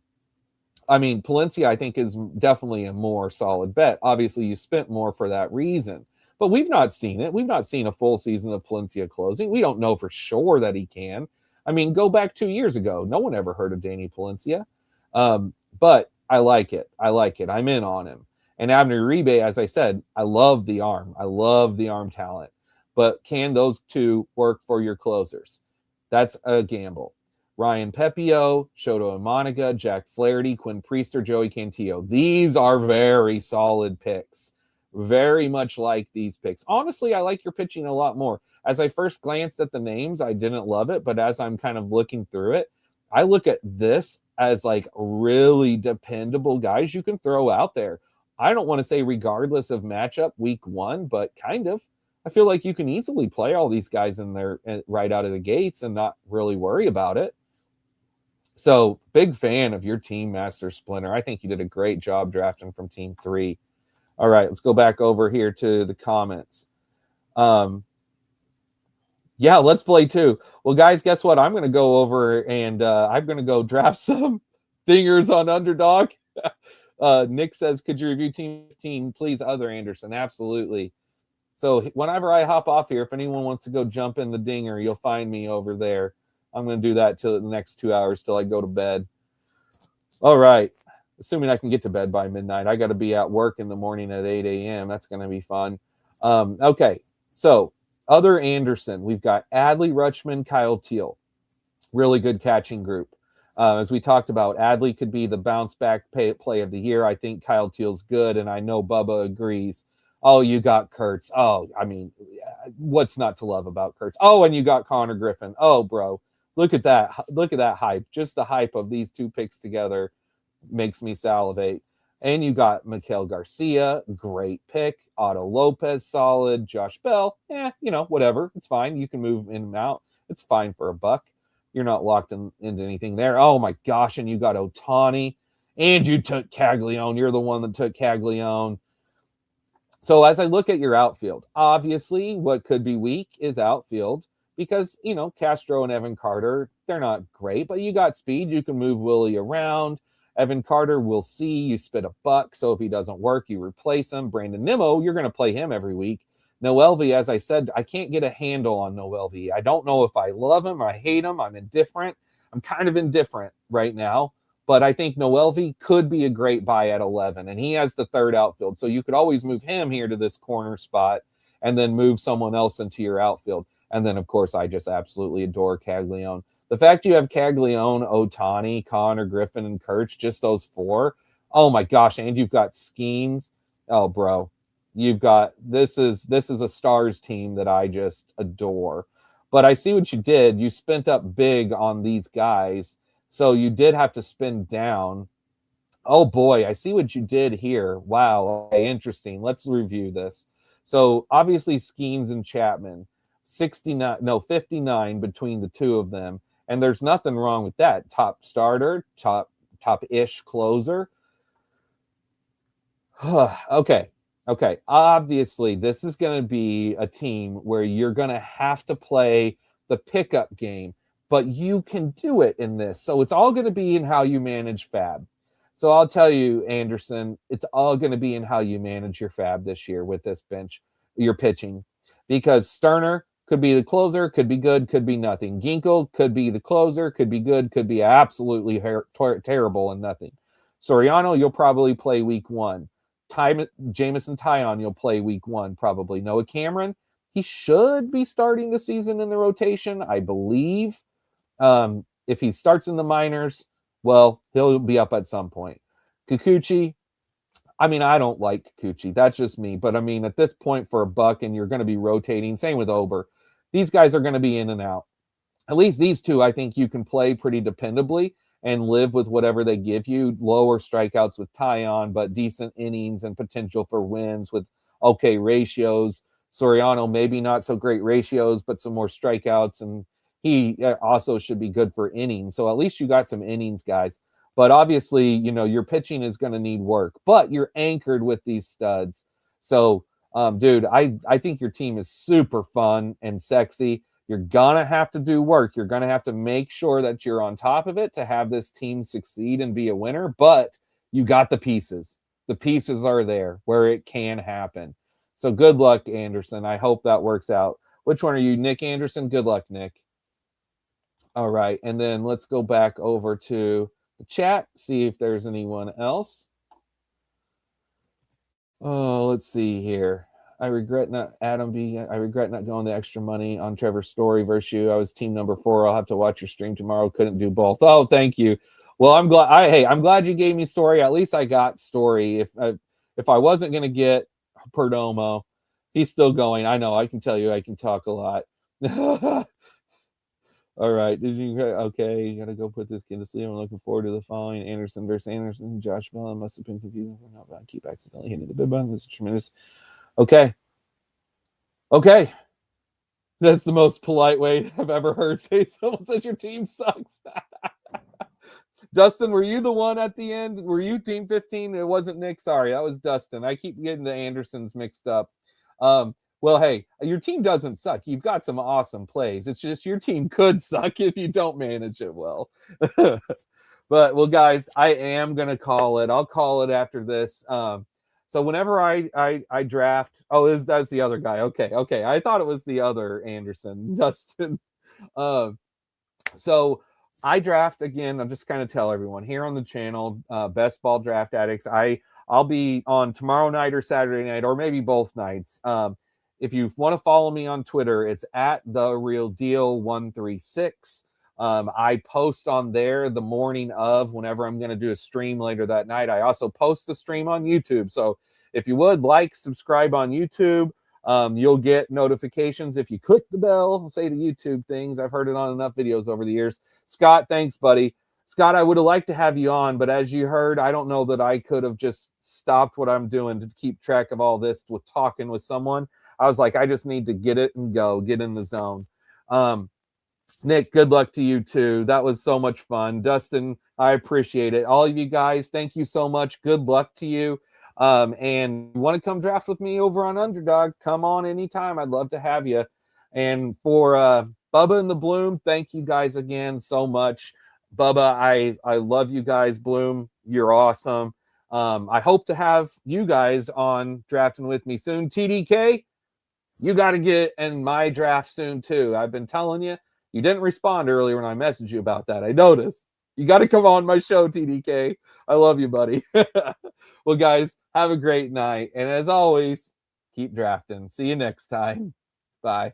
Speaker 1: I mean, Palencia, I think, is definitely a more solid bet. Obviously, you spent more for that reason. But we've not seen it. We've not seen a full season of Palencia closing. We don't know for sure that he can. I mean, go back 2 years ago. No one ever heard of Danny Palencia. But I like it. I'm in on him. And Abner Uribe, as I said, I love the arm. I love the arm talent. But can those two work for your closers? That's a gamble. Ryan Pepio, Shoto Monica, Jack Flaherty, Quinn Priester, Joey Cantillo. These are very solid picks. Very much like these picks. Honestly, I like your pitching a lot more. As I first glanced at the names, I didn't love it, but as I'm kind of looking through it, I look at this as like really dependable guys you can throw out there. I don't want to say regardless of matchup week 1, but kind of. I feel like you can easily play all these guys in there right out of the gates and not really worry about it. So, big fan of your team, Master Splinter. I think you did a great job drafting from Team 3. All right, let's go back over here to the comments. Yeah, let's play too. Well, guys, guess what? I'm going to go over and I'm going to go draft some dingers on Underdog. Nick says, could you review Team 15, please, Other Anderson? Absolutely. So whenever I hop off here, if anyone wants to go jump in the dinger, you'll find me over there. I'm going to do that till the next 2 hours till I go to bed. All right. Assuming I can get to bed by midnight. I got to be at work in the morning at 8 a.m. That's going to be fun. Okay. So, Other Anderson. We've got Adley Rutschman, Kyle Teal. Really good catching group. As we talked about, Adley could be the bounce back play of the year. I think Kyle Teal's good, and I know Bubba agrees. Oh, you got Kurtz. Oh, I mean, what's not to love about Kurtz? Oh, and you got Connor Griffin. Oh, bro. Look at that. Look at that hype. Just the hype of these two picks together makes me salivate. And you got Miguel Garcia, great pick. Otto Lopez, solid. Josh Bell, whatever. It's fine. You can move in and out. It's fine for $1. You're not locked into anything there. Oh, my gosh. And you got Ohtani. And you took Caglione. You're the one that took Caglione. So as I look at your outfield, obviously what could be weak is outfield. Because, Castro and Evan Carter, they're not great, but you got speed. You can move Willie around. Evan Carter, we'll see. You spit $1. So if he doesn't work, you replace him. Brandon Nimmo, you're going to play him every week. Noelvi, as I said, I can't get a handle on Noelvi. I don't know if I love him or I hate him. I'm indifferent. I'm kind of indifferent right now. But I think Noelvi could be a great buy at 11. And he has the third outfield. So you could always move him here to this corner spot and then move someone else into your outfield. And then, of course, I just absolutely adore Caglione. The fact you have Caglione, Ohtani, Connor, Griffin, and Kurtz, just those 4. Oh, my gosh. And you've got Skeens. Oh, bro. You've got this is a Stars team that I just adore. But I see what you did. You spent up big on these guys. So you did have to spend down. Oh, boy. I see what you did here. Wow. Okay, interesting. Let's review this. So, obviously, Skeens and Chapman. 59 between the two of them. And there's nothing wrong with that. Top starter, top-ish closer. Okay. Okay. Obviously, this is going to be a team where you're going to have to play the pickup game, but you can do it in this. So it's all going to be in how you manage fab. So I'll tell you, Anderson, it's all going to be in how you manage your fab this year with this bench, your pitching, because Sterner could be the closer, could be good, could be nothing. Ginkel could be the closer, could be good, could be absolutely terrible and nothing. Soriano, you'll probably play week one. Jamison Tyon, you'll play week one probably. Noah Cameron, he should be starting the season in the rotation, I believe. If he starts in the minors, well, he'll be up at some point. Kikuchi, I mean, I don't like Kikuchi. That's just me. But I mean, at this point for a buck, and you're going to be rotating. Same with Ober. These guys are going to be in and out. At least these two, I think you can play pretty dependably and live with whatever they give you. Lower strikeouts with Tyon, but decent innings and potential for wins with okay ratios. Soriano, maybe not so great ratios, but some more strikeouts. And he also should be good for innings. So at least you got some innings, guys. But obviously, you know, your pitching is going to need work, but you're anchored with these studs. So, dude, I think your team is super fun and sexy. You're going to have to do work. You're going to have to make sure that you're on top of it to have this team succeed and be a winner, but you got the pieces. The pieces are there where it can happen. So good luck, Anderson. I hope that works out. Which one are you, Nick Anderson? Good luck, Nick. All right. And then let's go back over to the chat, see if there's anyone else. Oh, let's see here. I regret not going the extra money on Trevor's Story versus you. I was team number 4. I'll have to watch your stream tomorrow. Couldn't do both. Oh, thank you. Well, I'm glad. I'm glad you gave me Story. At least I got Story. If I wasn't gonna get Perdomo, he's still going. I know. I can tell you. I can talk a lot. All right. Okay? You gotta go put this kid to sleep. I'm looking forward to the following. Anderson versus Anderson. Josh Bell must have been confusing for now, but I keep accidentally hitting the bid button. This is tremendous. Okay. That's the most polite way I've ever heard say someone says your team sucks. Dustin, were you the one at the end? Were you team 15? It wasn't Nick. Sorry, that was Dustin. I keep getting the Andersons mixed up. Well, hey, your team doesn't suck. You've got some awesome plays. It's just your team could suck if you don't manage it well. But, well, guys, I am going to call it. I'll call it after this. So whenever I draft, that's the other guy. Okay. I thought it was the other Anderson, Dustin. So I draft again. I'll just kind of tell everyone here on the channel, Best Ball Draft Addicts. I'll be on tomorrow night or Saturday night, or maybe both nights. If you want to follow me on Twitter, it's at TheRealDeal136. I post on there the morning of whenever I'm going to do a stream later that night. I also post a stream on YouTube. So if you would subscribe on YouTube, you'll get notifications if you click the bell, say the YouTube things. I've heard it on enough videos over the years. Scott, thanks, buddy. Scott, I would have liked to have you on, but as you heard, I don't know that I could have just stopped what I'm doing to keep track of all this with talking with someone. I was like, I just need to get it and go, get in the zone. Nick, good luck to you too. That was so much fun. Dustin, I appreciate it. All of you guys, thank you so much. Good luck to you. And you want to come draft with me over on Underdog, come on anytime. I'd love to have you. And for Bubba and the Bloom, thank you guys again so much. Bubba, I love you guys. Bloom, you're awesome. I hope to have you guys on drafting with me soon. TDK, you got to get in my draft soon too. I've been telling you. You didn't respond earlier when I messaged you about that. I noticed. You got to come on my show, TDK. I love you, buddy. Well, guys, have a great night. And as always, keep drafting. See you next time. Bye.